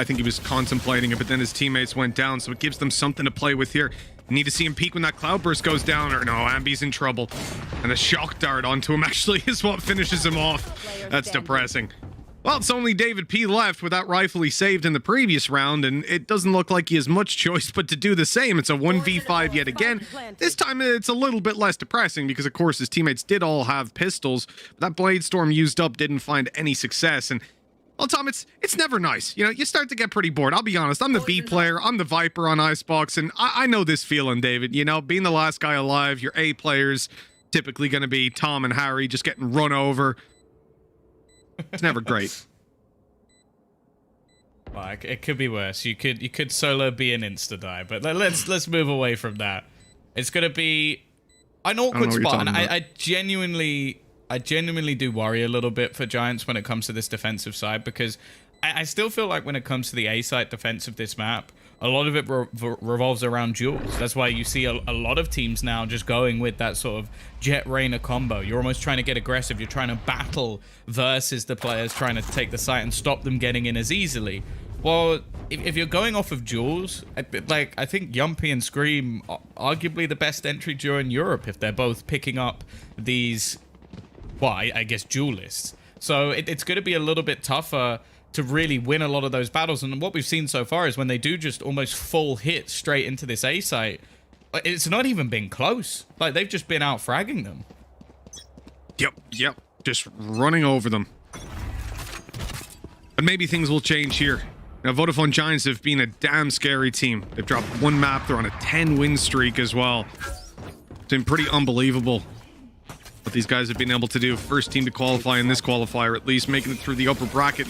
I think he was contemplating it, but then his teammates went down, so it gives them something to play with here. You need to see him peek when that cloudburst goes down, or no, Ambi's in trouble. And a shock dart onto him actually is what finishes him off. That's depressing. Well, it's only David P left with that rifle he saved in the previous round, and it doesn't look like he has much choice but to do the same. It's a 1v5 yet again. This time it's a little bit less depressing because, of course, his teammates did all have pistols. But that blade storm used up didn't find any success, and well, Tom, it's never nice. You know, you start to get pretty bored. I'll be honest. I'm the B player. I'm the Viper on Icebox, and I know this feeling, David. You know, being the last guy alive, your A players typically going to be Tom and Harry just getting run over. It's never great. Well, it could be worse. You could solo be an insta die, but let's move away from that. It's gonna be an awkward spot, and I genuinely do worry a little bit for Giants when it comes to this defensive side, because I still feel like when it comes to the A side defense of this map, a lot of it revolves around duels. That's why you see a lot of teams now just going with that sort of Jet Rainer combo. You're almost trying to get aggressive. You're trying to battle versus the players trying to take the site and stop them getting in as easily. Well, if you're going off of duels, like, I think Yumpy and Scream are arguably the best entry duo in Europe if they're both picking up these, well, I guess duelists. So it's going to be a little bit tougher to really win a lot of those battles. And what we've seen so far is when they do just almost full hit straight into this A site, it's not even been close. Like, they've just been out fragging them. Yep. Just running over them. But maybe things will change here. Now, Vodafone Giants have been a damn scary team. They've dropped one map. They're on a 10-win streak as well. It's been pretty unbelievable what these guys have been able to do. First team to qualify in this qualifier, at least making it through the upper bracket.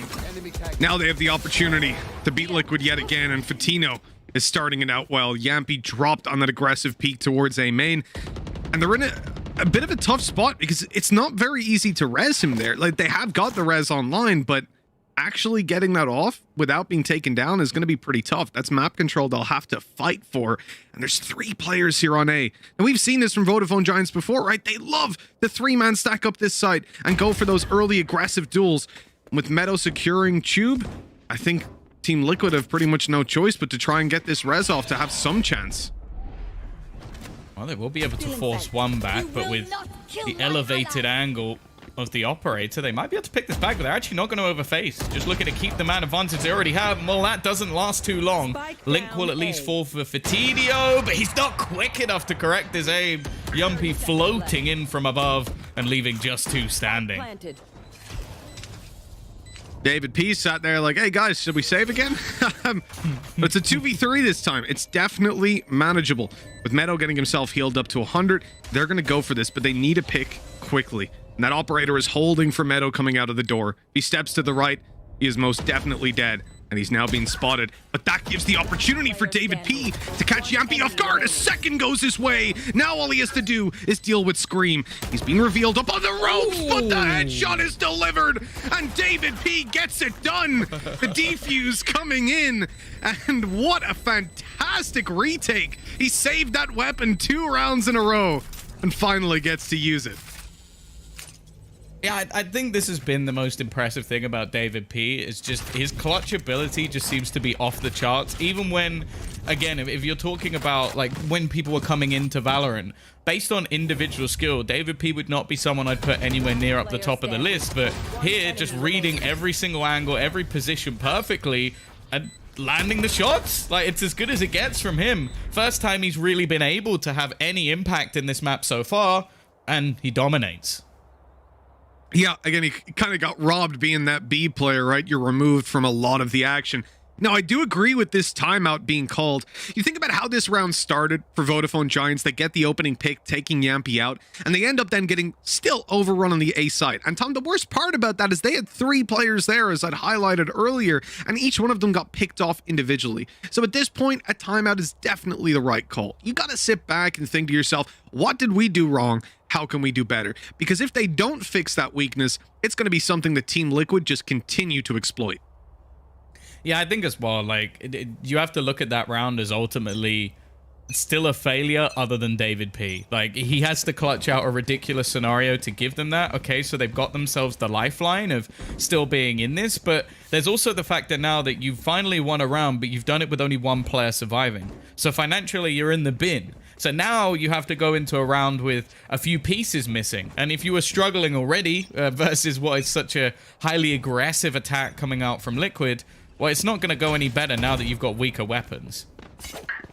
Now they have the opportunity to beat Liquid yet again, and Fatino is starting it out well. Yampy dropped on that aggressive peak towards A main, and they're in a bit of a tough spot because it's not very easy to res him there. Like, they have got the res online, but actually getting that off without being taken down is going to be pretty tough. That's map control they'll have to fight for. And there's 3 players here on A. And we've seen this from Vodafone Giants before, right? They love the 3-man stack up this side and go for those early aggressive duels. With Meadow securing Tube, I think Team Liquid have pretty much no choice but to try and get this res off to have some chance. Well, they will be able to force one back, but with the elevated angle of the operator, they might be able to pick this back, but they're actually not going to overface. Just looking to keep the man advantage they already have. Well, that doesn't last too long. Link will at least fall for Fatidio, but he's not quick enough to correct his aim. Yumpy floating in from above and leaving just 2 standing. David P sat there like, hey guys, should we save again? But it's a 2v3 this time. It's definitely manageable. With Meadow getting himself healed up to 100, they're going to go for this, but they need a pick quickly. And that operator is holding for Meadow coming out of the door. If he steps to the right, he is most definitely dead. And he's now being spotted. But that gives the opportunity for David P to catch Yampy off guard. A second goes his way. Now all he has to do is deal with Scream. He's being revealed up on the ropes, but the headshot is delivered. And David P gets it done. The defuse coming in. And what a fantastic retake. He saved that weapon 2 rounds in a row and finally gets to use it. Yeah, I think this has been the most impressive thing about David P. Is just his clutch ability just seems to be off the charts. Even when, again, if you're talking about like when people were coming into Valorant, based on individual skill, David P would not be someone I'd put anywhere near up the top of the list. But here, just reading every single angle, every position perfectly, and landing the shots, like, it's as good as it gets from him. First time he's really been able to have any impact in this map so far, and he dominates. Yeah, again, he kind of got robbed being that B player, right? You're removed from a lot of the action. Now, I do agree with this timeout being called. You think about how this round started for Vodafone Giants. They get the opening pick, taking Yampy out, and they end up then getting still overrun on the A side. And Tom, the worst part about that is they had 3 players there, as I'd highlighted earlier, and each one of them got picked off individually. So at this point, a timeout is definitely the right call. You got to sit back and think to yourself, what did we do wrong? How can we do better? Because if they don't fix that weakness, it's going to be something that Team Liquid just continue to exploit. Yeah, I think as well, like, you have to look at that round as ultimately still a failure other than David P. Like, he has to clutch out a ridiculous scenario to give them that. Okay, so they've got themselves the lifeline of still being in this, but there's also the fact that now that you've finally won a round, but you've done it with only one player surviving. So financially, you're in the bin. So now you have to go into a round with a few pieces missing. And if you were struggling already versus what is such a highly aggressive attack coming out from Liquid, well, it's not going to go any better now that you've got weaker weapons.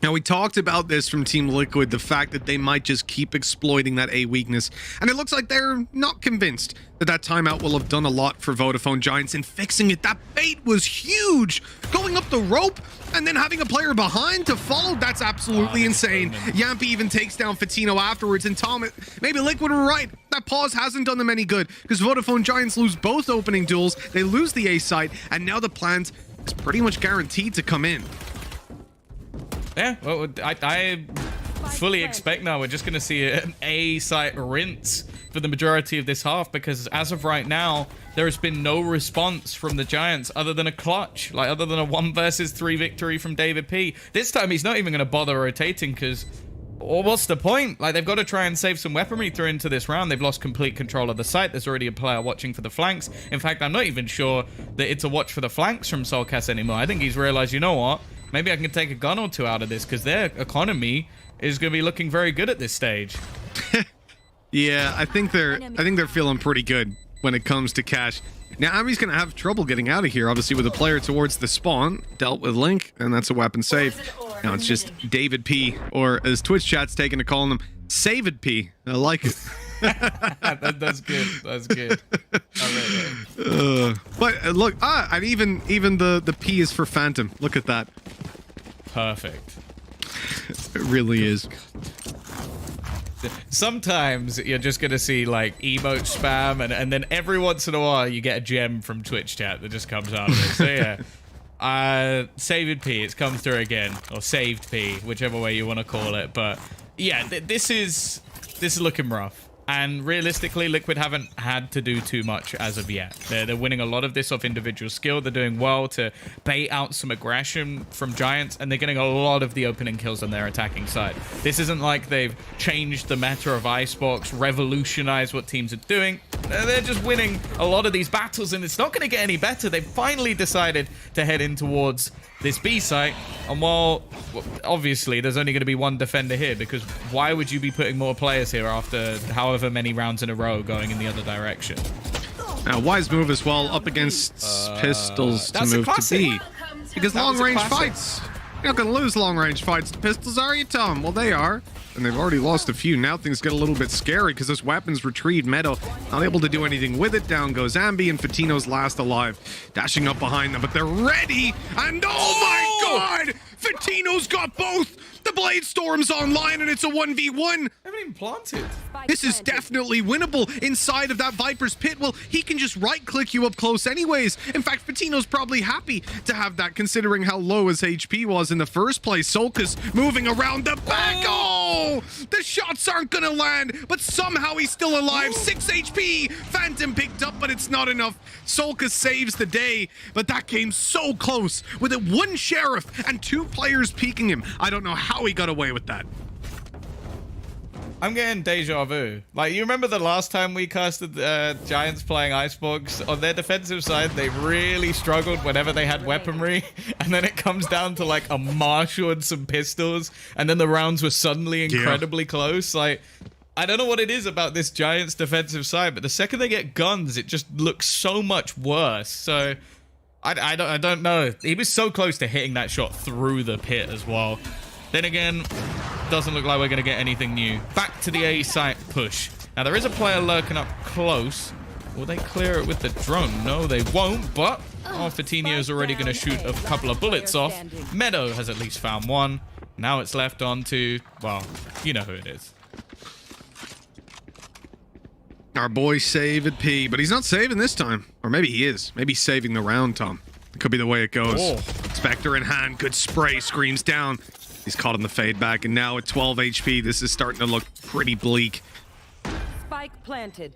Now, we talked about this from Team Liquid, the fact that they might just keep exploiting that A weakness. And it looks like they're not convinced that that timeout will have done a lot for Vodafone Giants in fixing it. That bait was huge. Going up the rope and then having a player behind to follow, that's absolutely insane. Yampi even takes down Fatino afterwards. And Tom, maybe Liquid were right. That pause hasn't done them any good because Vodafone Giants lose both opening duels. They lose the A site, and now the plant is pretty much guaranteed to come in. Yeah, well, I fully expect now we're just going to see an A site rinse for the majority of this half, because as of right now, there has been no response from the Giants other than a clutch, like other than a 1 versus 3 victory from David P. This time he's not even going to bother rotating because, well, what's the point? Like, they've got to try and save some weaponry through into this round. They've lost complete control of the site. There's already a player watching for the flanks. In fact, I'm not even sure that it's a watch for the flanks from Solcas anymore. I think he's realized, you know what? Maybe I can take a gun or two out of this because their economy is going to be looking very good at this stage. Yeah, I think they're feeling pretty good when it comes to cash. Now, Ami's going to have trouble getting out of here, obviously, with a player towards the spawn. Dealt with Link, and that's a weapon save. Now it's just David P, or as Twitch chat's taken to calling him, Savid P. I like it. That's good. That's good. But look, and even the P is for Phantom. Look at that. Perfect. It really is. Sometimes you're just gonna see like emote spam, and then every once in a while you get a gem from Twitch chat that just comes out of it. So yeah, Saved P, it's come through again, or Saved P, whichever way you want to call it. But yeah, this is looking rough. And realistically, Liquid haven't had to do too much as of yet. They're winning a lot of this off individual skill. They're doing well to bait out some aggression from Giants, and they're getting a lot of the opening kills on their attacking side. This isn't like they've changed the meta of Icebox, revolutionized what teams are doing. They're just winning a lot of these battles, and it's not going to get any better. They've finally decided to head in towards this B site, and while obviously there's only going to be one defender here, because why would you be putting more players here after however many rounds in a row going in the other direction? Now, wise move as well up against Pistols to move to B, because long-range fights, you're not going to lose long-range fights to Pistols, are you, Tom? Well, they are. And they've already lost a few. Now things get a little bit scary because this weapon's retrieved. Meadow not able to do anything with it. Down goes Ambi, and Fatino's last alive, dashing up behind them. But they're ready, and oh my God! Fatino's got both! The Blade Storm's online, and it's a 1v1. I haven't even planted. This is definitely winnable inside of that Viper's pit. Well, he can just right-click you up close anyways. In fact, Fatino's probably happy to have that, considering how low his HP was in the first place. Solcas moving around the back. Oh! The shots aren't gonna land, but somehow he's still alive. 6 HP. Phantom picked up, but it's not enough. Solcas saves the day, but that came so close with it. 1 Sheriff and 2 players peeking him. I don't know how he got away with that. I'm getting deja vu. Like, you remember the last time we casted Giants playing Icebox? On their defensive side, they really struggled whenever they had weaponry. And then it comes down to like a Marshall and some pistols. And then the rounds were suddenly incredibly close. Like, I don't know what it is about this Giants defensive side, but the second they get guns, it just looks so much worse. So I don't know. He was so close to hitting that shot through the pit as well. Then again, doesn't look like we're going to get anything new. Back to the A site push. Now, there is a player lurking up close. Will they clear it with the drone? No, they won't, but Fatino's already going to shoot a couple of bullets off. Meadow has at least found one. Now it's left on to, well, you know who it is. Our boy Saved P, but he's not saving this time. Or maybe he is. Maybe he's saving the round, Tom. It could be the way it goes. Oh. Spectre in hand, good spray, screams down. He's caught on the fade back, and now at 12 HP, this is starting to look pretty bleak. Spike planted.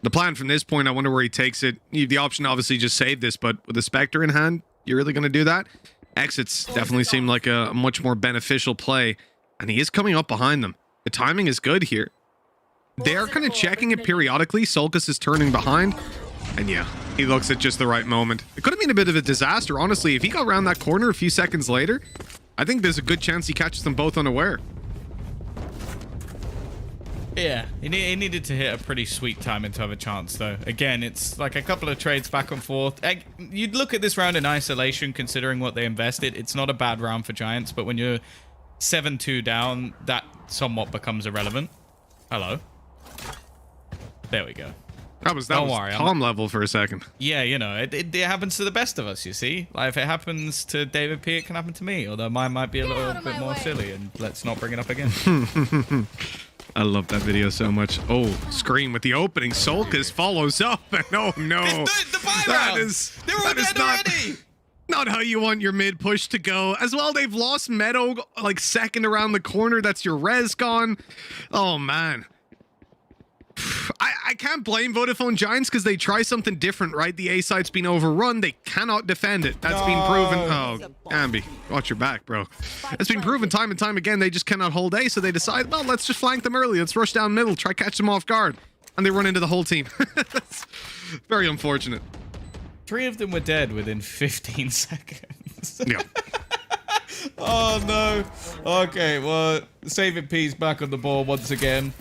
The plan from this point, I wonder where he takes it. You have the option to obviously just save this, but with the Spectre in hand, you're really going to do that? Exits definitely seem like a much more beneficial play. And he is coming up behind them. The timing is good here. They are kind of checking it periodically. Sulcus is turning behind. And yeah, he looks at just the right moment. It could have been a bit of a disaster, honestly. If he got around that corner a few seconds later, I think there's a good chance he catches them both unaware. Yeah, he needed to hit a pretty sweet timing to have a chance, though. Again, it's like a couple of trades back and forth. You'd look at this round in isolation, considering what they invested. It's not a bad round for Giants, but when you're 7-2 down, that somewhat becomes irrelevant. Hello. There we go. That was calm level for a second. Yeah, you know, it happens to the best of us, you see. Like, if it happens to David P, it can happen to me. Although mine might be a little bit more silly, and let's not bring it up again. I love that video so much. Oh, Scream with the opening. Sulcus follows up, and oh no. That is not how you want your mid push to go. As well, they've lost Meadow like second around the corner. That's your res gone. Oh man. I can't blame Vodafone Giants because they try something different, right? The A site's been overrun. They cannot defend it. That's been proven. Oh, Ambi, watch your back, bro. It's been proven time and time again. They just cannot hold A, so they decide, well, let's just flank them early. Let's rush down middle, try catch them off guard. And they run into the whole team. That's very unfortunate. 3 of them were dead within 15 seconds. Yeah. Oh, no. Okay, well, Saving P's back on the ball once again.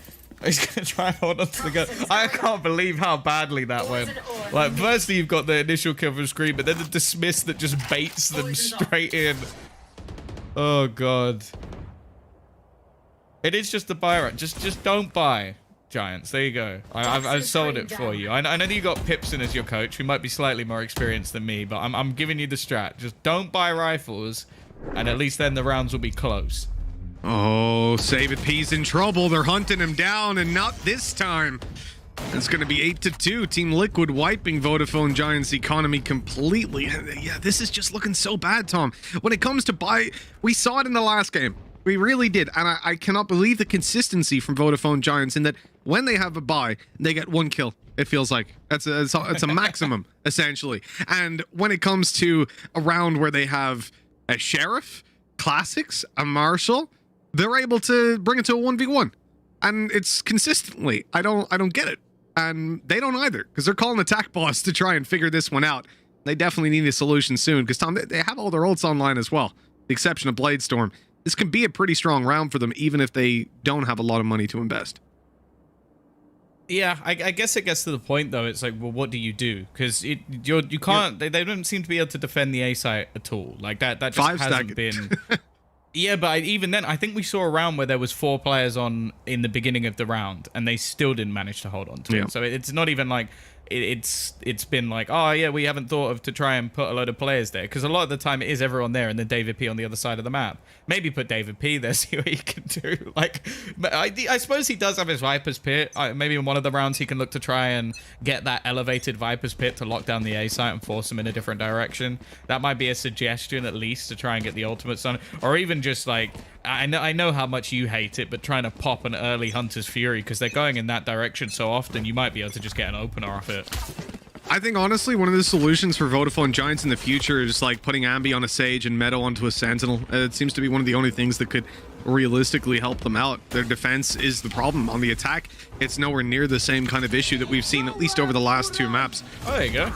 He's going to try and hold on to the gun. I can't believe how badly that went. Like, firstly, you've got the initial kill from Scream, but then the dismiss that just baits them straight in. Oh, God. It is just the buy right. Just don't buy, Giants. There you go. I've sold it for you. I know that you got Pipson as your coach, who might be slightly more experienced than me, but I'm giving you the strat. Just don't buy rifles, and at least then the rounds will be close. Oh, Save It P's in trouble. They're hunting him down, and not this time. It's going to be 8-2. Team Liquid wiping Vodafone Giants' economy completely. Yeah, this is just looking so bad, Tom. When it comes to buy, we saw it in the last game. We really did, and I cannot believe the consistency from Vodafone Giants in that when they have a buy, they get 1 kill. It feels like it's a maximum essentially. And when it comes to a round where they have a Sheriff, Classics, a Marshal, they're able to bring it to a 1v1, and it's consistently. I don't get it, and they don't either, because they're calling attack boss to try and figure this one out. They definitely need a solution soon, because Tom, they have all their ults online as well, the exception of Bladestorm. This can be a pretty strong round for them, even if they don't have a lot of money to invest. Yeah, I guess it gets to the point though. It's like, well, what do you do? Because you can't. Yeah. They don't seem to be able to defend the A site at all. Like that just hasn't been. Yeah, but even then, I think we saw a round where there was 4 players on in the beginning of the round, and they still didn't manage to hold on to it. So it's not even like it's been like, oh yeah, we haven't thought of to try and put a load of players there, because a lot of the time it is everyone there and then David P on the other side of the map. Maybe put David P there, see what he can do. Like, I suppose he does have his Viper's Pit. Maybe in one of the rounds he can look to try and get that elevated Viper's Pit to lock down the A site and force them in a different direction. That might be a suggestion at least to try and get the ultimates on, or even just like, I know how much you hate it, but trying to pop an early Hunter's Fury, because they're going in that direction so often, you might be able to just get an opener off it. I think, honestly, one of the solutions for Vodafone Giants in the future is like putting Ambi on a Sage and Meadow onto a Sentinel. It seems to be one of the only things that could realistically help them out. Their defense is the problem. On the attack, it's nowhere near the same kind of issue that we've seen, at least over the last 2 maps. Oh, there you go.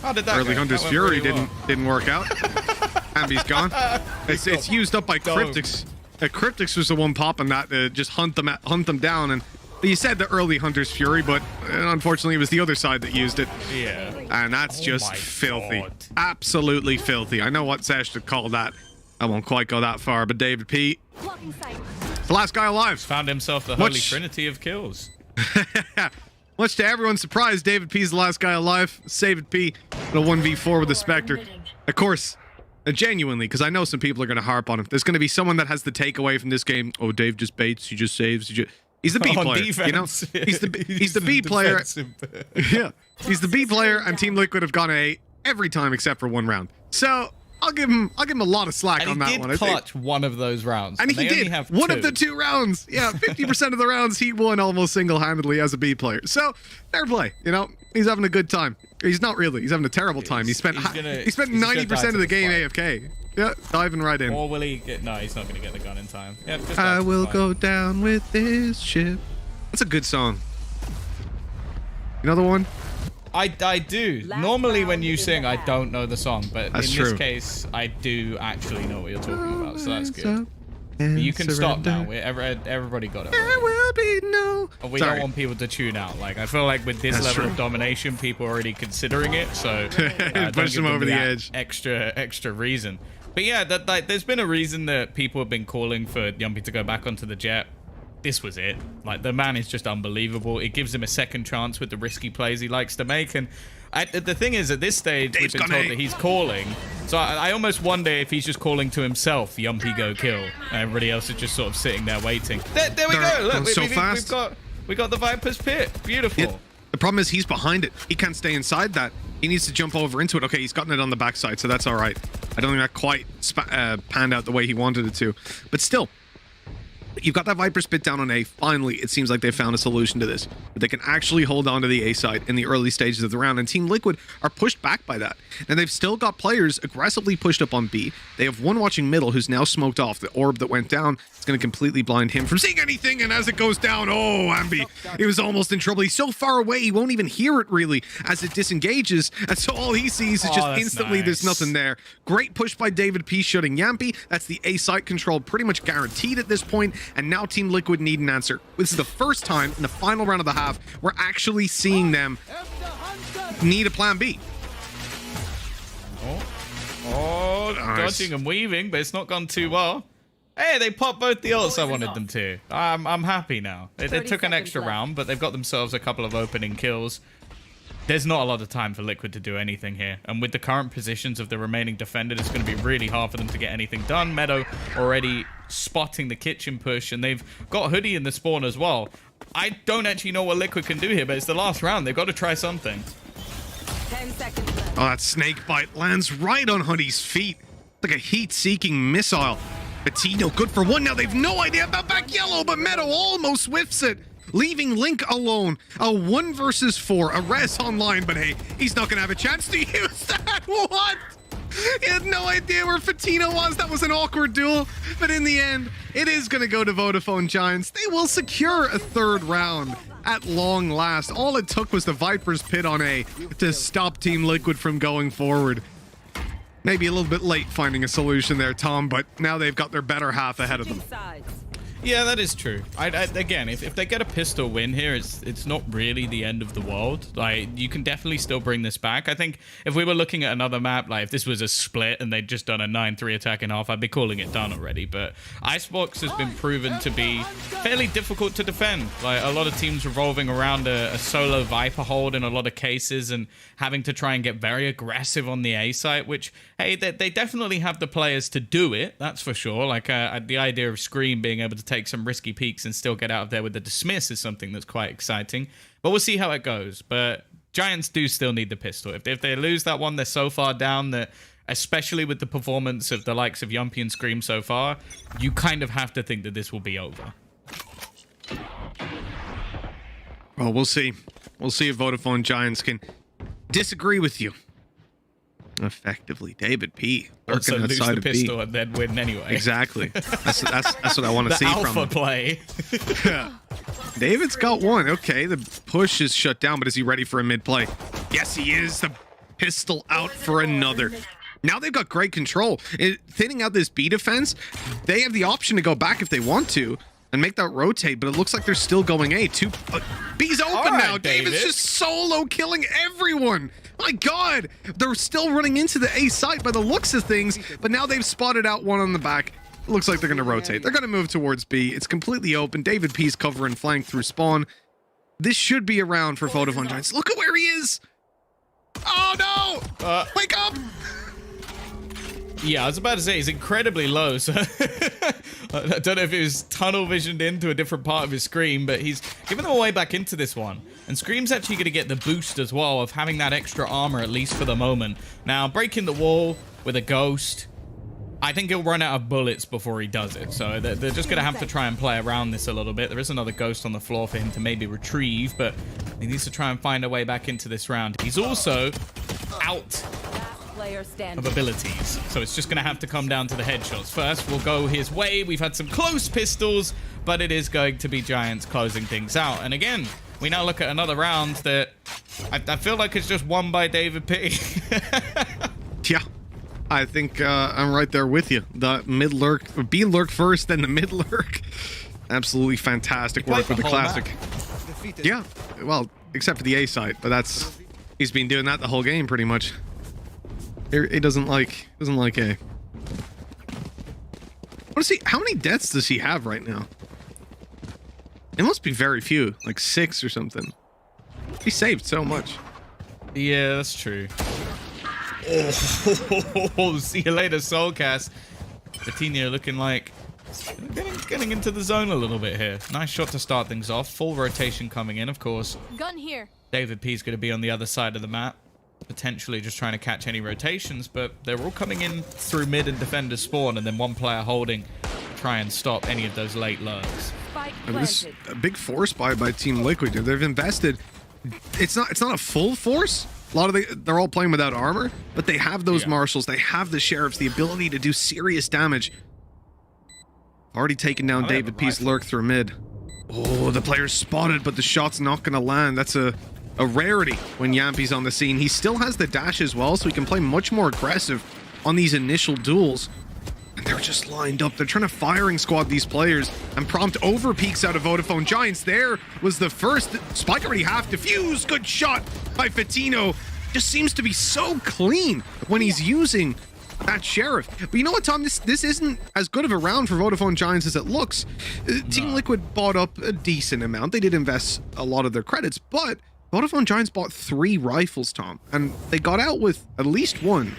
How did that Early go? Hunter's Fury didn't work out. Ambi's gone. It's used up by Cryptix. Cryptix was the one popping that to just hunt them down. And you said the early Hunter's Fury, but unfortunately it was the other side that used it. Yeah. And that's just filthy. God. Absolutely filthy. I know what Sesh would call that. I won't quite go that far, but David P, the last guy alive. Found himself the holy trinity of kills. Much to everyone's surprise, David P's the last guy alive. David P in a 1v4 with the Spectre. Of course, genuinely, because I know some people are going to harp on him. There's going to be someone that has the takeaway from this game. Oh, Dave just baits, he just saves. He's the B player, defense. You know? He's the B player. Yeah, he's the B player, and Team Liquid have gone A every time except for 1 round. So I'll give him a lot of slack on that one. And he did clutch one of those rounds. And he did. One of the 2 rounds. Yeah, 50% of the rounds he won almost single-handedly as a B player. So fair play. You know, he's having a good time. He's not really. He's having a terrible time. He spent 90% of the game AFK. Yeah, diving right in. Or will he get... No, he's not going to get the gun in time. Yeah, just I will fine. go down with this ship. That's a good song. You know the one? I do. Last Normally when round you in sing, the I half. don't know the song. But That's in true. this case, I do actually know what you're talking about. So that's Rise good. up and You can stop now. surrender. Everybody got it. There will be no... We Sorry. don't want people to tune out. Like, I feel like with this That's level true. of domination, people are already considering it. So don't Push give them over the that edge. Extra reason. But yeah, there's been a reason that people have been calling for Yumpy to go back onto the jet. This was it. Like, the man is just unbelievable. It gives him a second chance with the risky plays he likes to make. And the thing is, at this stage, Dave's we've been gonna- told that he's calling. So I almost wonder if he's just calling to himself, Yumpy go kill. And everybody else is just sort of sitting there waiting. There we They're go. going Look, so fast. we got the Viper's Pit. Beautiful. Yeah, the problem is he's behind it. He can't stay inside that. He needs to jump over into it. Okay, he's gotten it on the backside, so that's all right. I don't think that quite panned out the way he wanted it to. But still, you've got that Viper spit down on A. Finally, it seems like they found a solution to this. They can actually hold on to the A side in the early stages of the round, and Team Liquid are pushed back by that. And they've still got players aggressively pushed up on B. They have one watching middle who's now smoked off. The orb that went down is going to completely blind him from seeing anything, and as it goes down, oh, Ambi, he was almost in trouble. He's so far away, he won't even hear it really as it disengages, and so all he sees is Oh, just that's instantly there's nice. nothing there. Great push by David P shooting Yampy. That's the A site control pretty much guaranteed at this point, and now Team Liquid need an answer. This is the first time in the final round of the half we're actually seeing them need a plan B. Oh, Nice. dodging and weaving, but it's not gone too well. Hey, they popped both the ults I wanted them to. I'm happy now. They 30 took an seconds extra left. round, but they've got themselves a couple of opening kills. There's not a lot of time for Liquid to do anything here. And with the current positions of the remaining defenders, it's going to be really hard for them to get anything done. Meadow already spotting the kitchen push, and they've got Hoodie in the spawn as well. I don't actually know what Liquid can do here, but it's the last round. They've got to try something. 10 seconds left. Oh, that snake bite lands right on Hoodie's feet. Like a heat-seeking missile. Patino good for one. Now they've no idea about back yellow, but Meadow almost whiffs it, leaving Link alone. A 1 versus 4. A res online, but hey, he's not going to have a chance to use that. What? He had no idea where Fatino was. That was an awkward duel. But in the end, it is going to go to Vodafone Giants. They will secure a third round at long last. All it took was the Viper's Pit on A to stop Team Liquid from going forward. Maybe a little bit late finding a solution there, Tom, but now they've got their better half ahead of them. Sides. Yeah, that is true. Again, if they get a pistol win here, it's not really the end of the world. Like, you can definitely still bring this back. I think if we were looking at another map, like if this was a split and they'd just done a 9-3 attack in half, I'd be calling it done already. But Icebox has been proven to be fairly difficult to defend. Like, a lot of teams revolving around a solo Viper hold in a lot of cases and having to try and get very aggressive on the A site, which, hey, they definitely have the players to do it, that's for sure. Like, the idea of Scream being able to take some risky peeks and still get out of there with the dismiss is something that's quite exciting. But we'll see how it goes. But Giants do still need the pistol. If they lose that one, they're so far down that, especially with the performance of the likes of Yumpy and Scream so far, you kind of have to think that this will be over. Well, we'll see. We'll see if Vodafone Giants can disagree with you. Effectively, David P. Also lurking lose outside the of B. pistol and then win anyway. Exactly. That's what I want to The see alpha from him. play. David's got one. Okay, the push is shut down, but is he ready for a mid play? Yes, he is. The pistol out for another. Now they've got great control. Thinning out this B defense, they have the option to go back if they want to and make that rotate, but it looks like they're still going A. B's open All right, now. David's David. just solo killing everyone. My God, they're still running into the A site by the looks of things, but now they've spotted out one on the back. It looks like they're going to rotate. They're going to move towards B. It's completely open. David P's covering flank through spawn. This should be a round for Vodafone Giants. Look at where he is. Oh, no. Wake up. Yeah, I was about to say he's incredibly low, so I don't know if it was tunnel visioned into a different part of his Scream, but he's giving them away back into this one. And Scream's actually going to get the boost as well of having that extra armor, at least for the moment. Now, breaking the wall with a ghost, I think he'll run out of bullets before he does it. So they're just going to have to try and play around this a little bit. There is another ghost on the floor for him to maybe retrieve, but he needs to try and find a way back into this round. He's also out player standing. of abilities. So it's just going to have to come down to the headshots. First, we'll go his way. We've had some close pistols, but it is going to be Giants closing things out. And again, we now look at another round that I feel like it's just won by David P. Yeah, I think I'm right there with you. The mid lurk, B lurk first, then the mid lurk. Absolutely fantastic work with the classic. Yeah, well, except for the A site, but he's been doing that the whole game pretty much. He doesn't like A. I want to see how many deaths does he have right now. It must be very few, like 6 or something. He saved so much. Yeah, that's true. Oh, see you later, Soulcast. Coutinho looking like getting into the zone a little bit here. Nice shot to start things off. Full rotation coming in, of course. Gun here. David P is going to be on the other side of the map, potentially just trying to catch any rotations, but they're all coming in through mid and defender spawn, and then one player holding to try and stop any of those late lurks. This is a big force buy by Team Liquid. They've invested. It's not a full force. A lot of they're all playing without armor, but they have those marshals. They have the sheriffs, the ability to do serious damage. Already taken down David P's lurk through mid. Oh, the player's spotted, but the shot's not going to land. That's a rarity when Yampi's on the scene. He still has the dash as well, so he can play much more aggressive on these initial duels. And they're just lined up. They're trying to firing squad these players, and prompt over peaks out of Vodafone Giants. There was the first. Spike already half defused. Good shot by Fatino. Just seems to be so clean when he's using that sheriff. But you know what, Tom? This isn't as good of a round for Vodafone Giants as it looks. Team Liquid bought up a decent amount. They did invest a lot of their credits, but Vodafone Giants bought 3 rifles, Tom, and they got out with at least one.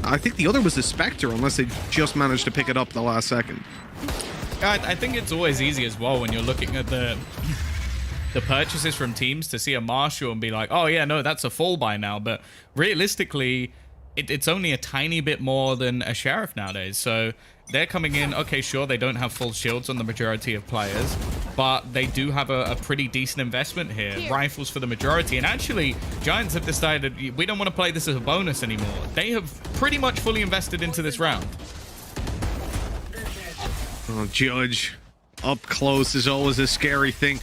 I think the other was the Spectre, unless they just managed to pick it up the last second. I think it's always easy as well when you're looking at the purchases from teams to see a Marshal and be like, oh yeah, no, that's a full buy now. But realistically, it's only a tiny bit more than a Sheriff nowadays. So they're coming in, okay, sure, they don't have full shields on the majority of players, but they do have a pretty decent investment here. Rifles for the majority. And actually, Giants have decided we don't want to play this as a bonus anymore. They have pretty much fully invested into this round. Oh, Judge up close is always a scary thing.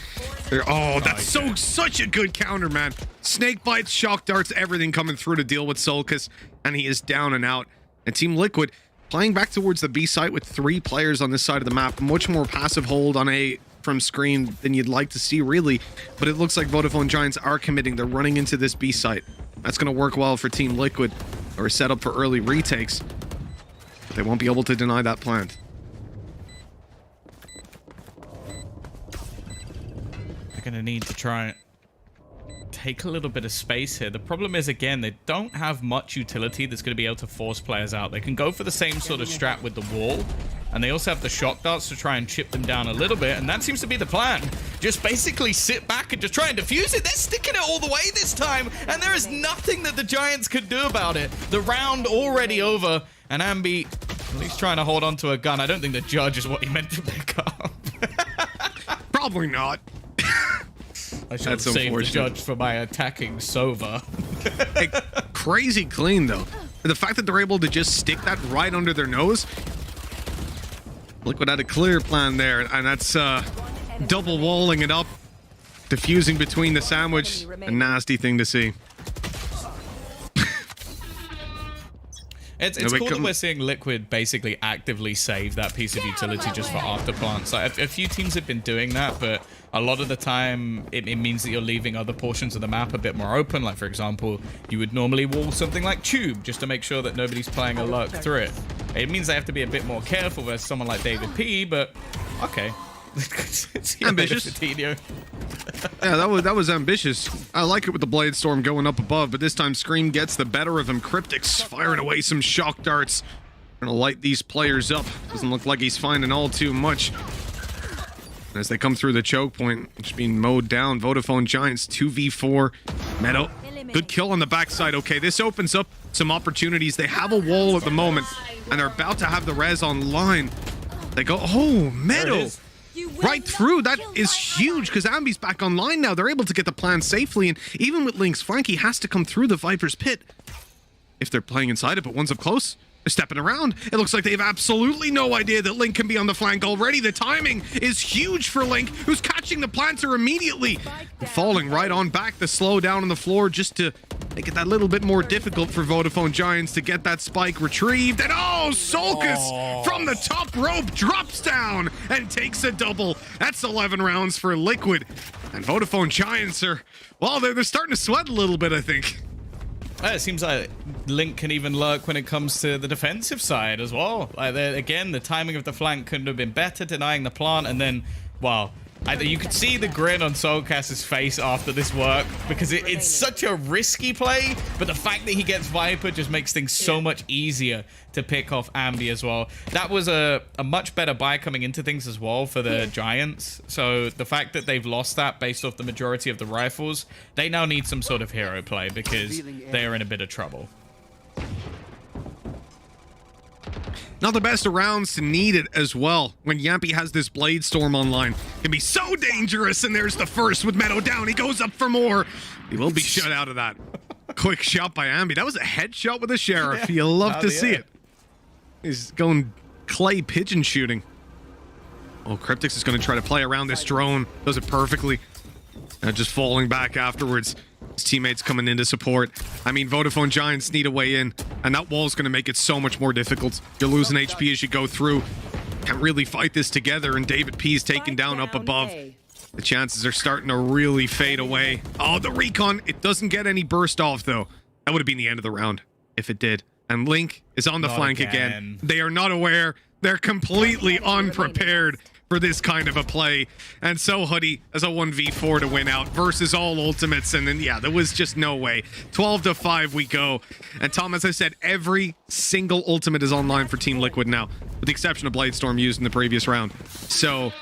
That's such a good counter, man. Snake bites, shock darts, everything coming through to deal with Solkis, and he is down and out. And Team Liquid playing back towards the B site with 3 players on this side of the map. Much more passive hold on A from screen than you'd like to see, really. But it looks like Vodafone Giants are committing. They're running into this B site. That's going to work well for Team Liquid, or set up for early retakes. But they won't be able to deny that plant. They're going to need to try and take a little bit of space here. The problem is, again, they don't have much utility that's going to be able to force players out. They can go for the same sort of strat with the wall, and they also have the shock darts to try and chip them down a little bit, and that seems to be the plan. Just basically sit back and just try and defuse it. They're sticking it all the way this time, and there is nothing that the Giants could do about it. The round already over, and Ambi at least trying to hold on to a gun. I don't think the Judge is what he meant to pick up. Probably not. I should have saved the Judge for my attacking Sova. Hey, crazy clean, though. The fact that they're able to just stick that right under their nose. Liquid had a clear plan there, and that's double walling it up, diffusing between the sandwich. A nasty thing to see. It's cool that we're seeing Liquid basically actively save that piece of utility just for after plants. Like, a few teams have been doing that, but a lot of the time it means that you're leaving other portions of the map a bit more open. Like, for example, you would normally wall something like Tube just to make sure that nobody's playing a lurk through it. It means they have to be a bit more careful versus someone like David P, but okay. Ambitious. Yeah, that was ambitious. I like it with the Blade Storm going up above, but this time Scream gets the better of him. Cryptic's firing away some shock darts. Gonna light these players up. Doesn't look like he's finding all too much. As they come through the choke point, it's being mowed down. Vodafone Giants 2v4. Meadow, good kill on the backside. Okay, this opens up some opportunities. They have a wall at the moment, and they're about to have the res online. They go, oh, Meadow. Right through. That is huge because Ambi's back online now. They're able to get the plan safely, and even with Link's flank, he has to come through the Viper's pit. if they're playing inside it, but one's up close. They're stepping around. It looks like they have absolutely no idea that Link can be on the flank already. The timing is huge for Link, who's catching the planter immediately. And falling right on back, the slow down on the floor just to make it that little bit more difficult for Vodafone Giants to get that spike retrieved. And oh, Solkus from the top rope drops down and takes a double. That's 11 rounds for Liquid. And Vodafone Giants are, well, they're starting to sweat a little bit, I think. It seems like Link can even lurk when it comes to the defensive side as well. Like, again, the timing of the flank couldn't have been better, denying the plant, and then, well, you could see the grin on Soulcast's face after this work, because it's such a risky play, but the fact that he gets Viper just makes things so much easier to pick off Ambi as well. That was a much better buy coming into things as well for the Giants. So the fact that they've lost that based off the majority of the rifles, they now need some sort of hero play because they are in a bit of trouble. Not the best of rounds to need it as well. When Yampy has this Blade Storm online, it can be so dangerous. And there's the first with Meadow down. He goes up for more. He will be shut out of that. Quick shot by Ambi. That was a headshot with a Sheriff. You love to see it. He's going clay pigeon shooting. Oh, Cryptix is going to try to play around this drone. Does it perfectly. Just falling back afterwards. His teammates coming in to support. I mean, Vodafone Giants need a way in, and that wall is going to make it so much more difficult. You're losing HP as you go through. Can't really fight this together, and David P is taken down up above. The chances are starting to really fade away. Oh, the recon. It doesn't get any burst off, though. That would have been the end of the round if it did. And Link is on the flank again. They are not aware. They're completely unprepared for this kind of a play. And so Hoodie as a 1v4 to win out versus all ultimates. And then, yeah, there was just no way. 12-5 we go. And Tom, as I said, every single ultimate is online for Team Liquid now, with the exception of Blade Storm used in the previous round. So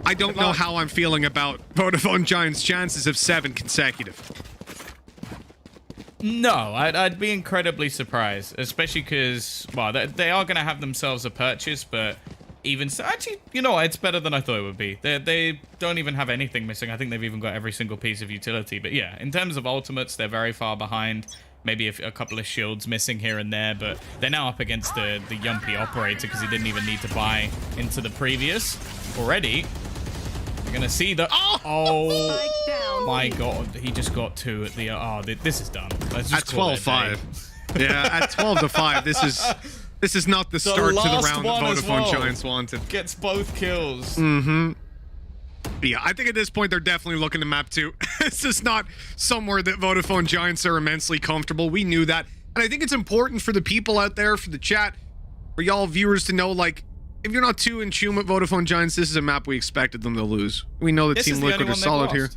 I don't know how I'm feeling about Vodafone Giants' chances of 7 consecutive. No, I'd be incredibly surprised, especially because, well, they are going to have themselves a purchase, but even so, actually, you know, it's better than I thought it would be. They don't even have anything missing. I think they've even got every single piece of utility. But yeah, in terms of ultimates, they're very far behind. Maybe a couple of shields missing here and there, but they're now up against the Yumpy operator because he didn't even need to buy into the previous already. You're gonna see the oh my god, he just got 2 at the this is done. Let's just at 12-5. Yeah, at 12-5. This is not the start to the round that Vodafone Giants wanted. Gets both kills. Yeah, I think at this point they're definitely looking to map 2. This is not somewhere that Vodafone Giants are immensely comfortable. We knew that. And I think it's important for the people out there, for the chat, for y'all viewers to know, like, if you're not too in tune with Vodafone Giants, this is a map we expected them to lose. We know that Team Liquid are solid here.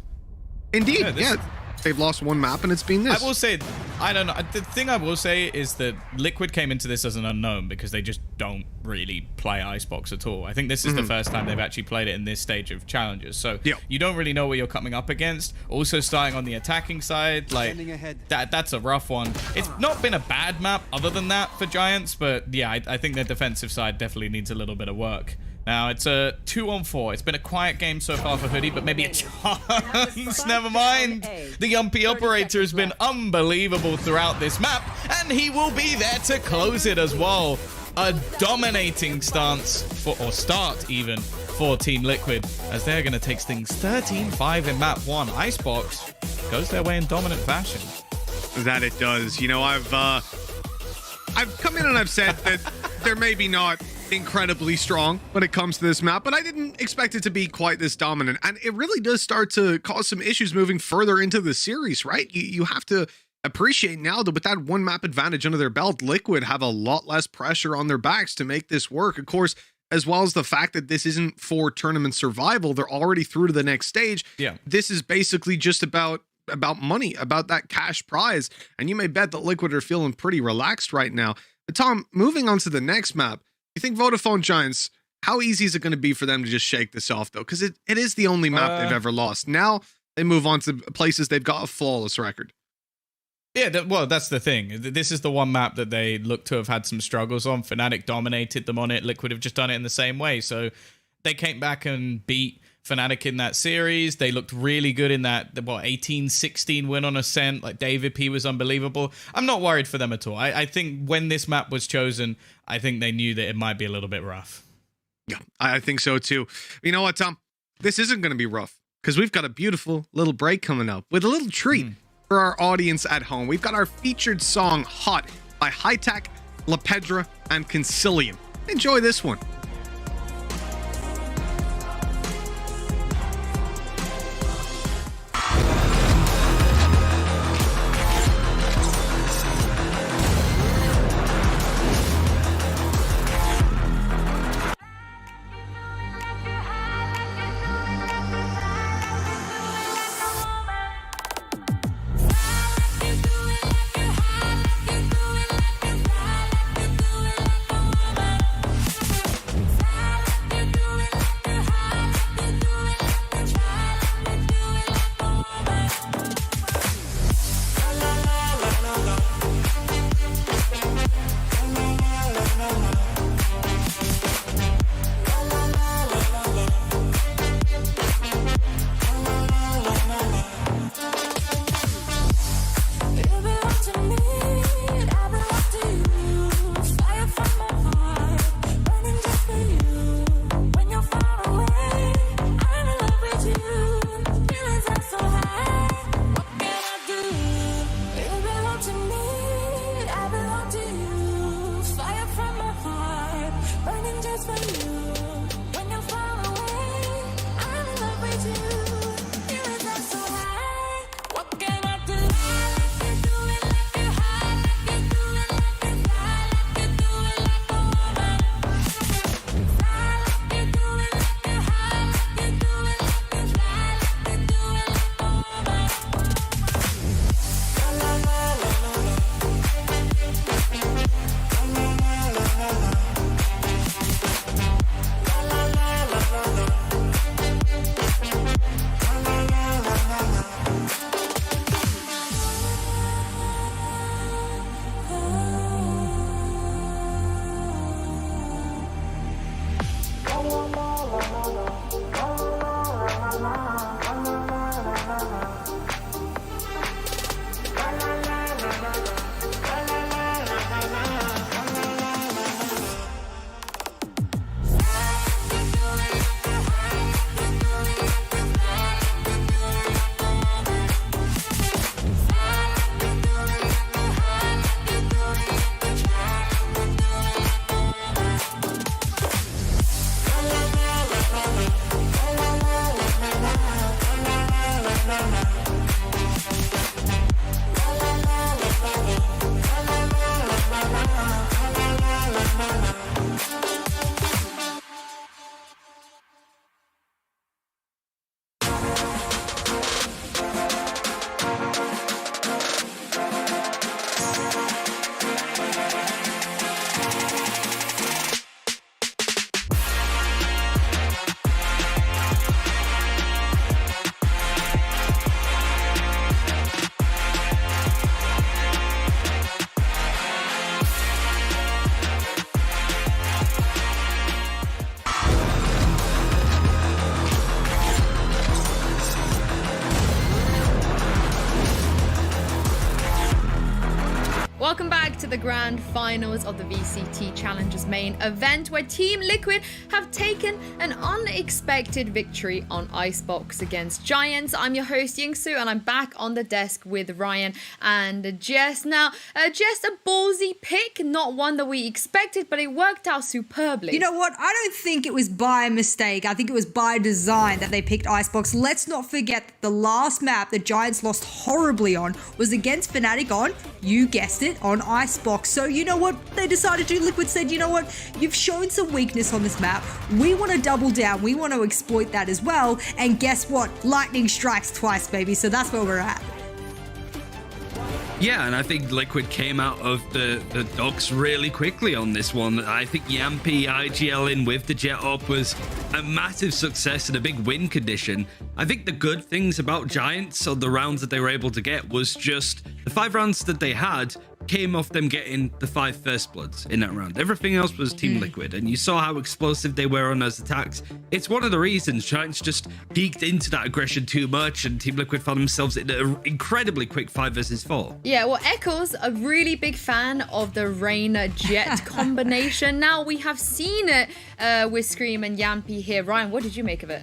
Indeed, yeah. They've lost 1 map, and it's been this. I will say, I don't know. The thing I will say is that Liquid came into this as an unknown because they just don't really play Icebox at all. I think this is the first time they've actually played it in this stage of Challengers. So you don't really know what you're coming up against. Also starting on the attacking side, like that's a rough one. It's not been a bad map other than that for Giants, but yeah, I think their defensive side definitely needs a little bit of work. Now, it's a 2-on-4. It's been a quiet game so far for Hoodie, but maybe a chance. Never mind. The Yumpy operator has been unbelievable throughout this map, and he will be there to close it as well. A dominating stance, or start even, for Team Liquid, as they're going to take things 13-5 in map 1. Icebox goes their way in dominant fashion. That it does. You know, I've come in and I've said that they're maybe not incredibly strong when it comes to this map, but I didn't expect it to be quite this dominant, and it really does start to cause some issues moving further into the series, right? You have to appreciate now that with that 1 map advantage under their belt, Liquid have a lot less pressure on their backs to make this work, of course, as well as the fact that this isn't for tournament survival. They're already through to the next stage. This is basically just about money, about that cash prize, and you may bet that Liquid are feeling pretty relaxed right now. But Tom, moving on to the next map, you think Vodafone Giants, how easy is it going to be for them to just shake this off, though? Because it is the only map they've ever lost. Now they move on to places they've got a flawless record. Yeah, well, that's the thing. This is the one map that they look to have had some struggles on. FNATIC dominated them on it. Liquid have just done it in the same way. So they came back and beat FNATIC in that series. They looked really good in that 18-16 win on Ascent. Like David P was unbelievable. I'm not worried for them at all. I think when this map was chosen, I think they knew that it might be a little bit rough. Yeah, I think so too. You know what, Tom? This isn't going to be rough because we've got a beautiful little break coming up with a little treat for our audience at home. We've got our featured song Hot by Hightech, LaPedra, and Concilium. Enjoy this one. Welcome back to the grand finals of the VCT Challengers main event, where Team Liquid have taken an unexpected victory on Icebox against Giants. I'm your host Yingsu, and I'm back on the desk with Ryan and Jess. Now, just a ballsy pick, not one that we expected, but it worked out superbly. You know what? I don't think it was by mistake. I think it was by design that they picked Icebox. Let's not forget that the last map the Giants lost horribly on was against FNATIC on, you guessed it, on Icebox. So you know what they decided to do? Liquid said, you know what? You've shown some weakness on this map. We want to double down. We want to exploit that as well. And guess what? Lightning strikes twice, baby. So that's where we're at. Yeah, and I think Liquid came out of the docks really quickly on this one. I think Yampi IGL in with the Jet Up was a massive success and a big win condition. I think the good things about Giants on the rounds that they were able to get was just the 5 rounds that they had came off them getting the 5 first bloods in that round. Everything else was Team Liquid, and you saw how explosive they were on those attacks. It's one of the reasons Giants just peeked into that aggression too much, and Team Liquid found themselves in an incredibly quick 5 versus 4. Yeah, well, Echo's a really big fan of the Reyna Jet combination. Now, we have seen it with Scream and Yampy here. Ryan, what did you make of it?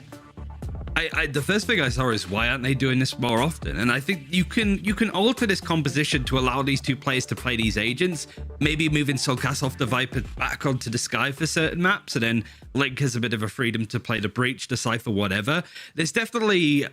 The first thing I saw is, why aren't they doing this more often? And I think you can alter this composition to allow these two players to play these agents, maybe moving Solkas off the Viper back onto the Sky for certain maps, and then Link has a bit of a freedom to play the Breach, the Cypher, whatever. There's definitely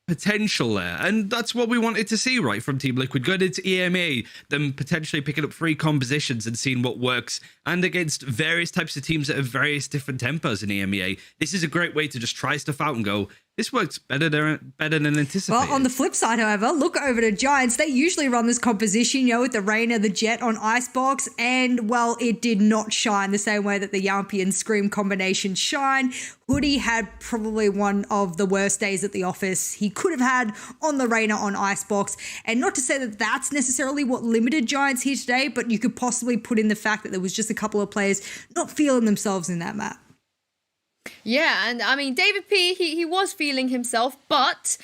potential there, and that's what we wanted to see, right, from Team Liquid. Going into EMA, them potentially picking up 3 compositions and seeing what works, and against various types of teams that have various different tempos in EMEA. This is a great way to just try stuff out and go, this works better than anticipated. Well, on the flip side, however, look over to Giants. They usually run this composition, with the Reyna, the Jet on Icebox, and, well, it did not shine the same way that the Yampy and Scream combination shine. Hoodie had probably one of the worst days at the office he could have had on the Reyna on Icebox. And not to say that that's necessarily what limited Giants here today, but you could possibly put in the fact that there was just a couple of players not feeling themselves in that map. Yeah, and I mean, David P, he was feeling himself, but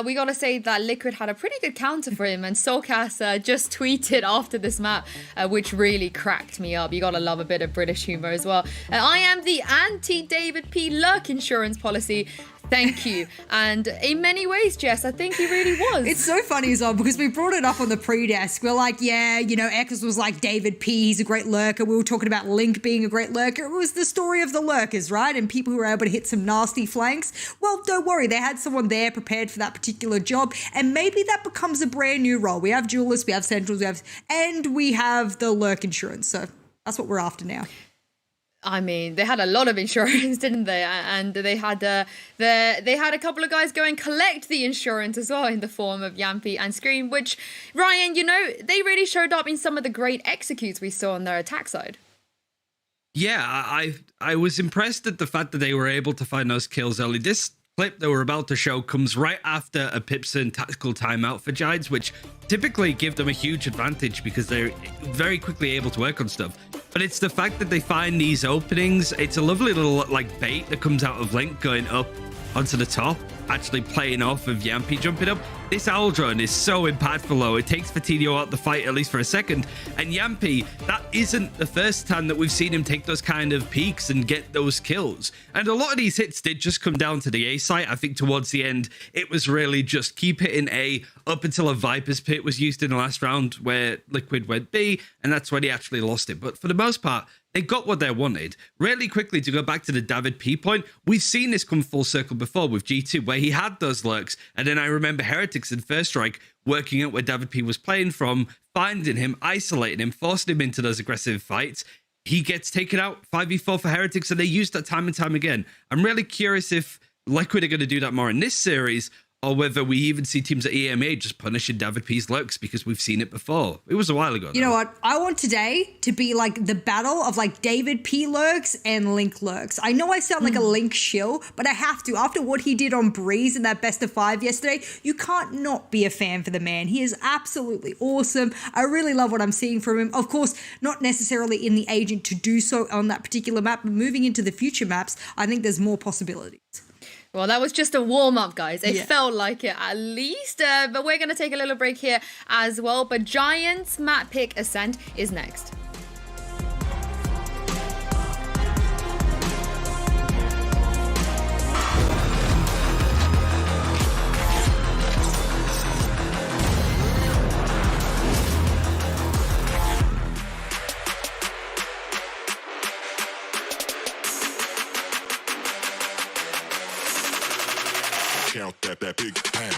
we got to say that Liquid had a pretty good counter for him, and Solkas just tweeted after this map, which really cracked me up. You got to love a bit of British humor as well. I am the anti-David P lurk insurance policy. Thank you. And in many ways, Jess, I think he really was. It's so funny as well, because we brought it up on the pre-desk. We're like, yeah, Echoes was like David P, he's a great lurker. We were talking about Link being a great lurker. It was the story of the lurkers, right? And people who were able to hit some nasty flanks. Well, don't worry, they had someone there prepared for that particular job, and maybe that becomes a brand new role. We have duelists, we have centrals, and we have the lurk insurance. So that's what we're after now. I mean, they had a lot of insurance, didn't they? And they had a couple of guys go and collect the insurance as well in the form of Yampy and Scream, which, Ryan, they really showed up in some of the great executes we saw on their attack side. Yeah, I was impressed at the fact that they were able to find those kills early. This clip that we're about to show comes right after a Pipson tactical timeout for Giants, which typically give them a huge advantage because they're very quickly able to work on stuff. But it's the fact that they find these openings. It's a lovely little bait that comes out of Link going up onto the top, actually playing off of Yampy jumping up. This owl drone is so impactful though. It takes Fatino out the fight at least for a second. And Yampy, that isn't the first time that we've seen him take those kind of peaks and get those kills. And a lot of these hits did just come down to the A site. I think towards the end, it was really just keep hitting A up until a Viper's Pit was used in the last round where Liquid went B, and that's when he actually lost it. But for the most part, they got what they wanted. Really quickly, to go back to the David P point, we've seen this come full circle before with G2, where he had those lurks. And then I remember Heretics in First Strike working out where David P was playing from, finding him, isolating him, forcing him into those aggressive fights. He gets taken out 5v4 for Heretics, and they use that time and time again. I'm really curious if Liquid are going to do that more in this series, or whether we even see teams at EMA just punishing David P's lurks, because we've seen it before. It was a while ago. You know what? I want today to be like the battle of like David P lurks and Link lurks. I know I sound like a Link shill, but I have to. After what he did on Breeze in that best of 5 yesterday, you can't not be a fan for the man. He is absolutely awesome. I really love what I'm seeing from him. Of course, not necessarily in the agent to do so on that particular map, but moving into the future maps, I think there's more possibilities. Well, that was just a warm-up, guys. It felt like it, at least. But we're going to take a little break here as well. But Giants map pick Ascent is next. Count that big bang.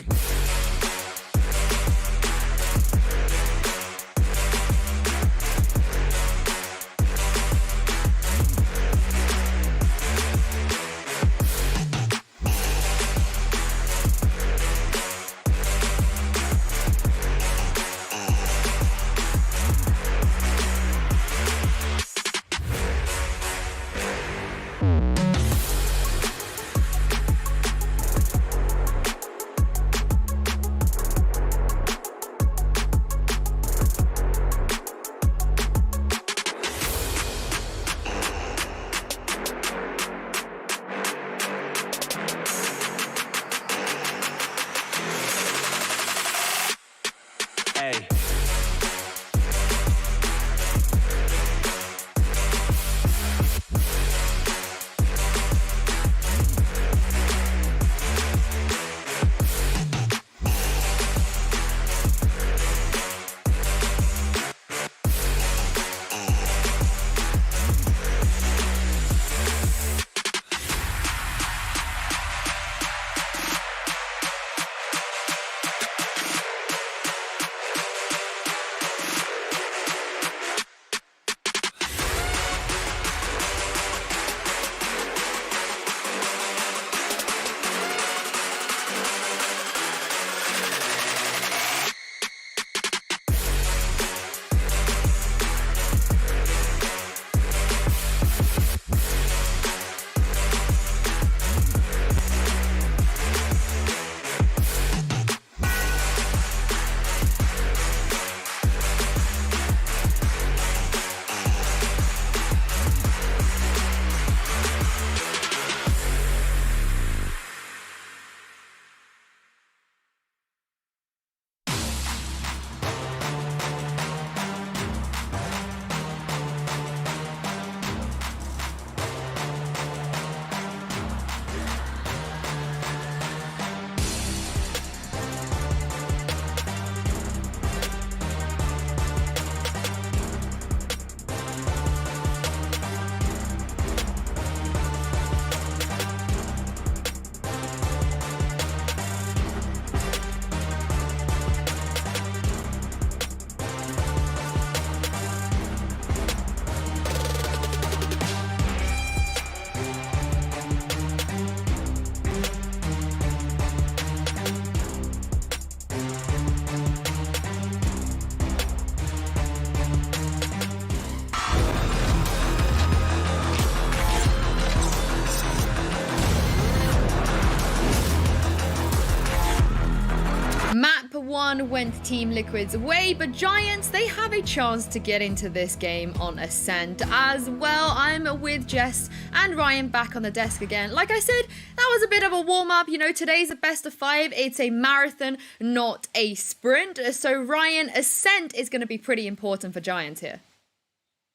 1 went Team Liquid's way, but Giants, they have a chance to get into this game on Ascent as well. I'm with Jess and Ryan back on the desk again. Like I said, that was a bit of a warm-up. You know, today's a best of 5. It's a marathon, not a sprint. So Ryan, Ascent is going to be pretty important for Giants here.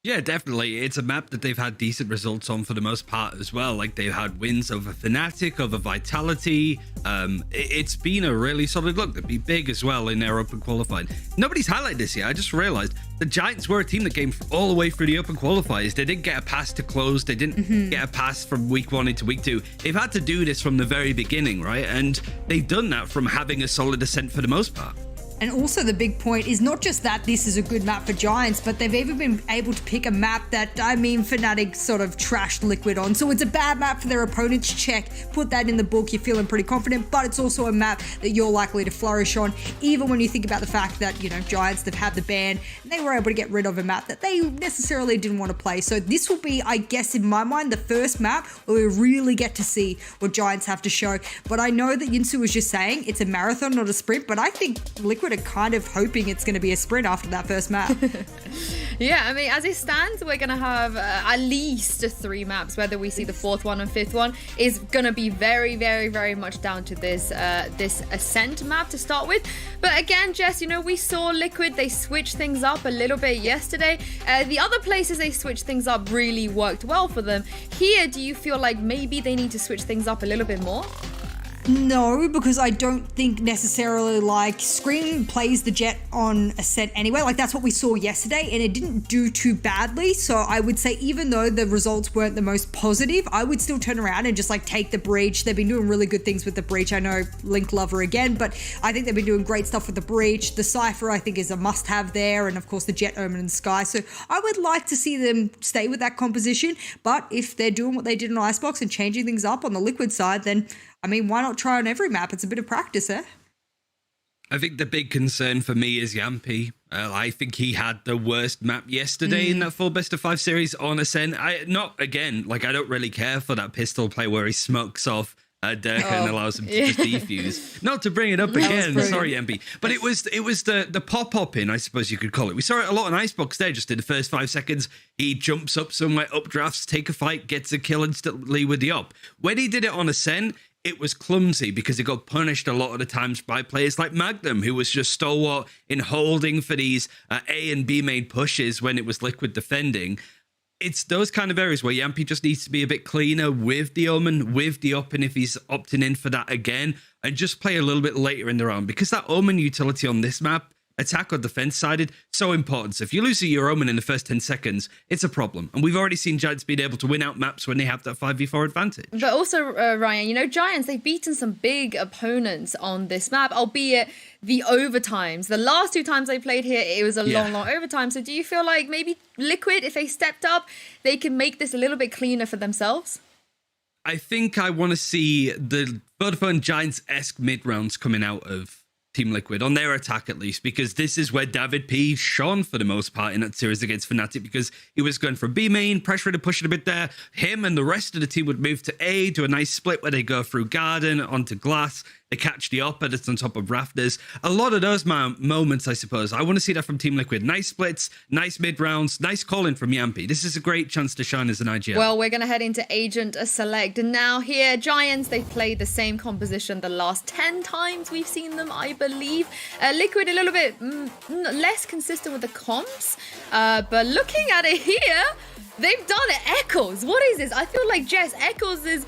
Yeah, definitely. It's a map that they've had decent results on for the most part as well. Like, they've had wins over FNATIC, over Vitality. It's been a really solid look. They'd be big as well in their open qualifying. Nobody's highlighted this yet. I just realized the Giants were a team that came all the way through the open qualifiers. They didn't get a pass to close. They didn't get a pass from week 1 into week 2. They've had to do this from the very beginning, right? And they've done that from having a solid Ascent for the most part. And also the big point is not just that this is a good map for Giants, but they've even been able to pick a map that, I mean, FNATIC sort of trashed Liquid on. So it's a bad map for their opponents, check. Put that in the book, you're feeling pretty confident, but it's also a map that you're likely to flourish on, even when you think about the fact that, you know, Giants, they've had the ban, and they were able to get rid of a map that they necessarily didn't want to play. So this will be, I guess, in my mind, the first map where we really get to see what Giants have to show. But I know that Yinsu was just saying it's a marathon, not a sprint, but I think Liquid are kind of hoping it's going to be a sprint after that first map. Yeah, I mean, as it stands, we're going to have at least 3 maps. Whether we see the 4th one and 5th one is going to be very, very, very much down to this this Ascent map to start with. But again, Jess, you know, we saw Liquid, they switched things up a little bit yesterday. The other places they switched things up really worked well for them. Here, do you feel like maybe they need to switch things up a little bit more? No, because I don't think necessarily like Scream plays the Jet on Ascent anyway. Like that's what we saw yesterday and it didn't do too badly. So I would say even though the results weren't the most positive, I would still turn around and just like take the Breach. They've been doing really good things with the Breach. I know Link Lover again, but I think they've been doing great stuff with the Breach. The Cypher I think is a must have there. And of course the Jet, Omen and Sky. So I would like to see them stay with that composition. But if they're doing what they did on Icebox and changing things up on the Liquid side, then I mean, why not try on every map? It's a bit of practice, eh? I think the big concern for me is Yampi. I think he had the worst map yesterday in that full best of 5 series on Ascent. I don't really care for that pistol play where he smokes off Durka and allows him to just defuse. Not to bring it up again, sorry, Yampi. But it was the pop-up-in, I suppose you could call it. We saw it a lot on Icebox there, just in the first 5 seconds. He jumps up somewhere, updrafts, take a fight, gets a kill instantly with the up. When he did it on Ascent, it was clumsy because he got punished a lot of the times by players like Magnum, who was just stalwart in holding for these A and B main pushes when it was Liquid defending. It's those kind of areas where Yampi just needs to be a bit cleaner with the Omen, with the up, and if he's opting in for that again, and just play a little bit later in the round. Because that Omen utility on this map, attack or defense sided, so important. So if you lose your Omen in the first 10 seconds, it's a problem. And we've already seen Giants being able to win out maps when they have that 5v4 advantage. But also, Ryan, you know, Giants, they've beaten some big opponents on this map, albeit the overtimes. The last 2 times they played here, it was a long overtime. So do you feel like maybe Liquid, if they stepped up, they can make this a little bit cleaner for themselves? I think I want to see the Vodafone Giants-esque mid-rounds coming out of Team Liquid, on their attack at least, because this is where David P shone for the most part in that series against FNATIC, because he was going for B main, pressure to push it a bit there. Him and the rest of the team would move to A, do a nice split where they go through Garden onto Glass. They catch the op that's on top of Rafters. A lot of those moments, I suppose. I want to see that from Team Liquid. Nice splits, nice mid-rounds, nice calling from Yampi. This is a great chance to shine as an IGL. Well, we're going to head into Agent Select. And now here, Giants, they've played the same composition the last 10 times we've seen them, I believe. Liquid a little bit less consistent with the comps. But looking at it here, they've done it. Echoes. What is this? I feel like Jess, Echoes is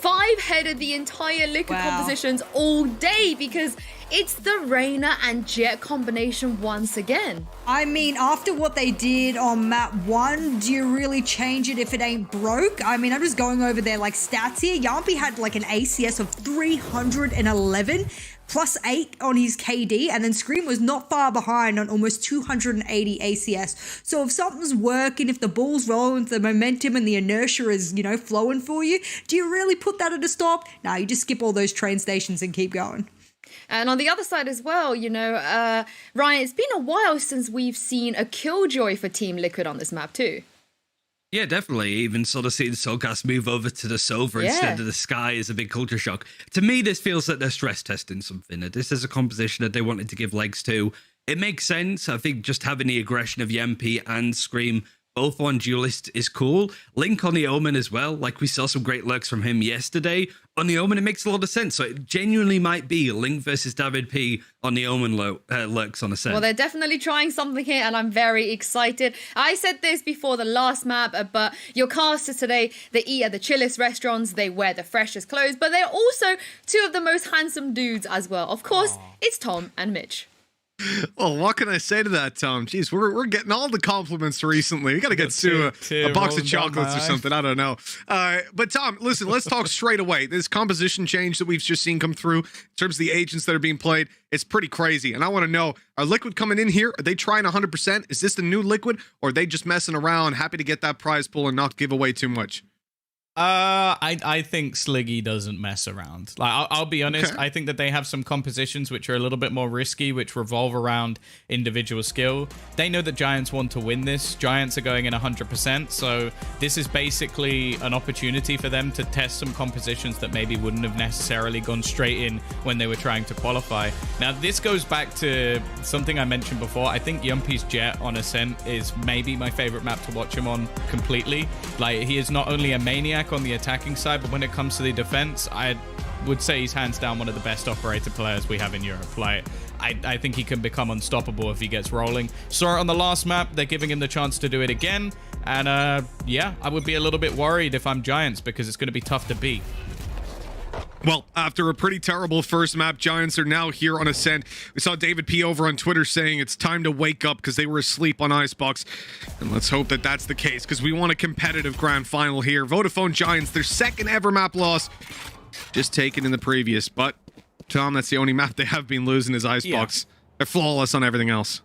5-headed the entire Liquid compositions all day because it's the Reyna and Jet combination once again. I mean, after what they did on map 1, do you really change it if it ain't broke? I mean, I'm just going over their like stats here. Yampi had like an ACS of 311 plus 8 on his KD, and then Scream was not far behind on almost 280 ACS. So if something's working, if the ball's rolling, if the momentum and the inertia is, you know, flowing for you, do you really put that at a stop? No, you just skip all those train stations and keep going. And on the other side as well, you know, Ryan, it's been a while since we've seen a Killjoy for Team Liquid on this map too. Yeah, definitely. Even sort of seeing Soulcast move over to the Sova instead of the Sky is a big culture shock. To me, this feels like they're stress testing something. That this is a composition that they wanted to give legs to. It makes sense. I think just having the aggression of Yampi and Scream both on Duelist is cool. Link on the Omen as well. Like, we saw some great lurks from him yesterday. On the Omen, it makes a lot of sense. So it genuinely might be Link versus David P on the Omen lurks on a set. Well, they're definitely trying something here, and I'm very excited. I said this before the last map, but your casters today, they eat at the chillest restaurants, they wear the freshest clothes, but they're also two of the most handsome dudes as well. Of course, it's Tom and Mitch. Well, what can I say to that, Tom? Jeez, we're getting all the compliments recently. We got to get Sue a box of chocolates or something. I don't know. But Tom, listen, let's talk straight away. This composition change that we've just seen come through in terms of the agents that are being played, it's pretty crazy. And I want to know, are Liquid coming in here? Are they trying 100%? Is this the new Liquid? Or are they just messing around, happy to get that prize pool and not give away too much? I think Sliggy doesn't mess around. Like, I'll be honest. Okay. I think that they have some compositions which are a little bit more risky, which revolve around individual skill. They know that Giants want to win this. Giants are going in 100%. So this is basically an opportunity for them to test some compositions that maybe wouldn't have necessarily gone straight in when they were trying to qualify. Now, this goes back to something I mentioned before. I think Yumpy's Jet on Ascent is maybe my favorite map to watch him on completely. Like, he is not only a maniac on the attacking side, but when it comes to the defense, I would say he's hands down one of the best operator players we have in Europe. Like, I think he can become unstoppable if he gets rolling. Saw it on the last map. They're giving him the chance to do it again. And yeah, I would be a little bit worried if I'm Giants, because it's going to be tough to beat. Well, after a pretty terrible first map, Giants are now here on Ascent. We saw David P over on Twitter saying it's time to wake up because they were asleep on Icebox. And let's hope that that's the case, because we want a competitive grand final here. Vodafone Giants, their second ever map loss, just taken in the previous. But, Tom, that's the only map they have been losing is Icebox. Yeah. They're flawless on everything else.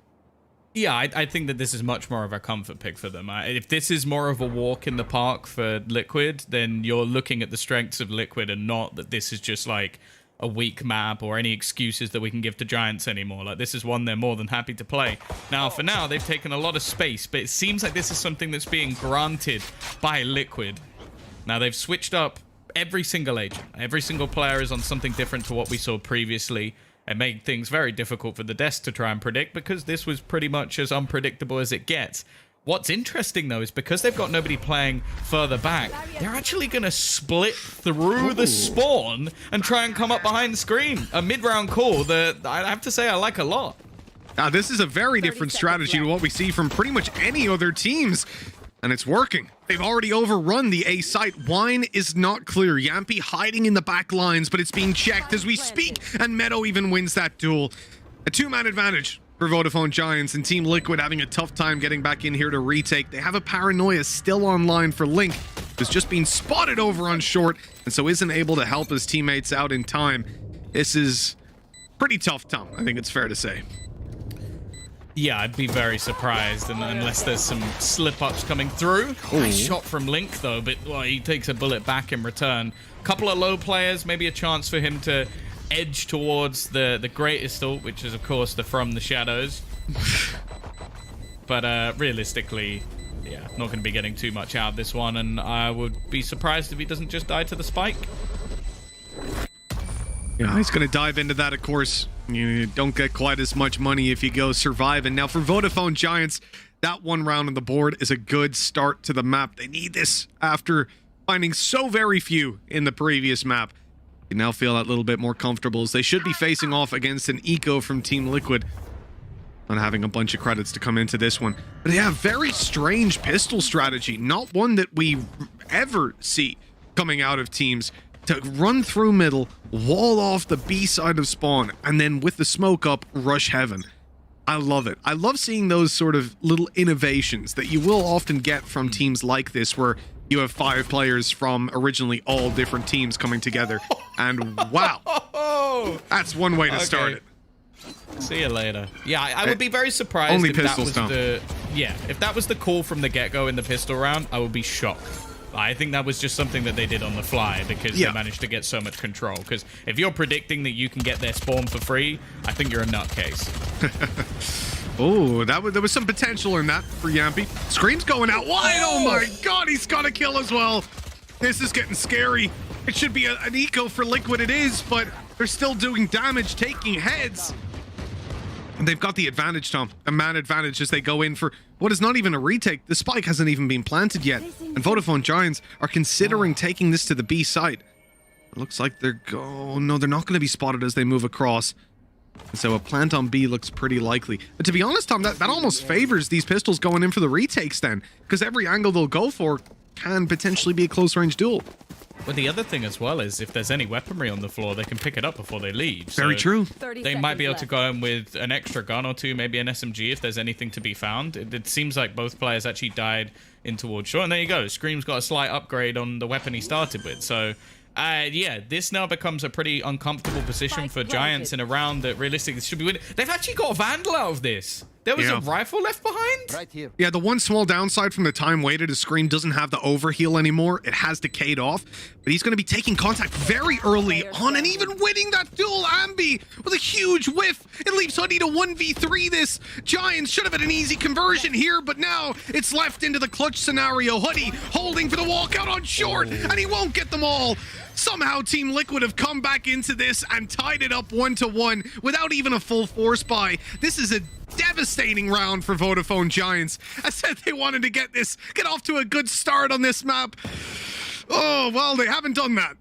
Yeah, I think that this is much more of a comfort pick for them. If this is more of a walk in the park for Liquid, then you're looking at the strengths of Liquid and not that this is just like a weak map or any excuses that we can give to Giants anymore. Like, this is one they're more than happy to play. Now, for now, they've taken a lot of space, but it seems like this is something that's being granted by Liquid. Now, they've switched up every single agent. Every single player is on something different to what we saw previously. It made things very difficult for the desk to try and predict, because this was pretty much as unpredictable as it gets. What's interesting, though, is because they've got nobody playing further back, they're actually going to split through the spawn and try and come up behind Scream. A mid-round call that I have to say I like a lot. Now, this is a very different strategy to what we see from pretty much any other teams, and it's working. They've already overrun the A site. Wine is not clear. Yampi hiding in the back lines, but it's being checked as we speak, and Meadow even wins that duel. A two-man advantage for Vodafone Giants, and Team Liquid having a tough time getting back in here to retake. They have a Paranoia still online for Link, who's just been spotted over on short, and so isn't able to help his teammates out in time. This is pretty tough, Tom. I think it's fair to say. Yeah, I'd be very surprised unless there's some slip-ups coming through. Nice shot from Link, though, but well, he takes a bullet back in return. Couple of low players, maybe a chance for him to edge towards the greatest ult, which is, of course, the From the Shadows. But realistically, yeah, not going to be getting too much out of this one, and I would be surprised if he doesn't just die to the spike. Yeah, he's going to dive into that, of course. You don't get quite as much money if you go survive. And now for Vodafone Giants, that one round on the board is a good start to the map. They need this after finding so very few in the previous map. You now feel that little bit more comfortable, as they should be facing off against an Eco from Team Liquid. Not having a bunch of credits to come into this one. But yeah, very strange pistol strategy. Not one that we ever see coming out of teams. To run through middle, wall off the B side of spawn, and then with the smoke up, rush heaven. I love it. I love seeing those sort of little innovations that you will often get from teams like this, where you have 5 players from originally all different teams coming together. And wow, that's one way to start it. See you later. Yeah, I would be very surprised only if that was if that was the call from the get-go in the pistol round. I would be shocked. I think that was just something that they did on the fly because they managed to get so much control. Because if you're predicting that you can get their spawn for free, I think you're a nutcase. Oh, there was some potential in that for Yampy. Scream's going out wide. Oh my god, he's got a kill as well. This is getting scary. It should be an eco for Liquid, it is, but they're still doing damage, taking heads. And they've got the advantage, Tom. A man advantage as they go in for what is not even a retake. The spike hasn't even been planted yet. And Vodafone Giants are considering taking this to the B site. It looks like they're no, they're not going to be spotted as they move across. And so a plant on B looks pretty likely. But to be honest, Tom, that almost favors these pistols going in for the retakes then. Because every angle they'll go for can potentially be a close range duel. Well, the other thing as well is if there's any weaponry on the floor, they can pick it up before they leave. So very true. They might be able to go in with an extra gun or two, maybe an SMG if there's anything to be found. It seems like both players actually died in towards shore. And there you go. Scream's got a slight upgrade on the weapon he started with. So, yeah, this now becomes a pretty uncomfortable position for Giants in a round that realistically should be winning. They've actually got a Vandal out of this. There was a rifle left behind? Right here. Yeah, the one small downside from the time waited is Scream doesn't have the overheal anymore. It has decayed off, but he's going to be taking contact very early on and even winning that duel. Ambi with a huge whiff. It leaves Hoodie to 1v3 this. Giants should have had an easy conversion here, but now it's left into the clutch scenario. Hoodie holding for the walkout on short, and he won't get them all. Somehow Team Liquid have come back into this and tied it up 1-1 without even a full force buy. This is a devastating round for Vodafone Giants. I said they wanted to get off to a good start on this map. Oh, well, they haven't done that.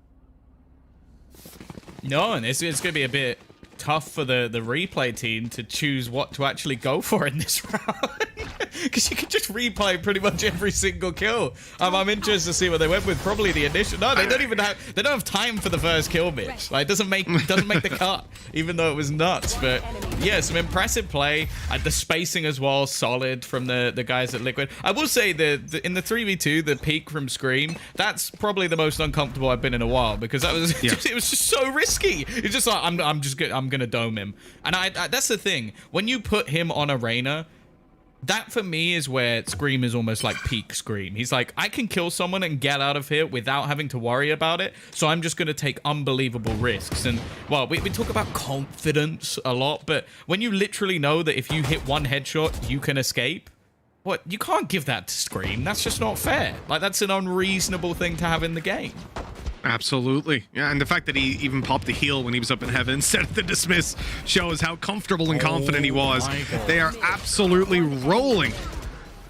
No, and it's going to be a bit tough for the replay team to choose what to actually go for in this round. Because you can just replay pretty much every single kill. I'm interested to see what they went with. Probably the initial. No, they don't have time for the first kill, Mitch. Like, it doesn't make the cut, even though it was nuts. But yeah, some impressive play. The spacing as well, solid from the guys at Liquid. I will say that in the 3v2, the peak from Scream, that's probably the most uncomfortable I've been in a while, because that was it was just so risky. It's just like I'm gonna dome him, and that's the thing. When you put him on Arena, that for me is where Scream is almost like peak Scream. He's like, I can kill someone and get out of here without having to worry about it. So I'm just going to take unbelievable risks. And well, we talk about confidence a lot, but when you literally know that if you hit one headshot, you can escape, what, you can't give that to Scream. That's just not fair. Like, that's an unreasonable thing to have in the game. Absolutely. Yeah, and the fact that he even popped the heal when he was up in heaven instead of the dismiss shows how comfortable and confident he was. They are absolutely rolling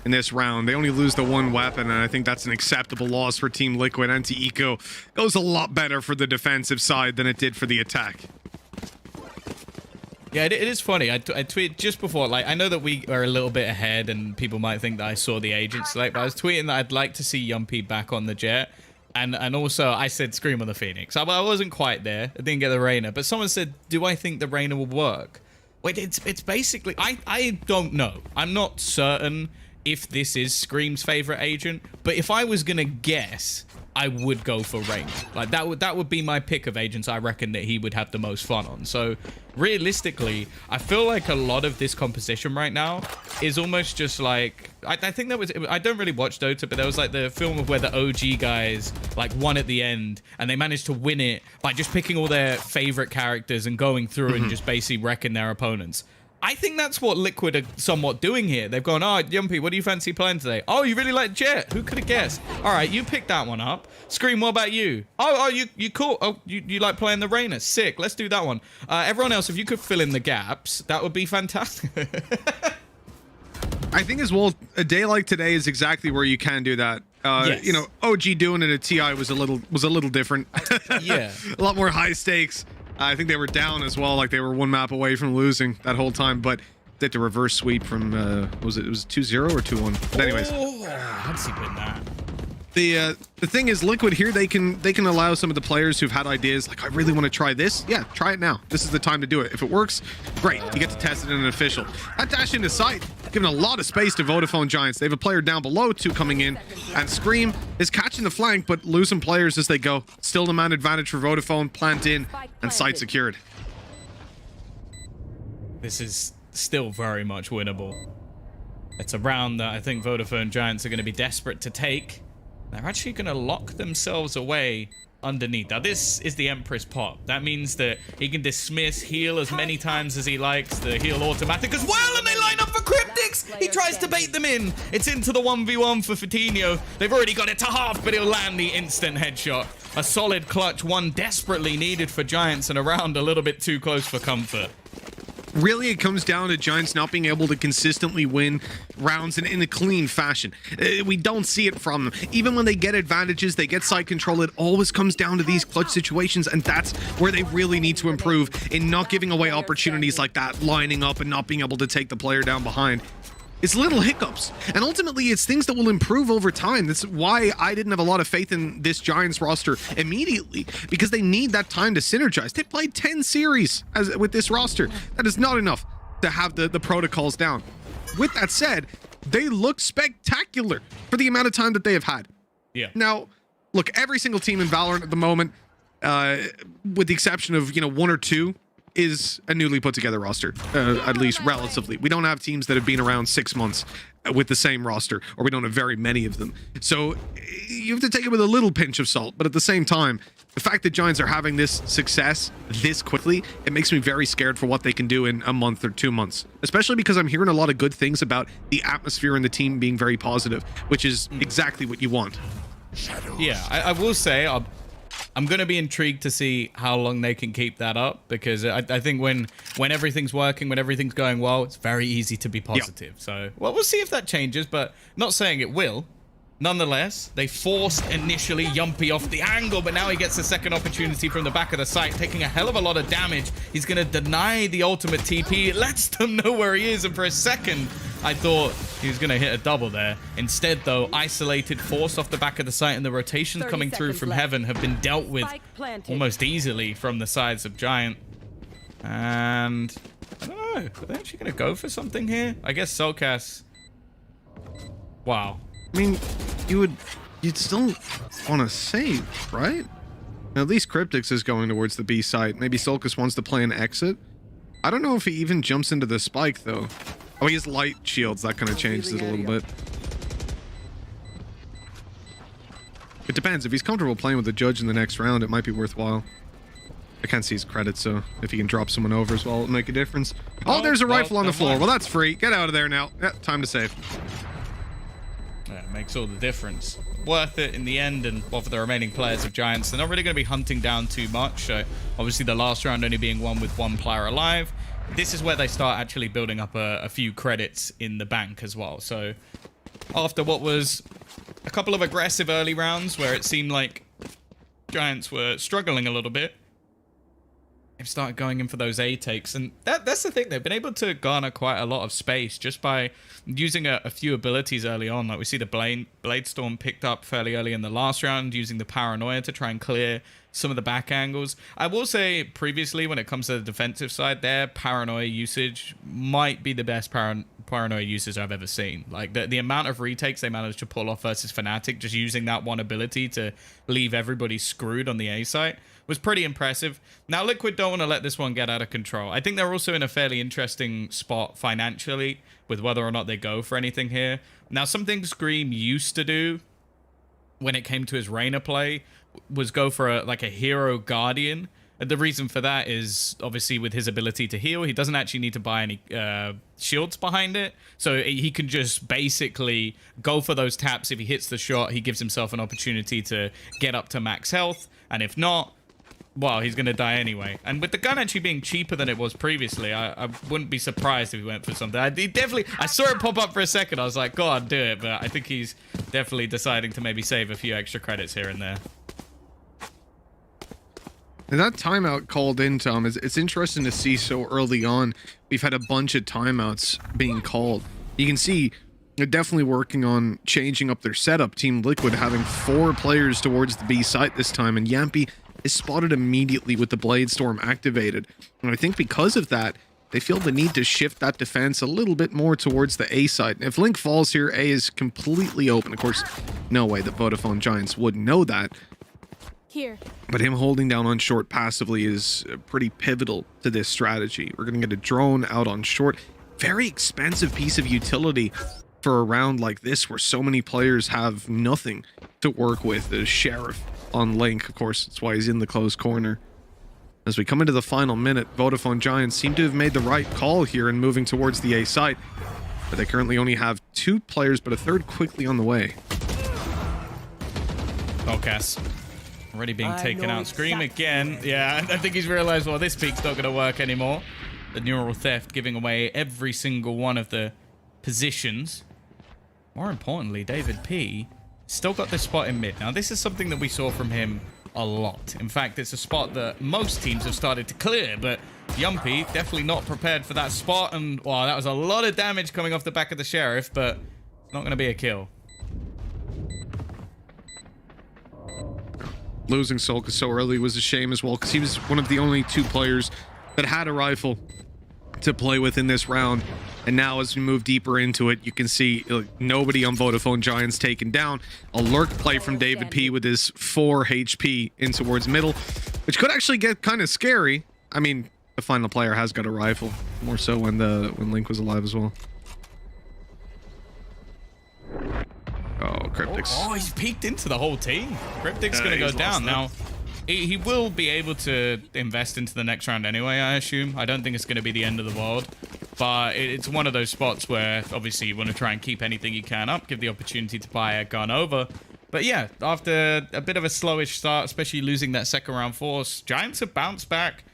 in this round. They only lose the one weapon, and I think that's an acceptable loss for Team Liquid. Anti-eco goes a lot better for the defensive side than it did for the attack. Yeah, it is funny. I tweeted just before, like, I know that we are a little bit ahead and people might think that I saw the agent select, but I was tweeting that I'd like to see Yumpy back on the Jet. And also, I said Scream on the Phoenix. I wasn't quite there. I didn't get the Reyna. But someone said, do I think the Reyna will work? Wait, it's basically... I don't know. I'm not certain if this is Scream's favorite agent. But if I was going to guess, I would go for Reyna. Like, that would be my pick of agents I reckon that he would have the most fun on. So, realistically, I feel like a lot of this composition right now is almost just like... I think that was... I don't really watch Dota, but there was like the film of where the OG guys like won at the end, and they managed to win it by just picking all their favorite characters and going through and just basically wrecking their opponents. I think that's what Liquid are somewhat doing here. They've gone, oh, Yumpy, what do you fancy playing today? Oh, you really like Jet? Who could have guessed? All right, you picked that one up. Scream, what about you? Oh, you cool. Oh, you like playing the Reyna. Sick. Let's do that one. Everyone else, if you could fill in the gaps, that would be fantastic. I think as well, a day like today is exactly where you can do that. Yes. You know, OG doing it at TI was a little different. Yeah. A lot more high stakes. I think they were down as well, like they were one map away from losing that whole time, but they had to reverse sweep from, it was 2-0 or 2-1? But anyways. Oh, how'd he win that? The thing is, Liquid here, they can allow some of the players who've had ideas, like, I really want to try this. Yeah, try it now. This is the time to do it. If it works, great. You get to test it in an official. That dash into sight, giving a lot of space to Vodafone Giants. They have a player down below, two coming in, and Scream is catching the flank, but losing players as they go. Still the man advantage for Vodafone, plant in, and site secured. This is still very much winnable. It's a round that I think Vodafone Giants are going to be desperate to take. They're actually going to lock themselves away underneath. Now, this is the Empress pop. That means that he can dismiss heal as many times as he likes. The heal automatic as well, and they line up for Cryptics. He tries to bait them in. It's into the 1v1 for Fatinho. They've already got it to half, but he'll land the instant headshot. A solid clutch, one desperately needed for Giants, and a round a little bit too close for comfort. Really, it comes down to Giants not being able to consistently win rounds in a clean fashion. We don't see it from them. Even when they get advantages, they get side control, it always comes down to these clutch situations, and that's where they really need to improve in not giving away opportunities like that, lining up and not being able to take the player down behind. It's little hiccups, and ultimately it's things that will improve over time. That's why I didn't have a lot of faith in this Giants roster immediately, because they need that time to synergize. They played 10 series with this roster. That is not enough to have the protocols down. With that said, they look spectacular for the amount of time that they have had. Yeah. Now, look, every single team in Valorant at the moment, with the exception of, one or two, is a newly put together roster, at least relatively. We don't have teams that have been around 6 months with the same roster, or we don't have very many of them. So you have to take it with a little pinch of salt, but at the same time, the fact that Giants are having this success this quickly, it makes me very scared for what they can do in a month or 2 months, especially because I'm hearing a lot of good things about the atmosphere and the team being very positive, which is exactly what you want. Yeah, I will say, I'm going to be intrigued to see how long they can keep that up, because I think when everything's working, when everything's going well, it's very easy to be positive. Yep. So, well, we'll see if that changes, but not saying it will. Nonetheless, they forced initially Yumpy off the angle, but now he gets a second opportunity from the back of the site, taking a hell of a lot of damage. He's going to deny the ultimate TP. It lets them know where he is, and for a second, I thought he was going to hit a double there. Instead, though, isolated, forced off the back of the site, and the rotations coming through from heaven have been dealt with almost easily from the sides of Giant. And I don't know, are they actually going to go for something here? I guess Solcas. Wow. I mean, you'd still want to save, right? At least Cryptics is going towards the B site. Maybe Solcas wants to play an exit. I don't know if he even jumps into the spike, though. Oh, he has light shields. That kind of changes it a little bit. It depends. If he's comfortable playing with the judge in the next round, it might be worthwhile. I can't see his credits, so if he can drop someone over as well, it'll make a difference. Oh, there's a rifle on the floor. Well, that's free. Get out of there now. Yeah, time to save. Yeah, it makes all the difference. Worth it in the end, and well, for the remaining players of Giants, they're not really going to be hunting down too much. Obviously, the last round only being won with one player alive. This is where they start actually building up a few credits in the bank as well. So after what was a couple of aggressive early rounds where it seemed like Giants were struggling a little bit, they've started going in for those A takes, and that's the thing. They've been able to garner quite a lot of space just by using a few abilities early on. Like we see the Blade Storm picked up fairly early in the last round, using the Paranoia to try and clear some of the back angles. I will say previously, when it comes to the defensive side, their Paranoia usage might be the best Paranoia usage I've ever seen. Like the amount of retakes they managed to pull off versus FNATIC, just using that one ability to leave everybody screwed on the A site, was pretty impressive. Now, Liquid don't want to let this one get out of control. I think they're also in a fairly interesting spot financially with whether or not they go for anything here. Now, something Scream used to do when it came to his Reyna play was go for a hero guardian. And the reason for that is obviously with his ability to heal, he doesn't actually need to buy any shields behind it. So he can just basically go for those taps. If he hits the shot, he gives himself an opportunity to get up to max health. And if not, well, he's going to die anyway. And with the gun actually being cheaper than it was previously, I wouldn't be surprised if he went for something. I saw it pop up for a second. I was like, go on, do it. But I think he's definitely deciding to maybe save a few extra credits here and there. And that timeout called in, Tom, it's interesting to see so early on. We've had a bunch of timeouts being called. You can see they're definitely working on changing up their setup. Team Liquid having 4 players towards the B site this time, and Yampy is spotted immediately with the Blade Storm activated. And I think because of that, they feel the need to shift that defense a little bit more towards the A side. If Link falls here, A is completely open. Of course, no way the Vodafone Giants would know that. Here. But him holding down on short passively is pretty pivotal to this strategy. We're going to get a drone out on short. Very expensive piece of utility for a round like this where so many players have nothing to work with. The Sheriff on Link. Of course, that's why he's in the close corner. As we come into the final minute, Vodafone Giants seem to have made the right call here in moving towards the A site. But they currently only have 2 players, but a third quickly on the way. Cass. Already being taken out. Scream again. Yeah, I think he's realized, well, this peek's not going to work anymore. The neural theft giving away every single one of the positions. More importantly, David P still got this spot in mid. Now, this is something that we saw from him a lot. In fact, it's a spot that most teams have started to clear, but Yumpy definitely not prepared for that spot. And, wow, that was a lot of damage coming off the back of the Sheriff, but it's not going to be a kill. Losing Solka so early was a shame as well, because he was one of the only 2 players that had a rifle to play with in this round. And now as we move deeper into it, you can see nobody on Vodafone Giants taken down. A lurk play from David P with his 4 HP in towards middle, which could actually get kind of scary. I mean, the final player has got a rifle, more so when Link was alive as well. Oh, Cryptic's. Oh, he's peeked into the whole team. Cryptic's going to go down. Now, he will be able to invest into the next round anyway, I assume. I don't think it's going to be the end of the world. But it's one of those spots where, obviously, you want to try and keep anything you can up, give the opportunity to buy a gun over. But yeah, after a bit of a slowish start, especially losing that second round force, Giants have bounced back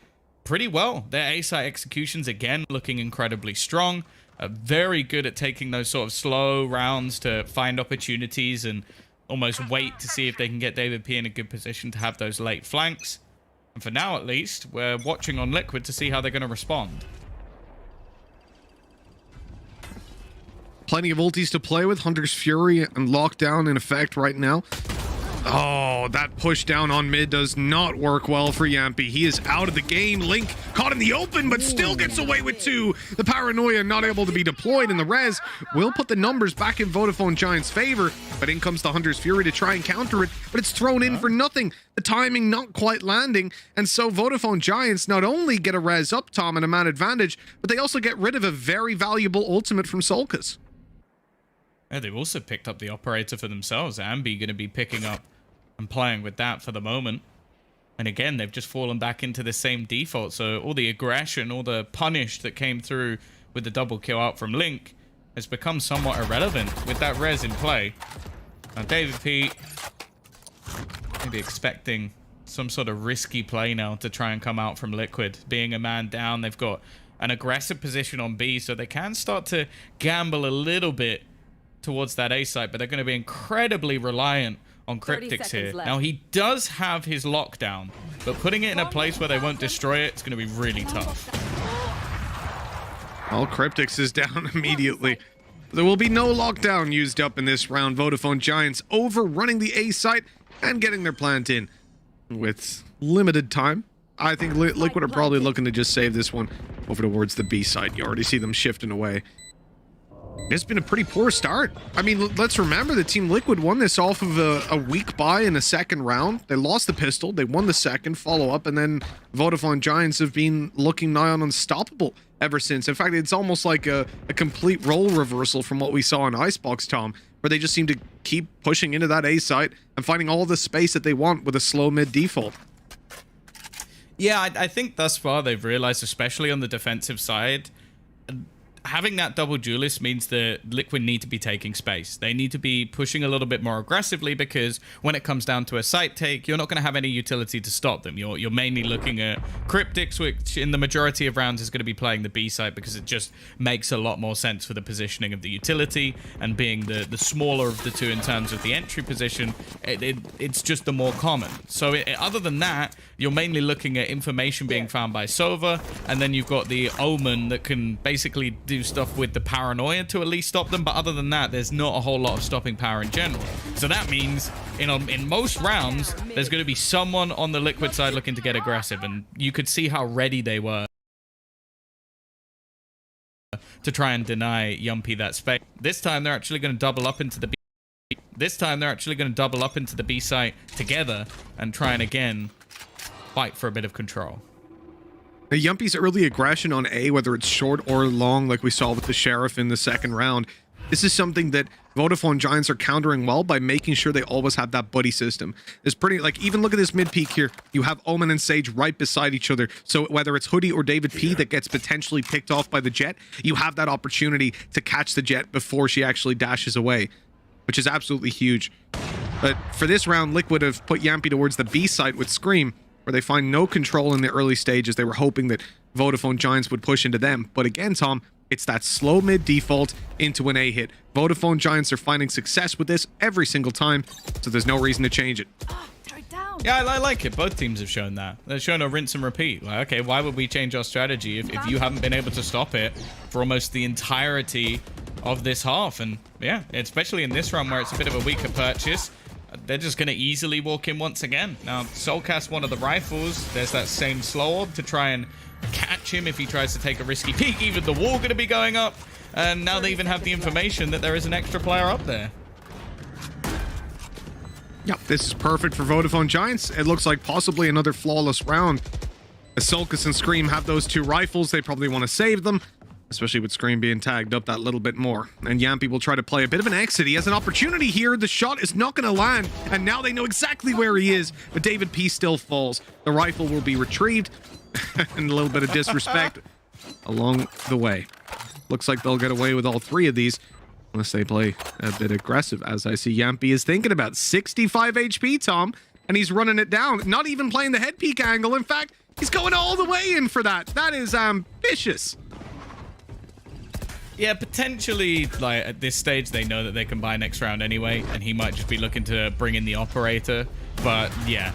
pretty well. Their A-site executions, again, looking incredibly strong. Very good at taking those sort of slow rounds to find opportunities and almost wait to see if they can get David P in a good position to have those late flanks. And for now, at least, we're watching on Liquid to see how they're going to respond. Plenty of ultis to play with. Hunter's Fury and Lockdown in effect right now. Oh, that push down on mid does not work well for Yampy. He is out of the game. Link caught in the open, but still gets away with 2. The Paranoia not able to be deployed, and the res will put the numbers back in Vodafone Giants' favor. But in comes the Hunter's Fury to try and counter it, but it's thrown in for nothing. The timing not quite landing, and so Vodafone Giants not only get a res up Tom and a man advantage, but they also get rid of a very valuable ultimate from Solkas. Yeah, they've also picked up the operator for themselves. Ambi going to be picking up and playing with that for the moment. And again, they've just fallen back into the same default. So all the aggression, all the punish that came through with the double kill out from Link has become somewhat irrelevant with that res in play. Now, David P maybe expecting some sort of risky play now to try and come out from Liquid. Being a man down, they've got an aggressive position on B, so they can start to gamble a little bit towards that A site, but they're going to be incredibly reliant on Cryptics here. Now, he does have his lockdown, but putting it in a place where they won't destroy it, it's going to be really tough. Well, Cryptics is down immediately. There will be no lockdown used up in this round. Vodafone Giants overrunning the A site and getting their plant in with limited time. I think Liquid are probably looking to just save this one over towards the B site. You already see them shifting away. It's been a pretty poor start. I mean, let's remember that Team Liquid won this off of a weak buy in the second round. They lost the pistol, they won the second follow-up, and then Vodafone Giants have been looking nigh on unstoppable ever since. In fact, it's almost like a complete role reversal from what we saw in Icebox, Tom, where they just seem to keep pushing into that A site and finding all the space that they want with a slow mid default. Yeah, I think thus far they've realized, especially on the defensive side, having that double duelist means that Liquid need to be taking space. They need to be pushing a little bit more aggressively, because when it comes down to a site take, you're not going to have any utility to stop them. You're mainly looking at Cryptics, which in the majority of rounds is going to be playing the B site, because it just makes a lot more sense for the positioning of the utility, and being the smaller of the two in terms of the entry position, it's just the more common. So other than that, you're mainly looking at information being found by Sova, and then you've got the Omen that can basically do stuff with the Paranoia to at least stop them, but other than that, there's not a whole lot of stopping power in general. So that means in most rounds, there's going to be someone on the Liquid side looking to get aggressive, and you could see how ready they were to try and deny Yumpy that space. This time, they're actually going to double up into the B. This time, they're actually going to double up into the B site together and try and again fight for a bit of control. Yumpy's early aggression on A, whether it's short or long, like we saw with the Sheriff in the second round, This is something that Vodafone Giants are countering well by making sure they always have that buddy system. It's pretty, like, even look at this mid peak here. You have Omen and Sage right beside each other. So whether it's Hoodie or David P that gets potentially picked off by the Jet, you have that opportunity to catch the Jet before she actually dashes away, which is absolutely huge. But for this round, Liquid have put Yampy towards the B site with Scream, where they find no control in the early stages. They were hoping that Vodafone Giants would push into them. But again, Tom, it's that slow mid default into an A hit. Vodafone Giants are finding success with this every single time, so there's no reason to change it. Yeah, I like it. Both teams have shown that. They've shown a rinse and repeat. Like, okay, why would we change our strategy if you haven't been able to stop it for almost the entirety of this half? And yeah, especially in this run where it's a bit of a weaker purchase, they're just going to easily walk in once again. Now, Soulcast one of the rifles. There's that same slow orb to try and catch him if he tries to take a risky peek. Even the wall going to be going up. And now they even have the information that there is an extra player up there. Yep, this is perfect for Vodafone Giants. It looks like possibly another flawless round. As Sulcus and Scream have those two rifles, they probably want to save them, especially with Scream being tagged up that little bit more. And Yampy will try to play a bit of an exit. He has an opportunity here. The shot is not going to land, and now they know exactly where he is, but David P still falls. The rifle will be retrieved, and a little bit of disrespect along the way. Looks like they'll get away with all three of these, unless they play a bit aggressive, as I see Yampy is thinking about. 65 HP, Tom, and he's running it down. Not even playing the head peek angle. In fact, he's going all the way in for that. That is ambitious. Yeah, potentially, like, at this stage, they know that they can buy next round anyway, and he might just be looking to bring in the operator. But, yeah,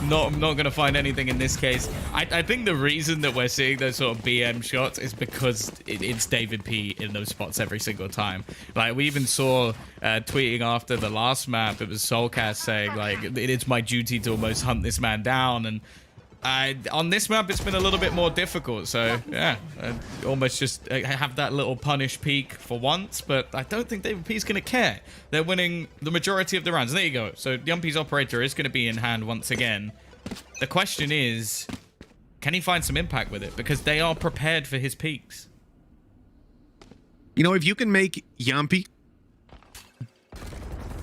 not going to find anything in this case. I think the reason that we're seeing those sort of BM shots is because it's David P in those spots every single time. Like, we even saw tweeting after the last map, it was Soulcast saying, like, it's my duty to almost hunt this man down, and on this map, it's been a little bit more difficult. So, yeah, almost just have that little punish peak for once. But I don't think David P's going to care. They're winning the majority of the rounds. And there you go. So, Yumpy's operator is going to be in hand once again. The question is, can he find some impact with it? Because they are prepared for his peaks. You know, if you can make Yampy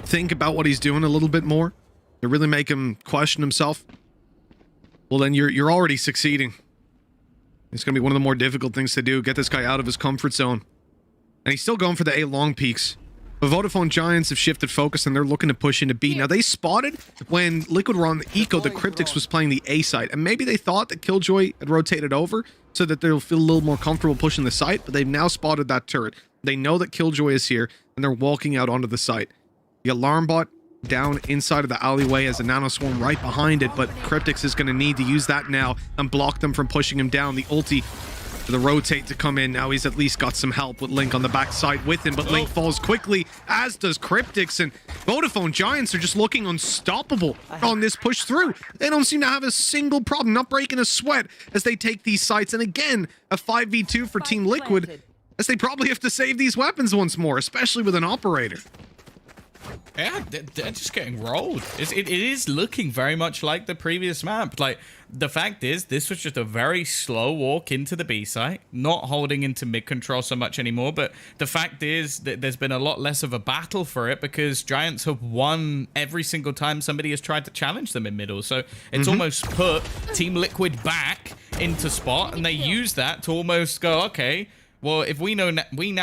think about what he's doing a little bit more, to really make him question himself, well, then you're already succeeding. It's going to be one of the more difficult things to do. Get this guy out of his comfort zone. And he's still going for the A long peaks. But Vodafone Giants have shifted focus and they're looking to push into B. Now, they spotted when Liquid were on the Eco, the Cryptics was playing the A site. And maybe they thought that Killjoy had rotated over so that they'll feel a little more comfortable pushing the site. But they've now spotted that turret. They know that Killjoy is here and they're walking out onto the site. The alarm bot down inside of the alleyway as a nano swarm right behind it, but Cryptics is going to need to use that now and block them from pushing him down. The ulti for the rotate to come in. Now he's at least got some help with Link on the backside with him, but Link falls quickly, as does Cryptics, and Vodafone Giants are just looking unstoppable on this push through. They don't seem to have a single problem, not breaking a sweat as they take these sites. And again, a 5v2 for Team Liquid, as they probably have to save these weapons once more, especially with an operator. Yeah, they're just getting rolled. It is looking very much like the previous map. Like, the fact is, this was just a very slow walk into the B site, not holding into mid control so much anymore. But the fact is that there's been a lot less of a battle for it because Giants have won every single time somebody has tried to challenge them in middle. So it's almost put Team Liquid back into spot, and they use that to almost go, okay, well, if we now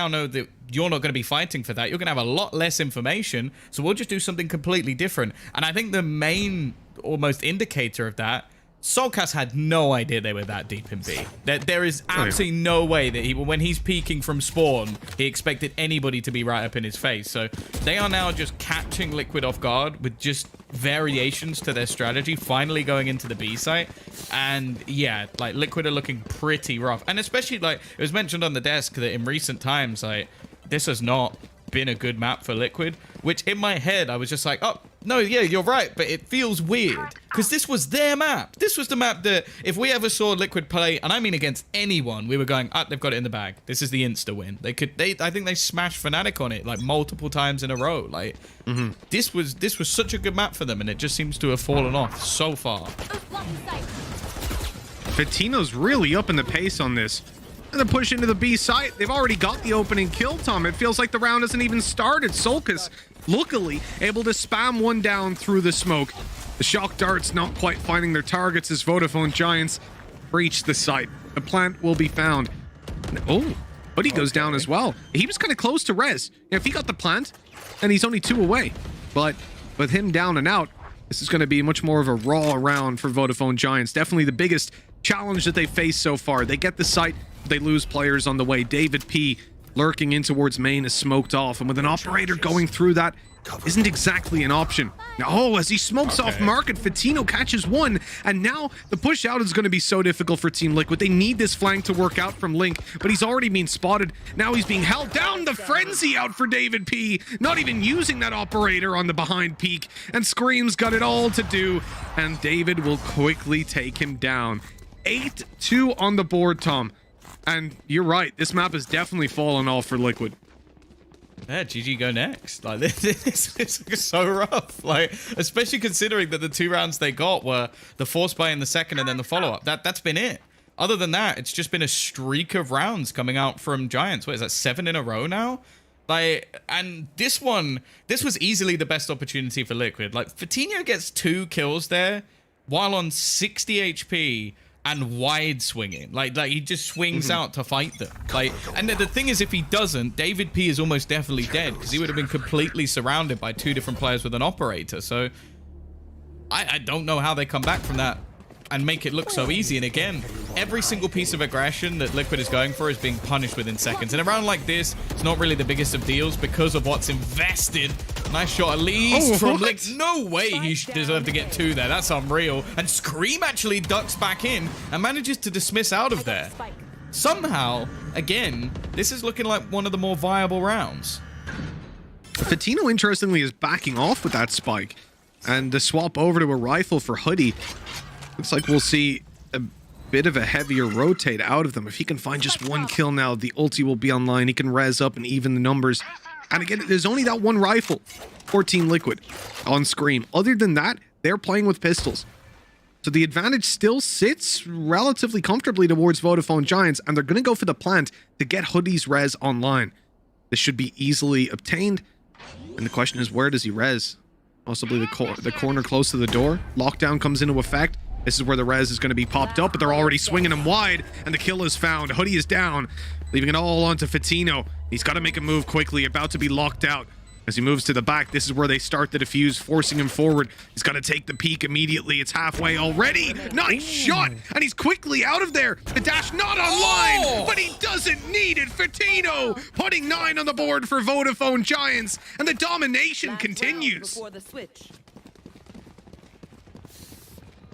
know that you're not going to be fighting for that, you're going to have a lot less information, so we'll just do something completely different. And I think the main almost indicator of that, Soulcast had no idea they were that deep in B. There is absolutely no way that when he's peeking from spawn, he expected anybody to be right up in his face. So they are now just catching Liquid off guard with just variations to their strategy, finally going into the B site. And yeah, like, Liquid are looking pretty rough. And especially, like, it was mentioned on the desk that in recent times, like, this has not been a good map for Liquid, which in my head, I was just like, oh, no, yeah, you're right, but it feels weird because this was their map. This was the map that if we ever saw Liquid play, and I mean against anyone, we were going, ah, they've got it in the bag. This is the insta win. I think they smashed FNATIC on it like multiple times in a row. Like, this was such a good map for them, and it just seems to have fallen off so far. Fatino's really up in the pace on this. And the push into the B site. They've already got the opening kill, Tom. It feels like the round hasn't even started. Solkas, luckily, able to spam one down through the smoke. The shock darts not quite finding their targets as Vodafone Giants breach the site. The plant will be found. Oh, but he goes down as well. He was kind of close to res. If he got the plant, then he's only 2 away. But with him down and out, this is going to be much more of a raw round for Vodafone Giants. Definitely the biggest challenge that they faced so far. They get the site, they lose players on the way. David P lurking in towards main is smoked off, and with an operator going through that isn't exactly an option. Oh, as he smokes off Market, Fatino catches one, and now the push out is going to be so difficult for Team Liquid. They need this flank to work out from Link, but he's already been spotted. Now he's being held down. The frenzy out for David P, not even using that operator on the behind peak, and Scream's got it all to do, and David will quickly take him down. 8-2 on the board, Tom. And you're right, this map has definitely fallen off for Liquid. Yeah, GG go next. Like, this is so rough. Like, especially considering that the 2 rounds they got were the force buy in the second and then the follow-up. That's been it. Other than that, it's just been a streak of rounds coming out from Giants. What is that, 7 in a row now? Like, and this was easily the best opportunity for Liquid. Like, Fatino gets 2 kills there while on 60 HP and wide swinging. Like he just swings out to fight them. Like, and the thing is, if he doesn't, David P is almost definitely dead, because he would have been completely surrounded by 2 different players with an operator. So I don't know how they come back from that and make it look so easy. And again, every single piece of aggression that Liquid is going for is being punished within seconds. In a round like this, it's not really the biggest of deals because of what's invested. Nice shot at least from Link. No way he deserved to get 2 there. That's unreal. And Scream actually ducks back in and manages to dismiss out of there. Somehow, again, this is looking like one of the more viable rounds. Fatino, interestingly, is backing off with that spike. And the swap over to a rifle for Hoodie. Looks like we'll see a bit of a heavier rotate out of them. If he can find just 1 kill now, the ulti will be online. He can res up and even the numbers. And again, there's only that 1 rifle for Team Liquid on Scream. Other than that, they're playing with pistols. So the advantage still sits relatively comfortably towards Vodafone Giants, and they're going to go for the plant to get Hoodie's res online. This should be easily obtained. And the question is, where does he res? Possibly the corner close to the door. Lockdown comes into effect. This is where the res is going to be popped up, but they're already swinging him wide, and the kill is found. Hoodie is down, leaving it all onto Fatino. He's got to make a move quickly, about to be locked out. As he moves to the back, this is where they start the defuse, forcing him forward. He's got to take the peek immediately. It's halfway already. Nice shot, and he's quickly out of there. The dash not online, but he doesn't need it. Fatino putting 9 on the board for Vodafone Giants, and the domination continues. Before the switch.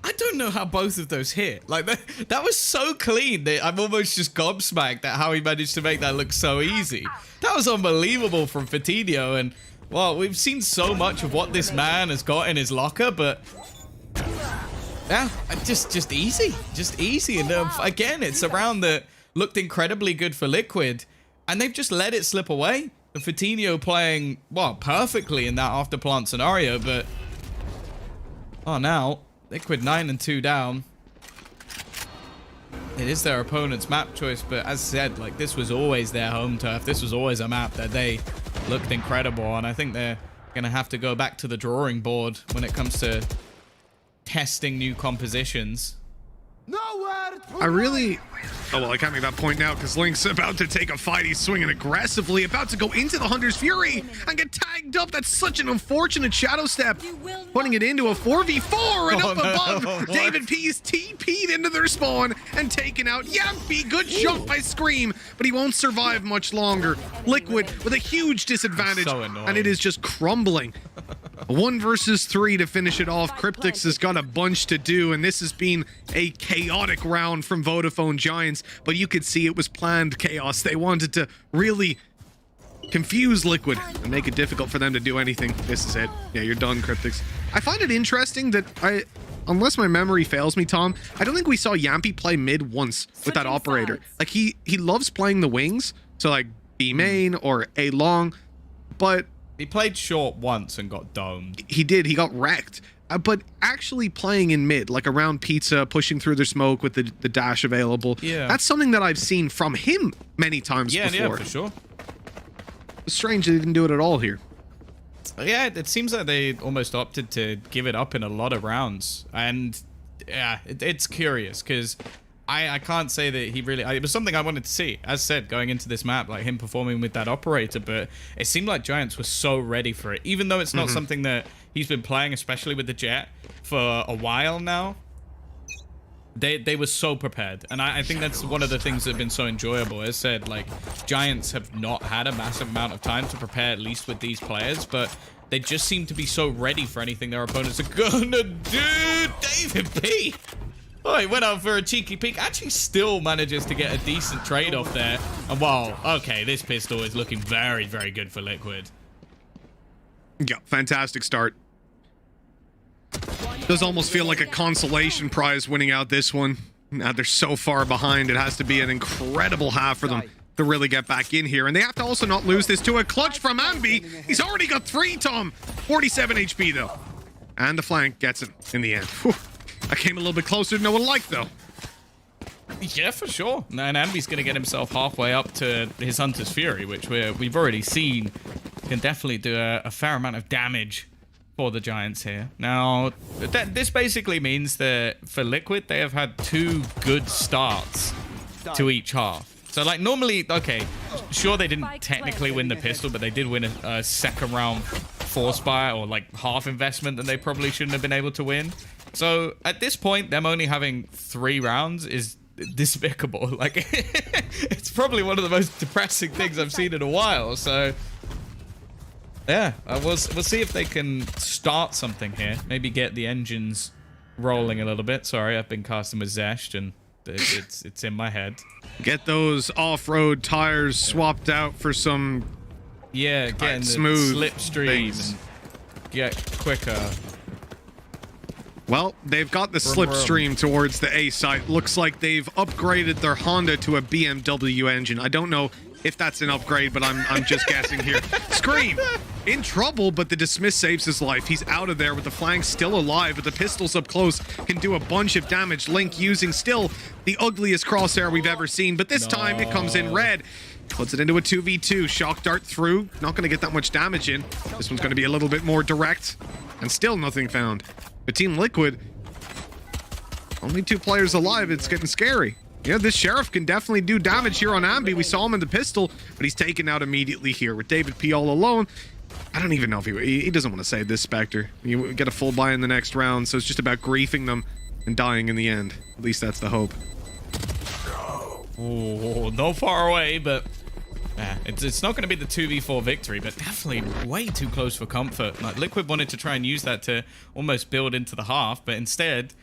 I don't know how both of those hit. Like, that was so clean that I'm almost just gobsmacked at how he managed to make that look so easy. That was unbelievable from Fatino, and, well, we've seen so much of what this man has got in his locker, but yeah, just easy. Just easy. And again, it's a round that looked incredibly good for Liquid, and they've just let it slip away. And Fatino playing, well, perfectly in that after plant scenario, but oh, now Liquid 9 and 2 down. It is their opponent's map choice, but as said, like, this was always their home turf. This was always a map that they looked incredible on. I think they're gonna have to go back to the drawing board when it comes to testing new compositions. I really... Oh, well, I can't make that point now because Link's about to take a fight. He's swinging aggressively, about to go into the Hunter's Fury and get tagged up. That's such an unfortunate shadow step. Putting it into a 4v4 and up above. David P's TP'd into their spawn and taken out. Yampy, good shot by Scream, but he won't survive much longer. Liquid with a huge disadvantage, so annoying. And it is just crumbling. 1 versus 3 to finish it off. Cryptix has got a bunch to do, and this has been a chaotic round from Vodafone Giants, but you could see it was planned chaos. They wanted to really confuse Liquid and make it difficult for them to do anything. This is it. Yeah, you're done, Cryptix. I find it interesting that unless my memory fails me, Tom, I don't think we saw Yampy play mid once with that operator. Like, he loves playing the wings, so like B main or A long, but he played short once and got domed. He did. He got wrecked. but actually playing in mid, like around Pizza, pushing through their smoke with the dash available. Yeah. That's something that I've seen from him many times before. Yeah, for sure. It's strange they didn't do it at all here. Yeah, it seems like they almost opted to give it up in a lot of rounds. And yeah, it's curious because I can't say that he really... it was something I wanted to see, as said, going into this map, like him performing with that operator, but it seemed like Giants were so ready for it, even though it's not something that he's been playing, especially with the Jet, for a while now. They were so prepared, and I think that's one of the things that have been so enjoyable. As said, like, Giants have not had a massive amount of time to prepare, at least with these players, but they just seem to be so ready for anything their opponents are gonna do. David P. Oh, he went out for a cheeky peek. Actually still manages to get a decent trade-off there. And wow, okay, this pistol is looking very, very good for Liquid. Yeah, fantastic start. Does almost feel like a consolation prize winning out this one. Now they're so far behind, it has to be an incredible half for them to really get back in here. And they have to also not lose this to a clutch from Ambi. He's already got 3, Tom. 47 HP, though. And the flank gets it in the end. Whew. I came a little bit closer than I would like, though. Yeah, for sure. And Ambi's going to get himself halfway up to his Hunter's Fury, which we've already seen can definitely do a fair amount of damage for the Giants here. Now, this basically means that for Liquid, they have had 2 good starts to each half. So, like, normally, okay, sure, they didn't technically win the pistol, but they did win a second round force buy, or, like, half investment that they probably shouldn't have been able to win. So, at this point, them only having 3 rounds is despicable. Like, it's probably one of the most depressing things I've seen in a while, so... yeah, we'll see if they can start something here. Maybe get the engines rolling a little bit. Sorry, I've been casting with Zesht, and it's in my head. Get those off-road tires swapped out for some... yeah, getting the smooth slipstream and get quicker. Well, they've got the slipstream towards the A site. Looks like they've upgraded their Honda to a BMW engine. I don't know if that's an upgrade, but I'm just guessing here. Scream! In trouble, but the dismiss saves his life. He's out of there with the flank still alive, but the pistols up close can do a bunch of damage. Link using still the ugliest crosshair we've ever seen, but this time it comes in red. Puts it into a 2v2. Shock dart through. Not going to get that much damage in. This one's going to be a little bit more direct. And still nothing found. But Team Liquid, only 2 players alive. It's getting scary. Yeah, this Sheriff can definitely do damage here on Ambi. We saw him in the pistol, but he's taken out immediately here with David P all alone. I don't even know if he doesn't want to save this Spectre. You get a full buy in the next round, so it's just about griefing them and dying in the end. At least that's the hope. Oh, no far away, but it's not going to be the 2v4 victory, but definitely way too close for comfort. Like, Liquid wanted to try and use that to almost build into the half, but instead,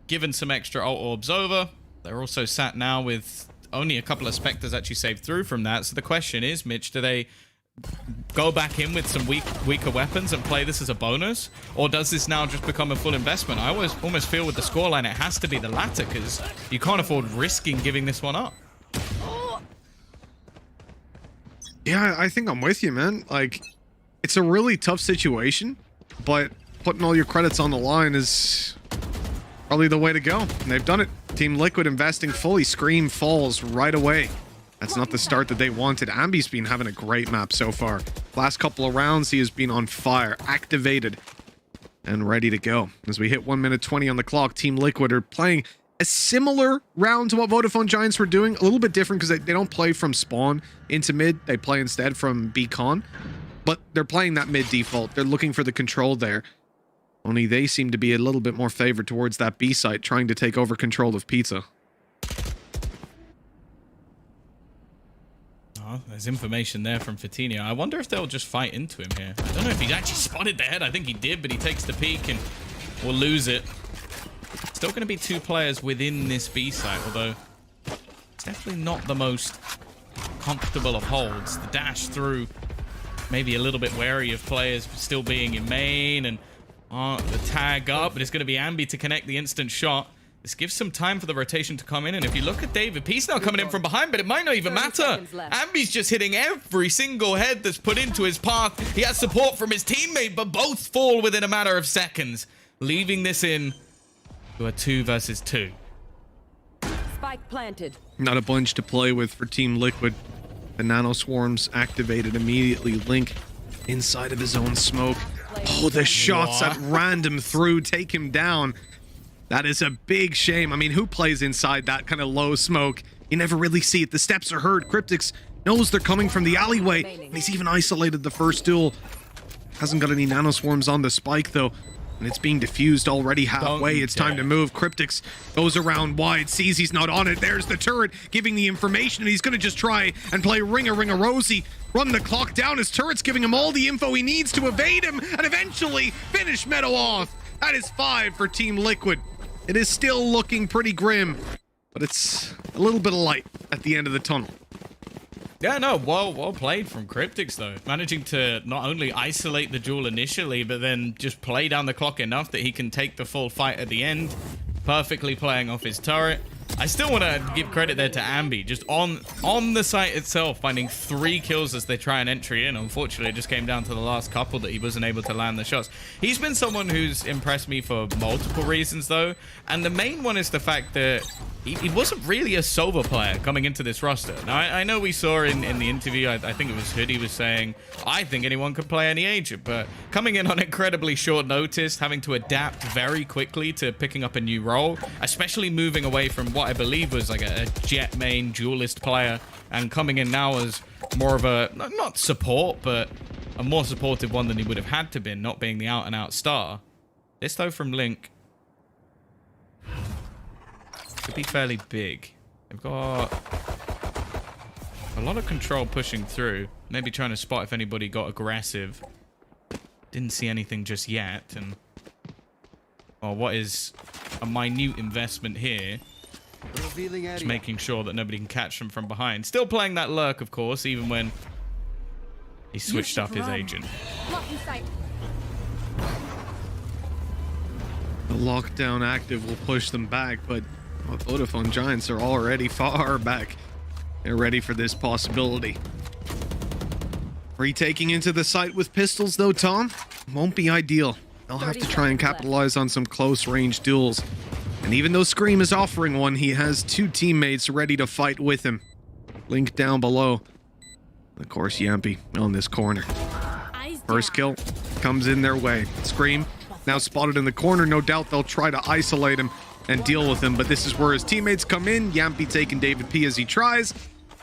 given some extra ult orbs over, they're also sat now with only a couple of Spectres actually saved through from that. So the question is, Mitch, do they go back in with some weaker weapons and play this as a bonus? Or does this now just become a full investment? I almost feel with the scoreline it has to be the latter, because you can't afford risking giving this one up. Yeah, I think I'm with you, man. Like, it's a really tough situation, but putting all your credits on the line is probably the way to go. And they've done it. Team Liquid investing fully. Scream falls right away. That's not the start that they wanted. Ambi's been having a great map so far. Last couple of rounds, he has been on fire, activated, and ready to go. As we hit 1 minute 20 on the clock, Team Liquid are playing a similar round to what Vodafone Giants were doing. A little bit different because they don't play from spawn into mid. They play instead from B-Con. But they're playing that mid default. They're looking for the control there. Only they seem to be a little bit more favored towards that B site, trying to take over control of Pizza. Oh, there's information there from Fatinho. I wonder if they'll just fight into him here. I don't know if he's actually spotted the head. I think he did, but he takes the peek and will lose it. Still going to be 2 players within this B site, although it's definitely not the most comfortable of holds. The dash through, maybe a little bit wary of players still being in main, and the tag up, but it's going to be Ambi to connect the instant shot. This gives some time for the rotation to come in, and if you look at David, he's now coming in from behind, but it might not even matter. Ambi's just hitting every single head that's put into his path. He has support from his teammate, but both fall within a matter of seconds. leaving this in to a 2 versus 2. Spike planted. Not a bunch to play with for Team Liquid. The nano swarms activated immediately. Link inside of his own smoke. Oh, the shots at random through take him down. That is a big shame. I mean, who plays inside that kind of low smoke? You never really see it. The steps are heard. Cryptix knows they're coming from the alleyway, and he's even isolated the first duel. Hasn't got any nano swarms on the spike though, and it's being diffused already halfway. It's time to move. Cryptix goes around wide, sees he's not on it. There's the turret giving the information, and he's gonna just try and play ring-a-ring-a-rosy. Run the clock down. His turret's giving him all the info he needs to evade him and eventually finish Meadow off. That is 5 for Team Liquid. It is still looking pretty grim, but it's a little bit of light at the end of the tunnel. Yeah, no, well played from Cryptix though. Managing to not only isolate the duel initially, but then just play down the clock enough that he can take the full fight at the end. Perfectly playing off his turret. I still want to give credit there to Ambi, just on the site itself, finding 3 kills as they try an entry in. Unfortunately, it just came down to the last couple that he wasn't able to land the shots. He's been someone who's impressed me for multiple reasons, though, and the main one is the fact that he wasn't really a Sova player coming into this roster. Now, I know we saw in the interview, I think it was Hoodie was saying, I think anyone could play any agent, but coming in on incredibly short notice, having to adapt very quickly to picking up a new role, especially moving away from what I believe was like a jet main duelist player, and coming in now as more of a, not support, but a more supportive one than he would have had to been, not being the out-and-out star. This, though, from Link could be fairly big. They've got a lot of control pushing through. Maybe trying to spot if anybody got aggressive. Didn't see anything just yet. And what is a minute investment here? Just making sure that nobody can catch them from behind. Still playing that lurk, of course, even when he switched up his agent. The lockdown active will push them back, but Vodafone Giants are already far back. They're ready for this possibility. Retaking into the site with pistols, though, Tom, won't be ideal. They'll have to try and capitalize on some close-range duels. And even though Scream is offering one, he has 2 teammates ready to fight with him. Link down below. Of course, Yampy on this corner. First kill comes in their way. Scream now spotted in the corner. No doubt they'll try to isolate him and deal with him, but this is where his teammates come in. Yampy taking David P as he tries,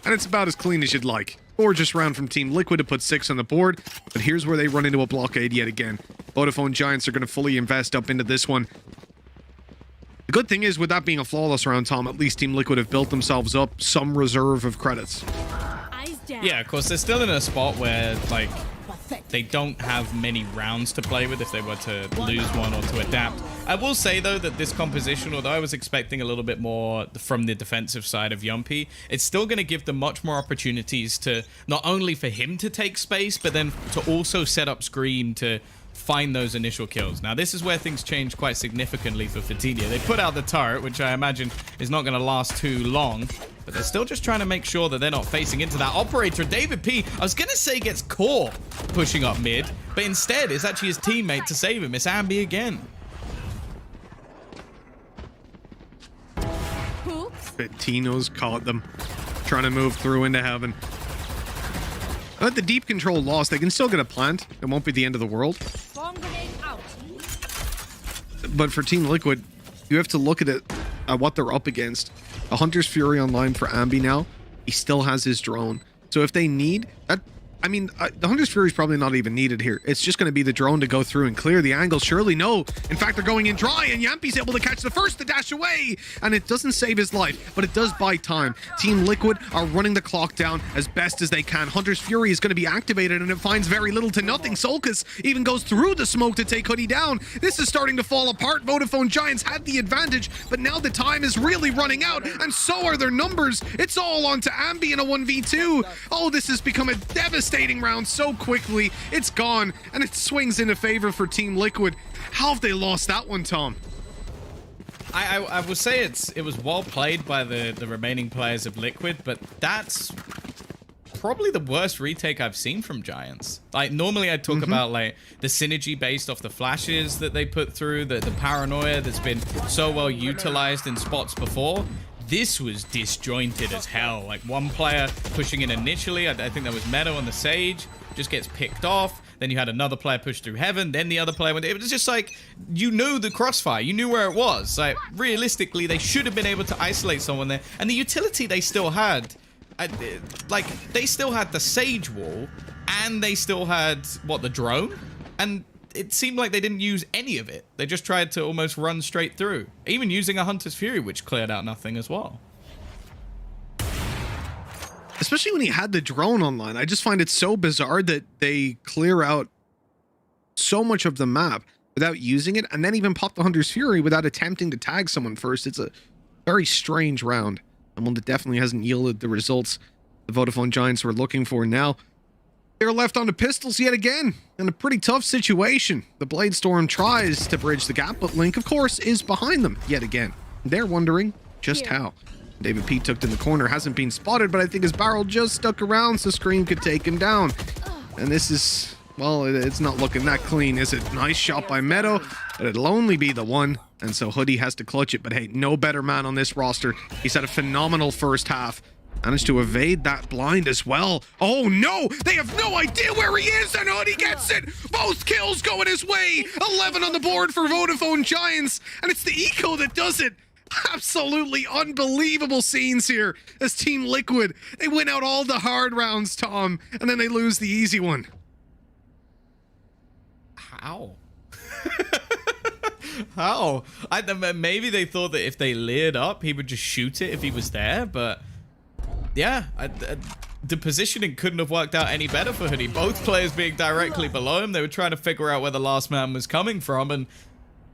and it's about as clean as you'd like. Gorgeous round from Team Liquid to put 6 on the board, but here's where they run into a blockade yet again. Vodafone Giants are going to fully invest up into this one. The good thing is, with that being a flawless round, Tom, at least Team Liquid have built themselves up some reserve of credits. Yeah, of course, they're still in a spot where, like, they don't have many rounds to play with if they were to lose one or to adapt. I will say, though, that this composition, although I was expecting a little bit more from the defensive side of Yumpy, it's still going to give them much more opportunities to, not only for him to take space, but then to also set up Scream to find those initial kills. Now, this is where things change quite significantly for Fatidia. They put out the turret, which I imagine is not going to last too long, but they're still just trying to make sure that they're not facing into that operator. David P, I was going to say gets caught pushing up mid, but instead it's actually his teammate to save him. It's Ambi again. Tino's caught them, trying to move through into heaven. But the deep control lost. They can still get a plant. It won't be the end of the world. But for Team Liquid, you have to look at it, at what they're up against. A Hunter's Fury online for Ambi now. He still has his drone. So if they need that, I mean, the Hunter's Fury is probably not even needed here. It's just going to be the drone to go through and clear the angle. Surely no. In fact, they're going in dry, and Yampy's able to catch the first to dash away. And it doesn't save his life, but it does buy time. Team Liquid are running the clock down as best as they can. Hunter's Fury is going to be activated, and it finds very little to nothing. Solkus even goes through the smoke to take Hoodie down. This is starting to fall apart. Vodafone Giants had the advantage, but now the time is really running out, and so are their numbers. It's all on to Ambi in a 1v2. Oh, this has become a devastating round so quickly. It's gone, and it swings into favor for Team Liquid. How have they lost that one, Tom? I would say it was well played by the remaining players of Liquid, but that's probably the worst retake I've seen from Giants. Like, normally I'd talk about, like, the synergy based off the flashes that they put through, the paranoia that's been so well utilized in spots before. This was disjointed as hell. Like, one player pushing in initially, I think that was Meadow on the Sage, just gets picked off. Then you had another player push through Heaven. Then the other player went. It was just like, you knew the crossfire. You knew where it was. Like, realistically, they should have been able to isolate someone there. And the utility they still had, like, they still had the Sage wall, and they still had, what, the drone? And it seemed like they didn't use any of it. They just tried to almost run straight through. Even using a Hunter's Fury, which cleared out nothing as well. Especially when he had the drone online. I just find it so bizarre that they clear out so much of the map without using it, and then even pop the Hunter's Fury without attempting to tag someone first. It's a very strange round, and one that definitely hasn't yielded the results the Vodafone Giants were looking for. Now, they're left on the pistols yet again in a pretty tough situation. The Bladestorm tries to bridge the gap, but Link, of course, is behind them yet again. They're wondering just how. David P tucked in the corner, hasn't been spotted, but I think his barrel just stuck around so Scream could take him down. And this is, well, it's not looking that clean, is it? Nice shot by Meadow, but it'll only be the one. And so Hoodie has to clutch it, but hey, no better man on this roster. He's had a phenomenal first half. Managed to evade that blind as well. Oh no, they have no idea where he is, and Hoodie gets it. Both kills going his way. 11 on the board for Vodafone Giants, and it's the eco that does it. Absolutely unbelievable scenes here as Team Liquid. They win out all the hard rounds, Tom, and then they lose the easy one. How? How? Maybe they thought that if they leered up, he would just shoot it if he was there, but yeah, the positioning couldn't have worked out any better for Hoodie. Both players being directly below him, they were trying to figure out where the last man was coming from, and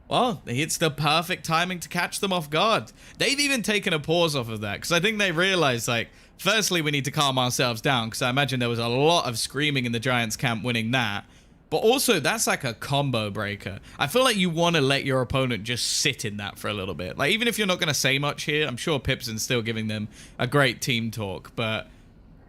well, it's the perfect timing to catch them off guard. They've even taken a pause off of that, because I think they realized, like, firstly, we need to calm ourselves down, because I imagine there was a lot of screaming in the Giants camp winning that. But also, that's like a combo breaker. I feel like you want to let your opponent just sit in that for a little bit. Like, even if you're not going to say much here, I'm sure Pipson's still giving them a great team talk, but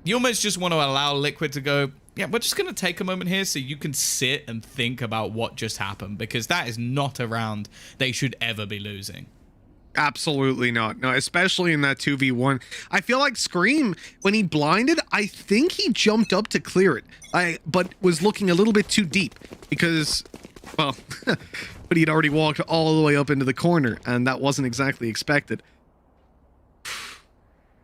you almost just want to allow Liquid to go, yeah, we're just going to take a moment here so you can sit and think about what just happened, because that is not a round they should ever be losing. Absolutely not. No, especially in that 2v1. I feel like Scream, when he blinded, I think he jumped up to clear it, but was looking a little bit too deep because, well, but he'd already walked all the way up into the corner, and that wasn't exactly expected.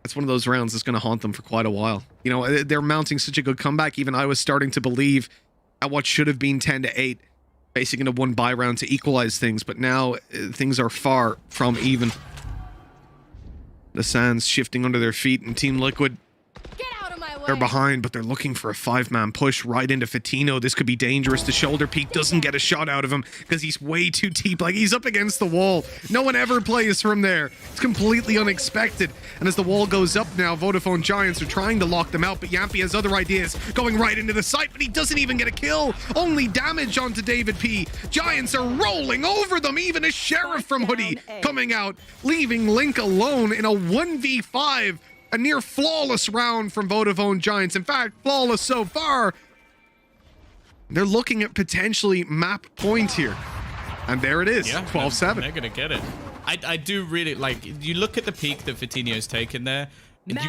That's one of those rounds that's going to haunt them for quite a while. You know, they're mounting such a good comeback. Even I was starting to believe at what should have been 10-8, facing into one bye round to equalize things, but now things are far from even. The sands shifting under their feet, and Team Liquid, they're behind, but they're looking for a 5-man push right into Fatino. This could be dangerous. The shoulder peek doesn't get a shot out of him because he's way too deep. Like, he's up against the wall. No one ever plays from there. It's completely unexpected. And as the wall goes up now, Vodafone Giants are trying to lock them out, but Yampy has other ideas, going right into the site, but he doesn't even get a kill. Only damage onto David P. Giants are rolling over them. Even a Sheriff from Hoodie coming out, leaving Link alone in a 1v5. A near flawless round from Vodafone Giants. In fact, flawless so far. They're looking at potentially map point here. And there it is, 12-7. They're going to get it. I do really, like, you look at the peak that Fatino's taken there.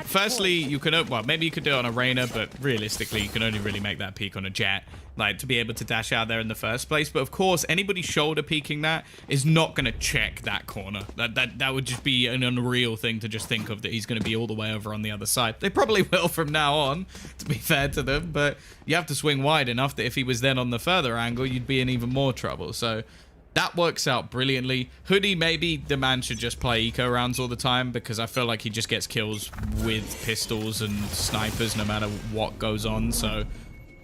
Firstly, you can, well, maybe you could do it on a Reyna, but realistically, you can only really make that peak on a Jet, like, to be able to dash out there in the first place. But of course, anybody shoulder peeking that is not going to check that corner. That would just be an unreal thing to just think of, that he's going to be all the way over on the other side. They probably will from now on, to be fair to them, but you have to swing wide enough that if he was then on the further angle, you'd be in even more trouble. So that works out brilliantly. Hoodie, maybe the man should just play eco rounds all the time, because I feel like he just gets kills with pistols and snipers no matter what goes on. So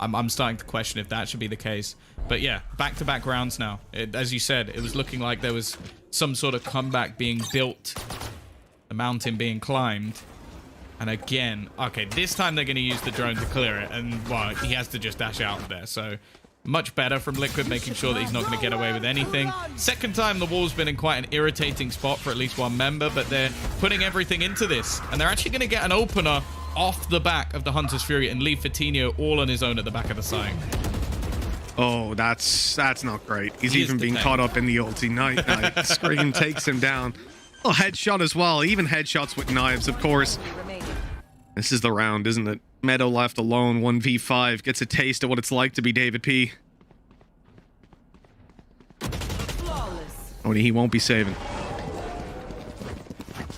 I'm starting to question if that should be the case. But yeah, back-to-back rounds now. As you said, it was looking like there was some sort of comeback being built, the mountain being climbed. And again, okay, this time they're going to use the drone to clear it. And, well, he has to just dash out there. So much better from Liquid, making sure that he's not going to get away with anything. Second time the wall's been in quite an irritating spot for at least one member, but they're putting everything into this. And they're actually going to get an opener off the back of the Hunter's Fury and leave Fatinho all on his own at the back of the site. Oh, that's not great. He's He even is being the caught up in the ulti. Night. Scream takes him down. Oh, headshot as well. Even headshots with knives, of course. This is the round, isn't it? Meadow left alone, 1v5. Gets a taste of what it's like to be David P. Oh, he won't be saving.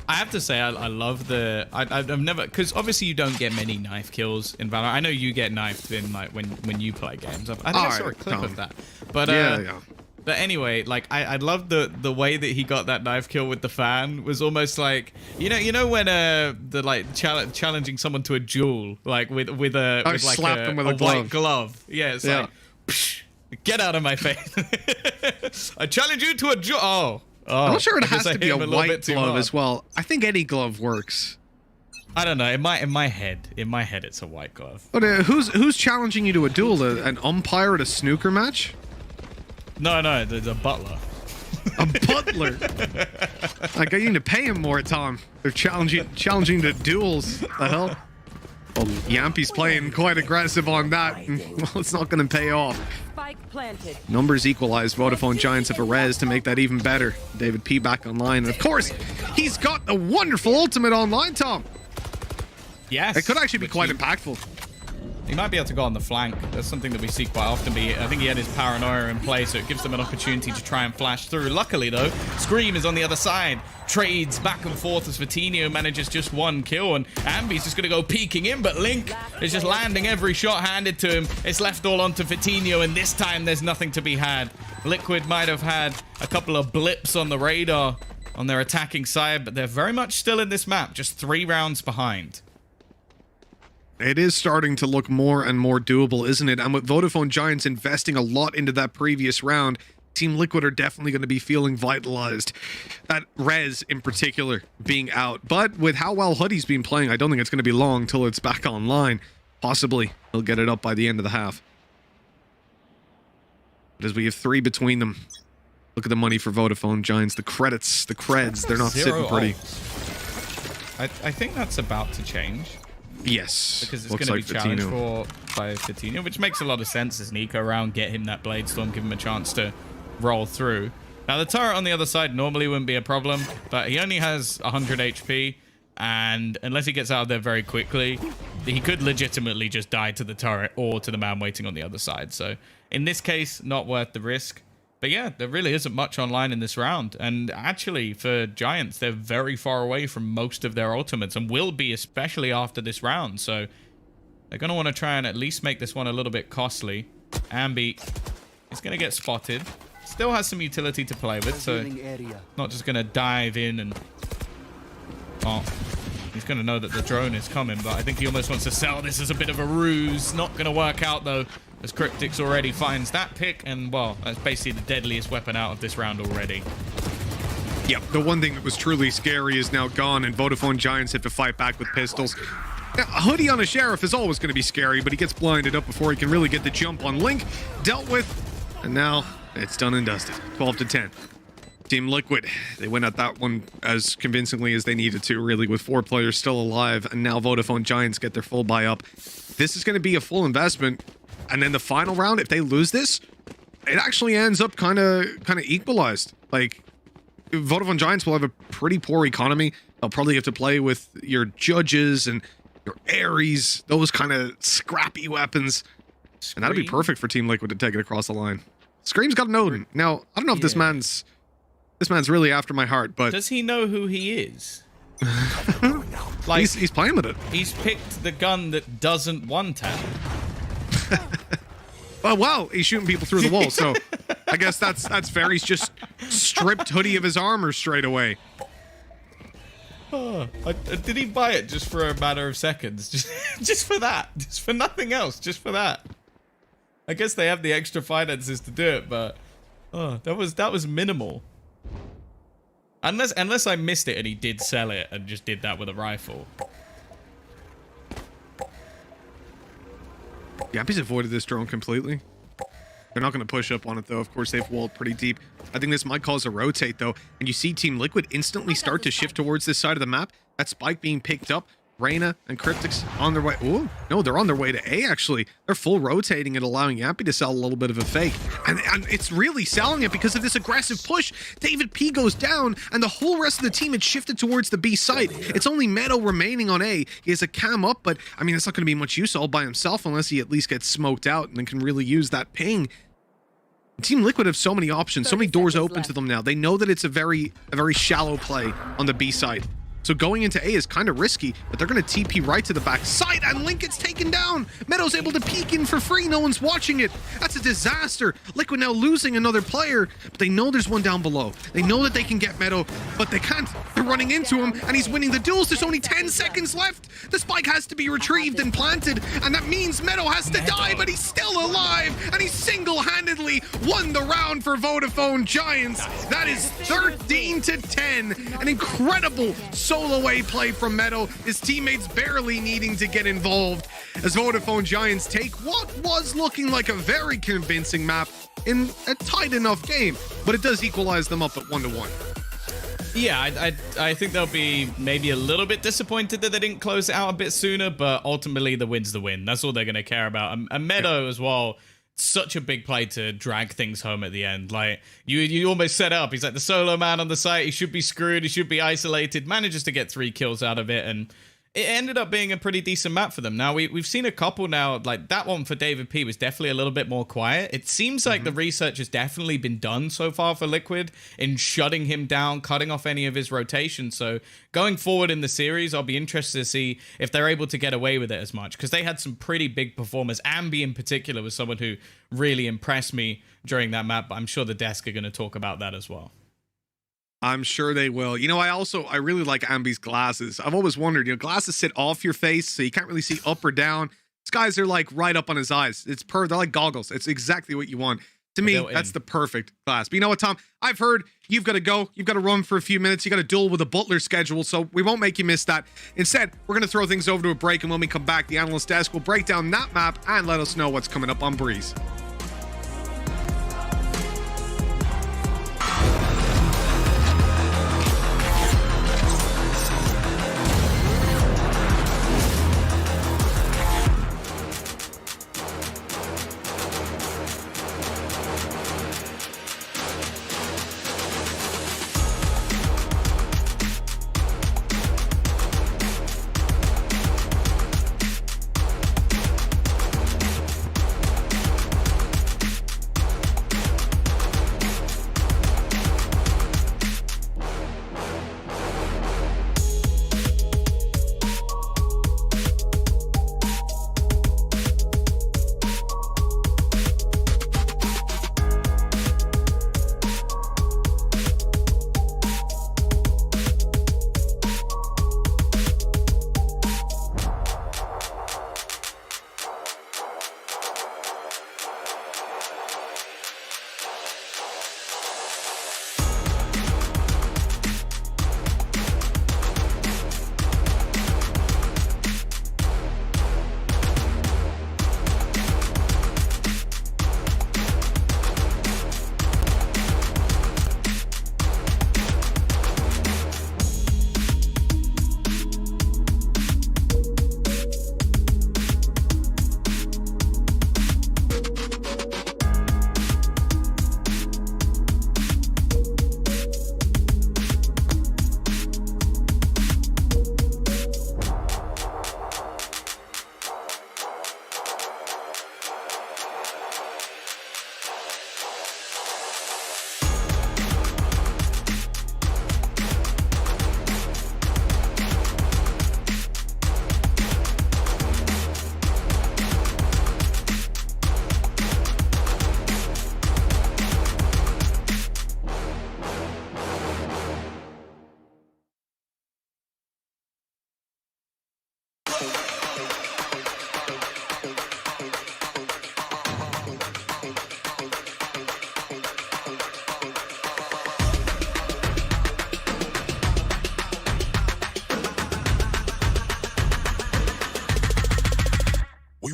I have to say, I love the... I've never... Because obviously you don't get many knife kills in Valorant. I know you get knifed in, like, when you play games. I think I saw a clip of that. But, yeah. But anyway, like, I love the way that he got that knife kill with the fan was almost like... You know when the, like, challenging someone to a duel, like, with a white glove. Yeah, it's like... Psh, get out of my face. I challenge you to a duel. Oh. I'm not sure it has to be a white glove as well. I think any glove works. I don't know. In my head, it's a white glove. But who's challenging you to a duel? An umpire at a snooker match? No, there's a butler. A butler? Like, I need to pay him more, Tom. They're challenging to duels. The hell? Well, Yampy's playing quite aggressive on that. Well, it's not going to pay off. Spike planted. Numbers equalized. Vodafone Giants have a res to make that even better. David P back online. And of course, he's got the wonderful ultimate online, Tom. Yes. It could actually be quite impactful. He might be able to go on the flank. That's something that we see quite often. I think he had his paranoia in play, so it gives them an opportunity to try and flash through. Luckily, though, Scream is on the other side. Trades back and forth as Fatinho manages just one kill, and Ambi's just going to go peeking in, but Link is just landing every shot handed to him. It's left all onto Fatinho, and this time there's nothing to be had. Liquid might have had a couple of blips on the radar on their attacking side, but they're very much still in this map, just 3 rounds behind. It is starting to look more and more doable, isn't it? And with Vodafone Giants investing a lot into that previous round, Team Liquid are definitely going to be feeling vitalized. That res in particular being out. But with how well Hoodie's been playing, I don't think it's going to be long till it's back online. Possibly he'll get it up by the end of the half. But as we have 3 between them, look at the money for Vodafone Giants. The credits, the creds, they're not sitting pretty. I think that's about to change. Yes. Because it's going to be challenged by Fatinho, which makes a lot of sense as Nico around, get him that Blade Storm, give him a chance to roll through. Now, the turret on the other side normally wouldn't be a problem, but he only has 100 HP, and unless he gets out of there very quickly, he could legitimately just die to the turret or to the man waiting on the other side. So, in this case, not worth the risk. But yeah, there really isn't much online in this round. And actually, for Giants, they're very far away from most of their ultimates and will be, especially after this round. So they're going to want to try and at least make this one a little bit costly. Ambi is going to get spotted. Still has some utility to play with, so not just going to dive in and... Oh, he's going to know that the drone is coming, but I think he almost wants to sell this as a bit of a ruse. Not going to work out, though, as Cryptix already finds that pick, and, well, that's basically the deadliest weapon out of this round already. Yep, the one thing that was truly scary is now gone, and Vodafone Giants have to fight back with pistols. Now, a Hoodie on a Sheriff is always going to be scary, but he gets blinded up before he can really get the jump on Link. Dealt with, and now it's done and dusted. 12-10. Team Liquid, they win at that one as convincingly as they needed to, really, with 4 players still alive, and now Vodafone Giants get their full buy up. This is going to be a full investment. And then the final round, if they lose this, it actually ends up kind of equalized. Like, Vodafone Giants will have a pretty poor economy. They'll probably have to play with your Judges and your Ares, those kind of scrappy weapons. And that'd be perfect for Team Liquid to take it across the line. Scream's got an Odin. Now, I don't know if this man's really after my heart, but... Does he know who he is? Like, he's playing with it. He's picked the gun that doesn't one-tap. Oh, well, he's shooting people through the wall, so I guess that's fair. He's just stripped Hoodie of his armor straight away. Oh, did he buy it just for a matter of seconds? Just for that? Just for nothing else? Just for that? I guess they have the extra finances to do it, but that was minimal. Unless I missed it and he did sell it and just did that with a rifle. Yampy's avoided this drone completely. They're not going to push up on it, though. Of course, they've walled pretty deep. I think this might cause a rotate, though. And you see Team Liquid instantly start to shift towards this side of the map. That spike being picked up. Reyna and Cryptic's on their way. Oh, no, they're on their way to A, actually. They're full rotating and allowing Yappy to sell a little bit of a fake. And it's really selling it because of this aggressive push. David P goes down, and the whole rest of the team had shifted towards the B site. It's only Meadow remaining on A. He has a cam up, but, I mean, it's not going to be much use all by himself unless he at least gets smoked out and then can really use that ping. Team Liquid have so many options, so many doors open to them now. They know that it's a very shallow play on the B side. So going into A is kind of risky, but they're going to TP right to the back side, and Link gets taken down. Meadow's able to peek in for free. No one's watching it. That's a disaster. Liquid now losing another player, but they know there's one down below. They know that they can get Meadow, but they can't. They're running into him, and he's winning the duels. There's only 10 seconds left. The spike has to be retrieved and planted, and that means Meadow has to die, but he's still alive, and he single-handedly won the round for Vodafone Giants. That is 13-10. An incredible solo A play from Meadow, his teammates barely needing to get involved as Vodafone Giants take what was looking like a very convincing map in a tight enough game, but it does equalize them up at 1-1. Yeah, I think they'll be maybe a little bit disappointed that they didn't close it out a bit sooner, but ultimately the win's the win. That's all they're going to care about. And Meadow as well, such a big play to drag things home at the end. Like, you almost set up. He's like the solo man on the site. He should be screwed. He should be isolated. Manages to get 3 kills out of it, and it ended up being a pretty decent map for them. Now, we've seen a couple now, like that one for David P was definitely a little bit more quiet. It seems like the research has definitely been done so far for Liquid in shutting him down, cutting off any of his rotation. So going forward in the series, I'll be interested to see if they're able to get away with it as much, because they had some pretty big performers. Ambi in particular was someone who really impressed me during that map, but I'm sure the desk are going to talk about that as well. I'm sure they will. You know, I really like Ambi's glasses. I've always wondered, you know, glasses sit off your face, so you can't really see up or down. These guys are like right up on his eyes. They're like goggles. It's exactly what you want. To me, that's the perfect glass. But you know what, Tom? I've heard you've got to go. You've got to run for a few minutes. You got to duel with a Butler schedule, so we won't make you miss that. Instead, we're going to throw things over to a break, and when we come back, the analyst desk will break down that map and let us know what's coming up on Breeze.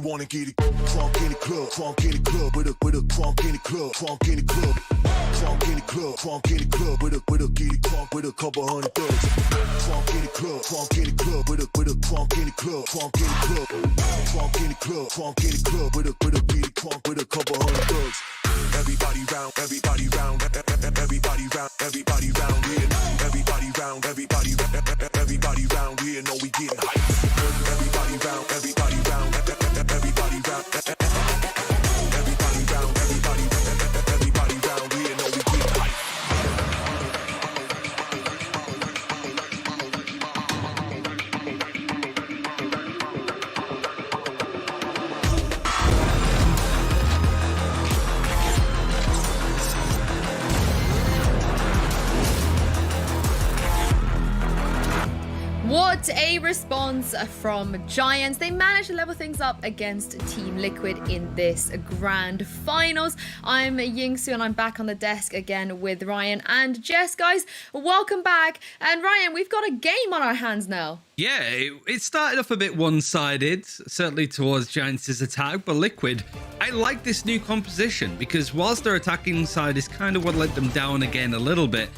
Wanna get it crunk in the club, crunk in the club, with a crunk in the club, crunk in the club, crunk in the club, crunk in the club, with a get it crunk crunk with a couple hundred thugs. Crunk in the club, crunk in the club with a crunk in the club, crunk in the club, crunk in the club, crunk in the club with a beat crunk with a couple hundred thugs. Everybody round, everybody round, everybody round, everybody round here. Everybody round, everybody round here. Know we getting hype. Everybody round, everybody round, everybody round, everybody round, everybody round here. Know we getting hype. What a response from Giants. They managed to level things up against Team Liquid in this grand finals. I'm Yingsu and I'm back on the desk again with Ryan and Jess. Guys, welcome back. And Ryan, we've got a game on our hands now. Yeah, it started off a bit one-sided, certainly towards Giants' attack, but Liquid, I like this new composition because whilst their attacking side is kind of what let them down again a little bit,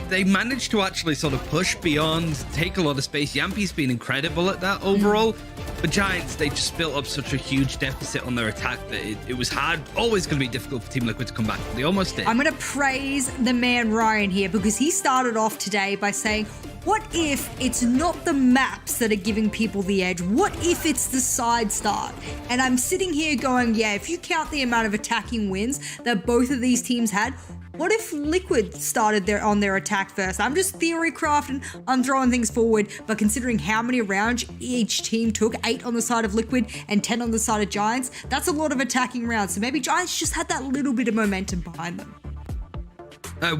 they managed to actually sort of push beyond, take a lot of space. Yampi's been incredible at that overall. But Giants, they just built up such a huge deficit on their attack that it was hard, always going to be difficult for Team Liquid to come back. They almost did. I'm going to praise the man Ryan here because he started off today by saying, what if it's not the maps that are giving people the edge? What if it's the side start? And I'm sitting here going, yeah, if you count the amount of attacking wins that both of these teams had, what if Liquid started on their attack first? I'm just theory crafting, I'm throwing things forward, but considering how many rounds each team took, 8 on the side of Liquid and 10 on the side of Giants, that's a lot of attacking rounds. So maybe Giants just had that little bit of momentum behind them.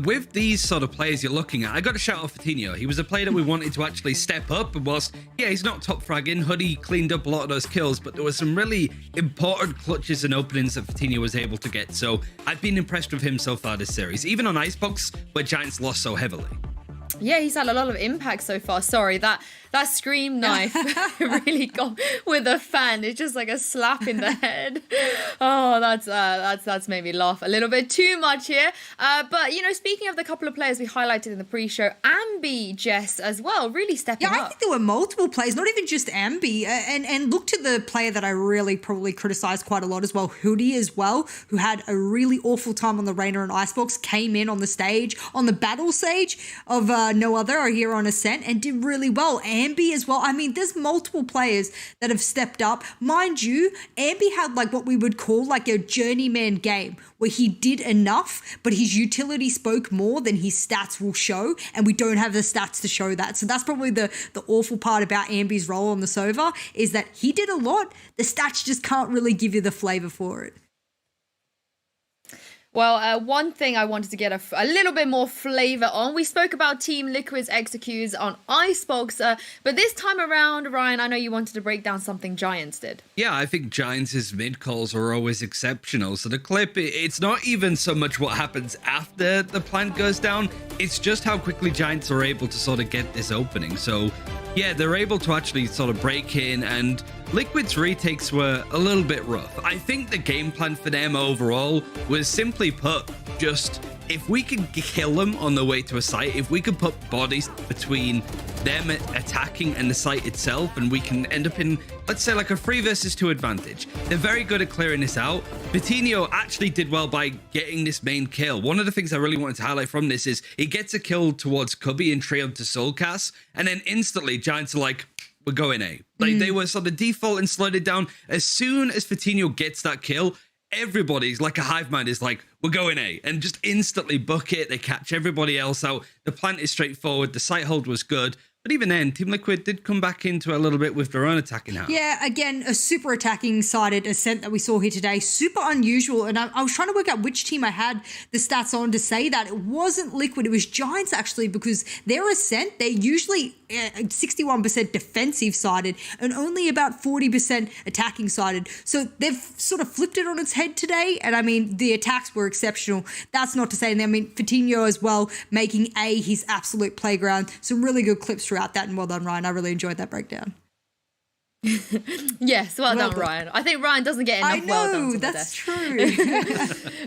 With these sort of players you're looking at, I got to shout out Fatinho. He was a player that we wanted to actually step up, and whilst, yeah, he's not top fragging, Hoodie cleaned up a lot of those kills, but there were some really important clutches and openings that Fatinho was able to get, so I've been impressed with him so far this series, even on Icebox, where Giants lost so heavily. Yeah, he's had a lot of impact so far. Sorry, that Scream knife really got with a fan. It's just like a slap in the head. Oh, that's made me laugh a little bit too much here. But you know, speaking of the couple of players we highlighted in the pre-show, Ambi, Jess as well, really stepping up. Yeah, I think there were multiple players, not even just Ambi. And look to the player that I really probably criticised quite a lot as well, Hoodie as well, who had a really awful time on the Reyna and Icebox, came in on the stage, on the battle stage of No Other here on Ascent, and did really well. Ambi as well. I mean, there's multiple players that have stepped up. Mind you, Ambi had like what we would call like a journeyman game where he did enough, but his utility spoke more than his stats will show, and we don't have the stats to show that. So that's probably the awful part about Ambi's role on the Sova, is that he did a lot. The stats just can't really give you the flavor for it. Well, one thing I wanted to get a little bit more flavor on. We spoke about Team Liquid's executes on Icebox, but this time around, Ryan, I know you wanted to break down something Giants did. Yeah, I think Giants' mid-calls are always exceptional. So the clip, it's not even so much what happens after the plant goes down, it's just how quickly Giants are able to sort of get this opening. So yeah, they're able to actually sort of break in, and Liquid's retakes were a little bit rough. I think the game plan for them overall was simply put, just if we can kill them on the way to a site, if we could put bodies between them attacking and the site itself, and we can end up in, let's say, like a 3 versus 2 advantage. They're very good at clearing this out. Fatinho actually did well by getting this main kill. One of the things I really wanted to highlight from this is he gets a kill towards Cubby and trailed to Soulcast, and then instantly Giants are like, we're going A. Like they were sort of default and slowed it down. As soon as Fatinho gets that kill, everybody's like a hive mind is like, we're going A, and just instantly book it. They catch everybody else out. The plant is straightforward. The site hold was good. But even then, Team Liquid did come back into a little bit with their own attacking hand. Yeah, again, a super attacking sided Ascent that we saw here today. Super unusual. And I was trying to work out which team I had the stats on to say that. It wasn't Liquid. It was Giants, actually, because their Ascent, they're usually 61% defensive sided and only about 40% attacking sided. So they've sort of flipped it on its head today. And I mean, the attacks were exceptional. That's not to say, I mean, Fatinho as well, making A his absolute playground. Some really good clips throughout that, and well done, Ryan. I really enjoyed that breakdown. Yes, well done, Ryan. I think Ryan doesn't get enough well done. That's true.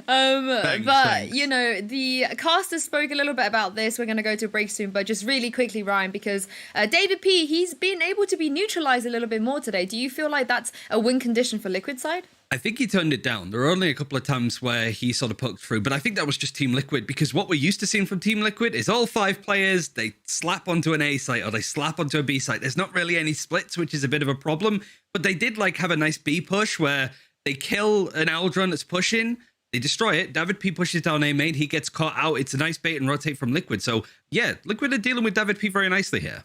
Thanks. You know, the casters spoke a little bit about this. We're going to go to a break soon, but just really quickly, Ryan, because David P, he's been able to be neutralized a little bit more today. Do you feel like that's a win condition for Liquid side? I think he turned it down. There were only a couple of times where he sort of poked through, but I think that was just Team Liquid, because what we're used to seeing from Team Liquid is all 5 players, they slap onto an A site or they slap onto a B site. There's not really any splits, which is a bit of a problem, but they did like have a nice B push where they kill an Aldron that's pushing, they destroy it, David P pushes down A main, he gets caught out. It's a nice bait and rotate from Liquid. So yeah, Liquid are dealing with David P very nicely here.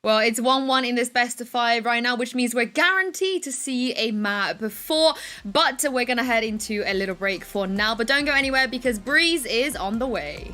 Well, it's 1-1 in this best of 5 right now, which means we're guaranteed to see a map before, but we're going to head into a little break for now. But don't go anywhere because Breeze is on the way.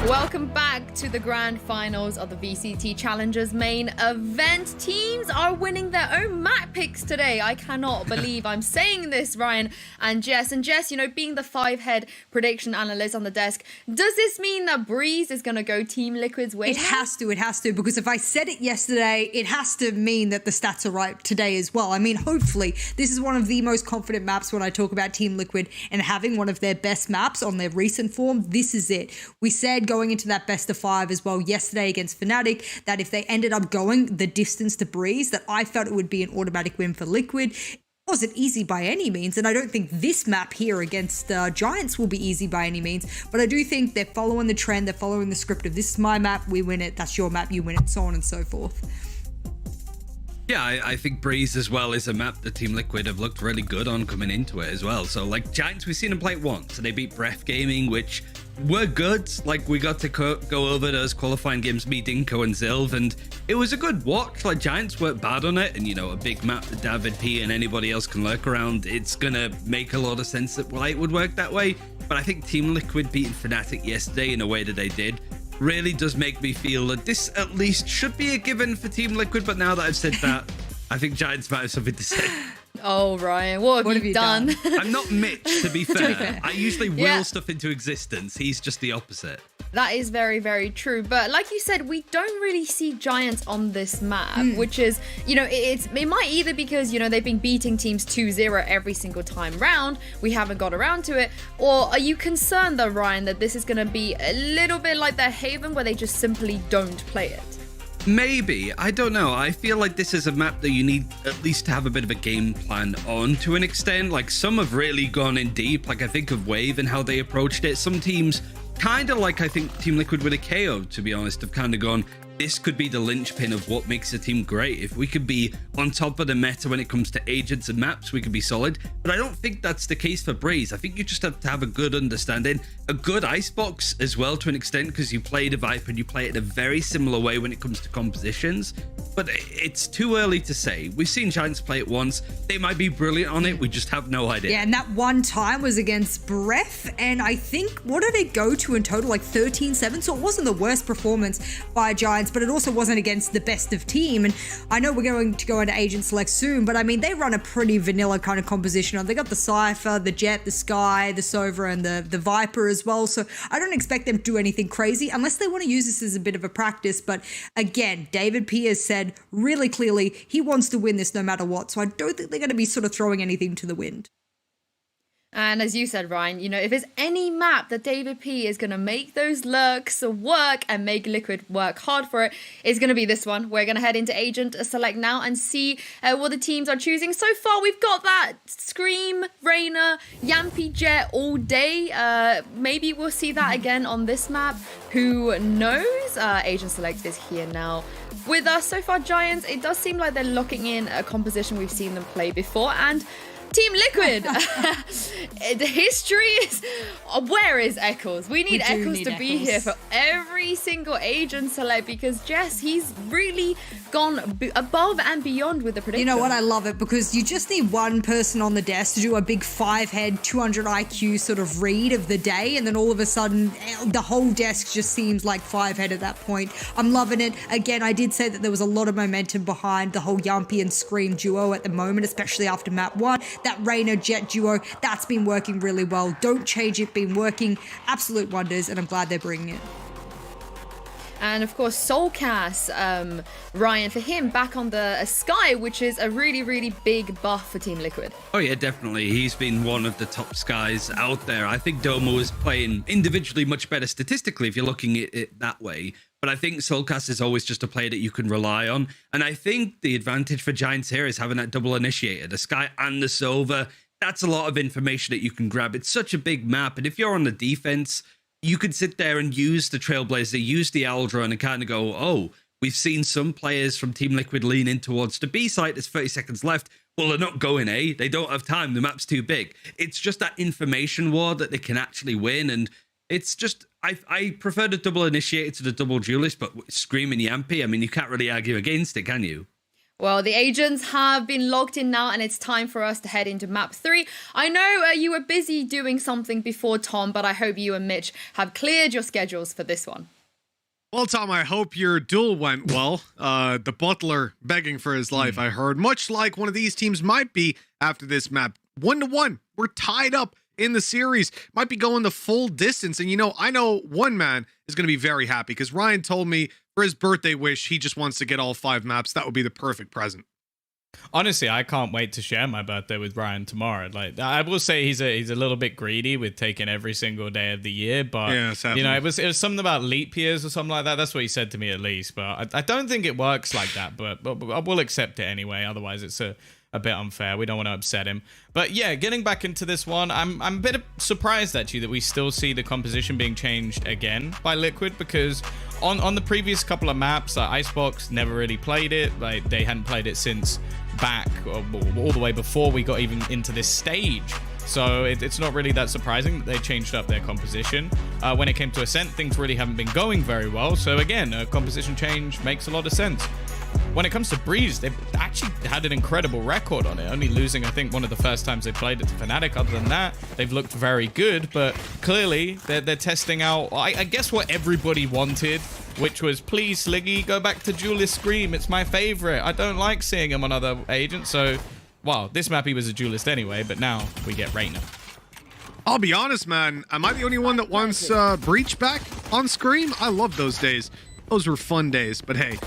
Welcome back to the grand finals of the VCT Challengers main event. Teams are winning their own map picks today. I cannot believe I'm saying this, Ryan and Jess. And Jess, you know, being the 5-head prediction analyst on the desk, does this mean that Breeze is going to go Team Liquid's way? It has to, because if I said it yesterday, it has to mean that the stats are right today as well. I mean, hopefully, this is one of the most confident maps when I talk about Team Liquid and having one of their best maps on their recent form. This is it. We said going into that best of 5 as well yesterday against FNATIC that if they ended up going the distance to Breeze, that I felt it would be an automatic win for Liquid. It wasn't easy by any means, and I don't think this map here against Giants will be easy by any means, but I do think they're following the trend, they're following the script of this is my map, we win it, that's your map, you win it, so on and so forth. Yeah, I think Breeze as well is a map that Team Liquid have looked really good on coming into it as well. So like Giants, we've seen them play it once, and they beat Breath Gaming, which were good. Like we got to go over those qualifying games, me, Dinko, and Zilv, and it was a good watch. Like Giants weren't bad on it, and you know, a big map that David P and anybody else can lurk around. It's gonna make a lot of sense that why it would work that way. But I think Team Liquid beating FNATIC yesterday in a way that they did really does make me feel that this at least should be a given for Team Liquid. But now that I've said that, I think Giants might have something to say. Oh, Ryan, what have you done? I'm not Mitch, to be fair. I usually will stuff into existence. He's just the opposite. That is very, very true. But like you said, we don't really see Giants on this map, which is, you know, it might either because, you know, they've been beating teams 2-0 every single time round. We haven't got around to it. Or are you concerned though, Ryan, that this is going to be a little bit like their Haven where they just simply don't play it? Maybe. I don't know. I feel like this is a map that you need at least to have a bit of a game plan on to an extent. Like some have really gone in deep. Like I think of Wave and how they approached it. Some teams kind of like I think Team Liquid with a KO, to be honest, have kind of gone, this could be the linchpin of what makes a team great. If we could be on top of the meta when it comes to agents and maps, we could be solid. But I don't think that's the case for Breeze. I think you just have to have a good understanding, a good icebox as well to an extent, because you play the Viper and you play it in a very similar way when it comes to compositions. But it's too early to say. We've seen Giants play it once. They might be brilliant on it. We just have no idea. Yeah, and that one time was against Breath, and I think, what did it go to in total? Like 13-7, so it wasn't the worst performance by Giants, but it also wasn't against the best of team. And I know we're going to go into Agent Select soon, but I mean, they run a pretty vanilla kind of composition on. They got the Cypher, the Jet, the Sky, the Sova, and the Viper as well, so I don't expect them to do anything crazy unless they want to use this as a bit of a practice. But again, David P has said really clearly he wants to win this no matter what, so I don't think they're going to be sort of throwing anything to the wind. And as you said, Ryan, you know, if there's any map that David P is going to make those lurks work and make Liquid work hard for it, it's going to be this one. We're going to head into Agent Select now and see what the teams are choosing. So far, we've got that Scream, Reyna, Yampy, Jet all day. Maybe we'll see that again on this map. Who knows? Agent Select is here now with us. So far, Giants, it does seem like they're locking in a composition we've seen them play before. And Team Liquid, the history is, where is Eccles? We need Eccles to be here for every single Agent Select, because Jess, he's really gone above and beyond with the prediction. You know what? I love it, because you just need one person on the desk to do a big 5-head, 200 IQ sort of read of the day, and then all of a sudden, the whole desk just seems like 5-head at that point. I'm loving it. Again, I did say that there was a lot of momentum behind the whole Yampy and Scream duo at the moment, especially after map 1. That Reyna Jet duo, that's been working really well. Don't change it, been working absolute wonders, and I'm glad they're bringing it. And of course, Soulcast, Ryan, for him, back on the Sky, which is a really, really big buff for Team Liquid. Oh yeah, definitely. He's been one of the top Skies out there. I think Domo is playing individually much better statistically if you're looking at it that way. But I think Soulcast is always just a player that you can rely on. And I think the advantage for Giants here is having that double initiator, the Sky and the Sova. That's a lot of information that you can grab. It's such a big map. And if you're on the defense, you could sit there and use the Trailblazer, use the Aldra, and kind of go, oh, we've seen some players from Team Liquid lean in towards the B site. There's 30 seconds left. Well, they're not going A. They don't have time. The map's too big. It's just that information war that they can actually win. And it's just, I prefer the double initiator to the double duelist, but Screaming Yampy, I mean, you can't really argue against it, can you? Well, the agents have been logged in now, and it's time for us to head into map 3. I know you were busy doing something before, Tom, but I hope you and Mitch have cleared your schedules for this one. Well, Tom, I hope your duel went well. The butler begging for his life, I heard, much like one of these teams might be after this map. 1-1, we're tied up in the series, might be going the full distance. And, you know, I know one man is going to be very happy, because Ryan told me for his birthday wish, he just wants to get all 5 maps. That would be the perfect present. Honestly, I can't wait to share my birthday with Ryan tomorrow. Like, I will say he's a little bit greedy with taking every single day of the year, but yeah, you know, it was something about leap years or something like that. That's what he said to me, at least. But I don't think it works like that. But I will accept it anyway. Otherwise, it's a a bit unfair. We don't want to upset him. But yeah, getting back into this one, I'm a bit surprised actually that we still see the composition being changed again by Liquid, because on the previous couple of maps, Icebox never really played it. Like, they hadn't played it since back all the way before we got even into this stage. So it's not really that surprising that they changed up their composition. When it came to Ascent, things really haven't been going very well. So again, a composition change makes a lot of sense. When it comes to Breeze, they've actually had an incredible record on it, only losing, I think, one of the first times they played it to FNATIC. Other than that, they've looked very good, but clearly they're testing out, I guess, what everybody wanted, which was, please, Sliggy, go back to Duelist Scream. It's my favorite. I don't like seeing him on other agents. So, well, this map he was a duelist anyway, but now we get Reyna. I'll be honest, man. Am I the only one that wants Breach back on Scream? I love those days. Those were fun days, but hey,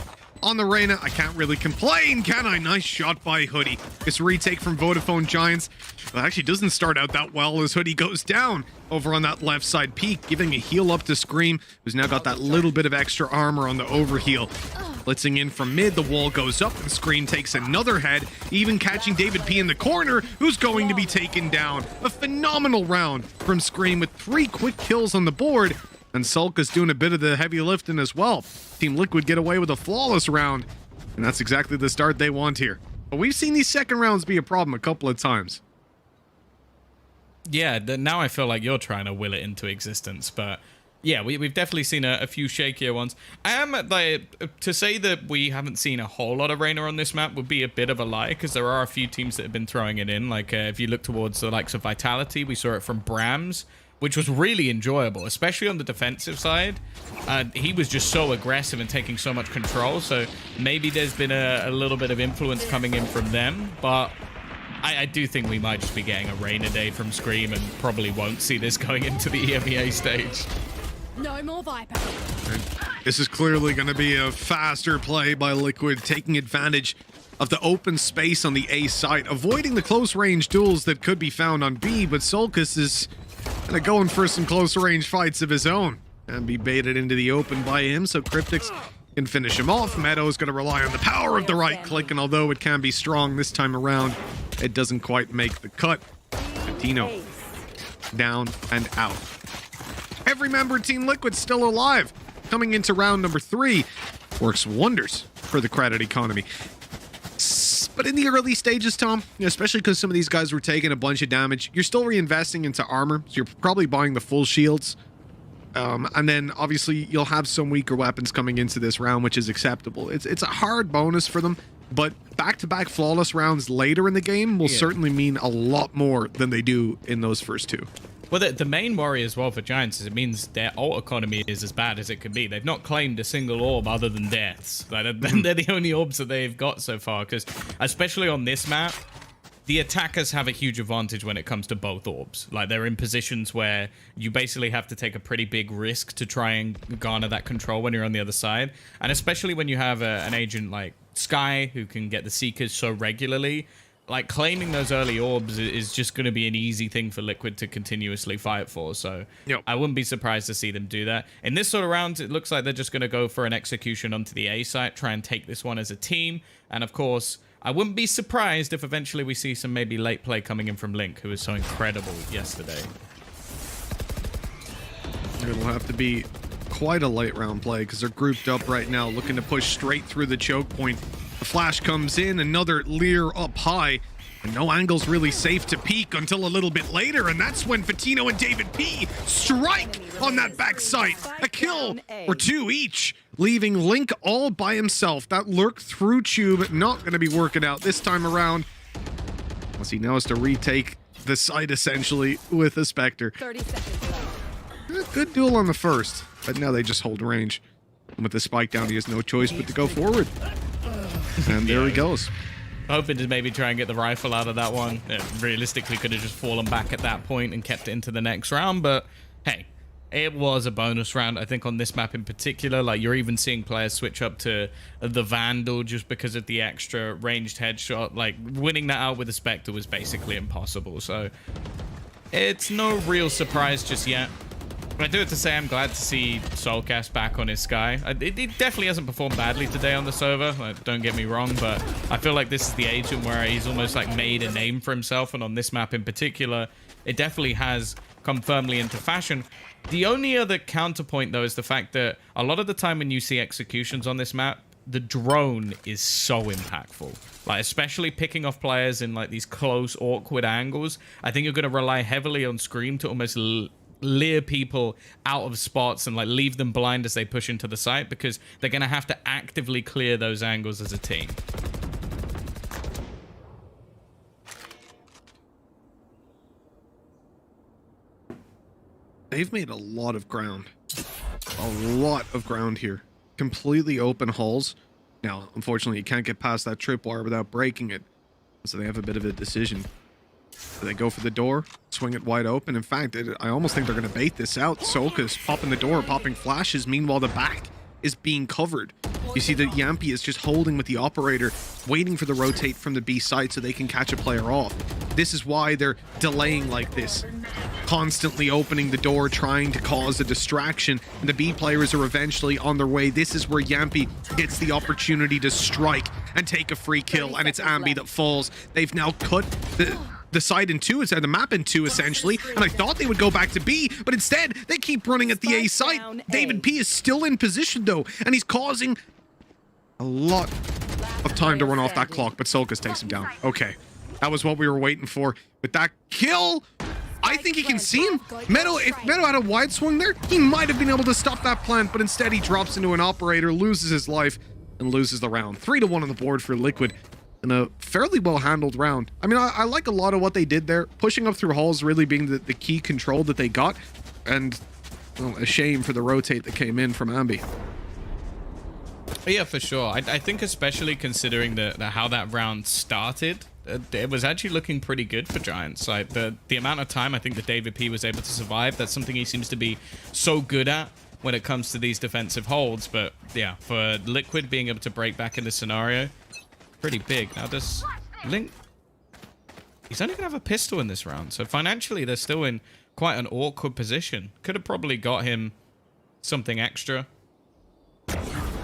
on the Reyna, I can't really complain, can I? Nice shot by Hoodie. This retake from Vodafone Giants, well, actually doesn't start out that well as Hoodie goes down over on that left side peak, giving a heal up to Scream, who's now got that little bit of extra armor on the overheal. Blitzing in from mid, the wall goes up, and Scream takes another head, even catching David P in the corner, who's going to be taken down. A phenomenal round from Scream with 3 quick kills on the board, and Sulka's doing a bit of the heavy lifting as well. Team Liquid get away with a flawless round, and that's exactly the start they want here. But we've seen these second rounds be a problem a couple of times. Yeah, now I feel like you're trying to will it into existence, but yeah, we've definitely seen a few shakier ones. I am like, to say that we haven't seen a whole lot of Reyna on this map would be a bit of a lie, because there are a few teams that have been throwing it in. Like if you look towards the likes of Vitality, we saw it from Brams, which was really enjoyable, especially on the defensive side. He was just so aggressive and taking so much control, so maybe there's been a little bit of influence coming in from them, but I do think we might just be getting a Reyna day from Scream and probably won't see this going into the EMEA stage. No more Viper. This is clearly going to be a faster play by Liquid, taking advantage of the open space on the A side, avoiding the close range duels that could be found on B, but Sulcus is kind of going for some close range fights of his own and be baited into the open by him, so Cryptix can finish him off. Meadow's going to rely on the power of the right click, and although it can be strong this time around, it doesn't quite make the cut. Dino down and out. Every member of Team Liquid still alive. Coming into round number 3 works wonders for the credit economy. But in the early stages, Tom, especially because some of these guys were taking a bunch of damage, you're still reinvesting into armor, so you're probably buying the full shields. And then obviously you'll have some weaker weapons coming into this round, which is acceptable. It's a hard bonus for them, but back-to-back flawless rounds later in the game will certainly mean a lot more than they do in those first 2. Well, the main worry as well for Giants is it means their ult economy is as bad as it can be. They've not claimed a single orb other than deaths. Like, they're the only orbs that they've got so far, because especially on this map, the attackers have a huge advantage when it comes to both orbs. Like, they're in positions where you basically have to take a pretty big risk to try and garner that control when you're on the other side. And especially when you have an agent like Sky who can get the Seekers so regularly, like, claiming those early orbs is just going to be an easy thing for Liquid to continuously fight for. So I wouldn't be surprised to see them do that. In this sort of round, it looks like they're just going to go for an execution onto the A site, try and take this one as a team. And of course, I wouldn't be surprised if eventually we see some maybe late play coming in from Link, who was so incredible yesterday. It'll have to be quite a late round play because they're grouped up right now, looking to push straight through the choke point. The flash comes in, another Lear up high, and no angle's really safe to peek until a little bit later, and that's when Fatino and David P strike on that backside. A kill or 2 each, leaving Link all by himself. That lurk through tube not going to be working out this time around, as he now has to retake the site essentially with a Spectre. 30 seconds left. Good duel on the first, but now they just hold range. And with the spike down, he has no choice but to go forward. And there he goes. Hoping to maybe try and get the rifle out of that one. Realistically, could have just fallen back at that point and kept it into the next round. But hey, it was a bonus round. I think on this map in particular, like, you're even seeing players switch up to the Vandal just because of the extra ranged headshot. Like, winning that out with a Spectre was basically impossible. So it's no real surprise just yet. I do have to say I'm glad to see Soulcast back on his Sky. He definitely hasn't performed badly today on the Sova, like, don't get me wrong, but I feel like this is the agent where he's almost like made a name for himself, and on this map in particular, it definitely has come firmly into fashion. The only other counterpoint, though, is the fact that a lot of the time when you see executions on this map, the drone is so impactful. Like, especially picking off players in like these close, awkward angles. I think you're going to rely heavily on Scream to almost lure people out of spots and like leave them blind as they push into the site, because they're going to have to actively clear those angles as a team. They've made a lot of ground. A lot of ground here. Completely open holes. Now, unfortunately, you can't get past that tripwire without breaking it. So they have a bit of a decision. Do they go for the door, swing it wide open? In fact, I almost think they're going to bait this out. Soka's popping the door, popping flashes. Meanwhile, the back is being covered. You see that Yampy is just holding with the operator, waiting for the rotate from the B side so they can catch a player off. This is why they're delaying like this. Constantly opening the door, trying to cause a distraction. And the B players are eventually on their way. This is where Yampy gets the opportunity to strike and take a free kill. And it's Ambi that falls. They've now cut the side in two, the map in two essentially, and I thought they would go back to B, but instead they keep running at the A site. David P is still in position though, and he's causing a lot of time to run off that clock, but Solkas takes him down. Okay, that was what we were waiting for. With that kill, I think he can see him. Meadow, if Meadow had a wide swing there, he might have been able to stop that plant, but instead he drops into an operator, loses his life, and loses the round. 3-1 on the board for Liquid. In a fairly well-handled round. I mean, I like a lot of what they did there. Pushing up through halls really being the key control that they got. And, well, a shame for the rotate that came in from Ambi. Yeah, for sure. I think especially considering how that round started, it was actually looking pretty good for Giants. Like, the amount of time I think that David P was able to survive, that's something he seems to be so good at when it comes to these defensive holds. But, yeah, for Liquid being able to break back in this scenario, pretty big. Now does Link, he's only gonna have a pistol in this round, so financially they're still in quite an awkward position. Could have probably got him something extra,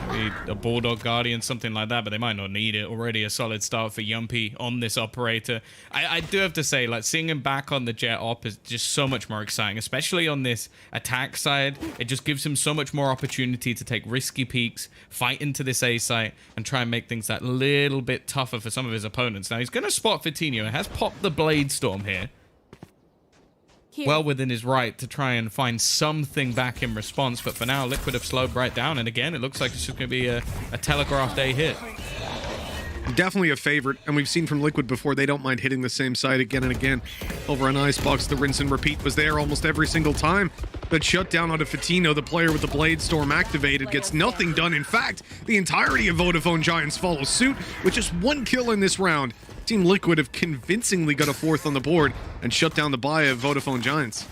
maybe a Bulldog Guardian, something like that, but they might not need it. Already a solid start for Yumpy on this operator. I do have to say, like, seeing him back on the Jet op is just so much more exciting, especially on this attack side. It just gives him so much more opportunity to take risky peeks, fight into this A site, and try and make things that little bit tougher for some of his opponents. Now, he's going to spot Vitinho. He has popped the Blade Storm here. Well within his right to try and find something back in response, but for now, Liquid have slowed right down, and again, it looks like it's just going to be a telegraphed A hit. Definitely a favorite, and we've seen from Liquid before, they don't mind hitting the same side again and again. Over on Icebox, the rinse and repeat was there almost every single time. But shut down out of Fatino, the player with the Blade Storm activated, gets nothing done. In fact, the entirety of Vodafone Giants follow suit with just one kill in this round. Team Liquid have convincingly got a fourth on the board and shut down the buy of Vodafone Giants.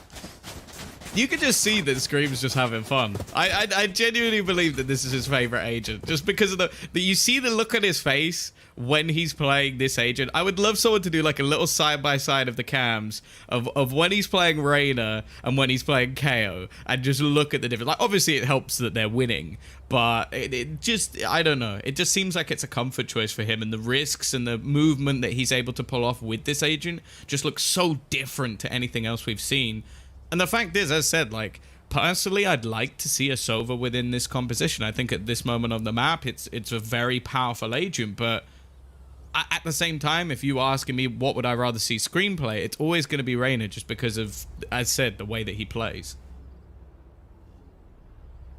You can just see that Scream's just having fun. I genuinely believe that this is his favorite agent, just because of you see the look on his face when he's playing this agent. I would love someone to do like a little side-by-side of the cams of when he's playing Reyna and when he's playing KO, and just look at the difference. Like, obviously it helps that they're winning, but it just, I don't know. It just seems like it's a comfort choice for him, and the risks and the movement that he's able to pull off with this agent just looks so different to anything else we've seen. And the fact is, as I said, like, personally, I'd like to see a Sova within this composition. I think at this moment on the map, it's a very powerful agent, but at the same time, if you asking me what would I rather see Scream play, it's always going to be Reyna, just because of, as said, the way that he plays.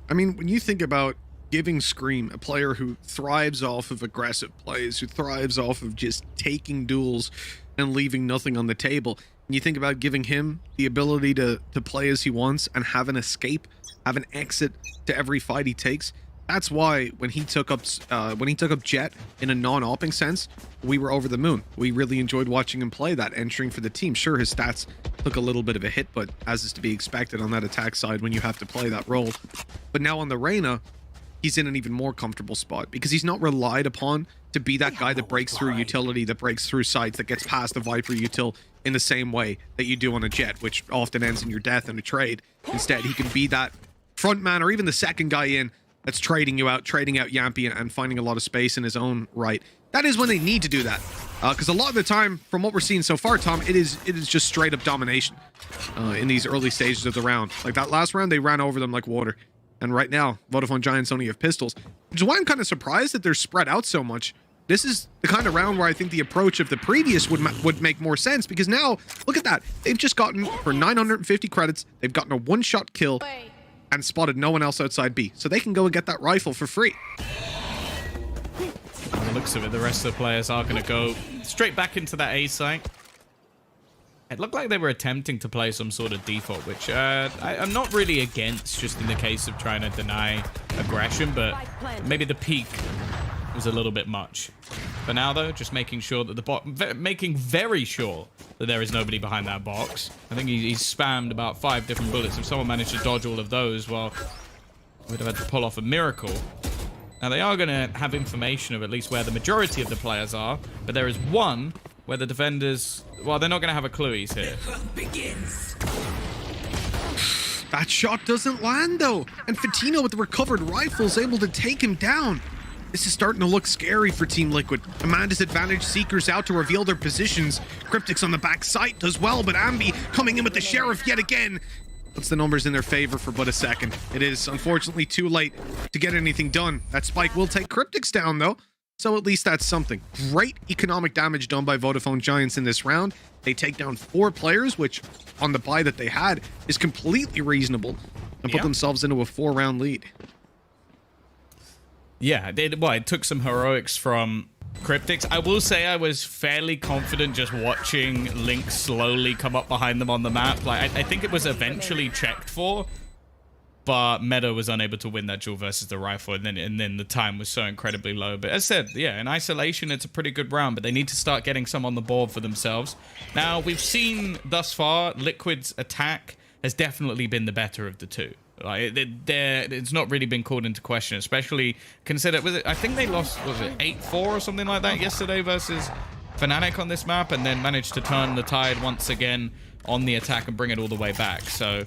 I mean, when you think about giving Scream, a player who thrives off of aggressive plays, who thrives off of just taking duels and leaving nothing on the table, and you think about giving him the ability to play as he wants and have an escape, have an exit to every fight he takes. That's why when he took up Jet in a non-opping sense, we were over the moon. We really enjoyed watching him play that, entering for the team. Sure, his stats took a little bit of a hit, but as is to be expected on that attack side when you have to play that role. But now on the Reyna, he's in an even more comfortable spot because he's not relied upon to be that guy that breaks through utility, that breaks through sites, that gets past the Viper util in the same way that you do on a Jet, which often ends in your death in a trade. Instead, he can be that front man or even the second guy in that's trading out Yampy and finding a lot of space in his own right. That is when they need to do that. Because a lot of the time, from what we're seeing so far, Tom, it is just straight up domination in these early stages of the round. Like that last round, they ran over them like water. And right now, Vodafone Giants only have pistols. Which is why I'm kind of surprised that they're spread out so much. This is the kind of round where I think the approach of the previous would make more sense. Because now, look at that. They've just gotten, for 950 credits, they've gotten a one-shot kill and spotted no one else outside B. So they can go and get that rifle for free. By the looks of it, the rest of the players are going to go straight back into that A site. It looked like they were attempting to play some sort of default, which I'm not really against, just in the case of trying to deny aggression, but maybe the peak was a little bit much. For now, though, just making sure that making very sure that there is nobody behind that box. I think he's spammed about 5 different bullets. If someone managed to dodge all of those, well, we'd have had to pull off a miracle. Now, they are going to have information of at least where the majority of the players are, but there is one where the defenders, well, they're not going to have a clue he's here. That shot doesn't land, though. And Fatino with the recovered rifle is able to take him down. This is starting to look scary for Team Liquid. Amanda's advantage seekers out to reveal their positions. Cryptic's on the back site does well, but Ambi coming in with the Sheriff yet again puts the numbers in their favor for but a second. It is unfortunately too late to get anything done. That spike will take Cryptic's down, though. So at least that's something. Great economic damage done by Vodafone Giants in this round. They take down 4 players, which on the buy that they had is completely reasonable, and put themselves into a 4-round lead. Yeah, it took some heroics from Cryptics. I will say I was fairly confident just watching Link slowly come up behind them on the map. Like, I think it was eventually checked for, but Meadow was unable to win that duel versus the rifle, and then the time was so incredibly low. But as I said, yeah, in isolation, it's a pretty good round, but they need to start getting some on the board for themselves. Now, we've seen thus far, Liquid's attack has definitely been the better of the two. Like, it's not really been called into question, especially consider, I think they lost, was it 8-4 or something like that yesterday versus FNATIC on this map, and then managed to turn the tide once again on the attack and bring it all the way back. So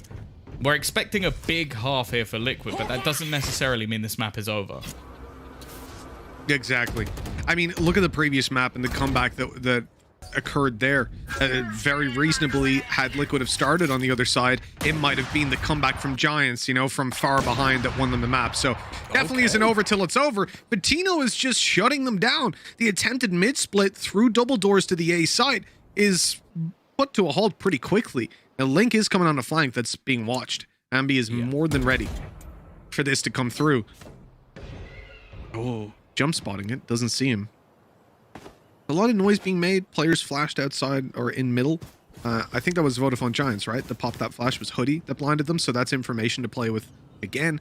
we're expecting a big half here for Liquid, but that doesn't necessarily mean this map is over. Exactly. I mean, look at the previous map and the comeback that occurred there. Very reasonably, had Liquid have started on the other side, it might have been the comeback from Giants, you know, from far behind that won them the map. So definitely isn't over till it's over. But Tino is just shutting them down. The attempted mid-split through double doors to the A site is put to a halt pretty quickly. Now, Link is coming on the flank that's being watched. Ambi is more than ready for this to come through. Oh, jump spotting it. Doesn't see him. A lot of noise being made. Players flashed outside or in middle. I think that was Vodafone Giants, right? The pop that flash was Hoodie that blinded them. So that's information to play with again.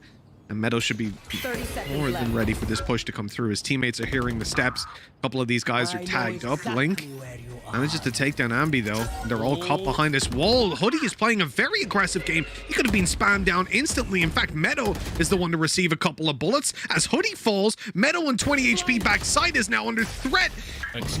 And Meadow should be more than ready for this push to come through. His teammates are hearing the steps. A couple of these guys are tagged up. Link manages to take down Ambi, though. They're all caught behind this wall. Hoodie is playing a very aggressive game. He could have been spammed down instantly. In fact, Meadow is the one to receive a couple of bullets. As Hoodie falls, Meadow on 20 HP backside is now under threat.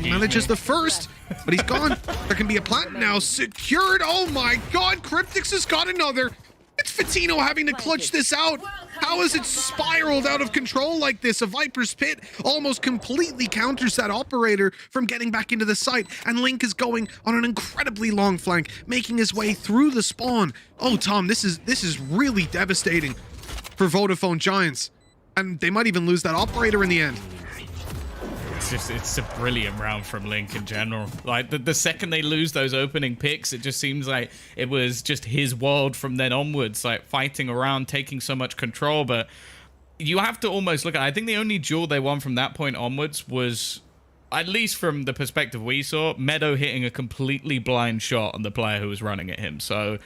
Manages the first, but he's gone. There can be a plant now secured. Oh my god, Cryptix has got another. It's Fatino having to clutch this out. How has it spiraled out of control like this? A Viper's Pit almost completely counters that operator from getting back into the site, and Link is going on an incredibly long flank, making his way through the spawn. Oh, Tom, this is really devastating for Vodafone Giants, and they might even lose that operator in the end. It's a brilliant round from Link in general. Like, the second they lose those opening picks, it just seems like it was just his world from then onwards, like fighting around, taking so much control. But you have to almost look at, I think the only duel they won from that point onwards was, at least from the perspective we saw, Meadow hitting a completely blind shot on the player who was running at him. So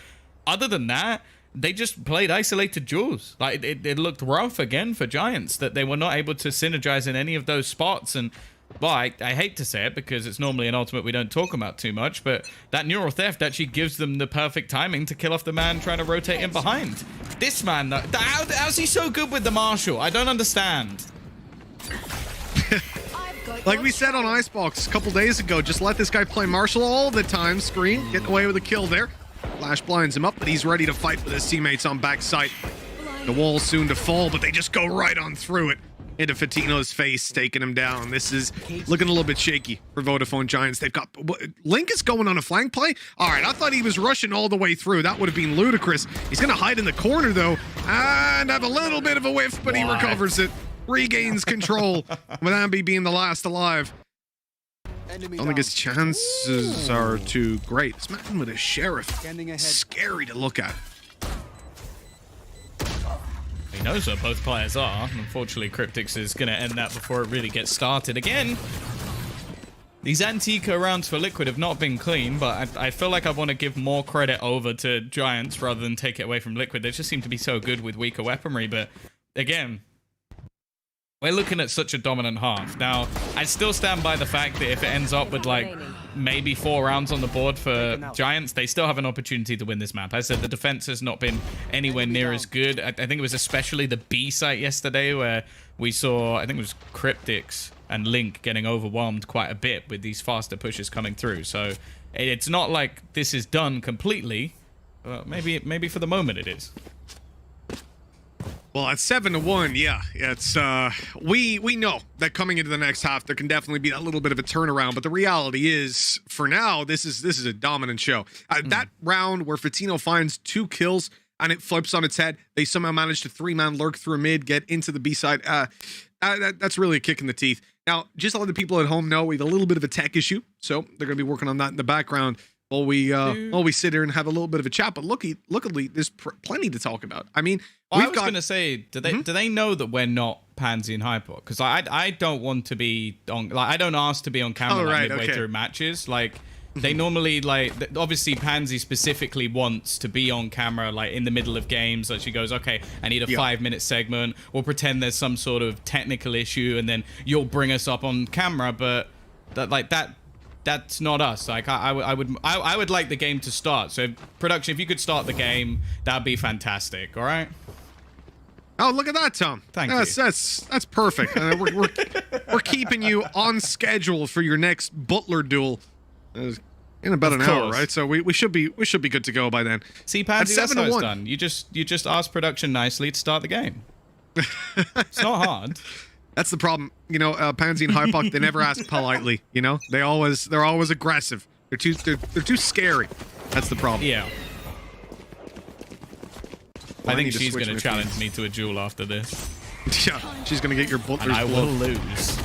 other than that, they just played isolated duels. Like, it looked rough again for Giants, that they were not able to synergize in any of those spots. And well, I hate to say it because it's normally an ultimate we don't talk about too much, but that neural theft actually gives them the perfect timing to kill off the man trying to rotate in behind. This man, how's he so good with the Marshal? I don't understand. Like we said on Icebox a couple days ago, just let this guy play Marshal all the time. Screen, getting away with a kill there. Flash blinds him up, but he's ready to fight with his teammates on backside. The wall's soon to fall, but they just go right on through it. Into Fatino's face, taking him down. This is looking a little bit shaky for Vodafone Giants. They've got... Link is going on a flank play? All right, I thought he was rushing all the way through. That would have been ludicrous. He's going to hide in the corner, though, and have a little bit of a whiff, but he recovers it. Regains control, with Ambi being the last alive. I don't think his chances are too great. This man with a sheriff, scary to look at. He knows where both players are. Unfortunately, Cryptix is going to end that before it really gets started. Again, these Antica rounds for Liquid have not been clean, but I feel like I want to give more credit over to Giants rather than take it away from Liquid. They just seem to be so good with weaker weaponry, but again, we're looking at such a dominant half. Now, I still stand by the fact that if it ends up with like maybe 4 rounds on the board for Giants, they still have an opportunity to win this map. I said the defense has not been anywhere near as good. I think it was especially the B site yesterday where we saw, I think it was Cryptix and Link getting overwhelmed quite a bit with these faster pushes coming through. So it's not like this is done completely. Maybe for the moment it is. Well, at 7-1, yeah, it's we know that coming into the next half there can definitely be a little bit of a turnaround, but the reality is, for now, this is a dominant show. That round where Fatino finds 2 kills and it flips on its head, they somehow manage to 3-man lurk through a mid, get into the B side. That's really a kick in the teeth. Now, just to let the people at home know, we have a little bit of a tech issue, so they're going to be working on that in the background while we sit here and have a little bit of a chat. But luckily, there's plenty to talk about. I mean, I was going to say, do they know that we're not Pansy and Hyper? Because I don't want to be on, like, I don't ask to be on camera midway through matches. Like, they normally, like, obviously Pansy specifically wants to be on camera, like, in the middle of games. Like, she goes, okay, I need a 5-minute segment. We'll pretend there's some sort of technical issue, and then you'll bring us up on camera. But that's not us. Like, I would like the game to start. So production, if you could start the game, that'd be fantastic. All right. Oh, look at that, Tom. Thank you. That's perfect. We're keeping you on schedule for your next Butler duel in about an hour, right? So we should be good to go by then. See, Pansy, that's how it's done. You just ask production nicely to start the game. It's not hard. That's the problem, you know. Pansy and Hypoc, they never ask politely. You know, they're always aggressive. They're too scary. That's the problem. Yeah. I think she's going to challenge me to a duel after this. Yeah, she's going to get your Butler's and I blood. will lose.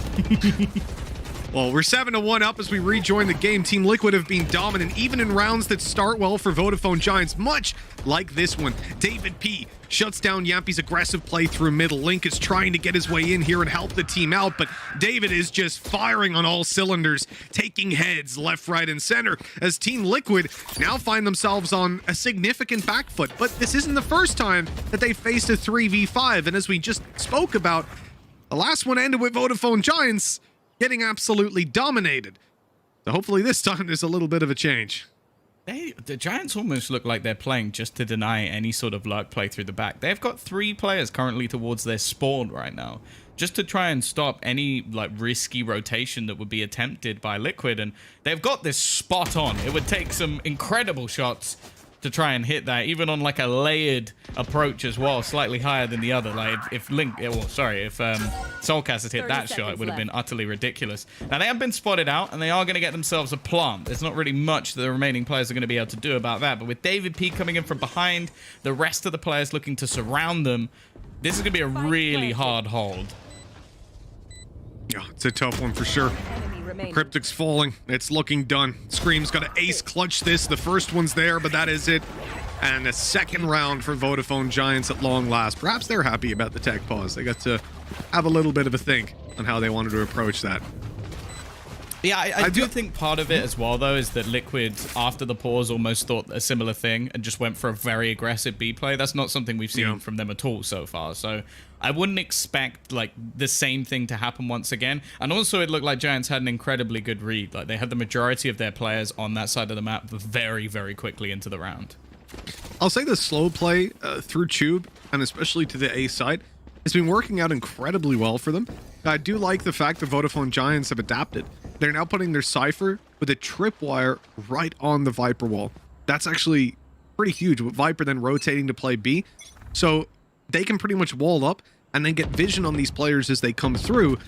Well, we're 7-1 up as we rejoin the game. Team Liquid have been dominant, even in rounds that start well for Vodafone Giants, much like this one. David P shuts down Yampy's aggressive play through middle. Link is trying to get his way in here and help the team out, but David is just firing on all cylinders, taking heads left, right, and center, as Team Liquid now find themselves on a significant back foot. But this isn't the first time that they faced a 3v5, and as we just spoke about, the last one ended with Vodafone Giants getting absolutely dominated. So hopefully this time there's a little bit of a change. The Giants almost look like they're playing just to deny any sort of luck play through the back. They've got 3 players currently towards their spawn right now, just to try and stop any like risky rotation that would be attempted by Liquid. And they've got this spot on. It would take some incredible shots to try and hit that, even on like a layered approach as well, slightly higher than the other. Like if Soulcast had hit that shot, it would have been utterly ridiculous. Now they have been spotted out, and they are going to get themselves a plant. There's not really much that the remaining players are going to be able to do about that. But with David P coming in from behind, the rest of the players looking to surround them, this is going to be a really hard hold. Yeah, it's a tough one for sure. Cryptic's falling. It's looking done. Scream's got to ace clutch this. The first one's there, but that is it. And a second round for Vodafone Giants at long last. Perhaps they're happy about the tech pause. They got to have a little bit of a think on how they wanted to approach that. Yeah, I do think part of it as well, though, is that Liquid, after the pause, almost thought a similar thing and just went for a very aggressive B play. That's not something we've seen from them at all so far. So I wouldn't expect like the same thing to happen once again. And also, it looked like Giants had an incredibly good read. Like they had the majority of their players on that side of the map very, very quickly into the round. I'll say the slow play through Tube, and especially to the A side, has been working out incredibly well for them. I do like the fact that Vodafone Giants have adapted. They're now putting their Cypher with a tripwire right on the Viper wall. That's actually pretty huge, with Viper then rotating to play B. So they can pretty much wall up and then get vision on these players as they come through,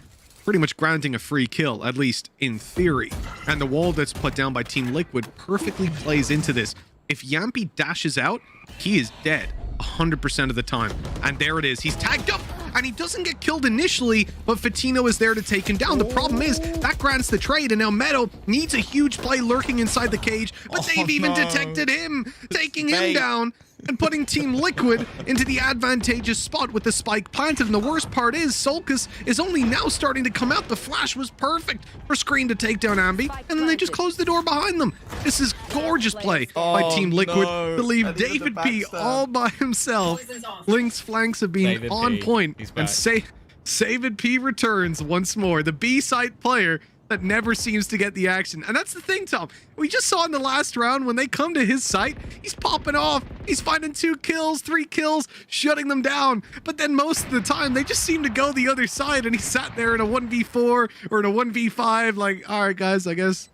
pretty much granting a free kill, at least in theory. And the wall that's put down by Team Liquid perfectly plays into this. If Yampy dashes out, he is dead 100% of the time. And there it is. He's tagged up, and he doesn't get killed initially, but Fatino is there to take him down. The problem is that grants the trade, and now Meadow needs a huge play lurking inside the cage, but they've even detected him, taking him down and putting Team Liquid into the advantageous spot with the spike planted. And the worst part is Solkis is only now starting to come out. The flash was perfect for Screen to take down Ambi, and then they just closed the door behind them. This is gorgeous play by Team Liquid to leave David P all by himself. Link's flanks have been David on P. point, He's and back. David P returns once more. The B-side player that never seems to get the action. And that's the thing, Tom. We just saw in the last round, when they come to his site, he's popping off. He's finding 2 kills, 3 kills, shutting them down. But then most of the time, they just seem to go the other side, and he sat there in a 1v4 or in a 1v5 like, all right, guys, I guess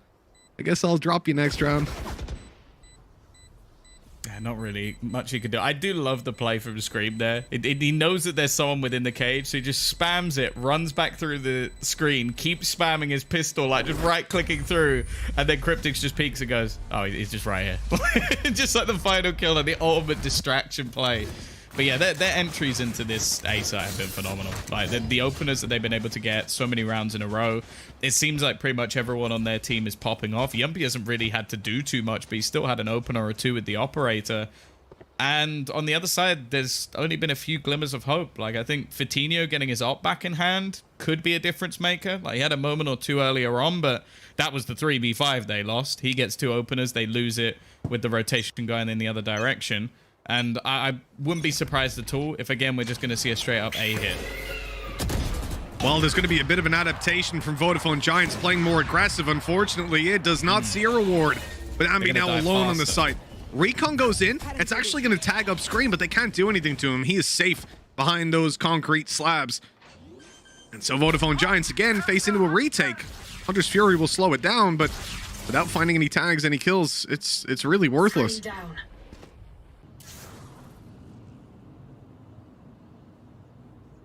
I'll drop you next round. Yeah, not really much he could do. I do love the play from Scream there. He knows that there's someone within the cage, so he just spams it, runs back through the screen, keeps spamming his pistol, like just right-clicking through, and then Cryptix just peeks and goes, oh, he's just right here. Just like the final kill and the ultimate distraction play. But yeah, their entries into this A side have been phenomenal. Like the openers that they've been able to get so many rounds in a row. It seems like pretty much everyone on their team is popping off. Yumpy hasn't really had to do too much, but he still had an opener or 2 with the operator. And on the other side, there's only been a few glimmers of hope. Like I think Fatino getting his op back in hand could be a difference maker. Like he had a moment or 2 earlier on, but that was the 3v5 they lost. He gets 2 openers, they lose it with the rotation going in the other direction. And I wouldn't be surprised at all if, again, we're just going to see a straight-up A hit. Well, there's going to be a bit of an adaptation from Vodafone Giants playing more aggressive. Unfortunately, it does not see a reward. But Ambi now alone on the site. Recon goes in. It's actually going to tag up Screen, but they can't do anything to him. He is safe behind those concrete slabs. And so Vodafone Giants, again, face into a retake. Hunter's Fury will slow it down, but without finding any tags, any kills, it's really worthless.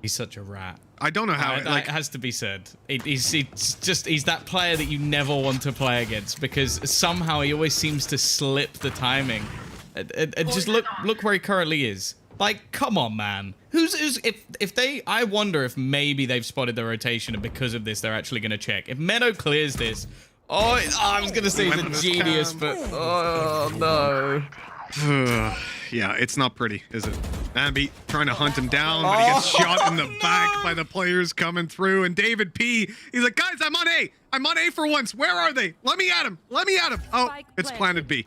He's such a rat. I don't know how it has to be said. He's that player that you never want to play against, because somehow he always seems to slip the timing. And just look where he currently is. Like, come on, man. I wonder if maybe they've spotted the rotation, and because of this, they're actually going to check. If Meadow clears this, I was going to say he's a genius, but oh no. Yeah, it's not pretty, is it? Ambi trying to hunt him down, but he gets shot in the back by the players coming through. And David P, he's like, guys, I'm on A. I'm on A for once. Where are they? Let me at him. Let me at him. Oh, it's planted B.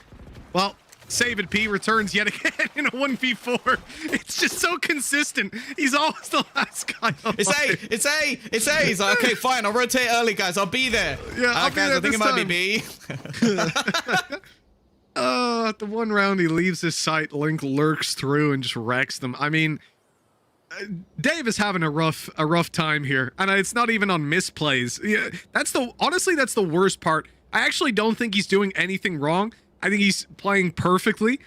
Well, David P returns yet again in a 1v4. It's just so consistent. He's always the last guy. It's A. It's A. It's A. He's like, okay, fine. I'll rotate early, guys. I'll be there. Yeah, I'll be guys, there I think it might be B. At the one round he leaves his site, Link lurks through and just wrecks them. I mean, Dave is having a rough time here, and it's not even on misplays. Yeah, honestly, that's the worst part. I actually don't think he's doing anything wrong. I think he's playing perfectly,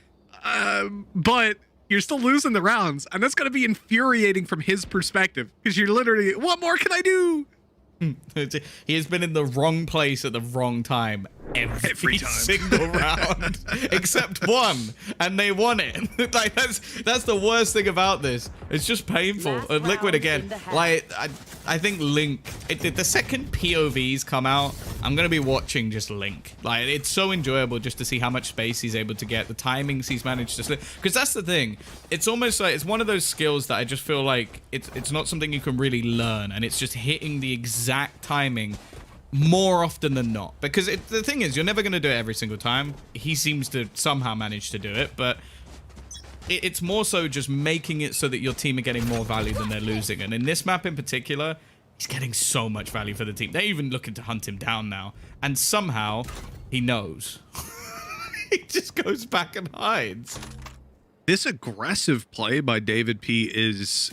but you're still losing the rounds, and that's going to be infuriating from his perspective, because you're literally, what more can I do? He has been in the wrong place at the wrong time every time. Single round except one, and they won it. Like that's the worst thing about this. It's just painful. Liquid again. Like I think Link. The second POVs come out, I'm gonna be watching just Link. Like it's so enjoyable just to see how much space he's able to get, the timings he's managed to slip. Because that's the thing. It's almost like it's one of those skills that I just feel like it's not something you can really learn, and it's just hitting the exact timing more often than not. Because the thing is, you're never going to do it every single time. He seems to somehow manage to do it, but it's more so just making it so that your team are getting more value than they're losing. And in this map in particular, he's getting so much value for the team. They're even looking to hunt him down now. And somehow, he knows. He just goes back and hides. This aggressive play by David P is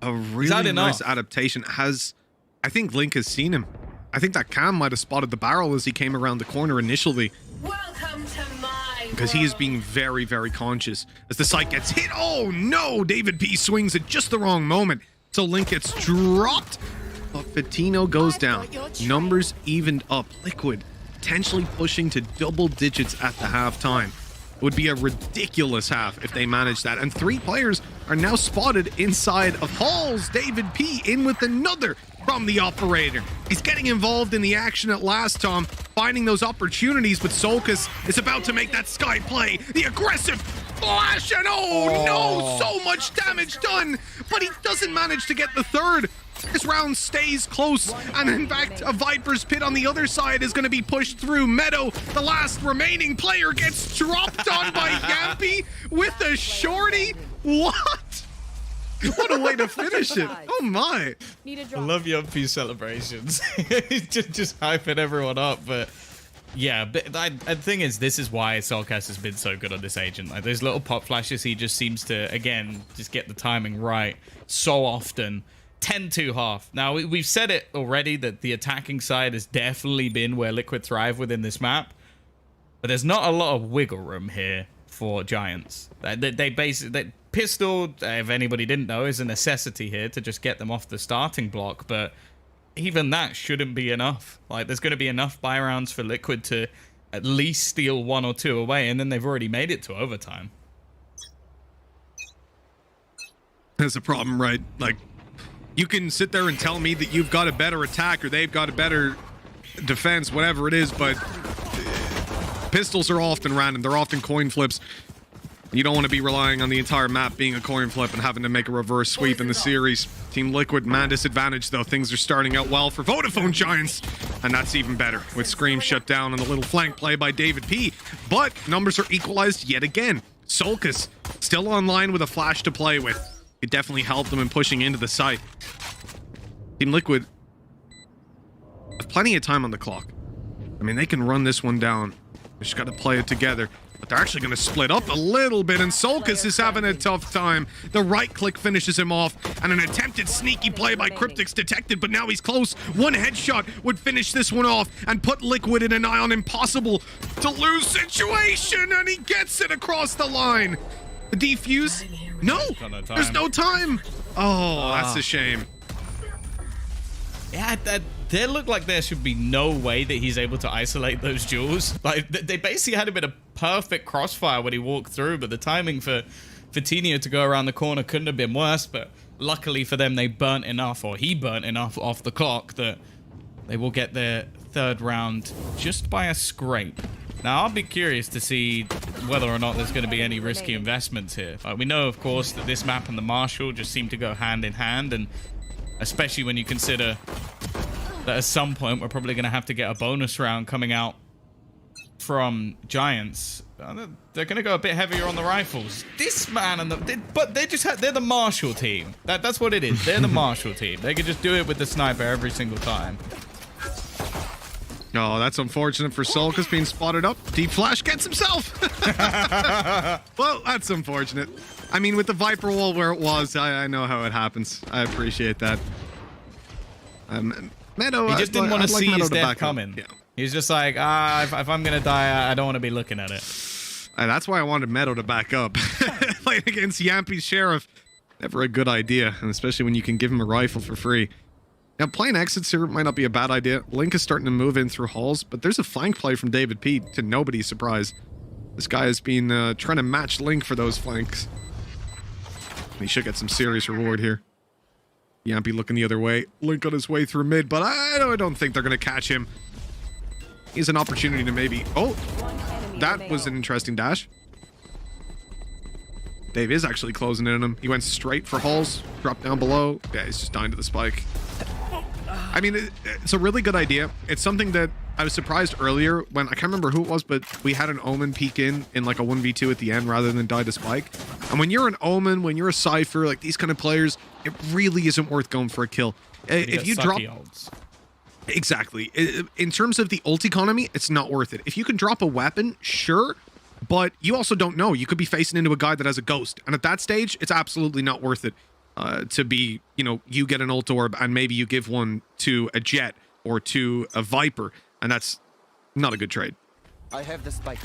a really nice adaptation. I think Link has seen him. I think that Cam might have spotted the barrel as he came around the corner initially. Welcome to my Because he is being very, very conscious. As the site gets hit, oh no! David P swings at just the wrong moment. So Link gets dropped. But Fatino goes down. Numbers evened up. Liquid potentially pushing to double digits at the halftime. It would be a ridiculous half if they managed that. And 3 players are now spotted inside of halls. David P in with another from the operator. He's getting involved in the action at last, Tom, finding those opportunities, but Solkus is about to make that sky play. The aggressive flash, and oh no, so much damage done, but he doesn't manage to get the third. This round stays close, and in fact, a Viper's Pit on the other side is going to be pushed through. Meadow, the last remaining player, gets dropped on by Yampy with a shorty. What? What a way to finish it. Oh my. I love Yumpy's celebrations. just hyping everyone up, but yeah, but the thing is, this is why Solcast has been so good on this agent. Like those little pop flashes, he just seems to, again, just get the timing right so often. 10-2 Now, we've said it already that the attacking side has definitely been where Liquid thrive within this map, but there's not a lot of wiggle room here for Giants. They basically, pistol, if anybody didn't know, is a necessity here to just get them off the starting block, but even that shouldn't be enough. Like, there's going to be enough buy rounds for Liquid to at least steal 1 or 2 away, and then they've already made it to overtime. That's a problem, right? Like, you can sit there and tell me that you've got a better attack or they've got a better defense, whatever it is, but pistols are often random. They're often coin flips. You don't want to be relying on the entire map being a coin flip and having to make a reverse sweep in the series. Team Liquid, man disadvantage, though. Things are starting out well for Vodafone Giants, and that's even better with Scream shut down and the little flank play by David P. But numbers are equalized yet again. Solkus still online with a flash to play with. It definitely helped them in pushing into the site. Team Liquid have plenty of time on the clock. I mean, they can run this one down. They just got to play it together. But they're actually going to split up a little bit, and Solkus is having a tough time. The right click finishes him off, and an attempted sneaky play by Cryptic's detected, but now he's close. One headshot would finish this one off and put Liquid in an nigh-on impossible to lose situation, and he gets it across the line. The defuse? No! There's no time! Oh, that's a shame. Yeah, there looked like there should be no way that he's able to isolate those duels. Like, they basically had him in a perfect crossfire when he walked through, but the timing for Fatino to go around the corner couldn't have been worse, but luckily for them, they burnt enough, or he burnt enough off the clock that they will get their third round just by a scrape. Now, I'll be curious to see whether or not there's going to be any risky investments here. Like, we know, of course, that this map and the Marshall just seem to go hand in hand, and especially when you consider that at some point we're probably going to have to get a bonus round coming out from Giants. They're going to go a bit heavier on the rifles. This man and they're the Marshall team. That's what it is. They're the Marshall team. They can just do it with the sniper every single time. Oh, that's unfortunate for Solkus being spotted up. Deep Flash gets himself. Well, that's unfortunate. I mean, with the Viper wall where it was, I know how it happens. I appreciate that. Meadow, he just didn't want to see his death coming. Yeah. He's just like, if I'm going to die, I don't want to be looking at it. That's why I wanted Meadow to back up. Playing against Yampy's Sheriff, never a good idea, and especially when you can give him a rifle for free. Now, playing exits here might not be a bad idea. Link is starting to move in through halls, but there's a flank play from David P, to nobody's surprise. This guy has been trying to match Link for those flanks. He should get some serious reward here. Yampy looking the other way. Link on his way through mid, but I don't think they're going to catch him. He's an opportunity to maybe... Oh, that was an interesting dash. Dave is actually closing in on him. He went straight for halls, dropped down below. Yeah, he's just dying to the spike. I mean, it's a really good idea. It's something that I was surprised earlier when, I can't remember who it was, but we had an Omen peek in like a 1v2 at the end rather than die to Spike. And when you're an Omen, when you're a Cypher, like these kind of players, it really isn't worth going for a kill. If you drop... Ults. Exactly. In terms of the ult economy, it's not worth it. If you can drop a weapon, sure, but you also don't know. You could be facing into a guy that has a ghost. And at that stage, it's absolutely not worth it to be, you know, you get an ult orb and maybe you give one to a Jet or to a Viper. And that's not a good trade. I have the spike.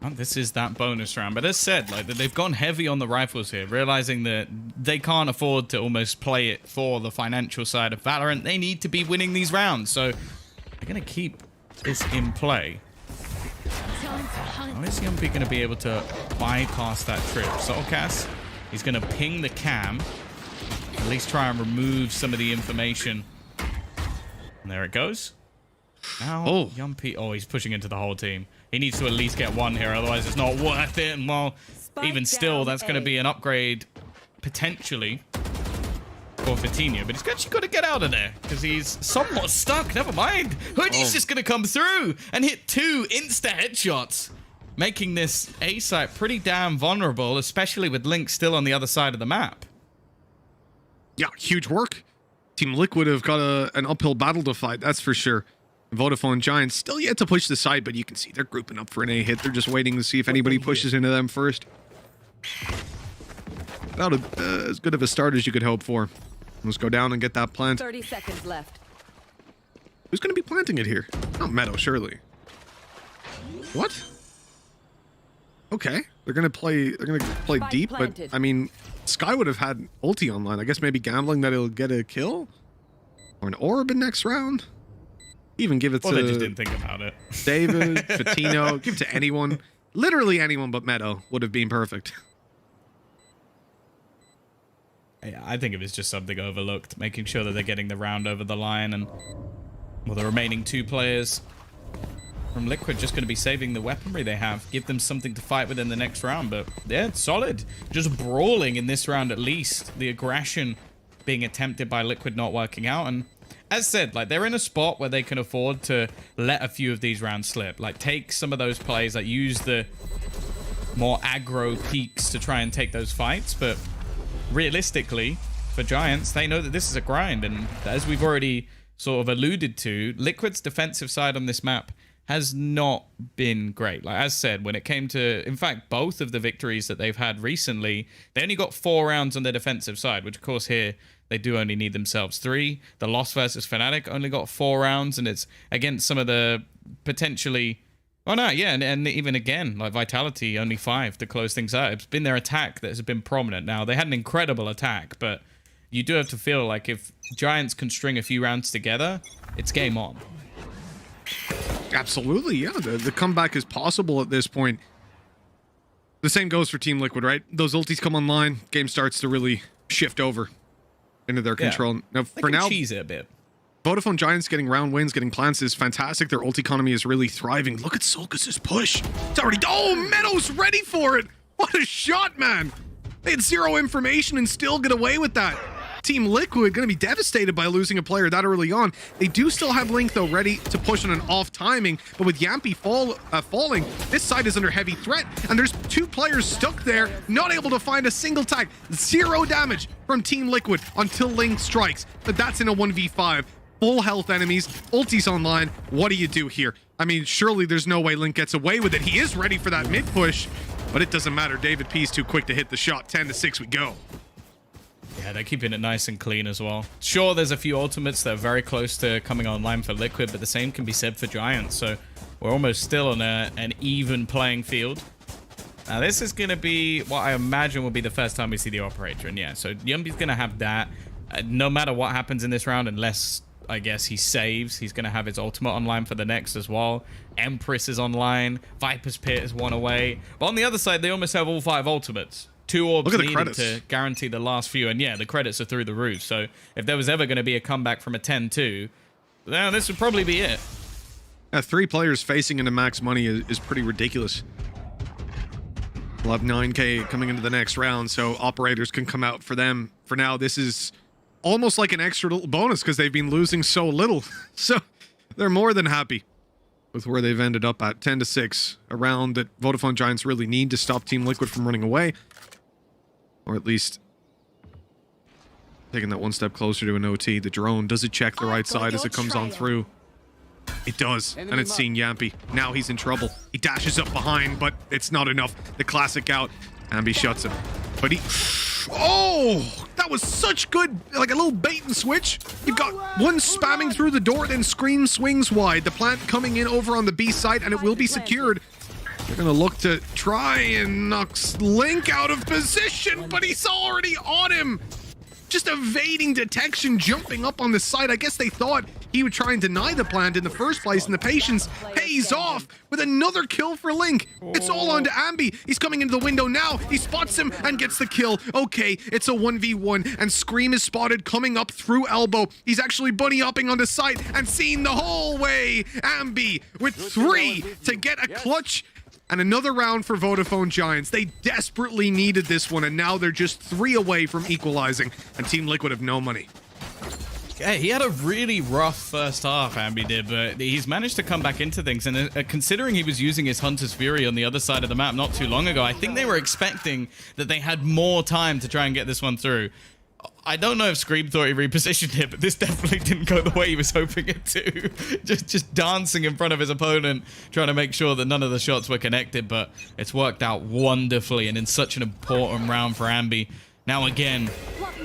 Oh, this is that bonus round. But as said, like they've gone heavy on the rifles here, realizing that they can't afford to almost play it for the financial side of Valorant. They need to be winning these rounds. So they're going to keep this in play. How is Yumpy going to be able to bypass that trip? Soulcast, he's going to ping the cam. At least try and remove some of the information. And there it goes. Now, Yumpy... Oh, he's pushing into the whole team. He needs to at least get one here, otherwise it's not worth it. And well, even still, that's going to be an upgrade, potentially, for Fatinho. But he's actually got to get out of there, because he's somewhat stuck. Never mind. Hoodie's just going to come through and hit 2 insta-headshots, making this A site pretty damn vulnerable, especially with Link still on the other side of the map. Yeah, huge work. Team Liquid have got an uphill battle to fight, that's for sure. Vodafone Giants still yet to push the side, but you can see they're grouping up for an A hit. They're just waiting to see if anybody pushes into them first. About as good of a start as you could hope for. Let's go down and get that plant. 30 seconds left. Who's going to be planting it here? Not Meadow, surely. What? Okay, they're going to play Spike deep, planted. but I mean, Sky would have had ulti online. I guess maybe gambling that he'll get a kill or an orb in next round. Even give it to... Well, they just didn't think about it. David, Fatinho, give it to anyone. Literally anyone but Meadow would have been perfect. Yeah, I think it was just something overlooked, making sure that they're getting the round over the line, and well, the remaining 2 players from Liquid just going to be saving the weaponry they have, give them something to fight with in the next round. But yeah, it's solid. Just brawling in this round at least. The aggression being attempted by Liquid not working out, and as said, like they're in a spot where they can afford to let a few of these rounds slip. Like take some of those plays, like use the more aggro peaks to try and take those fights. But realistically, for Giants, they know that this is a grind. And as we've already sort of alluded to, Liquid's defensive side on this map has not been great. Like as said, when it came to, in fact, both of the victories that they've had recently, they only got 4 rounds on their defensive side, which of course here, they do only need themselves 3. The loss versus FNATIC only got 4 rounds, and it's against some of the potentially... Oh, no, yeah, and even again, like Vitality, only 5 to close things out. It's been their attack that has been prominent. Now, they had an incredible attack, but you do have to feel like if Giants can string a few rounds together, it's game on. Absolutely, yeah. The comeback is possible at this point. The same goes for Team Liquid, right? Those ultis come online, game starts to really shift over into their control. Now, for now, cheese it a bit. Vodafone Giants getting round wins, getting plants is fantastic. Their ult economy is really thriving. Look at Sulcas's push. It's already... Oh, Meadow's ready for it. What a shot, man. They had 0 information and still get away with that. Team Liquid going to be devastated by losing a player that early on. They do still have Link, though, ready to push on an off timing. But with Yampy falling, this side is under heavy threat. And there's 2 players stuck there, not able to find a single tag. 0 damage from Team Liquid until Link strikes. But that's in a 1v5. Full health enemies, ultis online. What do you do here? I mean, surely there's no way Link gets away with it. He is ready for that mid push, but it doesn't matter. David P's too quick to hit the shot. 10-6 we go. Yeah, they're keeping it nice and clean as well. Sure, there's a few ultimates that are very close to coming online for Liquid, but the same can be said for Giants. So we're almost still on an even playing field. Now, this is going to be what I imagine will be the first time we see the operator. And yeah, so Yumpy's going to have that. No matter what happens in this round, unless... I guess he saves. He's going to have his ultimate online for the next as well. Empress is online. Viper's Pit is 1 away. But on the other side, they almost have all 5 ultimates. 2 orbs needed to guarantee the last few. And yeah, the credits are through the roof. So if there was ever going to be a comeback from a 10-2, well, this would probably be it. 3 players facing into max money is pretty ridiculous. We'll have 9K coming into the next round, so operators can come out for them. For now, this is almost like an extra little bonus because they've been losing so little. So they're more than happy with where they've ended up at. 10-6, a round that Vodafone Giants really need to stop Team Liquid from running away. Or at least taking that one step closer to an OT. The drone, does it check the right side as it comes on through? It does, and it's seen Yampy. Now he's in trouble. He dashes up behind, but it's not enough. The classic out. Ambi shuts him. But he... Oh! That was such good, like a little bait and switch. You've got one spamming through the door, then Scream swings wide. The plant coming in over on the B side, and it will be secured. They're going to look to try and knock Link out of position, but he's already on him. Just evading detection, jumping up on the side. I guess they thought he would try and deny the plant in the first place, and the patience pays off with another kill for Link. It's all on to Ambi. He's coming into the window now. He spots him and gets the kill. Okay, it's a 1v1, and Scream is spotted coming up through elbow. He's actually bunny hopping on the site and seen the whole way. Ambi with 3 to get a clutch. And another round for Vodafone Giants. They desperately needed this one, and now they're just 3 away from equalizing, and Team Liquid have no money. Yeah, he had a really rough first half, Ambi did, but he's managed to come back into things. And considering he was using his Hunter's Fury on the other side of the map not too long ago, I think they were expecting that they had more time to try and get this one through. I don't know if Scream thought he repositioned it, but this definitely didn't go the way he was hoping it to. just dancing in front of his opponent, trying to make sure that none of the shots were connected, but it's worked out wonderfully and in such an important round for Ambi. Now again,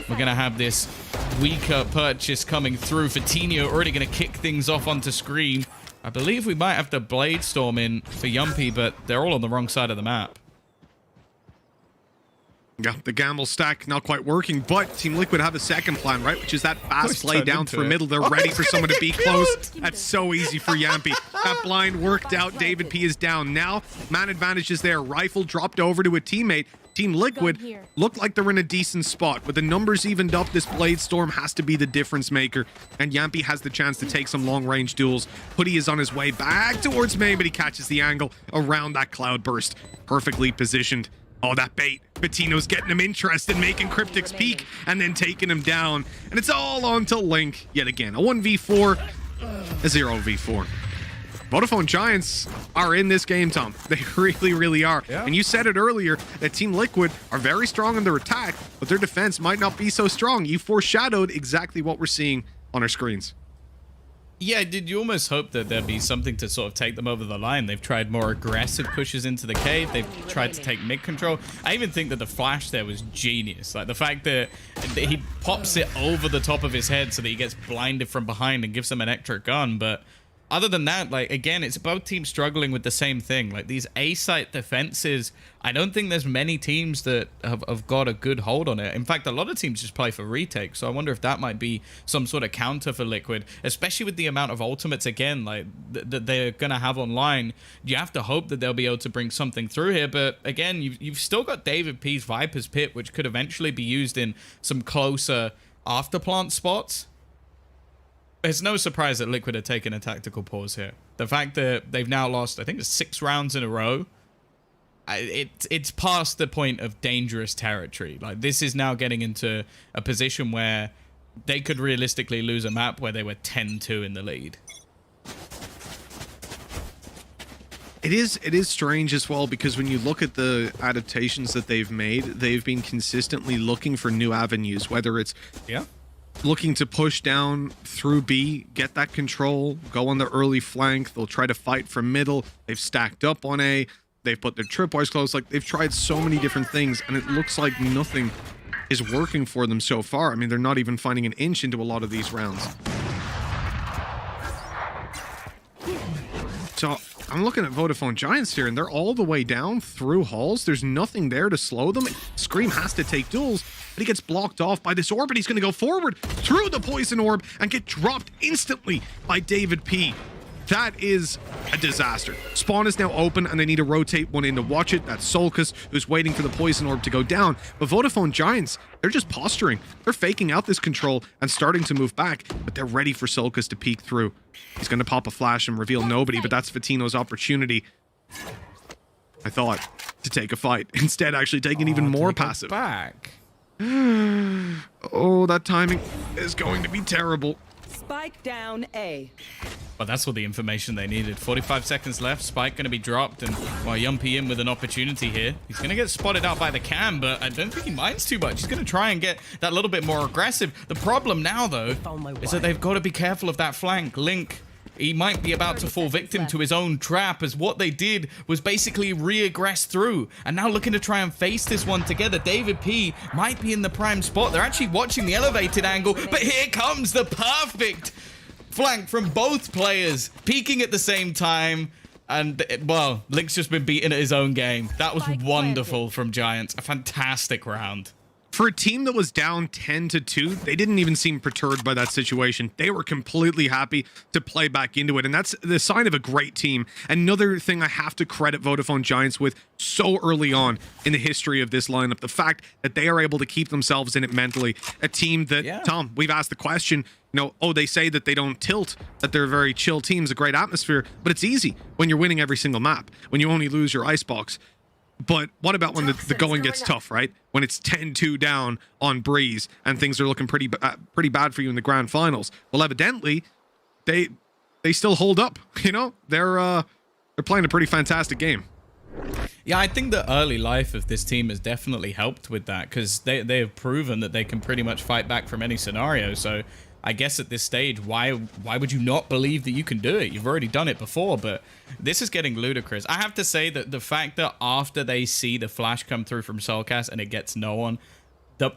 we're going to have this weaker purchase coming through. Fatinho already going to kick things off onto Scream. I believe we might have to Blade Storm in for Yumpy, but they're all on the wrong side of the map. Yeah, the gamble stack not quite working, but Team Liquid have a second plan, right? Which is that fast play down through middle. They're ready for someone to be close. That's so easy for Yampy. That blind worked out. David P is down. Now, man advantage is there. Rifle dropped over to a teammate. Team Liquid look like they're in a decent spot. With the numbers evened up, this Blade Storm has to be the difference maker. And Yampy has the chance to take some long-range duels. Hoodie is on his way back towards main, but he catches the angle around that cloud burst. Perfectly positioned. Oh, that bait. Patino's getting him interested, making Cryptic's peek, and then taking him down. And it's all on to Link yet again. A 1v4, a 0v4. Vodafone Giants are in this game, Tom. They really, really are. Yeah. And you said it earlier that Team Liquid are very strong in their attack, but their defense might not be so strong. You foreshadowed exactly what we're seeing on our screens. Yeah, did you almost hope that there'd be something to sort of take them over the line? They've tried more aggressive pushes into the cave. They've tried to take mid control. I even think that the flash there was genius. Like the fact that he pops it over the top of his head so that he gets blinded from behind and gives them an extra gun. But other than that, like, again, it's both teams struggling with the same thing. Like these A-site defenses, I don't think there's many teams that have got a good hold on it. In fact, a lot of teams just play for retake. So I wonder if that might be some sort of counter for Liquid, especially with the amount of ultimates, again, like that they're going to have online. You have to hope that they'll be able to bring something through here. But again, you've still got David P's Viper's Pit, which could eventually be used in some closer afterplant spots. It's no surprise that Liquid are taking a tactical pause here. The fact that they've now lost, I think it's 6 rounds in a row, it's past the point of dangerous territory. Like, this is now getting into a position where they could realistically lose a map where they were 10-2 in the lead. It is strange as well, because when you look at the adaptations that they've made, they've been consistently looking for new avenues, whether it's looking to push down through B, get that control, go on the early flank. They'll try to fight from middle. They've stacked up on A. They've put their tripwires close. Like, they've tried so many different things, and it looks like nothing is working for them so far. I mean, they're not even finding an inch into a lot of these rounds. So I'm looking at Vodafone Giants here, and they're all the way down through halls. There's nothing there to slow them. Scream has to take duels, but he gets blocked off by this orb, and he's going to go forward through the poison orb and get dropped instantly by David P. That is a disaster. Spawn is now open, and they need to rotate one in to watch it. That's Solkus, who's waiting for the poison orb to go down. But Vodafone Giants, they're just posturing. They're faking out this control and starting to move back, but they're ready for Solkus to peek through. He's going to pop a flash and reveal nobody, but that's Fatino's opportunity, I thought, to take a fight. Instead, actually taking even more passive. Back. Oh, that timing is going to be terrible. Spike down A. Well, that's all the information they needed. 45 seconds left. Spike going to be dropped, and well, Yumpy in with an opportunity here. He's going to get spotted out by the cam, but I don't think he minds too much. He's going to try and get that little bit more aggressive. The problem now, though, is that they've got to be careful of that flank. Link, he might be about to fall victim to his own trap, as what they did was basically re-aggress through, and now looking to try and face this one together. David P might be in the prime spot. They're actually watching the elevated angle, but here comes the perfect flank from both players, peeking at the same time. And, well, Link's just been beaten at his own game. That was wonderful from Giants. A fantastic round. For a team that was down 10-2, they didn't even seem perturbed by that situation. They were completely happy to play back into it, and that's the sign of a great team. Another thing I have to credit Vodafone Giants with so early on in the history of this lineup, the fact that they are able to keep themselves in it mentally. A team that, Tom, we've asked the question, oh, they say that they don't tilt, that they're a very chill team, a great atmosphere, but it's easy when you're winning every single map, when you only lose your icebox. But what about when the going gets tough, right? When it's 10-2 down on Breeze and things are looking pretty bad for you in the grand finals. Well, evidently, they still hold up. They're playing a pretty fantastic game. Yeah, I think the early life of this team has definitely helped with that, because they have proven that they can pretty much fight back from any scenario. So I guess at this stage, why would you not believe that you can do it? You've already done it before, but this is getting ludicrous. I have to say that the fact that after they see the flash come through from Soulcast and it gets no one,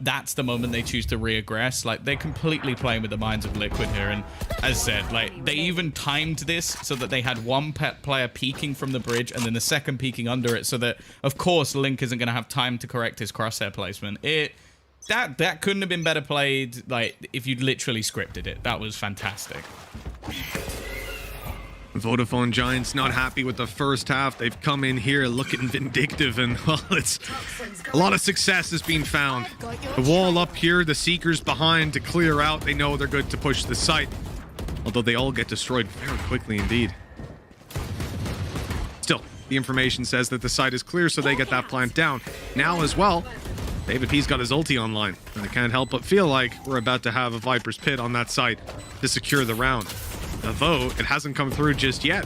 that's the moment they choose to re-aggress. Like, they're completely playing with the minds of Liquid here. And as said, like, they even timed this so that they had one player peeking from the bridge and then the second peeking under it, so that, of course, Link isn't going to have time to correct his crosshair placement. That couldn't have been better played, like, if you'd literally scripted it. That was fantastic. Vodafone Giants not happy with the first half. They've come in here looking vindictive, and, well, it's a lot of success is being found. The wall up here, the Seekers behind to clear out. They know they're good to push the site, although they all get destroyed very quickly indeed. Still, the information says that the site is clear, so they get that plant down. Now as well, David P's got his ulti online, and I can't help but feel like we're about to have a Viper's Pit on that site to secure the round. Although, it hasn't come through just yet.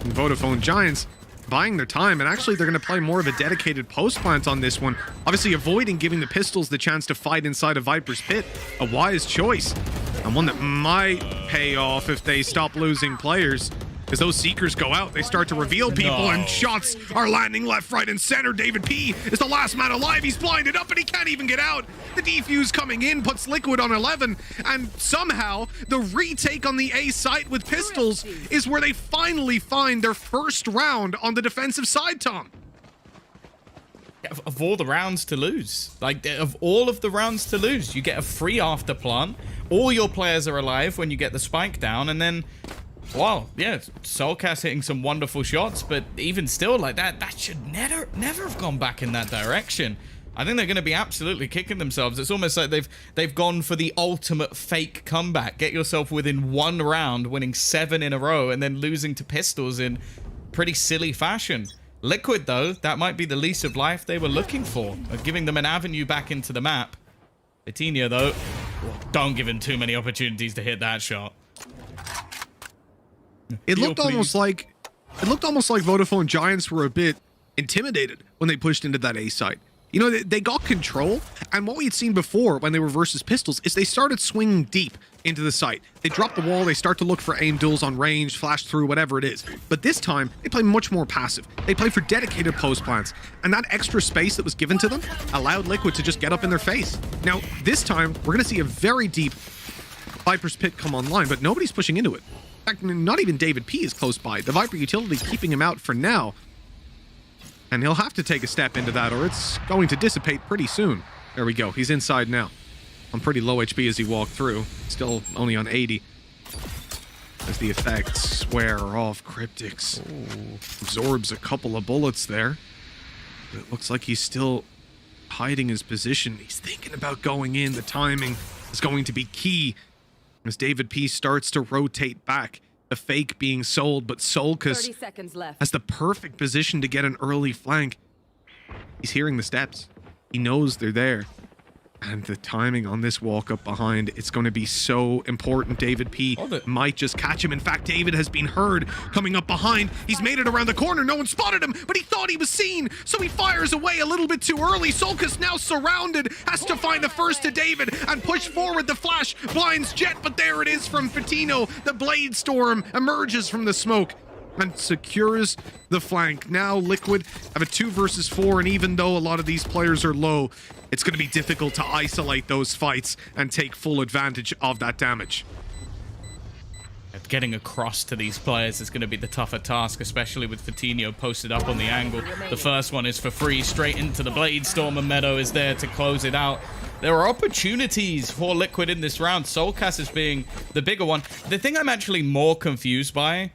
And Vodafone Giants buying their time, and actually they're going to play more of a dedicated post plant on this one, obviously avoiding giving the Pistols the chance to fight inside of Viper's Pit. A wise choice, and one that might pay off if they stop losing players. As those Seekers go out, they start to reveal people, and shots are landing left, right, and center. David P is the last man alive. He's blinded up, and he can't even get out. The defuse coming in puts Liquid on 11, and somehow the retake on the A site with Pistols is where they finally find their first round on the defensive side, Tom. Of all the rounds to lose, like, of all of the rounds to lose, you get a free after plant. All your players are alive when you get the spike down, and then, wow, yeah, Soulcast hitting some wonderful shots, but even still, like, that should never have gone back in that direction. I think they're going to be absolutely kicking themselves. It's almost like they've gone for the ultimate fake comeback. Get yourself within one round, winning 7 in a row, and then losing to Pistols in pretty silly fashion. Liquid, though, that might be the lease of life they were looking for, of giving them an avenue back into the map. Vitinha, though, don't give him too many opportunities to hit that shot. It looked almost like Vodafone Giants were a bit intimidated when they pushed into that A site. They got control, and what we had seen before when they were versus Pistols is they started swinging deep into the site. They drop the wall, they start to look for aim duels on range, flash through, whatever it is. But this time, they play much more passive. They play for dedicated post plants, and that extra space that was given to them allowed Liquid to just get up in their face. Now, this time, we're going to see a very deep Viper's Pit come online, but nobody's pushing into it. In fact, not even David P is close by. The Viper utility keeping him out for now. And he'll have to take a step into that, or it's going to dissipate pretty soon. There we go. He's inside now. On pretty low HP as he walked through. Still only on 80. As the effects wear off Cryptics. Absorbs a couple of bullets there. But it looks like he's still hiding his position. He's thinking about going in. The timing is going to be key as David P starts to rotate back. The fake being sold, but Soulcast has the perfect position to get an early flank. He's hearing the steps. He knows they're there. And the timing on this walk up behind, it's going to be so important. David P might just catch him. In fact, David has been heard coming up behind. He's made it around the corner. No one spotted him, but he thought he was seen. So he fires away a little bit too early. Solkas now surrounded, has to find the first to David and push forward. The flash blinds Jet, but there it is from Fatino. The Blade Storm emerges from the smoke and secures the flank. Now Liquid have a 2 versus 4, and even though a lot of these players are low, it's going to be difficult to isolate those fights and take full advantage of that damage. Getting across to these players is going to be the tougher task, especially with Fatino posted up on the angle. The first one is for free, straight into the Blade Storm, and Meadow is there to close it out. There are opportunities for Liquid in this round. Soulcast is being the bigger one. The thing I'm actually more confused by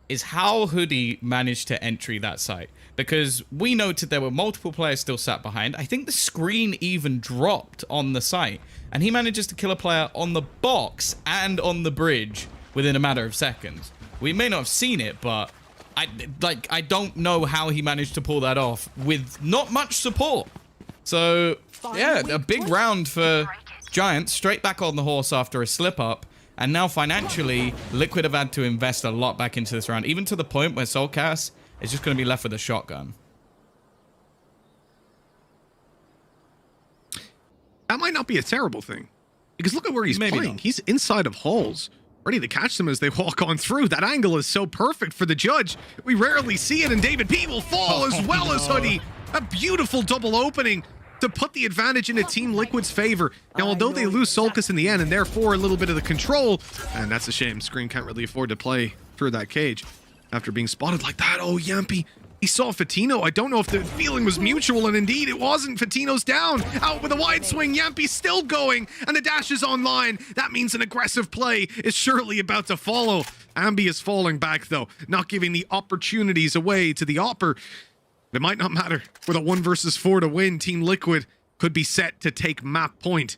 is how Hoodie managed to entry that site, because we noted there were multiple players still sat behind. I think the screen even dropped on the site, and he manages to kill a player on the box and on the bridge within a matter of seconds. We may not have seen it, but I don't know how he managed to pull that off with not much support. So yeah, a big round for Giants, straight back on the horse after a slip up. And now financially, Liquid have had to invest a lot back into this round, even to the point where Soulcast is just going to be left with a shotgun. That might not be a terrible thing, because look at where he's playing. He's inside of halls, ready to catch them as they walk on through. That angle is so perfect for the judge. We rarely see it, and David P will fall as well as Hoodie. A beautiful double opening to put the advantage into Team Liquid's favor. Now, although they lose Solkas in the end, and therefore a little bit of the control, and that's a shame. Scream can't really afford to play through that cage after being spotted like that. Oh, Yampy, he saw Fatino. I don't know if the feeling was mutual, and indeed it wasn't. Fatino's down, out with a wide swing. Yampy's still going, and the dash is online. That means an aggressive play is surely about to follow. Ambi is falling back, though, not giving the opportunities away to the Opper. It might not matter. With a 1 versus 4 to win, Team Liquid could be set to take map point.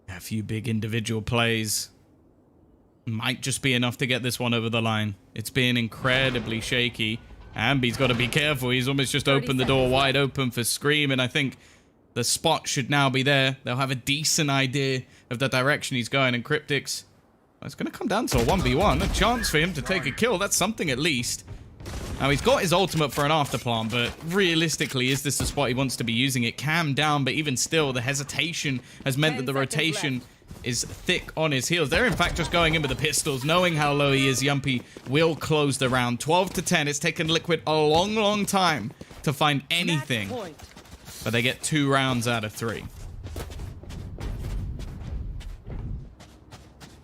A few big individual plays might just be enough to get this one over the line. It's been incredibly shaky. Ambi's got to be careful. He's almost just opened the door wide open for Scream, and I think the spot should now be there. They'll have a decent idea of the direction he's going, and Cryptics, it's going to come down to a 1v1. A chance for him to take a kill. That's something at least. Now, he's got his ultimate for an afterplant, but realistically, is this the spot he wants to be using it? Cam down, but even still, the hesitation has meant that the rotation is thick on his heels. They're, in fact, just going in with the pistols, knowing how low he is. Yumpy will close the round. 12-10. It's taken Liquid a long, long time to find anything, but they get 2 rounds out of 3.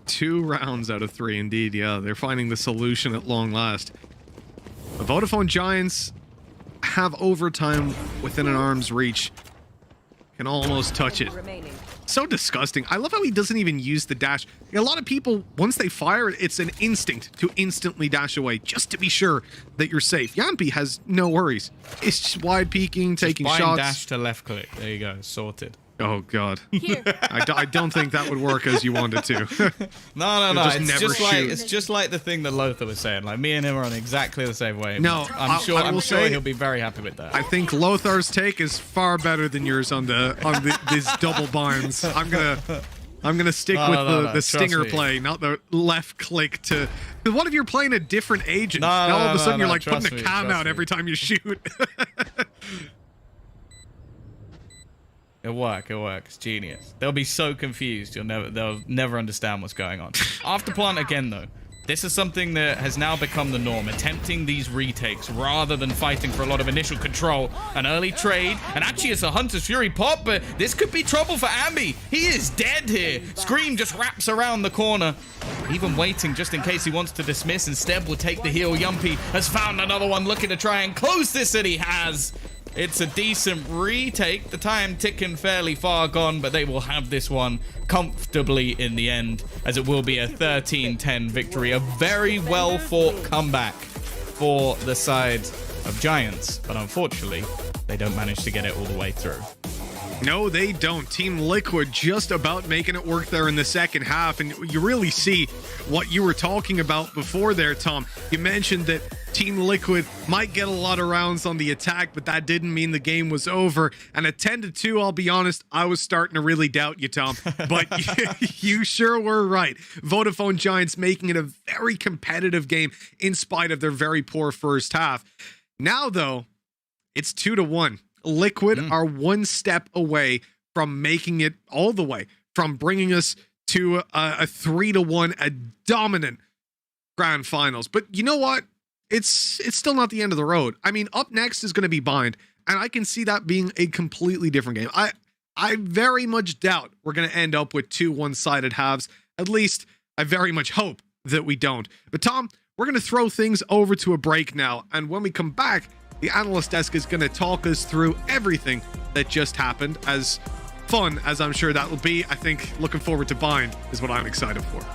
2 rounds out of 3, indeed. Yeah, they're finding the solution at long last. The Vodafone Giants have overtime within an arm's reach. Can almost touch it. So disgusting. I love how he doesn't even use the dash. A lot of people, once they fire, it's an instinct to instantly dash away, just to be sure that you're safe. Yampy has no worries. It's just wide peeking, taking shots. Dash to left click. There you go. Sorted. Oh, God. I don't think that would work as you want it to. No. It's just like the thing that Lothar was saying. Like, me and him are on exactly the same way. No, I'm sure he'll be very happy with that. I think Lothar's take is far better than yours on these double binds. I'm gonna stick with the stinger play, not the left click to. Because what if you're playing a different agent? Now all of a sudden you're like putting the cam out every time you shoot. It'll work. It's genius. They'll be so confused. They'll never understand what's going on. Afterplant again, though. This is something that has now become the norm. Attempting these retakes rather than fighting for a lot of initial control. An early trade. And actually, it's a Hunter's Fury pop, but this could be trouble for Ambi. He is dead here. Scream just wraps around the corner. Even waiting just in case he wants to dismiss. Instead, will take the heal. Yumpy has found another one looking to try and close this, and he has. It's a decent retake. The time ticking fairly far gone, but they will have this one comfortably in the end, as it will be a 13-10 victory. A very well-fought comeback for the side of Giants, but unfortunately, they don't manage to get it all the way through. No, they don't. Team Liquid just about making it work there in the second half. And you really see what you were talking about before there, Tom. You mentioned that Team Liquid might get a lot of rounds on the attack, but that didn't mean the game was over. And at 10-2, I'll be honest, I was starting to really doubt you, Tom. But you sure were right. Vodafone Giants making it a very competitive game in spite of their very poor first half. Now, though, it's 2-1. Liquid are one step away from making it all the way, from bringing us to a 3-1, a dominant grand finals. But you know what? It's still not the end of the road. I mean, up next is going to be Bind, and I can see that being a completely different game. I very much doubt we're going to end up with two one-sided halves. At least I very much hope that we don't. But Tom, we're going to throw things over to a break now, and when we come back, the analyst desk is going to talk us through everything that just happened. As fun as I'm sure that will be, I think looking forward to Bind is what I'm excited for.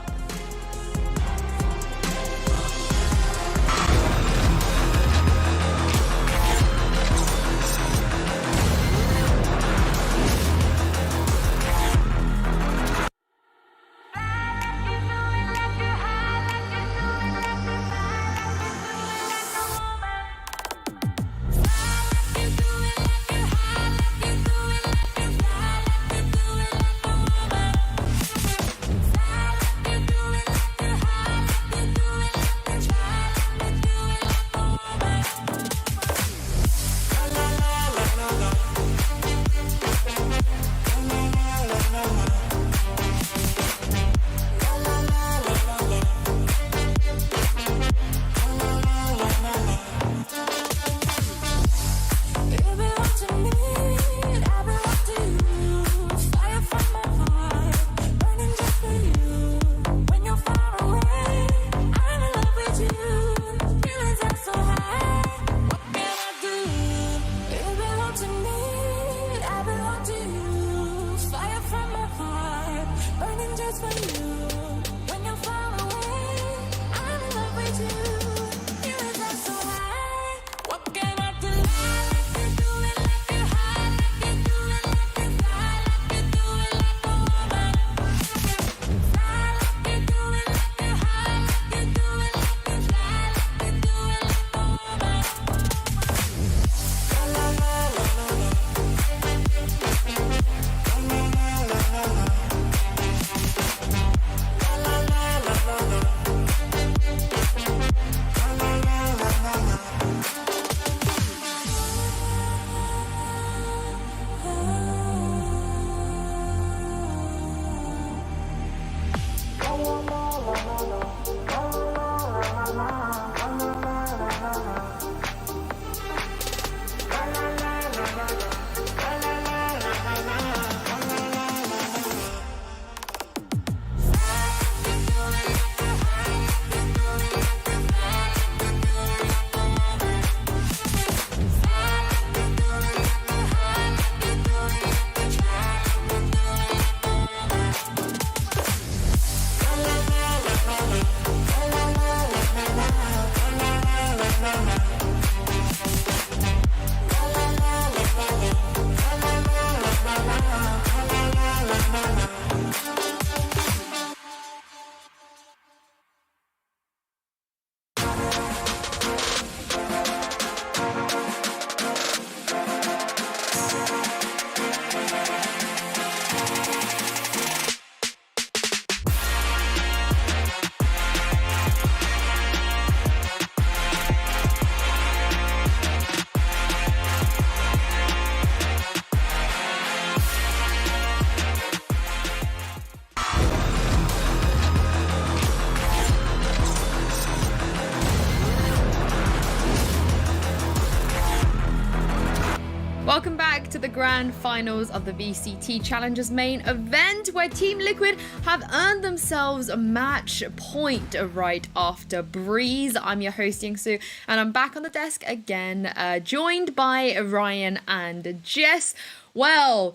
Welcome back to the grand finals of the VCT Challengers main event, where Team Liquid have earned themselves a match point right after Breeze. I'm your host, Yingsu, and I'm back on the desk again, joined by Ryan and Jess. Well,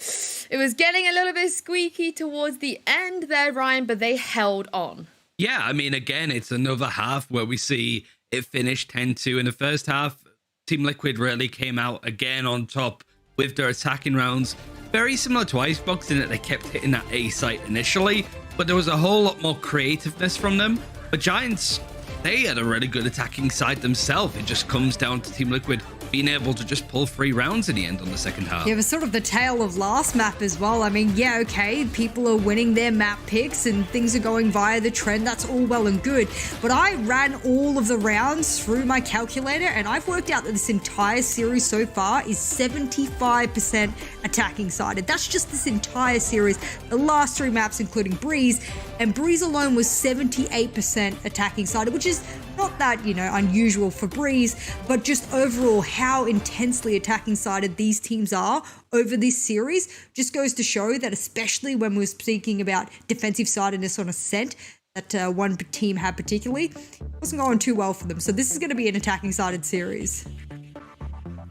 it was getting a little bit squeaky towards the end there, Ryan, but they held on. Yeah, I mean, again, it's another half where we see it finish 10-2 in the first half. Team Liquid really came out again on top, with their attacking rounds. Very similar to Icebox in that they kept hitting that A site initially, but there was a whole lot more creativeness from them. But Giants, they had a really good attacking side themselves. It just comes down to Team Liquid being able to just pull 3 rounds in the end on the second half. Yeah, it was sort of the tale of last map as well. I mean, yeah, okay, people are winning their map picks and things are going via the trend. That's all well and good. But I ran all of the rounds through my calculator and I've worked out that this entire series so far is 75% attacking sided. That's just this entire series. The last 3 maps, including Breeze, and Breeze alone was 78% attacking sided, which is not that, unusual for Breeze, but just overall how intensely attacking sided these teams are over this series just goes to show that, especially when we're speaking about defensive sidedness on Ascent, that one team had particularly, wasn't going too well for them. So this is going to be an attacking sided series.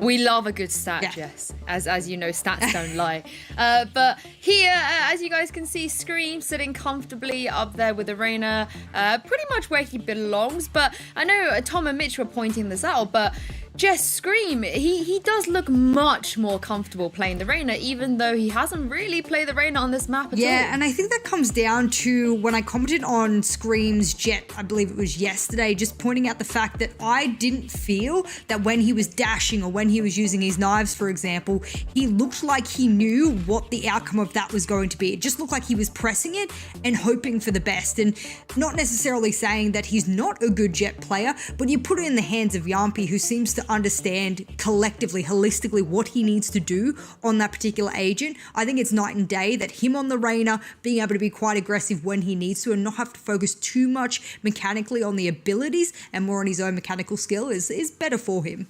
We love a good stat, Yeah. Jess. As you know, stats don't lie. But here, as you guys can see, Scream sitting comfortably up there with Arena, pretty much where he belongs. But I know Tom and Mitch were pointing this out, but Jess, Scream, he does look much more comfortable playing the Reyna, even though he hasn't really played the Reyna on this map at all. Yeah, and I think that comes down to when I commented on Scream's Jet, I believe it was yesterday, just pointing out the fact that I didn't feel that when he was dashing or when he was using his knives, for example, he looked like he knew what the outcome of that was going to be. It just looked like he was pressing it and hoping for the best, and not necessarily saying that he's not a good Jet player, but you put it in the hands of Yampi, who seems to understand collectively, holistically, what he needs to do on that particular agent. I think it's night and day that him on the Reyna being able to be quite aggressive when he needs to and not have to focus too much mechanically on the abilities and more on his own mechanical skill is better for him.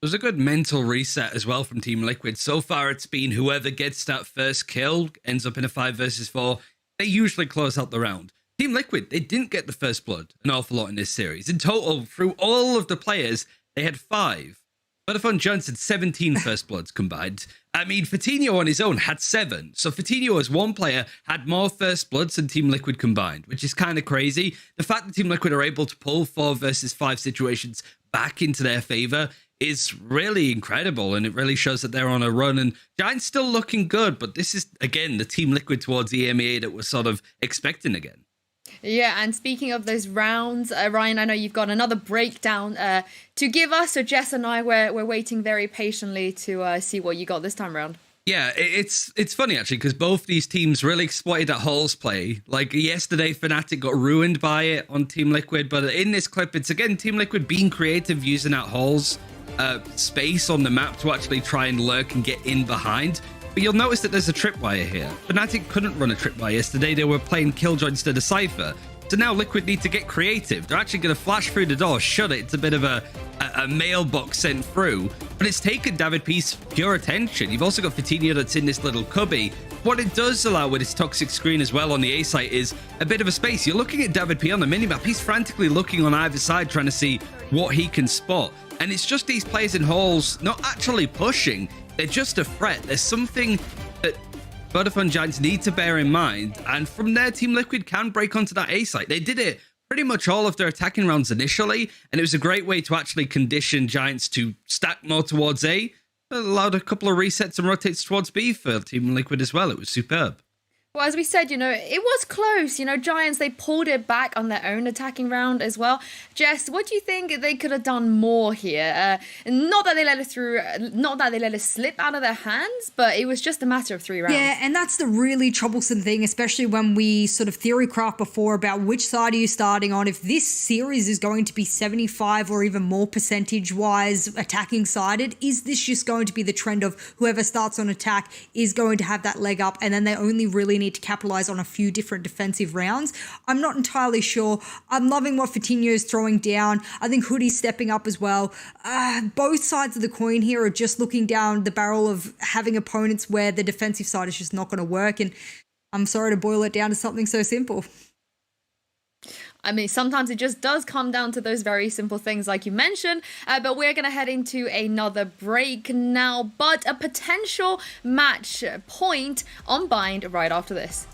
There's a good mental reset as well from Team Liquid. So far, it's been whoever gets that first kill ends up in a 5 versus 4. They usually close out the round. Team Liquid, they didn't get the first blood an awful lot in this series. In total, through all of the players, they had 5. Vodafone Giants had 17 first bloods combined. I mean, Fatinho on his own had 7. So Fatinho as one player had more first bloods than Team Liquid combined, which is kind of crazy. The fact that Team Liquid are able to pull 4 versus 5 situations back into their favor is really incredible, and it really shows that they're on a run. And Giants still looking good, but this is, again, the Team Liquid towards EMEA that we're sort of expecting again. Yeah, and speaking of those rounds, Ryan, I know you've got another breakdown to give us. So Jess and I, we're waiting very patiently to see what you got this time around. Yeah, it's funny actually, because both these teams really exploited that Halls play. Like yesterday, FNATIC got ruined by it on Team Liquid, but in this clip, it's again Team Liquid being creative, using that Halls space on the map to actually try and lurk and get in behind. But you'll notice that there's a tripwire here. FNATIC couldn't run a tripwire yesterday. They were playing Killjoy instead of Cypher. So now Liquid need to get creative. They're actually going to flash through the door, shut it. It's a bit of a mailbox sent through. But it's taken David P's pure attention. You've also got Fatinho that's in this little cubby. What it does allow with its toxic screen as well on the A site is a bit of a space. You're looking at David P on the minimap. He's frantically looking on either side trying to see what he can spot. And it's just these players in halls not actually pushing. They're just a threat. There's something that Vodafone Giants need to bear in mind. And from there, Team Liquid can break onto that A site. They did it pretty much all of their attacking rounds initially. And it was a great way to actually condition Giants to stack more towards A. It allowed a couple of resets and rotates towards B for Team Liquid as well. It was superb. Well, as we said, it was close. Giants, they pulled it back on their own attacking round as well. Jess, what do you think they could have done more here? Not that they let it through, not that they let it slip out of their hands, but it was just a matter of 3 rounds. Yeah, and that's the really troublesome thing, especially when we sort of theory craft before about which side are you starting on. If this series is going to be 75 or even more percentage-wise attacking sided, is this just going to be the trend of whoever starts on attack is going to have that leg up, and then they only really need to capitalize on a few different defensive rounds? I'm not entirely sure. I'm loving what Fatinho's throwing down. I think Hoodie's stepping up as well. Both sides of the coin here are just looking down the barrel of having opponents where the defensive side is just not going to work, and I'm sorry to boil it down to something so simple. I mean, sometimes it just does come down to those very simple things like you mentioned, but we're going to head into another break now, but a potential match point on Bind right after this.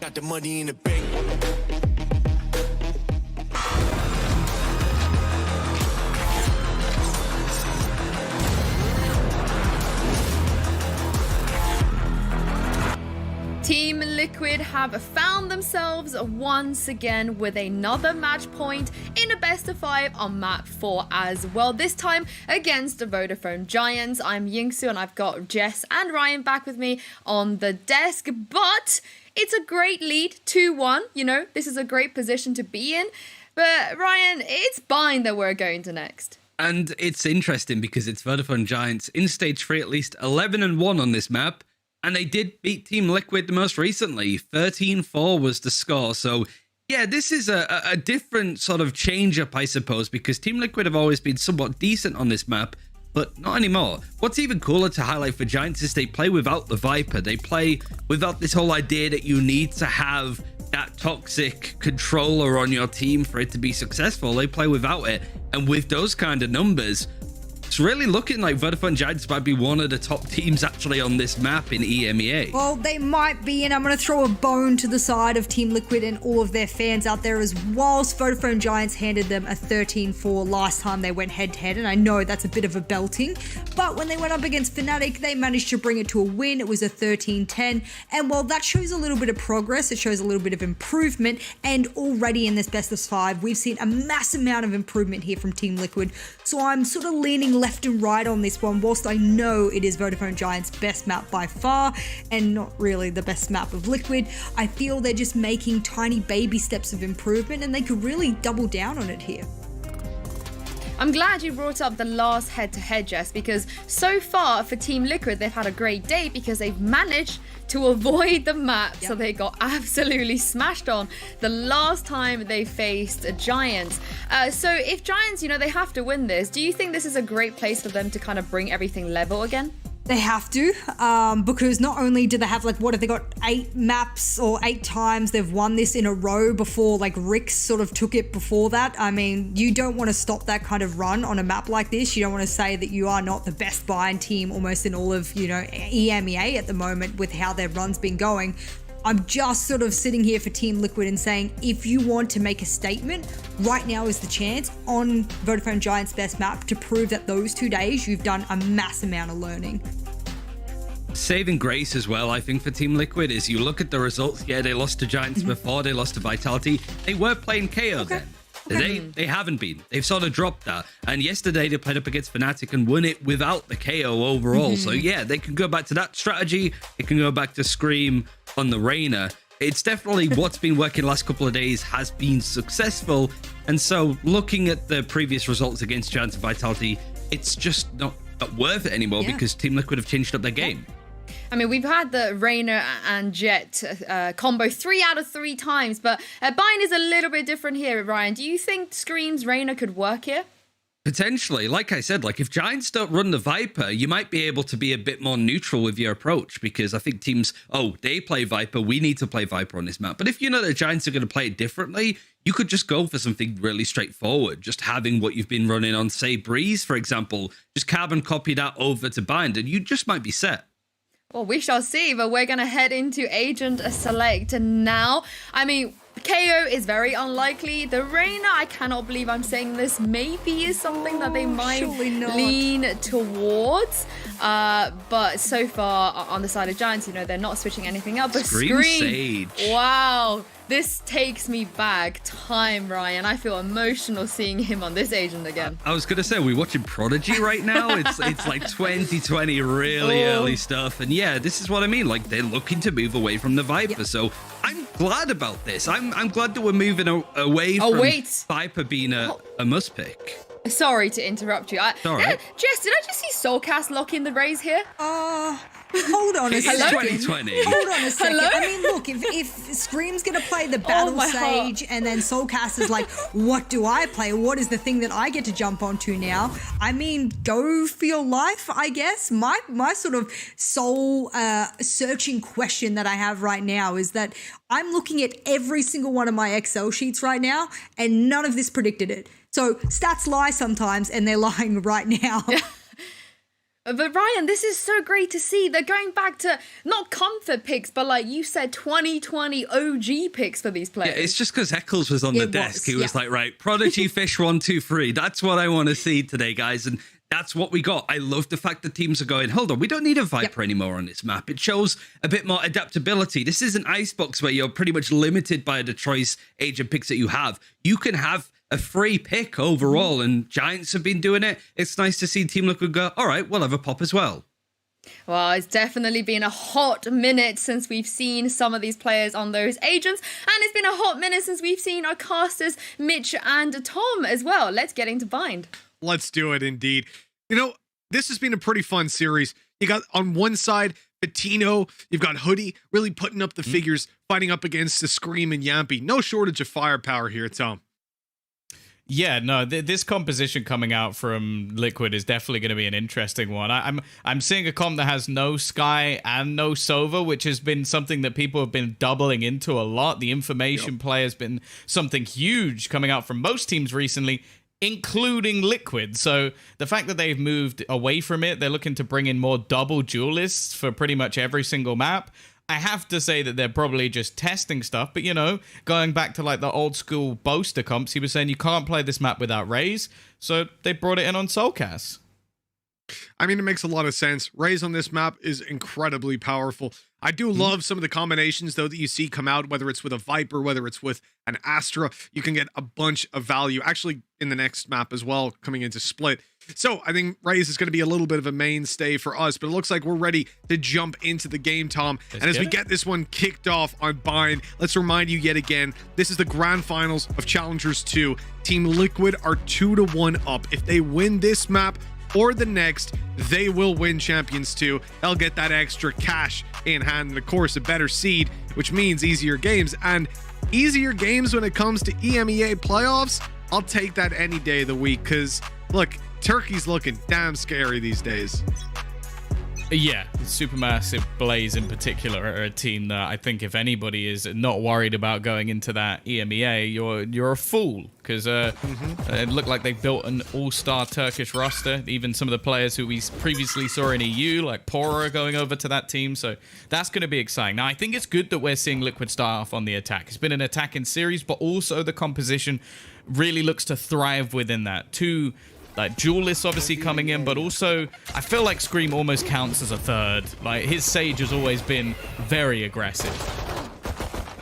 Got the money in the bank. Team Liquid have found themselves once again with another match point in a best of 5 on map 4 as well. This time against the Vodafone Giants. I'm Yingsu and I've got Jess and Ryan back with me on the desk. But it's a great lead, 2-1. You know, this is a great position to be in. But Ryan, it's Bind that we're going to next. And it's interesting because it's Vodafone Giants in stage 3, at least 11-1 on this map. And they did beat Team Liquid most recently. 13-4 was the score. So, yeah, this is a different sort of change-up, I suppose, because Team Liquid have always been somewhat decent on this map, but not anymore. What's even cooler to highlight for Giants is they play without the Viper. They play without this whole idea that you need to have that toxic controller on your team for it to be successful. They play without it. And with those kind of numbers, it's really looking like Vodafone Giants might be one of the top teams actually on this map in EMEA. Well, they might be, and I'm going to throw a bone to the side of Team Liquid and all of their fans out there, as whilst Vodafone Giants handed them a 13-4 last time they went head-to-head, and I know that's a bit of a belting, but when they went up against FNATIC, they managed to bring it to a win. It was a 13-10, and while that shows a little bit of progress, it shows a little bit of improvement, and already in this best of 5, we've seen a massive amount of improvement here from Team Liquid, so I'm sort of leaning left and right on this one, whilst I know it is Vodafone Giants' best map by far, and not really the best map of Liquid. I feel they're just making tiny baby steps of improvement, and they could really double down on it here. I'm glad you brought up the last head-to-head, Jess, because so far for Team Liquid, they've had a great day because they've managed to avoid the map, so they got absolutely smashed on the last time they faced Giants. So if Giants, you know, they have to win this, do you think this is a great place for them to kind of bring everything level again? They have to, because not only do they have, like, what have they got, 8 maps or 8 times they've won this in a row before, like, Rix sort of took it before that. I mean, you don't want to stop that kind of run on a map like this. You don't want to say that you are not the best Bind team almost in all of, you know, EMEA at the moment with how their run's been going. I'm just sort of sitting here for Team Liquid and saying, if you want to make a statement, right now is the chance on Vodafone Giants' best map to prove that those 2 days you've done a mass amount of learning. Saving grace as well, I think, for Team Liquid is you look at the results. Yeah, they lost to Giants before, they lost to Vitality. They were playing KO then. They haven't been. They've sort of dropped that. And yesterday they played up against FNATIC and won it without the KO overall. So yeah, they can go back to that strategy. They can go back to Scream on the Reyna. It's definitely what's been working the last couple of days has been successful. And so looking at the previous results against Giants and Vitality, it's just not worth it anymore because Team Liquid have changed up their game. I mean, we've had the Reyna and Jet combo 3 out of 3 times, but Bind is a little bit different here, Ryan. Do you think Scream's Reyna could work here? Potentially. Like I said, like if Giants don't run the Viper, you might be able to be a bit more neutral with your approach, because I think teams, they play Viper, we need to play Viper on this map. But if you know that Giants are going to play it differently, you could just go for something really straightforward. Just having what you've been running on, say, Breeze, for example, just carbon copy that over to Bind, and you just might be set. Well, we shall see, but we're going to head into Agent Select now. I mean, KO is very unlikely. The Reyna, I cannot believe I'm saying this, maybe is something that they might lean towards. But so far, on the side of Giants, you know, they're not switching anything up. But Scream, Sage. Wow. This takes me back time, Ryan. I feel emotional seeing him on this agent again. I was going to say, we're watching Prodigy right now. It's like 2020, really early stuff. And yeah, this is what I mean. Like, they're looking to move away from the Viper. So I'm glad about this. I'm glad that we're moving away from Viper being a must pick. Sorry to interrupt you. Sorry. Jess, did I just see Soulcast locking the Raze here? Hold on a second. 2020. Hold on a second. Hello? I mean, look, if Scream's going to play the Battle Sage and then Soulcast is like, what do I play? What is the thing that I get to jump onto now? I mean, go for your life, I guess. My sort of soul searching question that I have right now is that I'm looking at every single one of my Excel sheets right now and none of this predicted it. So stats lie sometimes and they're lying right now. But Ryan, this is so great to see. They're going back to not comfort picks, but like you said, 2020 OG picks for these players. Yeah, it's just because Eccles was on the desk. He was like, right, Prodigy, Fish, 1, 2, 3. That's what I want to see today, guys. And that's what we got. I love the fact that teams are going, hold on, we don't need a Viper anymore on this map. It shows a bit more adaptability. This isn't Icebox where you're pretty much limited by the choice agent picks that you have. You can have a free pick overall, and Giants have been doing it. It's nice to see Team Liquid go, all right, we'll have a pop as well. Well, it's definitely been a hot minute since we've seen some of these players on those agents, and it's been a hot minute since we've seen our casters, Mitch and Tom as well. Let's get into Bind. Let's do it, indeed. You know, this has been a pretty fun series. You got on one side, Patino, you've got Hoodie really putting up the figures, fighting up against the Scream and Yampy. No shortage of firepower here, Tom. Yeah, no, this composition coming out from Liquid is definitely going to be an interesting one. I'm seeing a comp that has no Sky and no Sova, which has been something that people have been doubling into a lot. The information play has been something huge coming out from most teams recently, including Liquid. So the fact that they've moved away from it, they're looking to bring in more double duelists for pretty much every single map. I have to say that they're probably just testing stuff, but you know, going back to like the old school Boaster comps, he was saying you can't play this map without Raze, so they brought it in on Soulcast. I mean, it makes a lot of sense. Raze on this map is incredibly powerful. I do love some of the combinations, though, that you see come out, whether it's with a Viper, whether it's with an Astra. You can get a bunch of value, actually, in the next map as well, coming into Split. So I think Raze is going to be a little bit of a mainstay for us, but it looks like we're ready to jump into the game, Tom. And as we get this one kicked off on Bind, let's remind you yet again, this is the grand finals of Challengers 2. Team Liquid are 2-1 up. If they win this map or the next, they will win Champions 2. They'll get that extra cash in hand, and of course a better seed, which means easier games. And easier games when it comes to EMEA playoffs, I'll take that any day of the week, because look, Turkey's looking damn scary these days. Yeah, Supermassive Blaze in particular are a team that I think if anybody is not worried about going into that EMEA, you're a fool, because it looked like they built an all-star Turkish roster. Even some of the players who we previously saw in EU, like Pora, going over to that team, so that's going to be exciting. Now, I think it's good that we're seeing Liquid start off on the attack. It's been an attacking series, but also the composition really looks to thrive within that. Two like duelists obviously coming in, but also I feel like Scream almost counts as a third. Like his Sage has always been very aggressive.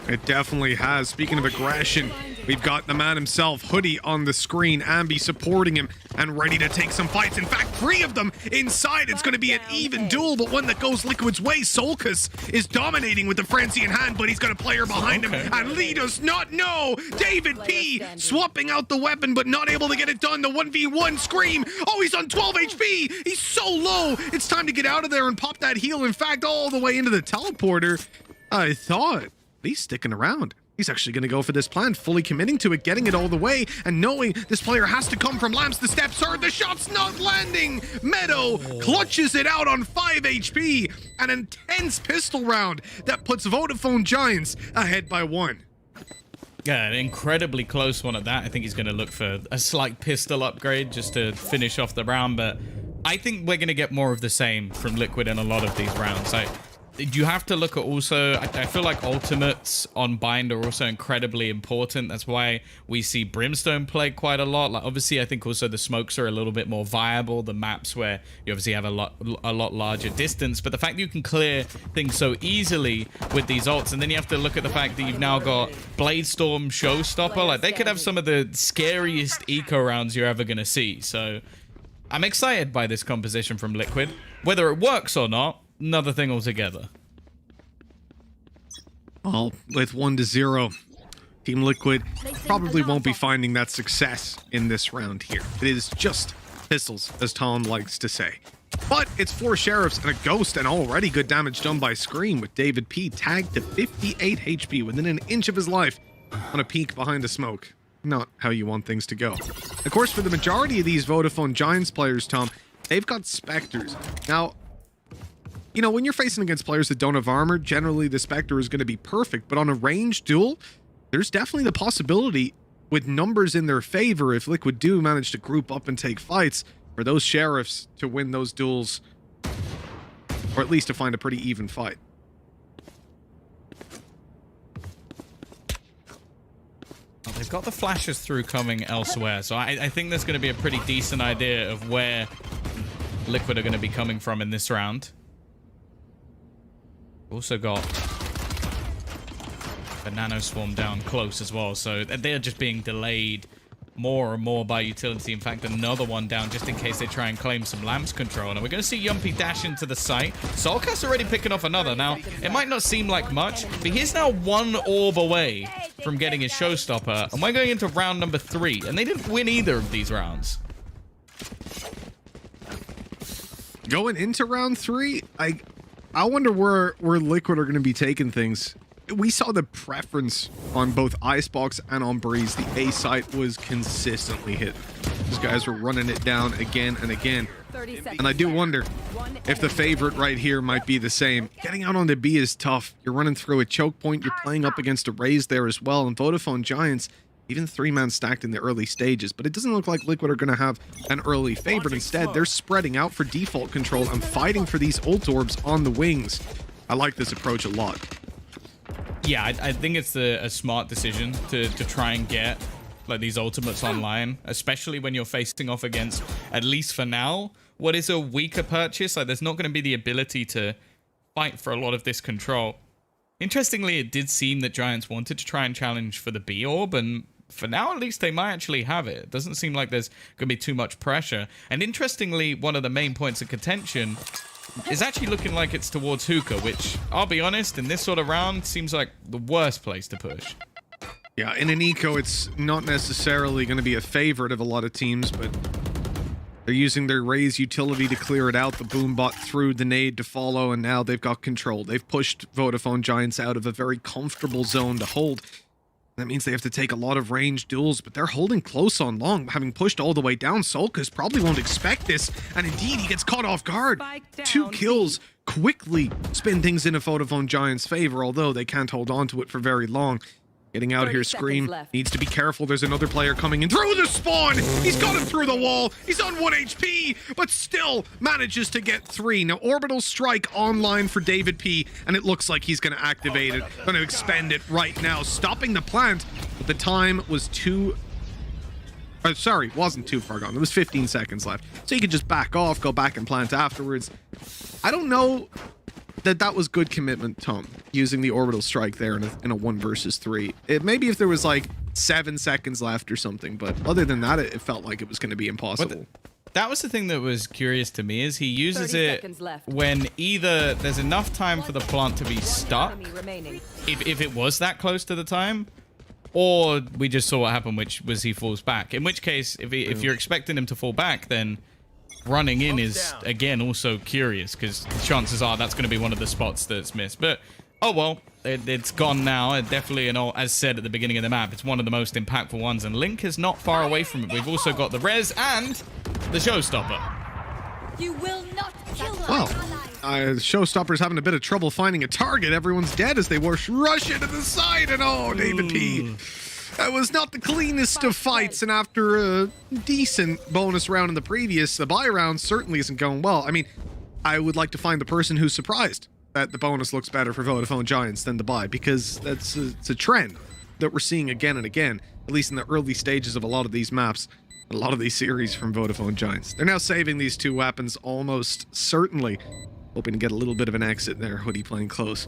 It definitely has. Speaking of aggression, we've got the man himself, Hoodie, on the screen. Ambi supporting him and ready to take some fights. In fact, 3 of them inside. It's going to be an even duel, but one that goes Liquid's way. Solkus is dominating with the frenzy in hand, but he's got a player behind him. And Lee does not know. David P swapping out the weapon, but not able to get it done. The 1v1 Scream. Oh, he's on 12 HP. He's so low. It's time to get out of there and pop that heal. In fact, all the way into the teleporter. I thought he's sticking around. He's actually going to go for this plan, fully committing to it, getting it all the way, and knowing this player has to come from Lamps. The steps hard, the shot's not landing. Meadow clutches it out on 5 HP. An intense pistol round that puts Vodafone Giants ahead by 1. Yeah, an incredibly close one at that. I think he's going to look for a slight pistol upgrade just to finish off the round, but I think we're going to get more of the same from Liquid in a lot of these rounds. You have to look at also, I feel like ultimates on Bind are also incredibly important. That's why we see Brimstone play quite a lot. Like obviously, I think also the smokes are a little bit more viable. The maps where you obviously have a lot larger distance, but the fact that you can clear things so easily with these ults, and then you have to look at the fact that you've now got Bladestorm, Showstopper. Like they could have some of the scariest eco rounds you're ever going to see. So I'm excited by this composition from Liquid. Whether it works or not, another thing altogether. Well, with 1-0, Team Liquid probably won't be finding that success in this round here. It is just pistols, as Tom likes to say. But it's 4 Sheriffs and a Ghost, and already good damage done by Scream, with David P tagged to 58 HP within an inch of his life on a peek behind a smoke. Not how you want things to go. Of course, for the majority of these Vodafone Giants players, Tom, they've got Spectres. Now, you know, when you're facing against players that don't have armor, generally the Spectre is going to be perfect. But on a ranged duel, there's definitely the possibility, with numbers in their favor, if Liquid do manage to group up and take fights, for those Sheriffs to win those duels, or at least to find a pretty even fight. Well, they've got the flashes through coming elsewhere, so I think there's going to be a pretty decent idea of where Liquid are going to be coming from in this round. Also got a nano swarm down close as well, so they're just being delayed more and more by utility. In fact, another one down just in case they try and claim some lamps control. And we're going to see Yumpy dash into the site. Soulcast already picking off another. Now, it might not seem like much, but he's now 1 orb away from getting his showstopper. And we're going into round number 3, and they didn't win either of these rounds. Going into round 3, I wonder where Liquid are going to be taking things. We saw the preference on both Icebox and on Breeze. The A site was consistently hit. These guys were running it down again and again. And I do wonder if the favorite right here might be the same. Getting out on the B is tough. You're running through a choke point. You're playing up against a Raze there as well. And Vodafone Giants, even 3-man stacked in the early stages. But it doesn't look like Liquid are going to have an early favorite. Instead, they're spreading out for default control and fighting for these ult orbs on the wings. I like this approach a lot. Yeah, I think it's a smart decision to try and get like these ultimates online, especially when you're facing off against, at least for now, what is a weaker purchase. Like, there's not going to be the ability to fight for a lot of this control. Interestingly, it did seem that Giants wanted to try and challenge for the B orb, and for now, at least, they might actually have it. It doesn't seem like there's going to be too much pressure. And interestingly, one of the main points of contention is actually looking like it's towards Hookah, which, I'll be honest, in this sort of round, seems like the worst place to push. Yeah, in an eco, it's not necessarily going to be a favorite of a lot of teams, but they're using their Raze utility to clear it out. The boom bot threw the nade to follow, and now they've got control. They've pushed Vodafone Giants out of a very comfortable zone to hold. That means they have to take a lot of ranged duels, but they're holding close on long, having pushed all the way down. Solkas probably won't expect this, and indeed, he gets caught off guard. 2 kills quickly spin things in a Vodafone Giants' favor, although they can't hold on to it for very long. Getting out here, Scream needs to be careful. There's another player coming in through the spawn. He's got him through the wall. He's on 1 HP, but still manages to get 3. Now, Orbital Strike online for David P, and it looks like he's going to activate it. Going to expend it right now, stopping the plant. But the time was wasn't too far gone. There was 15 seconds left. So you could just back off, go back and plant afterwards. I don't know that was good commitment, Tom, using the Orbital Strike there in a 1 versus 3. Maybe if there was like 7 seconds left or something, but other than that, it felt like it was going to be impossible. That was the thing that was curious to me, is he uses it when either there's enough time for the plant to be stuck, if it was that close to the time, or we just saw what happened, which was he falls back. In which case, if you're expecting him to fall back, then running in is, again, also curious, because chances are that's going to be one of the spots that's missed. But, oh well, it's gone now. It definitely, as said at the beginning of the map, it's one of the most impactful ones, and Link is not far away from it. We've also got the res and the showstopper. You will not kill Well, Showstopper's having a bit of trouble finding a target. Everyone's dead as they rush into the side, and oh, David P. That was not the cleanest of fights, and after a decent bonus round in the previous, the buy round certainly isn't going well. I mean, I would like to find the person who's surprised that the bonus looks better for Vodafone Giants than the buy, because it's a trend that we're seeing again and again, at least in the early stages of a lot of these maps, a lot of these series from Vodafone Giants. They're now saving these 2 weapons almost certainly, hoping to get a little bit of an exit there. Hoodie playing close.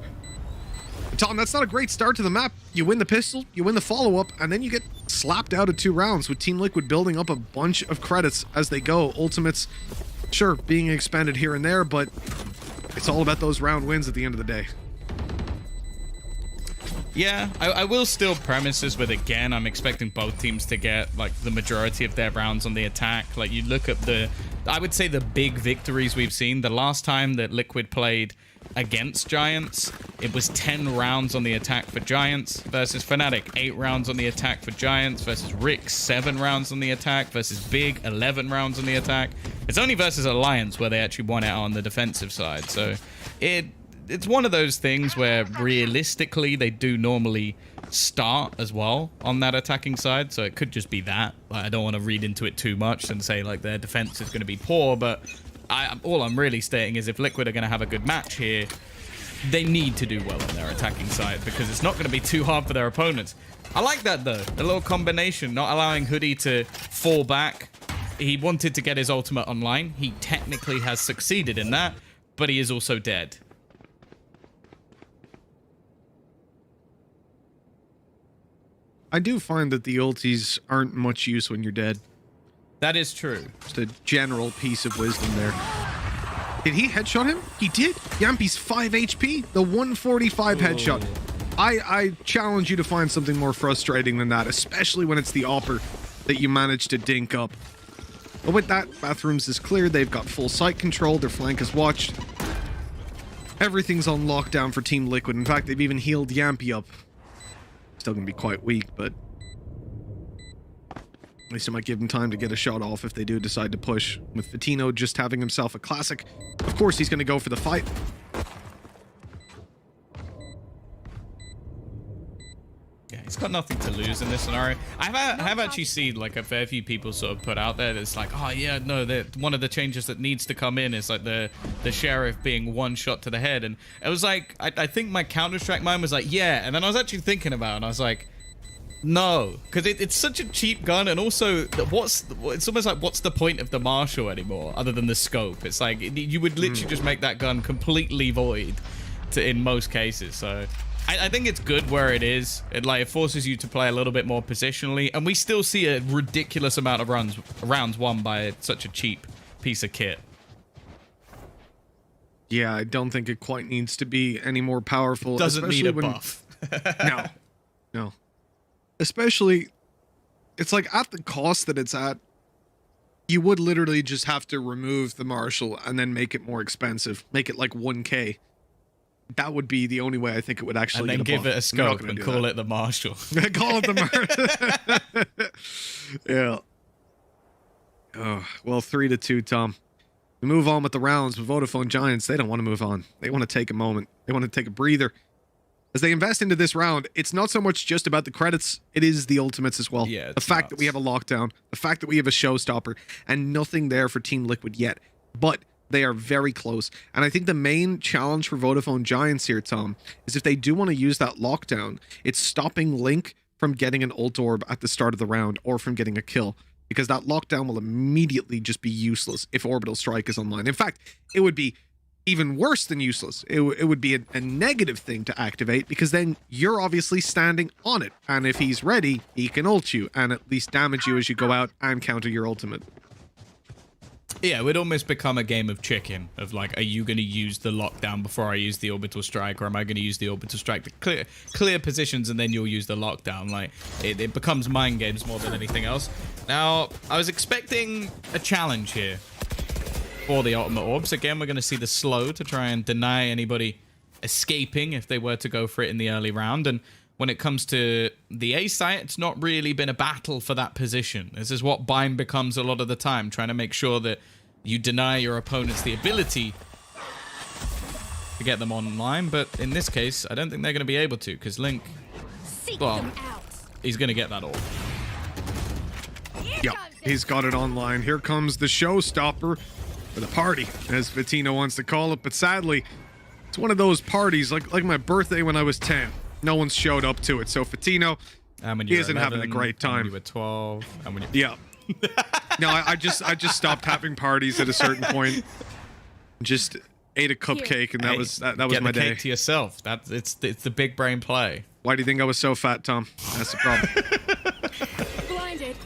Tom, that's not a great start to the map. You win the pistol, you win the follow-up, and then you get slapped out of 2 rounds with Team Liquid building up a bunch of credits as they go. Ultimates, sure, being expended here and there, but it's all about those round wins at the end of the day. Yeah, I will still premise this with, again, I'm expecting both teams to get, like, the majority of their rounds on the attack. Like, you look at I would say the big victories we've seen. The last time that Liquid played against Giants, it was 10 rounds on the attack for Giants versus FNATIC, 8 rounds on the attack for Giants versus Rick, 7 rounds on the attack versus Big, 11 rounds on the attack. It's only versus Alliance where they actually won it on the defensive side. So it's one of those things where realistically they do normally start as well on that attacking side, so it could just be that. Like, I don't want to read into it too much and say like their defense is going to be poor, but all I'm really stating is if Liquid are going to have a good match here, they need to do well on their attacking side because it's not going to be too hard for their opponents. I like that though, a little combination, not allowing Hoodie to fall back. He wanted to get his ultimate online. He technically has succeeded in that, but he is also dead. I do find that the ultis aren't much use when you're dead. That is true. Just a general piece of wisdom there. Did he headshot him? He did. Yampy's 5 HP. The 145 headshot. I challenge you to find something more frustrating than that, especially when it's the Opper that you managed to dink up. But with that, Bathrooms is clear. They've got full site control. Their flank is watched. Everything's on lockdown for Team Liquid. In fact, they've even healed Yampy up. Still going to be quite weak, but at least it might give them time to get a shot off if they do decide to push. With Fatino just having himself a classic, of course he's going to go for the fight. Yeah, he's got nothing to lose in this scenario. I have actually seen like a fair few people sort of put out there that's like, oh yeah, no, one of the changes that needs to come in is like the sheriff being one shot to the head. And it was like, I think my Counter-Strike mind was like, yeah. And then I was actually thinking about it and I was like, no, because it's such a cheap gun, and also it's almost like what's the point of the Marshal anymore other than the scope? It's like you would literally just make that gun completely void in most cases. So I think it's good where it is. It forces you to play a little bit more positionally, and we still see a ridiculous amount of rounds won by such a cheap piece of kit. Yeah, I don't think it quite needs to be any more powerful. Doesn't need a buff. No. Especially, it's like at the cost that it's at, you would literally just have to remove the Marshal and then make it more expensive. Make it like 1K. That would be the only way I think it would actually and then give it a scope and call it the Marshal. Call it the Marshal. Yeah. Oh, well, 3-2, Tom. We move on with the rounds with Vodafone Giants. They don't want to move on. They want to take a moment. They want to take a breather. As they invest into this round, it's not so much just about the credits, it is the ultimates as well. Yeah, the fact that we have a lockdown, the fact that we have a showstopper, and nothing there for Team Liquid yet. But they are very close. And I think the main challenge for Vodafone Giants here, Tom, is if they do want to use that lockdown, it's stopping Link from getting an ult orb at the start of the round or from getting a kill. Because that lockdown will immediately just be useless if Orbital Strike is online. In fact, it would be even worse than useless. It would be a negative thing to activate because then you're obviously standing on it. And if he's ready, he can ult you and at least damage you as you go out and counter your ultimate. Yeah, it would almost become a game of chicken of like, are you going to use the lockdown before I use the orbital strike, or am I going to use the orbital strike to clear positions and then you'll use the lockdown? Like, it becomes mind games more than anything else. Now, I was expecting a challenge here for the ultimate orbs. Again, we're going to see the slow to try and deny anybody escaping if they were to go for it in the early round. And when it comes to the A site, it's not really been a battle for that position. This is what Bind becomes a lot of the time, trying to make sure that you deny your opponents the ability to get them online. But in this case, I don't think they're going to be able to, because Link, well, he's going to get that all. Yep, he's got it online. Here comes the showstopper, or the party, as Fatino wants to call it. But sadly, it's one of those parties, like my birthday when I was 10. No one's showed up to it. So Fatino, he isn't 11, having a great time. when you were 12, and when you... Yeah. No, I just stopped having parties at a certain point. Just ate a cupcake, and that was my day. Get the cake to yourself. It's the big brain play. Why do you think I was so fat, Tom? That's the problem. Blinded.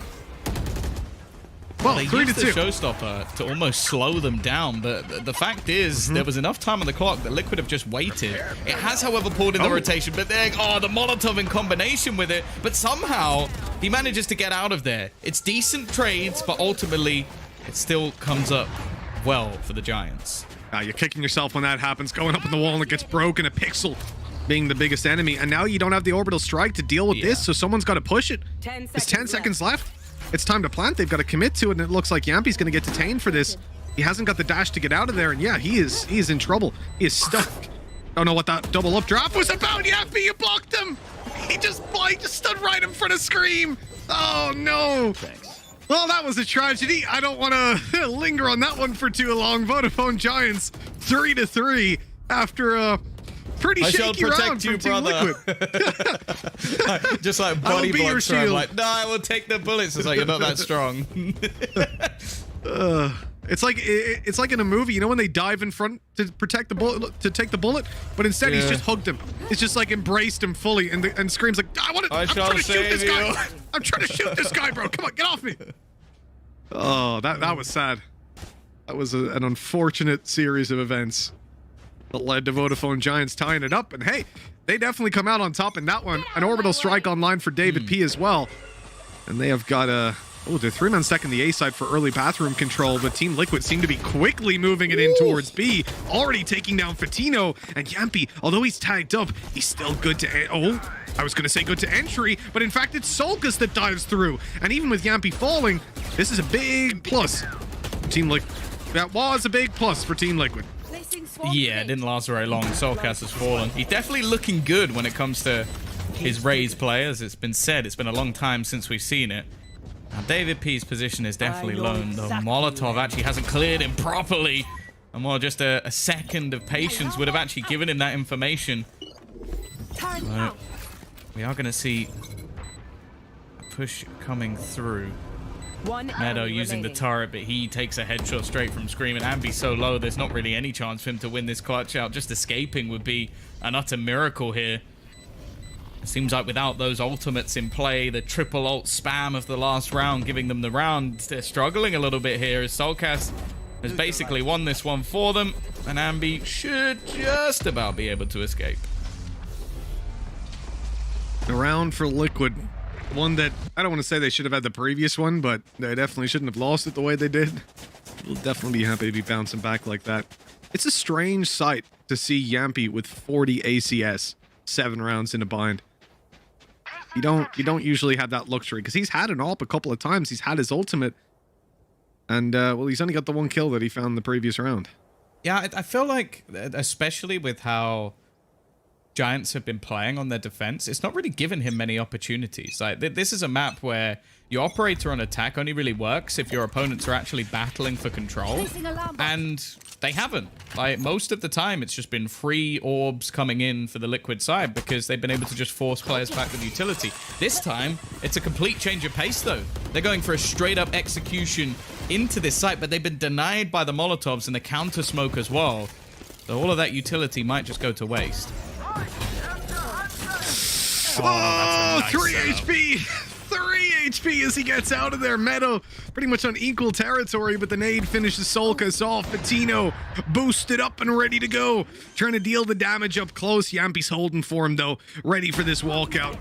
Well, They 3-2. used the showstopper to almost slow them down, but the fact is there was enough time on the clock that Liquid have just waited. It has, however, pulled in the rotation, but then, the Molotov in combination with it, but somehow he manages to get out of there. It's decent trades, but ultimately it still comes up well for the Giants. You're kicking yourself when that happens, going up in the wall and it gets broken, a pixel being the biggest enemy, and now you don't have the orbital strike to deal with this, so someone's got to push it. 10 There's 10 seconds left. It's time to plant. They've got to commit to it, and it looks like Yampy's going to get detained for this. He hasn't got the dash to get out of there, and yeah, he is in trouble. He is stuck. Don't know what that double up drop was about. Yappy, you blocked him. He just stood right in front of Scream. Oh, no. Well, that was a tragedy. I don't want to linger on that one for too long. Vodafone Giants 3-3 after a pretty shaky round from Team Liquid. Just like body blocks. I'm like, no, I will take the bullets. It's like, you're not that strong. It's like in a movie, you know, when they dive in front to protect the bullet, to take the bullet, but instead he's just hugged him. It's just like embraced him fully, and Scream's like, I'm trying to shoot this guy. I'm trying to shoot this guy, bro. Come on, get off me. Oh, that was sad. That was an unfortunate series of events that led to Vodafone Giants tying it up. And hey, they definitely come out on top in that one. An orbital strike online for David P as well. And they have got a... Oh, they're 3-man second the A side for early bathroom control, but Team Liquid seem to be quickly moving it in towards B, already taking down Fatino. And Yampy, although he's tagged up, he's still good to... Oh, I was going to say good to entry, but in fact it's Solkas that dives through. And even with Yampy falling, this is a big plus. Team Liquid. That was a big plus for Team Liquid. Yeah, it didn't last very long. Solkas has fallen. He's definitely looking good when it comes to his raised players. It's been said, it's been a long time since we've seen it. Now, David P's position is definitely low. The Molotov actually hasn't cleared him properly. And more just a second of patience would have actually given him that information. But we are going to see a push coming through. Meadow using the turret, but he takes a headshot straight from Scream. And Ambi's so low, there's not really any chance for him to win this clutch out. Just escaping would be an utter miracle here. It seems like without those ultimates in play, the triple ult spam of the last round, giving them the round, they're struggling a little bit here as Solkas has basically won this one for them, and Ambi should just about be able to escape. A round for Liquid. One that, I don't want to say they should have had the previous one, but they definitely shouldn't have lost it the way they did. We'll definitely be happy to be bouncing back like that. It's a strange sight to see Yampy with 40 ACS, 7 rounds in a bind. You don't usually have that luxury, because he's had an AWP a couple of times. He's had his ultimate, and well, he's only got the 1 kill that he found in the previous round. Yeah, I feel like, especially with how Giants have been playing on their defense, it's not really given him many opportunities. Like, this is a map where your operator on attack only really works if your opponents are actually battling for control, and they haven't. Like, most of the time, it's just been free orbs coming in for the Liquid side because they've been able to just force players back with utility. This time, it's a complete change of pace, though. They're going for a straight-up execution into this site, but they've been denied by the Molotovs and the counter-smoke as well. So all of that utility might just go to waste. Oh, 3 HP! 3 HP as he gets out of there. Meadow pretty much on equal territory, but the nade finishes Solkas off. Fatino boosted up and ready to go. Trying to deal the damage up close. Yampy's holding for him, though. Ready for this walkout.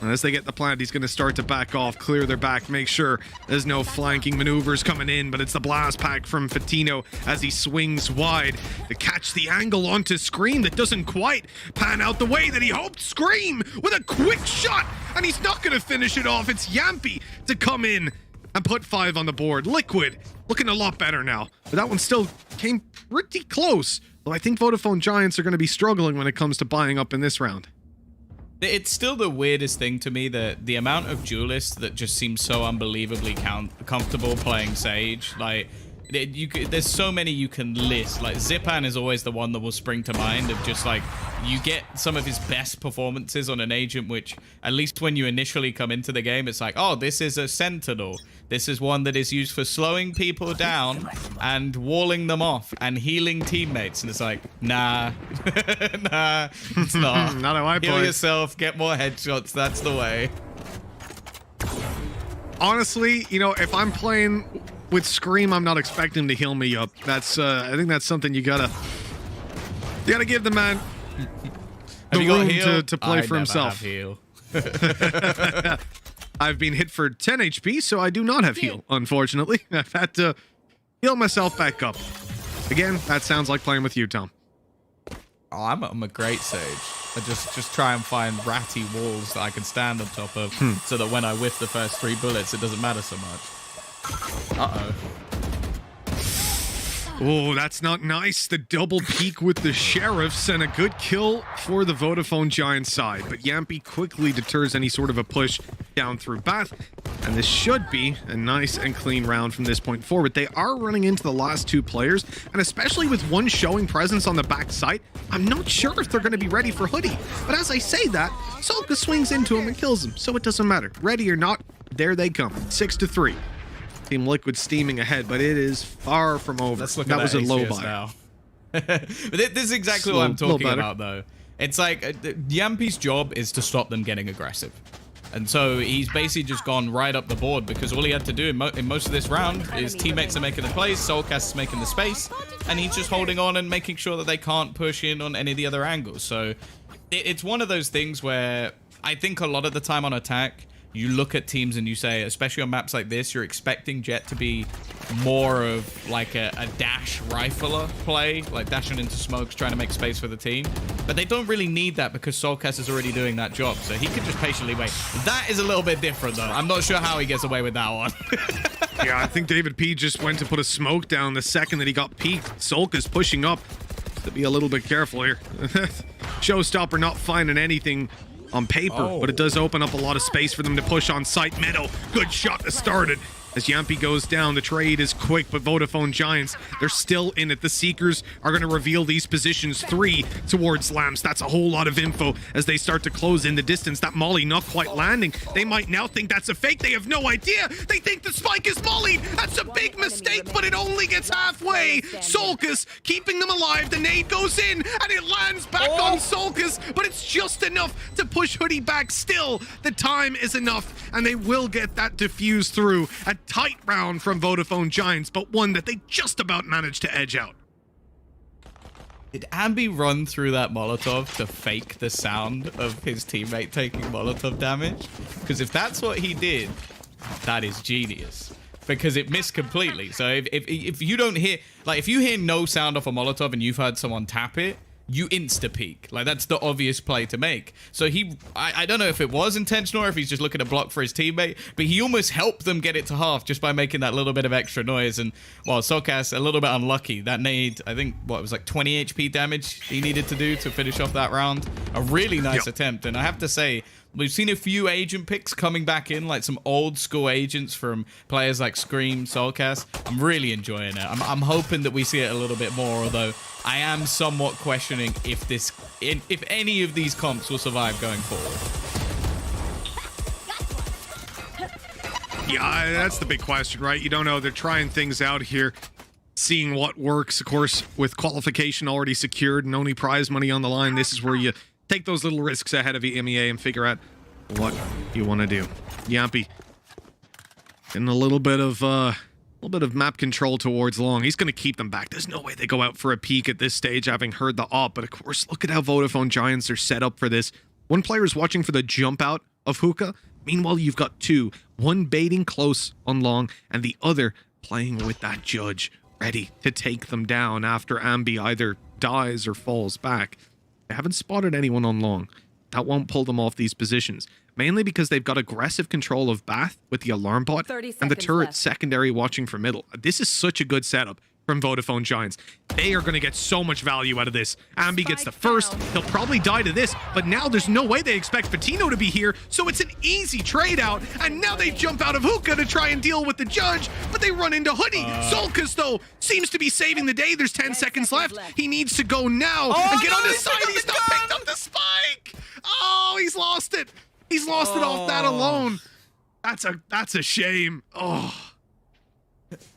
As they get the plant, he's going to start to back off, clear their back, make sure there's no flanking maneuvers coming in, but it's the blast pack from Fatino as he swings wide to catch the angle onto Scream that doesn't quite pan out the way that he hoped. Scream with a quick shot, and he's not going to finish it off. It's Yampy to come in and put 5 on the board. Liquid looking a lot better now, but that one still came pretty close, though I think Vodafone Giants are going to be struggling when it comes to buying up in this round. It's still the weirdest thing to me, that the amount of duelists that just seem so unbelievably comfortable playing Sage. Like, there's so many you can list. Like, Zipan is always the one that will spring to mind, of just like, you get some of his best performances on an agent, which at least when you initially come into the game, it's like, oh, this is a Sentinel. This is one that is used for slowing people down and walling them off and healing teammates. And it's like, nah, nah, it's not. Not how I play. Heal yourself, get more headshots. That's the way. Honestly, you know, if I'm playing with Scream, I'm not expecting him to heal me up. That's, I think that's something you gotta give the man the room to play for himself. I've been hit for 10 HP, so I do not have heal, unfortunately. I've had to heal myself back up. Again, that sounds like playing with you, Tom. Oh, I'm a great Sage. I just try and find ratty walls that I can stand on top of, so that when I whiff the first 3 bullets, it doesn't matter so much. Uh-oh. Oh, that's not nice. The double peek with the Sheriffs and a good kill for the Vodafone Giants side. But Yampy quickly deters any sort of a push down through Bath. And this should be a nice and clean round from this point forward. They are running into the last two players, and especially with one showing presence on the back site, I'm not sure if they're going to be ready for Hoodie. But as I say that, Solka swings into him and kills him, so it doesn't matter. Ready or not, there they come. 6-3. Team Liquid steaming ahead, but it is far from over. Let's look that at was a low buy. now. But this is exactly what I'm talking about, though. It's like Yampy's job is to stop them getting aggressive. And so he's basically just gone right up the board because all he had to do in most of this round is teammates are making the plays, Soulcast is making the space, and he's just holding on and making sure that they can't push in on any of the other angles. So it's one of those things where I think a lot of the time on attack, you look at teams and you say, especially on maps like this, you're expecting Jet to be more of like a dash rifler play, like dashing into smokes, trying to make space for the team. But they don't really need that because Soulcast is already doing that job. So he can just patiently wait. That is a little bit different, though. I'm not sure how he gets away with that one. Yeah, I think David P just went to put a smoke down the second that he got peeked. Solka's pushing up to be a little bit careful here. Showstopper not finding anything on paper, but it does open up a lot of space for them to push on site. Meadow, good shot to start it. As Yampy goes down, the trade is quick, but Vodafone Giants, they're still in it. The Seekers are going to reveal these positions 3 towards Lambs. That's a whole lot of info as they start to close in the distance. That Molly not quite landing. They might now think that's a fake. They have no idea. They think the spike is Molly. That's a big mistake, but it only gets halfway. Solkas keeping them alive. The nade goes in, and it lands back on Solkas, but it's just enough to push Hoodie back. Still, the time is enough, and they will get that diffused through. A tight round from Vodafone Giants, but one that they just about managed to edge out. Did Ambi run through that Molotov to fake the sound of his teammate taking Molotov damage? Because if that's what he did, that is genius. Because it missed completely. So if you don't hear, like if you hear no sound off a Molotov and you've heard someone tap it, you insta-peek. Like, that's the obvious play to make. So I don't know if it was intentional or if he's just looking to block for his teammate, but he almost helped them get it to half just by making that little bit of extra noise. And, well, Soulcast, a little bit unlucky. That nade, I think, what, it was like 20 HP damage he needed to do to finish off that round. A really nice attempt. And I have to say, we've seen a few agent picks coming back in, like some old school agents from players like Scream, Soulcast. I'm really enjoying it. I'm hoping that we see it a little bit more, although I am somewhat questioning if any of these comps will survive going forward. Yeah, that's the big question, right? You don't know. They're trying things out here, seeing what works. Of course, with qualification already secured and only prize money on the line, this is where you take those little risks ahead of the MEA and figure out what you want to do. Yampy in a little bit of map control towards Long. He's going to keep them back. There's no way they go out for a peek at this stage, having heard the op. But of course, look at how Vodafone Giants are set up for this. One player is watching for the jump out of Hookah. Meanwhile, you've got two. One baiting close on Long, and the other playing with that judge, ready to take them down after Ambi either dies or falls back. I haven't spotted anyone on Long. That won't pull them off these positions. Mainly because they've got aggressive control of Bath with the alarm bot and the turret secondary watching for middle. This is such a good setup from Vodafone Giants. They are going to get so much value out of this. Ambi gets the first. He'll probably die to this, but now there's no way they expect Patino to be here, so it's an easy trade out, and now they jump out of Hookah to try and deal with the judge, but they run into Hoodie. Solkas, though, seems to be saving the day. There's 10 seconds left. He needs to go now and get on the side. He's not picked up the spike. Oh, he's lost it. He's lost it off that alone. That's a shame. Oh.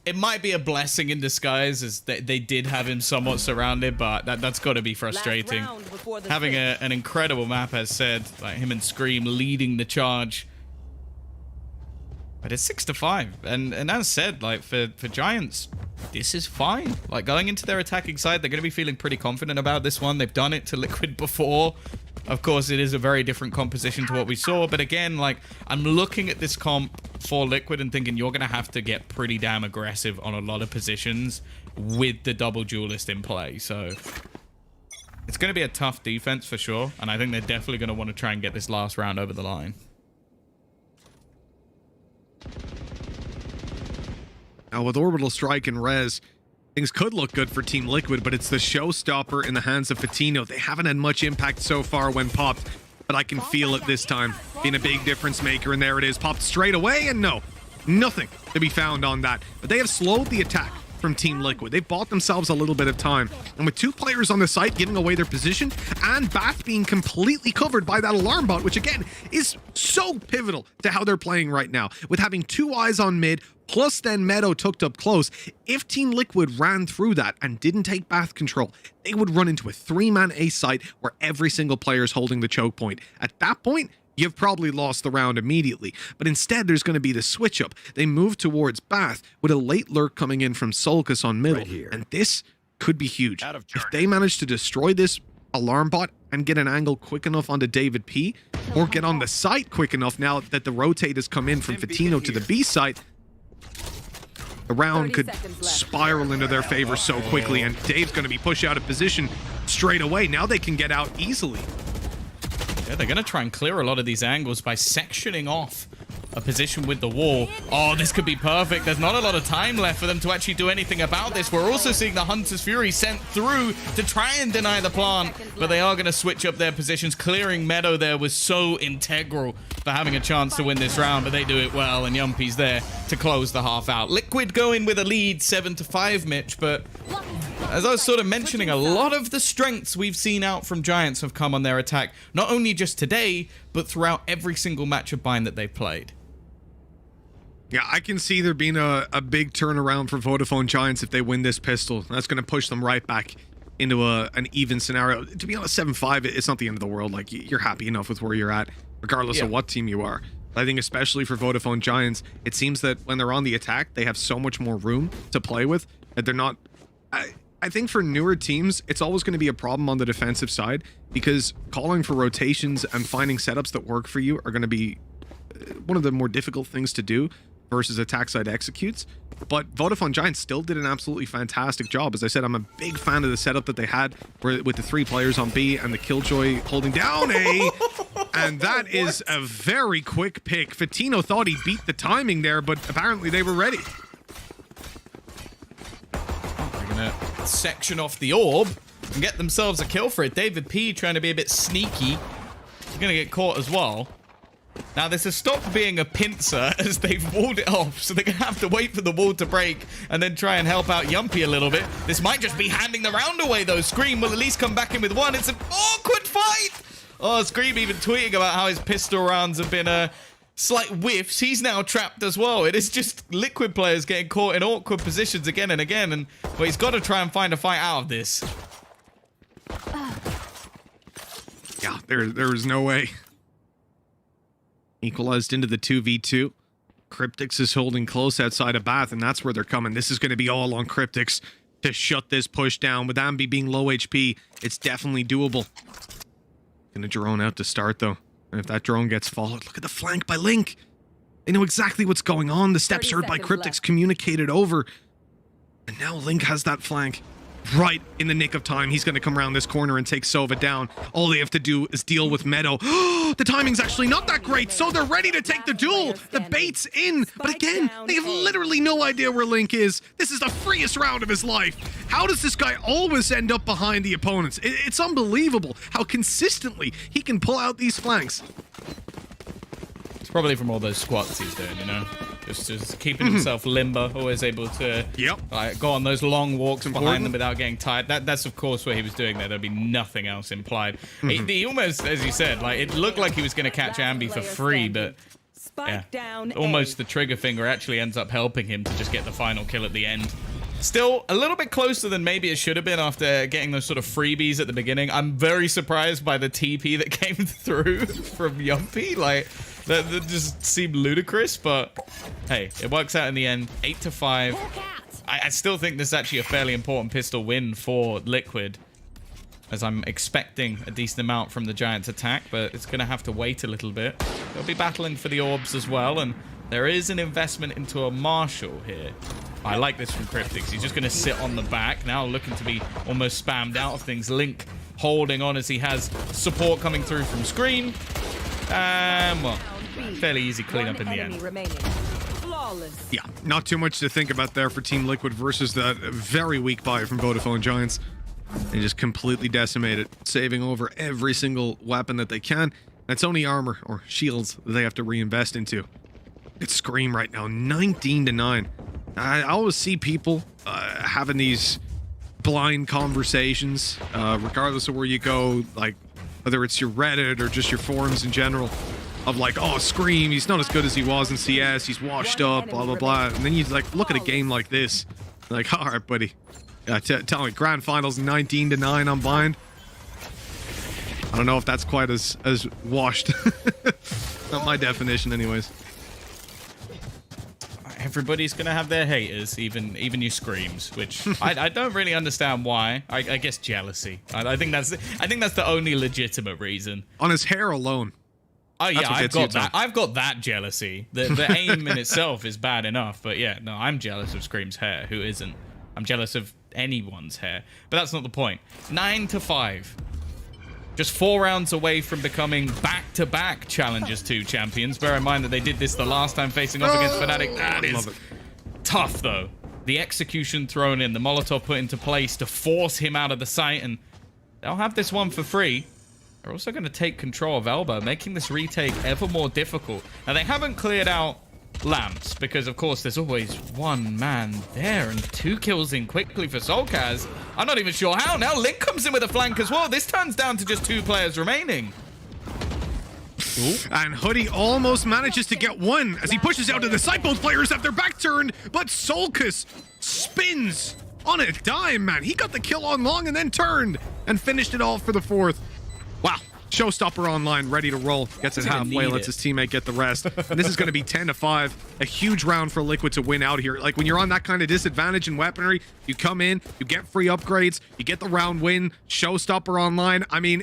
It might be a blessing in disguise as they did have him somewhat surrounded, but that's got to be frustrating. Having an incredible map, as said, like him and Scream leading the charge. But it's 6-5, and as said, like for Giants, this is fine. Like going into their attacking side, they're going to be feeling pretty confident about this one. They've done it to Liquid before. Of course, it is a very different composition to what we saw, but again, like I'm looking at this comp for Liquid and thinking you're going to have to get pretty damn aggressive on a lot of positions with the double duelist in play. So it's going to be a tough defense for sure, and I think they're definitely going to want to try and get this last round over the line. Now with Orbital Strike and Res, things could look good for Team Liquid, but it's the showstopper in the hands of Fatino. They haven't had much impact so far when popped, but I can feel it this time, being a big difference maker, and there it is, popped straight away, and no, nothing to be found on that. But they have slowed the attack from Team Liquid. They've bought themselves a little bit of time, and with 2 players on the site giving away their position, and Bath being completely covered by that alarm bot, which again is so pivotal to how they're playing right now, with having 2 eyes on mid, plus then Meadow tucked up close. If Team Liquid ran through that and didn't take Bath control, they would run into a 3-man ace site where every single player is holding the choke point. At that point, you've probably lost the round immediately. But instead, there's going to be the switch up. They move towards Bath with a late lurk coming in from Solkus on middle. And this could be huge. If they manage to destroy this alarm bot and get an angle quick enough onto David P, or get on the site quick enough now that the rotate has come in from Fatino to the B site, the round could spiral into their favor so quickly, and Dave's going to be pushed out of position straight away. Now they can get out easily. Yeah, they're going to try and clear a lot of these angles by sectioning off a position with the wall. Oh, this could be perfect. There's not a lot of time left for them to actually do anything about this. We're also seeing the Hunter's Fury sent through to try and deny the plant, but they are going to switch up their positions. Clearing Meadow there was so integral for having a chance to win this round, but they do it well, and Yumpy's there to close the half out. Liquid going with a lead 7-5, Mitch, but as I was sort of mentioning, a lot of the strengths we've seen out from Giants have come on their attack, not only just today, but throughout every single match of Bind that they've played. Yeah, I can see there being a big turnaround for Vodafone Giants if they win this pistol. That's going to push them right back into an even scenario. To be honest, 7-5, it's not the end of the world. Like, you're happy enough with where you're at, regardless of what team you are. But I think especially for Vodafone Giants, it seems that when they're on the attack, they have so much more room to play with that they're not... I think for newer teams, it's always going to be a problem on the defensive side, because calling for rotations and finding setups that work for you are going to be one of the more difficult things to do versus attack side executes. But Vodafone Giants still did an absolutely fantastic job. As I said, I'm a big fan of the setup that they had with the 3 players on B and the Killjoy holding down A. And that is a very quick pick. Fatino thought he beat the timing there, but apparently they were ready. They're gonna section off the orb and get themselves a kill for it. David P trying to be a bit sneaky. He's gonna get caught as well. Now, this has stopped being a pincer as they've walled it off, so they're going to have to wait for the wall to break and then try and help out Yumpy a little bit. This might just be handing the round away, though. Scream will at least come back in with 1. It's an awkward fight! Oh, Scream even tweeting about how his pistol rounds have been slight whiffs. He's now trapped as well. It is just Liquid players getting caught in awkward positions again and again, and well, he's got to try and find a fight out of this. Yeah, there is no way. Equalized into the 2v2. Cryptix is holding close outside of Bath, and that's where they're coming. This is going to be all on Cryptix to shut this push down. With Ambi being low HP, it's definitely doable. Gonna drone out to start, though. And if that drone gets followed, look at the flank by Link. They know exactly what's going on. The steps heard by Cryptix communicated over. And now Link has that flank. Right in the nick of time, he's going to come around this corner and take Sova down. All they have to do is deal with Meadow. The timing's actually not that great, so they're ready to take the duel. The bait's in, but again, they have literally no idea where Link is. This is the freest round of his life. How does this guy always end up behind the opponents? It's unbelievable how consistently he can pull out these flanks. It's probably from all those squats he's doing, you know? Just keeping himself limber, always able to go on those long walks behind them without getting tired. That's of course what he was doing there. There'd be nothing else implied. He almost, as you said, like it looked like he was going to catch Ambi for free, but yeah, almost the trigger finger actually ends up helping him to just get the final kill at the end. Still a little bit closer than maybe it should have been after getting those sort of freebies at the beginning. I'm very surprised by the TP that came through from Yumpy. Like, that just seemed ludicrous, but hey, it works out in the end. 8-5. I still think this is actually a fairly important pistol win for Liquid, as I'm expecting a decent amount from the Giants attack, but it's going to have to wait a little bit. They'll be battling for the orbs as well, and there is an investment into a Marshall here. I like this from Cryptix. He's just going to sit on the back, now looking to be almost spammed out of things. Link holding on as he has support coming through from Screen. Well, fairly easy cleanup in the end. Flawless. Yeah, not too much to think about there for Team Liquid versus that very weak buy from Vodafone Giants. They just completely decimated, saving over every single weapon that they can. It's only armor or shields that they have to reinvest into. It's Scream right now, 19-9. I always see people having these blind conversations, regardless of where you go, like whether it's your Reddit or just your forums in general, of like, oh, Scream, he's not as good as he was in CS, he's washed up, blah, blah, blah. And then you like look at a game like this, like, all right, buddy. Tell me, Grand Finals 19-9 on Bind. I don't know if that's quite as washed. Not my definition anyways. Everybody's gonna have their haters, even your Screams, which I don't really understand why. I guess jealousy. I think that's the only legitimate reason. On his hair alone. Oh yeah, I've got that jealousy. The aim in itself is bad enough, but yeah, no, I'm jealous of Scream's hair. Who isn't? I'm jealous of anyone's hair, but that's not the point. 9-5. Just 4 rounds away from becoming back-to-back Challengers 2 champions. Bear in mind that they did this the last time facing off against FNATIC. That is tough, though. The execution thrown in, the Molotov put into place to force him out of the site, and they'll have this one for free. They're also going to take control of Elba, making this retake ever more difficult. Now, they haven't cleared out Lamps, because of course there's always one man there, and 2 kills in quickly for Solkaz. I'm not even sure how. Now Link comes in with a flank as well. This turns down to just 2 players remaining. Ooh. And Hoodie almost manages to get one as he pushes out to the side. Both players have their back turned, but Solkaz spins on a dime, man. He got the kill on long and then turned and finished it all for the 4th. Wow. Showstopper online, ready to roll. Gets it halfway, lets his teammate get the rest. And this is going to be 10-5. A huge round for Liquid to win out here. Like, when you're on that kind of disadvantage in weaponry, you come in, you get free upgrades, you get the round win, Showstopper online. I mean,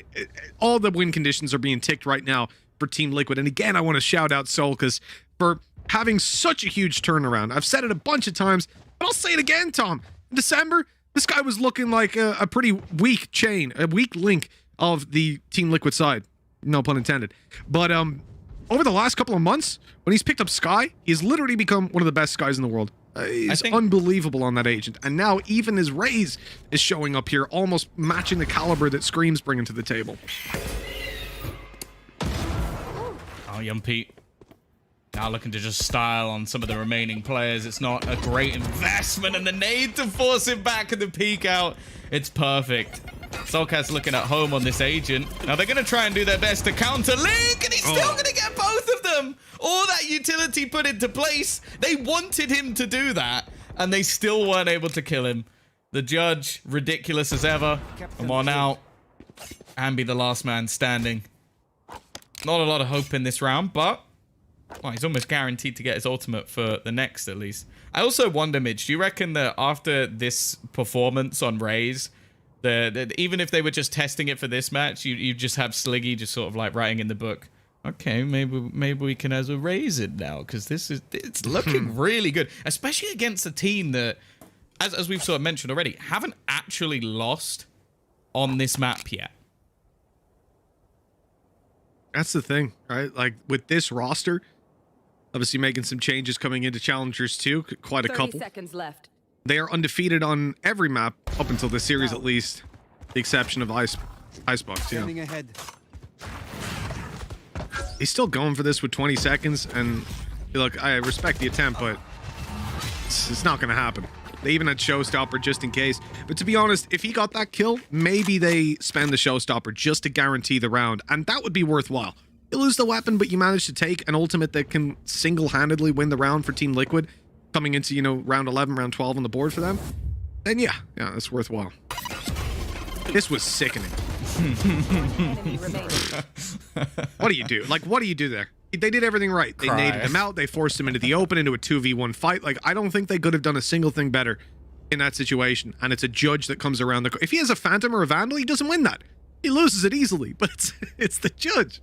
all the win conditions are being ticked right now for Team Liquid. And again, I want to shout out Solkaz for having such a huge turnaround. I've said it a bunch of times, but I'll say it again, Tom. In December, this guy was looking like a pretty weak chain, a weak link of the Team Liquid side, no pun intended. But over the last couple of months, when he's picked up Sky, he's literally become one of the best Skys in the world. He's unbelievable on that agent, and now even his Raze is showing up here, almost matching the caliber that Scream's bringing to the table. Oh, young Pete. Now looking to just style on some of the remaining players. It's not a great investment, and the nade to force him back and the peek out. It's perfect. Solkaz looking at home on this agent. Now they're going to try and do their best to counter Link, and he's still going to get both of them. All that utility put into place. They wanted him to do that, and they still weren't able to kill him. The judge, ridiculous as ever. Come on out. And be the last man standing. Not a lot of hope in this round, but well, he's almost guaranteed to get his ultimate for the next, at least. I also wonder, Midge, do you reckon that after this performance on Raze, even if they were just testing it for this match, you just have Sliggy just sort of like writing in the book, okay, maybe we can as a raise it now, because it's looking really good, especially against a team that, as we've sort of mentioned already, haven't actually lost on this map yet. That's the thing, right? Like, with this roster, obviously making some changes coming into Challengers too, quite a couple. 30 seconds left. They are undefeated on every map up until this series, at least, the exception of Icebox. Yeah. Ahead. He's still going for this with 20 seconds, and look, I respect the attempt, but it's not going to happen. They even had Showstopper just in case. But to be honest, if he got that kill, maybe they spend the Showstopper just to guarantee the round, and that would be worthwhile. You lose the weapon, but you manage to take an ultimate that can single-handedly win the round for Team Liquid, coming into, you know, round 11, round 12 on the board for them, then yeah, it's worthwhile. This was sickening. What do you do? Like, what do you do there? They did everything right. They naded him out. They forced him into the open, into a 2v1 fight. Like, I don't think they could have done a single thing better in that situation. And it's a judge that comes around the... If he has a Phantom or a Vandal, he doesn't win that. He loses it easily, but it's the judge.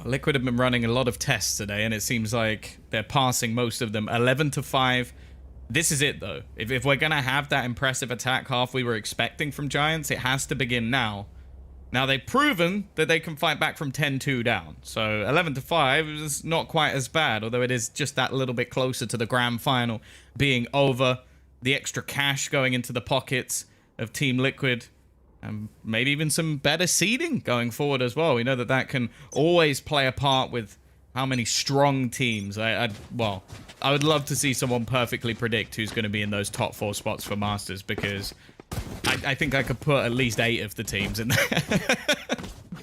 Liquid have been running a lot of tests today, and it seems like they're passing most of them. 11-5. This is it, though. If we're going to have that impressive attack half we were expecting from Giants, it has to begin now. Now, they've proven that they can fight back from 10-2 down. So 11-5 is not quite as bad, although it is just that little bit closer to the grand final being over. The extra cash going into the pockets of Team Liquid, and maybe even some better seeding going forward as well. We know that that can always play a part with how many strong teams. Well, I would love to see someone perfectly predict who's going to be in those top 4 spots for Masters, because I think I could put at least 8 of the teams in there.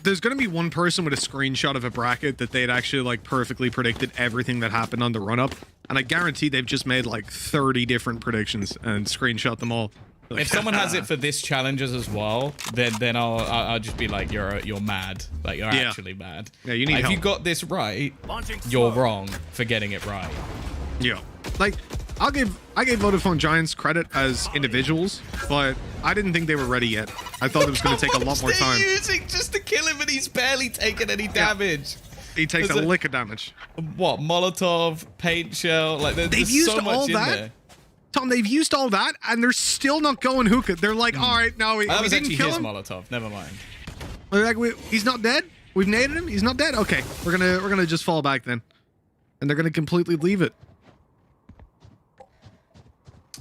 There's going to be one person with a screenshot of a bracket that they'd actually like perfectly predicted everything that happened on the run-up, and I guarantee they've just made like 30 different predictions and screenshot them all. Like, if someone has it for this Challengers as well, then I'll just be like, you're mad. Like, you're actually mad. Yeah, you need If help. you got this right, you're wrong for getting it right. Yeah. Like, I gave Vodafone Giants credit as individuals, but I didn't think they were ready yet. I thought it was going to take a lot more time. Using just to kill him, and he's barely taken any damage. He takes a lick of damage. What, Molotov, paint shell? Like, They've there's used so much all in that. there. Tom, they've used all that, and they're still not going hookah. They're like, all right, no, we That was didn't actually kill his him. Molotov. Never mind. They're like, he's not dead. We've naded him. He's not dead. Okay, we're gonna just fall back then, and they're gonna completely leave it.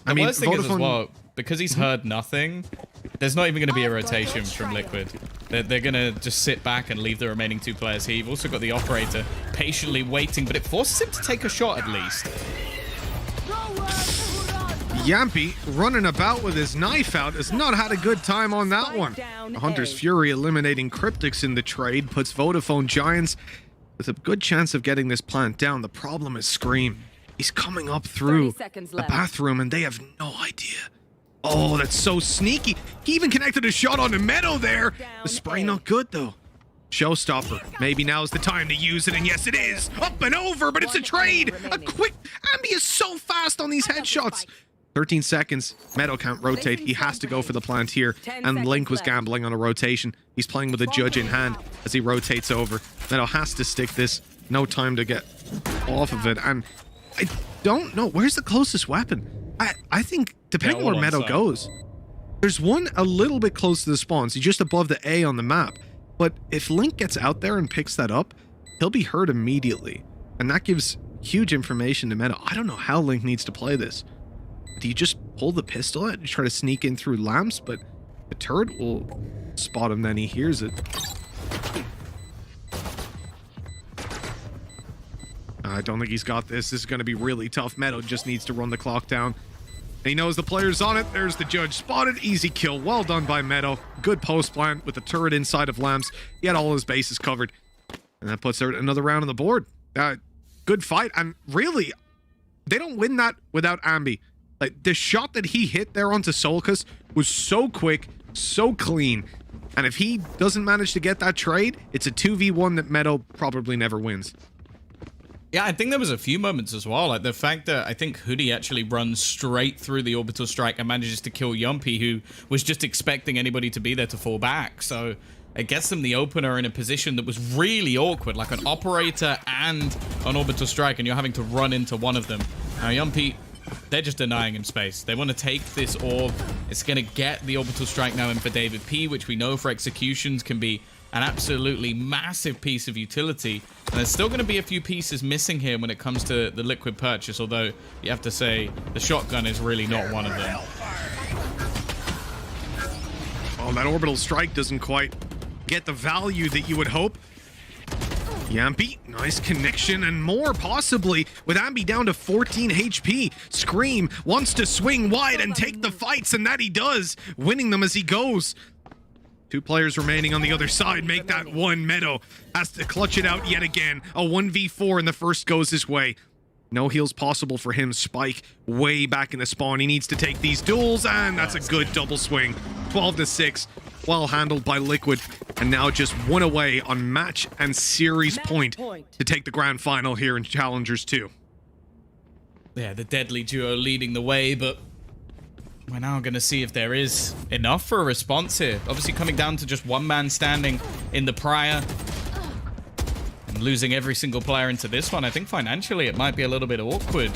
The worst thing is as well, because he's heard nothing, there's not even going to be a rotation from Liquid. They're going to just sit back and leave the remaining 2 players here. You've also got the operator patiently waiting, but it forces him to take a shot at least. Yampy, running about with his knife out, has not had a good time on that one. Hunter's Fury eliminating Cryptics in the trade puts Vodafone Giants with a good chance of getting this plant down. The problem is Scream. He's coming up through the bathroom, and they have no idea. Oh, that's so sneaky. He even connected a shot on the meadow there. The spray not good, though. Showstopper. Maybe now's the time to use it, and yes, it is. Up and over, but it's a trade. A quick... Ambi is so fast on these headshots. 13 seconds. Meadow can't rotate. He has to go for the plant here. And Link was gambling on a rotation. He's playing with a judge in hand as he rotates over. Meadow has to stick this. No time to get off of it. And I don't know. Where's the closest weapon? I think, depending where Meadow goes, there's one a little bit close to the spawns. He's just above the A on the map. But if Link gets out there and picks that up, he'll be hurt immediately. And that gives huge information to Meadow. I don't know how Link needs to play this. Do you just pull the pistol out and try to sneak in through lamps? But the turret will spot him, then he hears it. I don't think he's got this. This is going to be really tough. Meadow just needs to run the clock down. He knows the player's on it. There's the judge spotted. Easy kill. Well done by Meadow. Good post plant with the turret inside of lamps. He had all his bases covered. And that puts another round on the board. Good fight. And really, they don't win that without Ambi. Like, the shot that he hit there onto Solcus was so quick, so clean. And if he doesn't manage to get that trade, it's a 2v1 that Meadow probably never wins. Yeah, I think there was a few moments as well. Like the fact that I think Hoodie actually runs straight through the orbital strike and manages to kill Yumpy, who was just expecting anybody to be there to fall back. So it gets them the opener in a position that was really awkward, like an operator and an orbital strike, and you're having to run into one of them. Now Yumpy, they're just denying him space. They want to take this orb. It's going to get the orbital strike now in for David P, which we know for executions can be an absolutely massive piece of utility. And there's still going to be a few pieces missing here when it comes to the Liquid purchase, although you have to say the shotgun is really not one of them. Oh, that orbital strike doesn't quite get the value that you would hope. Yampy, nice connection and more possibly with Ambi down to 14 HP. Scream wants to swing wide and take the fights, and that he does, winning them as he goes. 2 players remaining on the other side make that one. Meadow has to clutch it out yet again. A 1v4 and the first goes his way. No heals possible for him. Spike way back in the spawn. He needs to take these duels, and that's a good double swing. 12-6. Well handled by Liquid, and now just 1 away on match and series point to take the grand final here in Challengers 2. Yeah, the deadly duo leading the way, but we're now going to see if there is enough for a response here. Obviously coming down to just 1 man standing in the prior and losing every single player into this one. I think financially it might be a little bit awkward.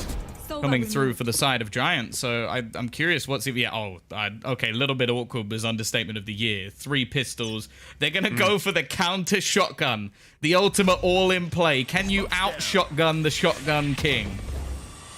coming through for the side of Giants. So I'm curious what's it. Yeah, okay, a little bit awkward was understatement of the year. 3 pistols. They're going to go for the counter shotgun. The ultimate all-in play. Can you out-shotgun the shotgun king?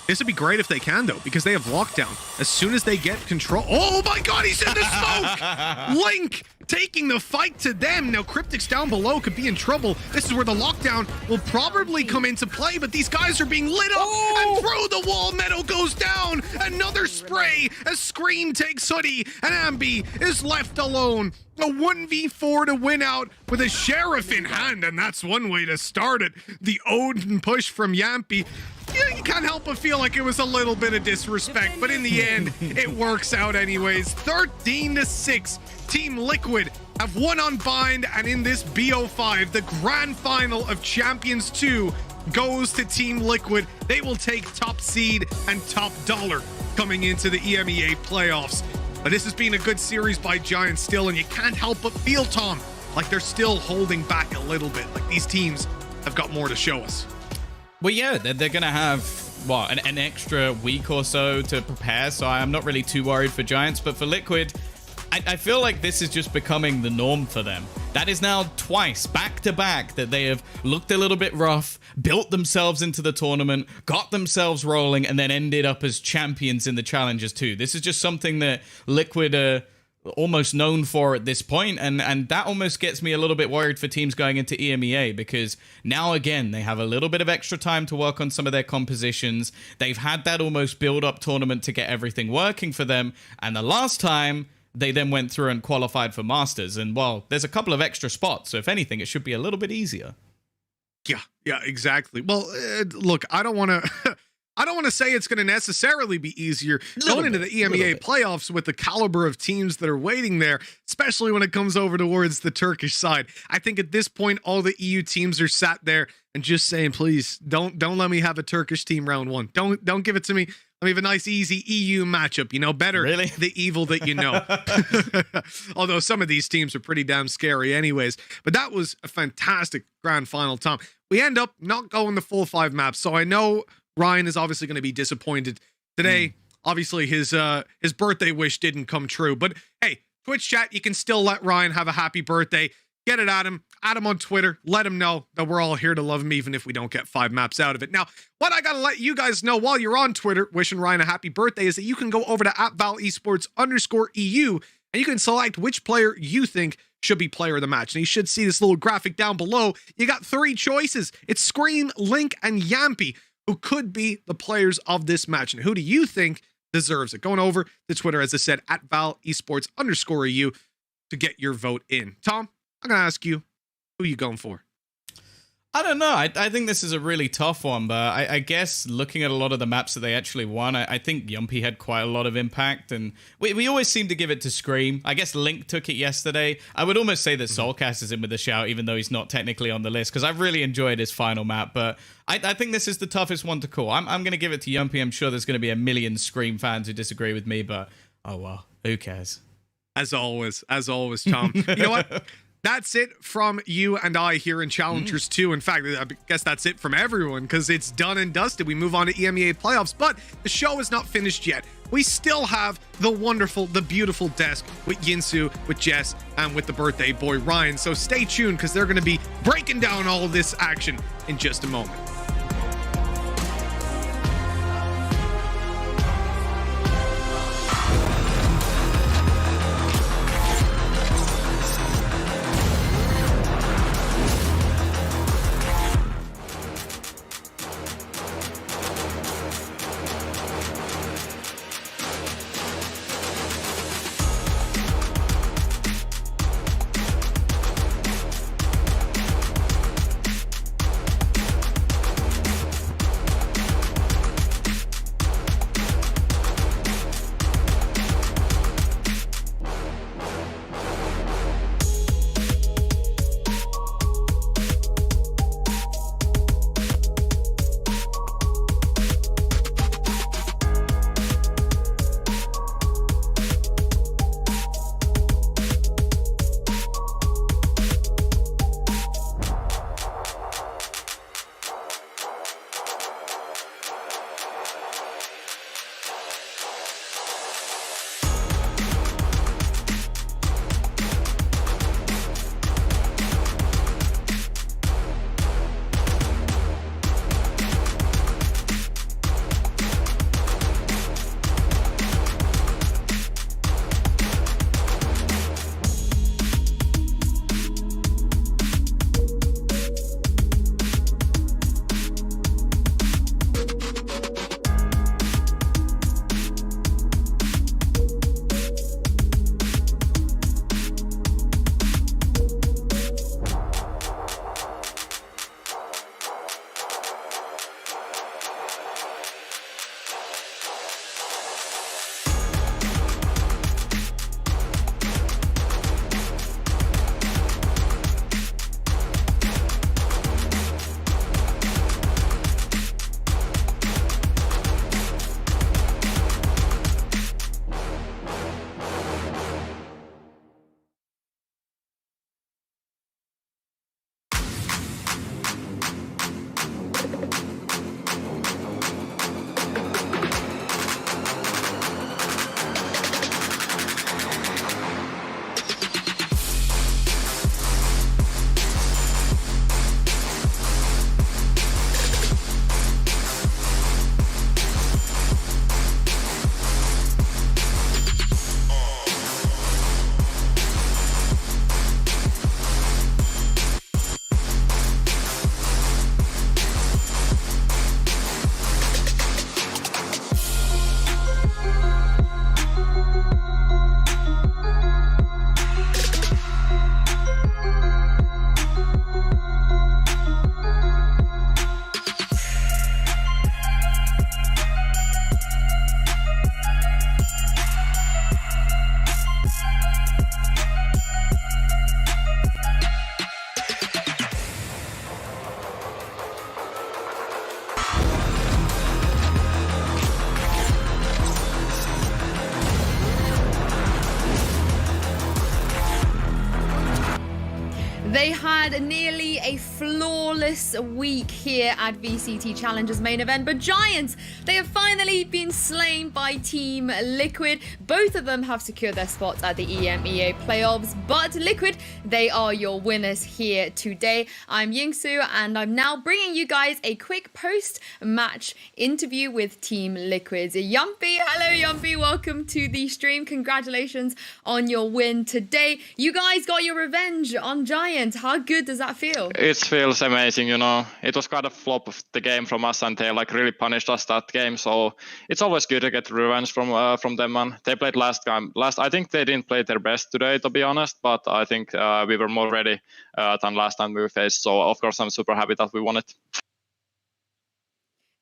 This would be great if they can, though, because they have lockdown. As soon as they get control... Oh, my God, he's in the smoke! Link taking the fight to them. Now, Cryptic's down below could be in trouble. This is where the lockdown will probably come into play, but these guys are being lit up, and through the wall, Meadow goes down. Another spray as Scream takes Hoodie, and Ambi is left alone. A 1v4 to win out with a Sheriff in hand, and that's one way to start it. The Odin push from Yampy. Yeah, you can't help but feel like it was a little bit of disrespect, but in the end, it works out anyways. 13-6. Team Liquid have won on Bind, and in this BO5, the grand final of Champions 2 goes to Team Liquid. They will take top seed and top dollar coming into the EMEA playoffs. But this has been a good series by Giants still, and you can't help but feel, Tom, like they're still holding back a little bit. Like these teams have got more to show us. Well, yeah, they're going to have, what, an extra week or so to prepare, so I'm not really too worried for Giants. But for Liquid, I feel like this is just becoming the norm for them. That is now twice, back-to-back, that they have looked a little bit rough, built themselves into the tournament, got themselves rolling, and then ended up as champions in the Challengers too. This is just something that Liquid are almost known for at this point, and that almost gets me a little bit worried for teams going into EMEA, because now again they have a little bit of extra time to work on some of their compositions. They've had that almost build-up tournament to get everything working for them, and the last time they then went through and qualified for Masters, and well, there's a couple of extra spots, so if anything, it should be a little bit easier. Yeah, exactly. Well, look, I don't want to say it's going to necessarily be easier going into the EMEA playoffs with the caliber of teams that are waiting there, especially when it comes over towards the Turkish side. I think at this point, all the EU teams are sat there and just saying, please don't let me have a Turkish team round 1. Don't give it to me. Let me have a nice, easy EU matchup. You know, better really? The evil that you know. Although some of these teams are pretty damn scary anyways. But that was a fantastic grand final, Tom. We end up not going the full 5 maps, so I know Ryan is obviously going to be disappointed today. Obviously, his birthday wish didn't come true. But hey, Twitch chat, you can still let Ryan have a happy birthday. Get it at him. Add him on Twitter. Let him know that we're all here to love him, even if we don't get 5 maps out of it. Now, what I got to let you guys know while you're on Twitter wishing Ryan a happy birthday is that you can go over to @ValEsports_EU, and you can select which player you think should be player of the match. And you should see this little graphic down below. You got 3 choices. It's Scream, Link, and Yampy, who could be the players of this match. And who do you think deserves it? Going over to Twitter, as I said, @ValEsports_EU to get your vote in. Tom, I'm going to ask you, who are you going for? I don't know. I think this is a really tough one, but I guess looking at a lot of the maps that they actually won, I think Yumpy had quite a lot of impact, and we always seem to give it to Scream. I guess Link took it yesterday. I would almost say that Soulcast is in with a shout, even though he's not technically on the list, because I've really enjoyed his final map, but I think this is the toughest one to call. I'm going to give it to Yumpy. I'm sure there's going to be a million Scream fans who disagree with me, but oh well, who cares? As always, Tom. You know what? That's it from you and I here in Challengers 2. In fact, I guess that's it from everyone, because it's done and dusted. We move on to EMEA playoffs, but the show is not finished yet. We still have the wonderful, the beautiful desk with Yinsu, with Jess, and with the birthday boy Ryan. So stay tuned, because they're going to be breaking down all of this action in just a moment. They had nearly a flawless week here at VCT Challengers main event, but Giants, they have finally been slain by Team Liquid. Both of them have secured their spots at the EMEA playoffs, but Liquid, they are your winners here today. I'm Yingsu, and I'm now bringing you guys a quick post-match interview with Team Liquid's Yumpy. Hello, Yumpy. Welcome to the stream. Congratulations on your win today. You guys got your revenge on Giants. How good does that feel? It feels amazing, you know. It was kind of flop of the game from us, and they like really punished us that game. So it's always good to get revenge from them. And they played last time. I think they didn't play their best today, to be honest. But I think we were more ready than last time we faced. So of course I'm super happy that we won it.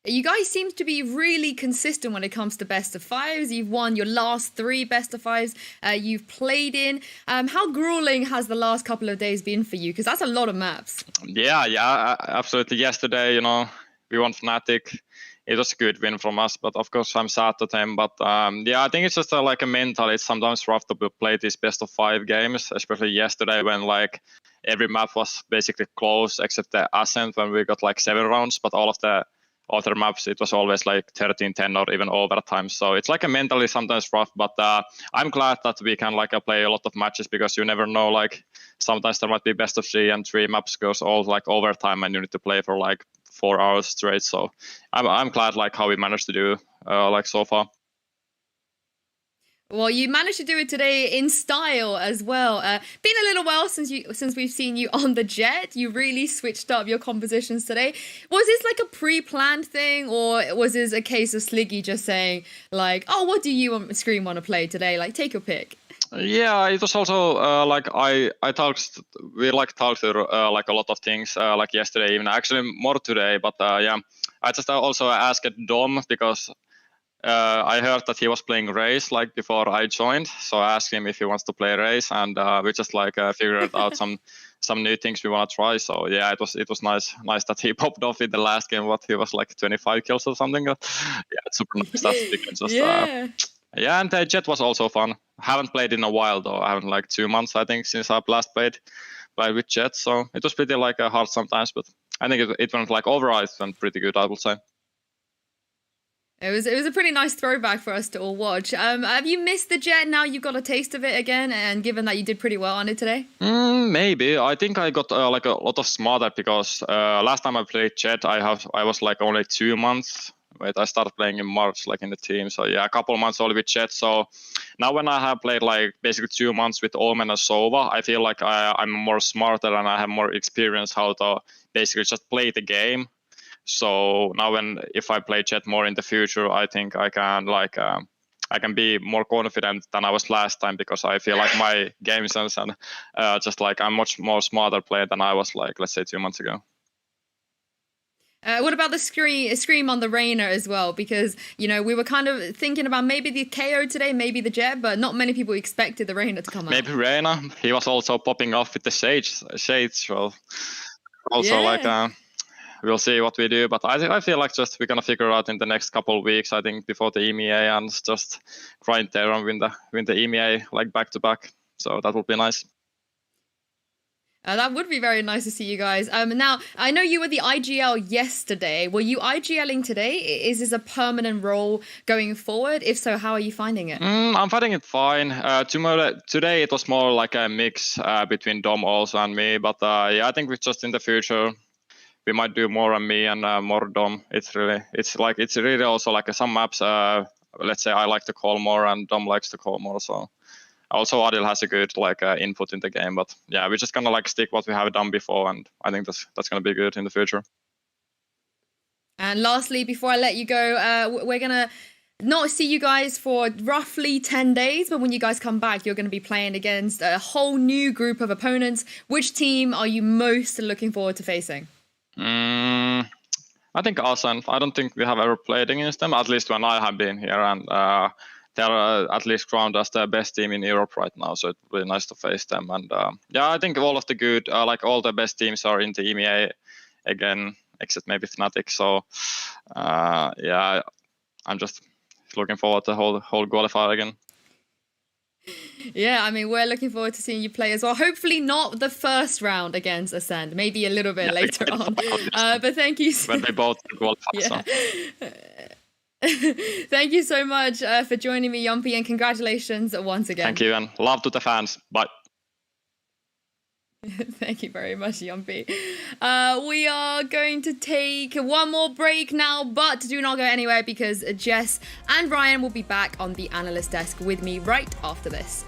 You guys seem to be really consistent when it comes to best of fives. You've won your last 3 best of fives you've played in. How grueling has the last couple of days been for you? Because that's a lot of maps. Yeah, absolutely. Yesterday, you know, we won FNATIC. It was a good win from us, but of course I'm sad to them. But yeah, I think it's just like a mental. It's sometimes rough to play these best of 5 games, especially yesterday when like every map was basically close except the Ascent when we got like 7 rounds, but all of the other maps, it was always like 13-10 or even overtime. So it's like a mentally sometimes rough, but I'm glad that we can like play a lot of matches because you never know, like sometimes there might be best of 3 and 3 maps goes all like overtime and you need to play for like 4 hours straight. So I'm glad like how we managed to do like so far. Well, you managed to do it today in style as well. Been a little while since we've seen you on the Jet. You really switched up your compositions today. Was this like a pre-planned thing, or was this a case of Sliggy just saying like, "Oh, what do you on screen want to play today? Like, take your pick." Yeah, it was also like we talked like a lot of things like yesterday, even actually more today. But yeah, I just also asked Dom because. I heard that he was playing Race like before I joined, so I asked him if he wants to play Race, and we just like figured out some new things we want to try. So yeah, it was nice that he popped off in the last game. What he was like 25 kills or something. Yeah, it's super nice that we can just yeah, and the Jet was also fun. Haven't played in a while though. I haven't like 2 months I think since I last played with Jet. So it was pretty like hard sometimes, but I think it went like overall it went pretty good, I would say. It was a pretty nice throwback for us to all watch. Have you missed the Jet now you've got a taste of it again, and given that you did pretty well on it today? Maybe. I think I got like a lot of smarter because last time I played Jet, I was like only 2 months. Wait, I started playing in March, like in the team. So yeah, a couple of months only with Jet. So now when I have played like basically 2 months with Omen and Sova, I feel like I'm more smarter and I have more experience how to basically just play the game. So now if I play Jet more in the future, I think I can like I can be more confident than I was last time because I feel like my game sense and just like I'm much more smarter player than I was like let's say 2 months ago. What about the scream on the Reyna as well? Because, you know, we were kind of thinking about maybe the KO today, maybe the Jet, but not many people expected the Reyna to come out. Maybe Reyna. He was also popping off with the shades. So also like we'll see what we do. But I feel like just we're going to figure out in the next couple of weeks, I think, before the EMEA and just grind there and win the EMEA like back to back. So that would be nice. That would be very nice to see you guys. Now, I know you were the IGL yesterday. Were you IGLing today? Is this a permanent role going forward? If so, how are you finding it? I'm finding it fine. Today it was more like a mix between Dom also and me. But yeah, I think we just in the future we might do more on me and more Dom. It's really also like some maps. Let's say I like to call more and Dom likes to call more. So. Also, Adil has a good like input in the game, but yeah, we're just gonna like stick what we have done before, and I think that's gonna be good in the future. And lastly, before I let you go, we're gonna not see you guys for roughly 10 days, but when you guys come back, you're gonna be playing against a whole new group of opponents. Which team are you most looking forward to facing? I think Asen. I don't think we have ever played against them, at least when I have been here, and they're at least crowned as the best team in Europe right now, so it's really nice to face them. And yeah, I think all of the good, like all the best teams are in the EMEA again, except maybe FNATIC. So yeah, I'm just looking forward to the whole qualifier again. Yeah, I mean, we're looking forward to seeing you play as well. Hopefully not the first round against Ascend, maybe a little bit later on. But thank you. When they both qualify. Yeah. So. Thank you so much for joining me, Yumpy, and congratulations once again. Thank you, and love to the fans. Bye. Thank you very much, Yumpy. We are going to take one more break now, but do not go anywhere because Jess and Ryan will be back on the analyst desk with me right after this.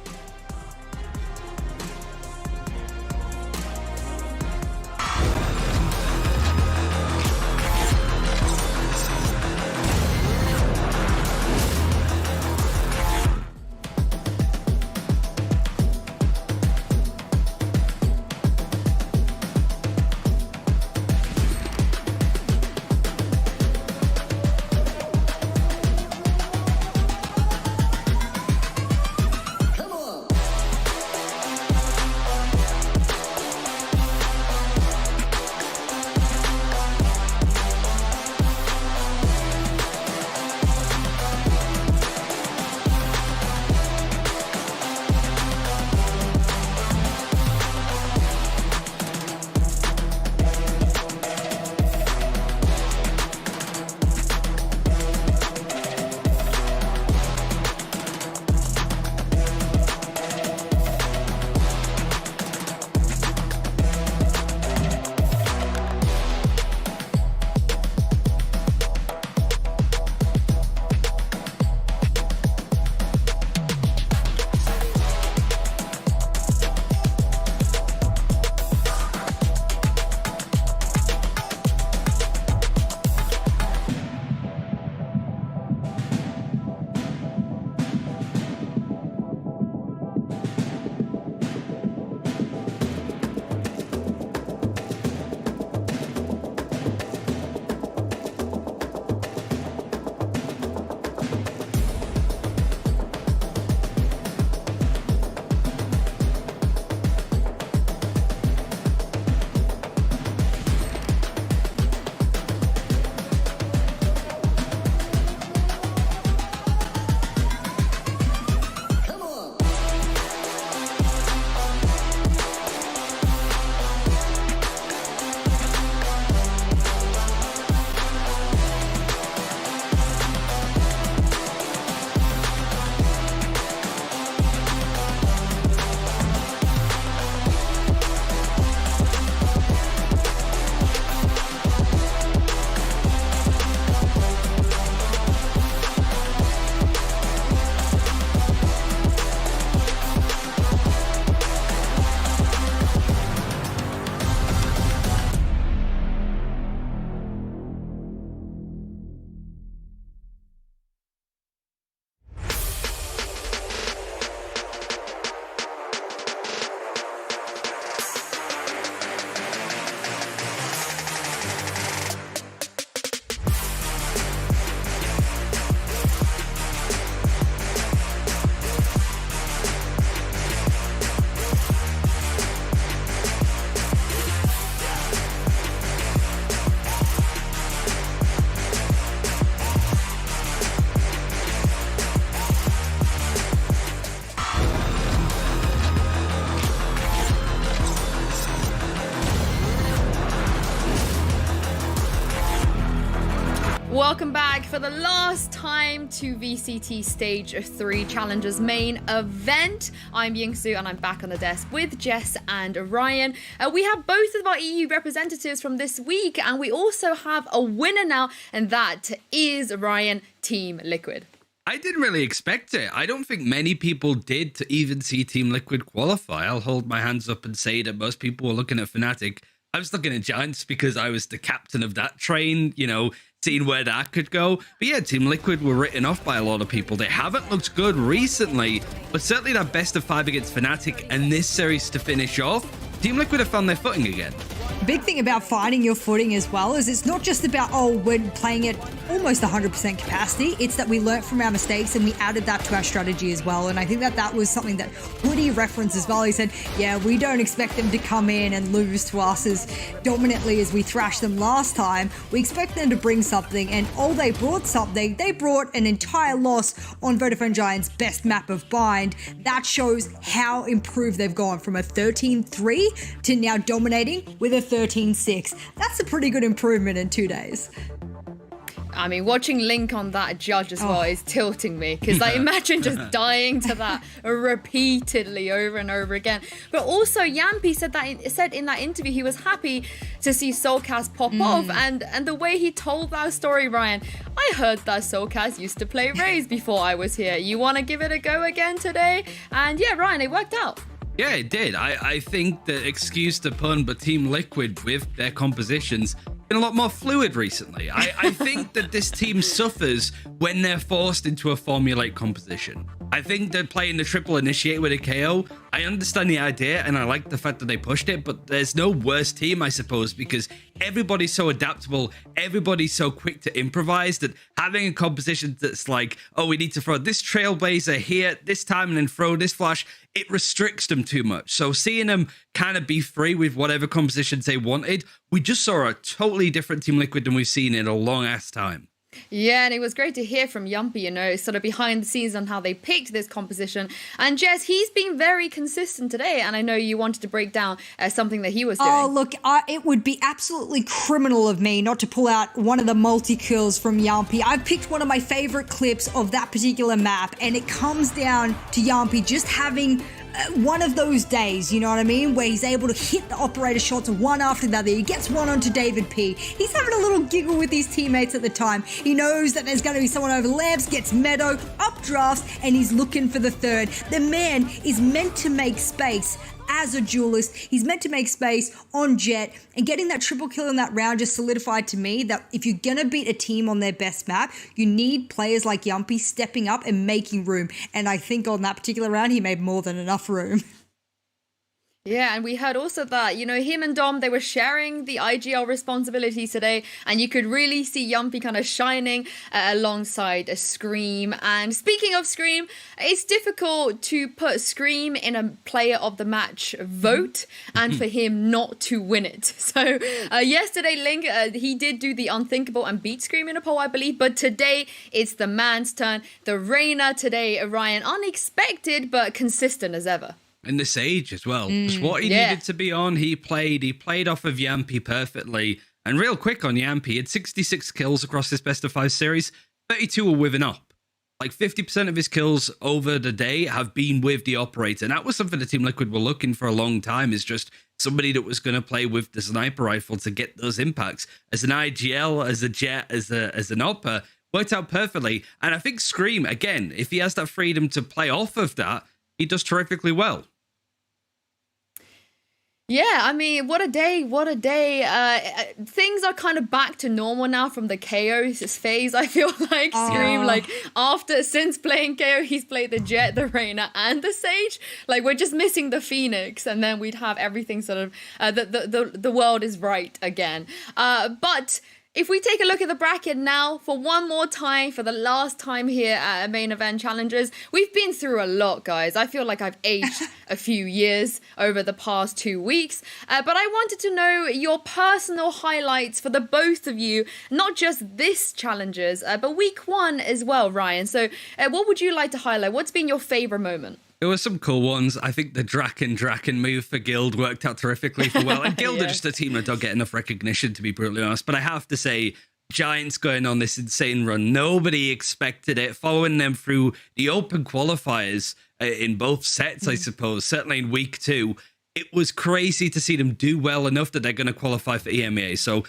Welcome back for the last time to VCT Stage 3 Challengers main event. I'm Yingsu and I'm back on the desk with Jess and Ryan. We have both of our EU representatives from this week, and we also have a winner now, and that is Ryan, Team Liquid. I didn't really expect it. I don't think many people did to even see Team Liquid qualify. I'll hold my hands up and say that most people were looking at FNATIC. I was looking at Giants because I was the captain of that train, you know, seeing where that could go. But yeah, Team Liquid were written off by a lot of people. They haven't looked good recently, but certainly that best of 5 against FNATIC and this series to finish off, Team Liquid have found their footing again. Big thing about finding your footing as well is it's not just about, oh, we're playing at almost 100% capacity. It's that we learnt from our mistakes and we added that to our strategy as well. And I think that was something that Woody referenced as well. He said, yeah, we don't expect them to come in and lose to us as dominantly as we thrashed them last time. We expect them to bring something, and they brought something. They brought an entire loss on Vodafone Giants' best map of Bind. That shows how improved they've gone from a 13-3 to now dominating with a 13-6. That's a pretty good improvement in 2 days. I mean, watching Link on that judge as well is tilting me, because I imagine just dying to that repeatedly over and over again. But also, Yampy said in that interview he was happy to see Soulcast pop off, and the way he told that story, Ryan, I heard that Soulcast used to play Raze before I was here. You want to give it a go again today? And yeah, Ryan, it worked out. Yeah, it did. I think that, excuse the pun, but Team Liquid with their compositions been a lot more fluid recently. I think that this team suffers when they're forced into a formulaic composition. I think they're playing the triple initiate with a KO. I understand the idea and I like the fact that they pushed it, but there's no worse team, I suppose, because everybody's so adaptable, everybody's so quick to improvise that having a composition that's like, oh, we need to throw this Trailblazer here this time and then throw this flash, it restricts them too much. So seeing them kind of be free with whatever compositions they wanted, we just saw a totally different Team Liquid than we've seen in a long ass time. Yeah, and it was great to hear from Yumpy, sort of behind the scenes on how they picked this composition. And Jess, he's been very consistent today, and I know you wanted to break down something that he was doing. Oh, look, it would be absolutely criminal of me not to pull out one of the multi-kills from Yumpy. I've picked one of my favorite clips of that particular map, and it comes down to Yumpy just having one of those days, you know what I mean, where he's able to hit the operator shots one after the other. He gets one onto David P. He's having a little giggle with his teammates at the time. He knows that there's going to be someone over the lamps, gets Meadow, updrafts, and he's looking for the third. The man is meant to make space as a duelist. He's meant to make space on Jet, and getting that triple kill in that round just solidified to me that if you're gonna beat a team on their best map, you need players like Yumpy stepping up and making room. And I think on that particular round, he made more than enough room. Yeah, and we heard also that, him and Dom, they were sharing the IGL responsibilities today, and you could really see Yumpy kind of shining alongside a Scream. And speaking of Scream, it's difficult to put Scream in a player of the match vote and for him not to win it. So yesterday, Link, he did do the unthinkable and beat Scream in a poll, I believe, but today it's the man's turn. The Reyna today, Ryan, unexpected but consistent as ever. And the Sage as well. Just what he needed to be on, he played off of Yampy perfectly. And real quick on Yampy, he had 66 kills across this best of 5 series, 32 were with an op. Like 50% of his kills over the day have been with the operator. And that was something the Team Liquid were looking for a long time, is just somebody that was going to play with the sniper rifle to get those impacts. As an IGL, as a Jet, as an opper, worked out perfectly. And I think Scream, again, if he has that freedom to play off of that, he does terrifically well. Yeah, I mean, what a day. Things are kind of back to normal now from the KO's phase, I feel like. Scream, since playing KO, he's played the Jet, the Reyna, and the Sage. Like, we're just missing the Phoenix, and then we'd have everything sort of, the world is right again. But if we take a look at the bracket now, for one more time, for the last time here at Main Event Challengers, we've been through a lot, guys. I feel like I've aged a few years over the past 2 weeks. But I wanted to know your personal highlights for the both of you, not just this Challengers, but week 1 as well, Ryan. So what would you like to highlight? What's been your favorite moment? There were some cool ones. I think the Draken move for Guild worked out terrifically for well. And Guild are just a team that don't get enough recognition, to be brutally honest. But I have to say, Giants going on this insane run. Nobody expected it. Following them through the open qualifiers in both sets, I suppose, certainly in week 2. It was crazy to see them do well enough that they're going to qualify for EMEA. So,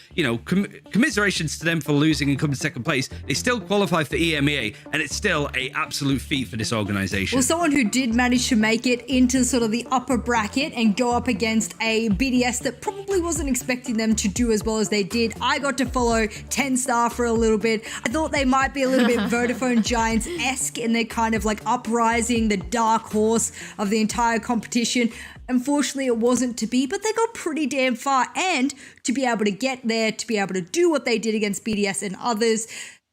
commiserations to them for losing and coming second place. They still qualify for EMEA, and it's still an absolute feat for this organization. Well, someone who did manage to make it into sort of the upper bracket and go up against a BDS that probably wasn't expecting them to do as well as they did. I got to follow 10 Star for a little bit. I thought they might be a little bit Vodafone Giants-esque in their kind of like uprising, the dark horse of the entire competition. Unfortunately, it wasn't to be, but they got pretty damn far. And to be able to get there, to be able to do what they did against BDS and others,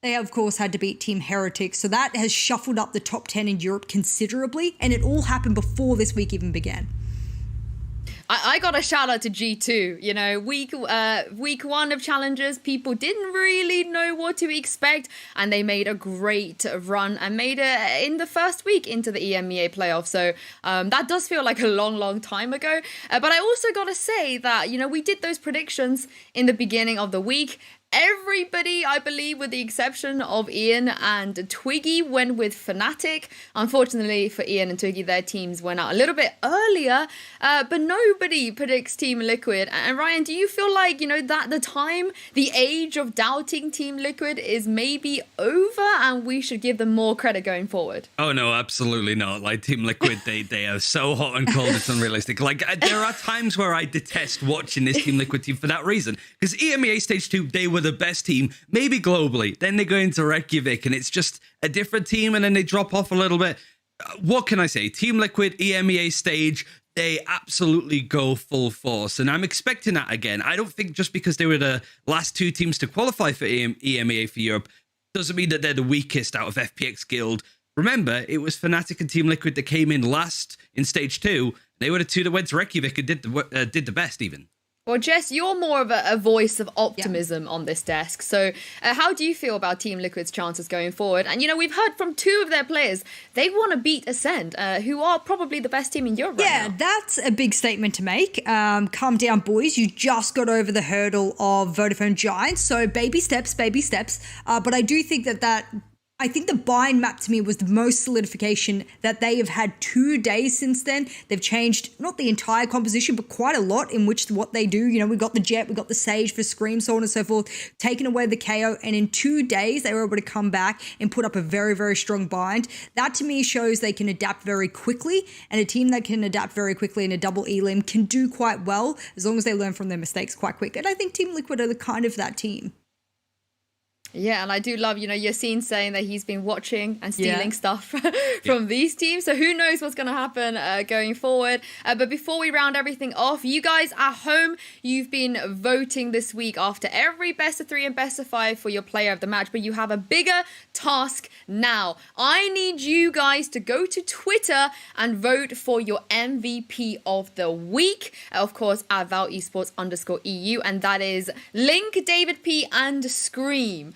they, of course, had to beat Team Heretic. So that has shuffled up the top 10 in Europe considerably. And it all happened before this week even began. I got a shout out to G2. You know, week one of Challengers, people didn't really know what to expect, and they made a great run and made it in the first week into the EMEA playoff. So that does feel like a long time ago. But I also got to say that, you know, we did those predictions in the beginning of the week. Everybody, I believe, with the exception of Ian and Twiggy, went with FNATIC. Unfortunately for Ian and Twiggy, their teams went out a little bit earlier, but nobody predicts Team Liquid. And Ryan, do you feel like, you know, that the age of doubting Team Liquid is maybe over and we should give them more credit going forward? Oh, no, absolutely not. Like, Team Liquid, they are so hot and cold, it's unrealistic. Like, there are times where I detest watching this Team Liquid team for that reason. Because EMEA Stage 2, they were the best team, maybe globally. Then they go into Reykjavik and it's just a different team and then they drop off a little bit. What can I say? Team Liquid, EMEA stage, they absolutely go full force. And I'm expecting that again. I don't think just because they were the last two teams to qualify for EMEA for Europe doesn't mean that they're the weakest out of FPX Guild. Remember, it was FNATIC and Team Liquid that came in last in stage 2. They were the two that went to Reykjavik and did the best even. Well, Jess, you're more of a voice of optimism on this desk. So how do you feel about Team Liquid's chances going forward? And, you know, we've heard from two of their players. They want to beat Ascend, who are probably the best team in Europe right now. Yeah, that's a big statement to make. Calm down, boys. You just got over the hurdle of Vodafone Giants. So baby steps, baby steps. But I do think I think the bind map to me was the most solidification that they have had 2 days since then. They've changed not the entire composition, but quite a lot in which what they do. You know, we got the Jet, we got the Sage for Scream, so on and so forth, taking away the KO. And in 2 days, they were able to come back and put up a very, very strong bind. That to me shows they can adapt very quickly. And a team that can adapt very quickly in a double elim can do quite well as long as they learn from their mistakes quite quick. And I think Team Liquid are the kind of that team. Yeah, and I do love, you know, Yassine saying that he's been watching and stealing stuff from these teams. So who knows what's going to happen going forward. But before we round everything off, you guys at home, you've been voting this week after every best of 3 and best of 5 for your player of the match. But you have a bigger task now. I need you guys to go to Twitter and vote for your MVP of the week. Of course, at ValEsports_EU. And that is Link, David P, and Scream.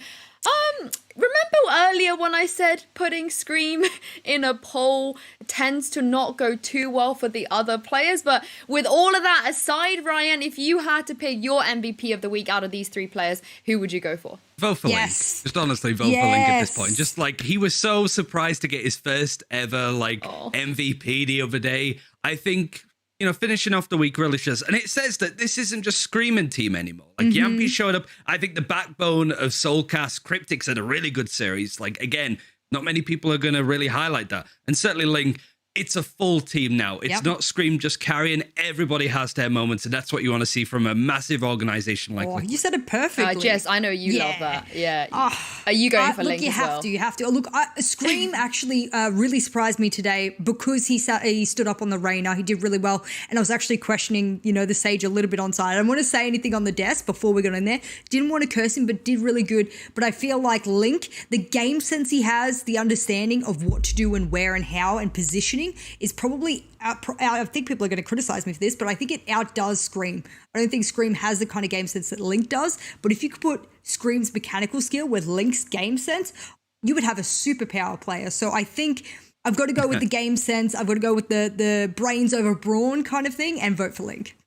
Remember earlier when I said putting Scream in a poll tends to not go too well for the other players? But with all of that aside, Ryan, if you had to pick your MVP of the week out of these 3 players, who would you go for? Vote for Link. Just honestly, vote for Link at this point. Just like, he was so surprised to get his first ever MVP the other day. I think, you know, finishing off the week really shows. And it says that this isn't just Screaming team anymore. Like, Yampi showed up. I think the backbone of Soulcast, Cryptics had a really good series. Like, again, not many people are going to really highlight that. And certainly Link, it's a full team now. It's not Scream just carrying. Everybody has their moments, and that's what you want to see from a massive organization like Liquid. You said it perfectly. Jess, I know you love that. Yeah. Are you going for Link you as have well? to. You have to. Look, Scream actually really surprised me today because he stood up on the Reyna. He did really well, and I was actually questioning, you know, the Sage a little bit on side. I don't want to say anything on the desk before we got in there. Didn't want to curse him, but did really good. But I feel like Link, the game sense he has, the understanding of what to do and where and how and positioning is probably I think people are going to criticize me for this, but I think it outdoes Scream. I don't think Scream has the kind of game sense that Link does, but if you could put Scream's mechanical skill with Link's game sense, you would have a superpower player. So I think I've got to go with the game sense. I've got to go with the brains over brawn kind of thing and vote for Link.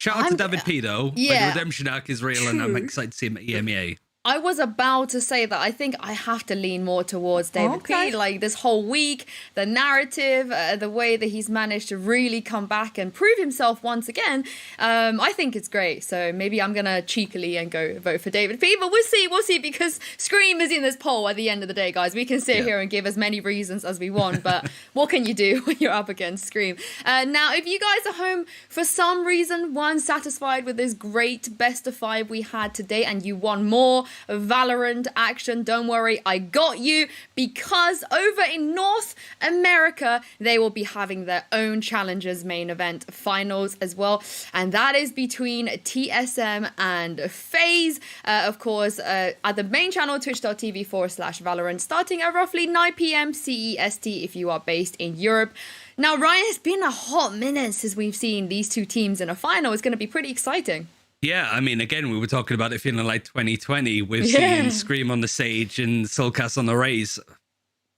Shout out to David P, though. Like, the redemption arc is real, and I'm excited to see him at EMEA. I was about to say that I think I have to lean more towards David P. Like, this whole week, the narrative, the way that he's managed to really come back and prove himself once again, I think it's great. So maybe I'm going to cheekily and go vote for David P. But we'll see, because Scream is in this poll at the end of the day, guys. We can sit here and give as many reasons as we want, but what can you do when you're up against Scream? Now, if you guys are home for some reason, satisfied with this great best of 5 we had today, and you want more, Valorant action. Don't worry, I got you, because over in North America, they will be having their own Challengers main event finals as well. And that is between TSM and FaZe, of course, at the main channel, twitch.tv/Valorant, starting at roughly 9 p.m. CEST if you are based in Europe. Now, Ryan, it's been a hot minute since we've seen these two teams in a final. It's going to be pretty exciting. Yeah, I mean, again, we were talking about it feeling like 2020 with seeing Scream on the Sage and Soulcast on the Rays.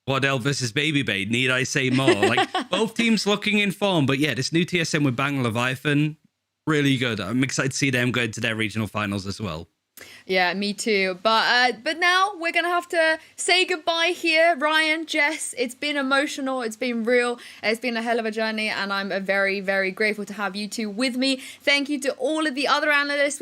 Wardell versus Baby Bay, need I say more? Like, both teams looking in form, but yeah, this new TSM with Bang Leviathan, really good. I'm excited to see them go into their regional finals as well. Yeah, me too. But now we're going to have to say goodbye here. Ryan, Jess, it's been emotional. It's been real. It's been a hell of a journey. And I'm very, very grateful to have you two with me. Thank you to all of the other analysts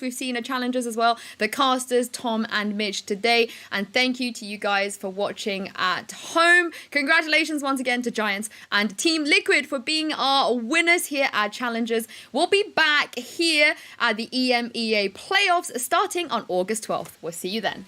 we've seen at Challengers as well. The casters, Tom and Mitch today. And thank you to you guys for watching at home. Congratulations once again to Giants and Team Liquid for being our winners here at Challengers. We'll be back here at the EMEA playoffs starting on August 12th. We'll see you then.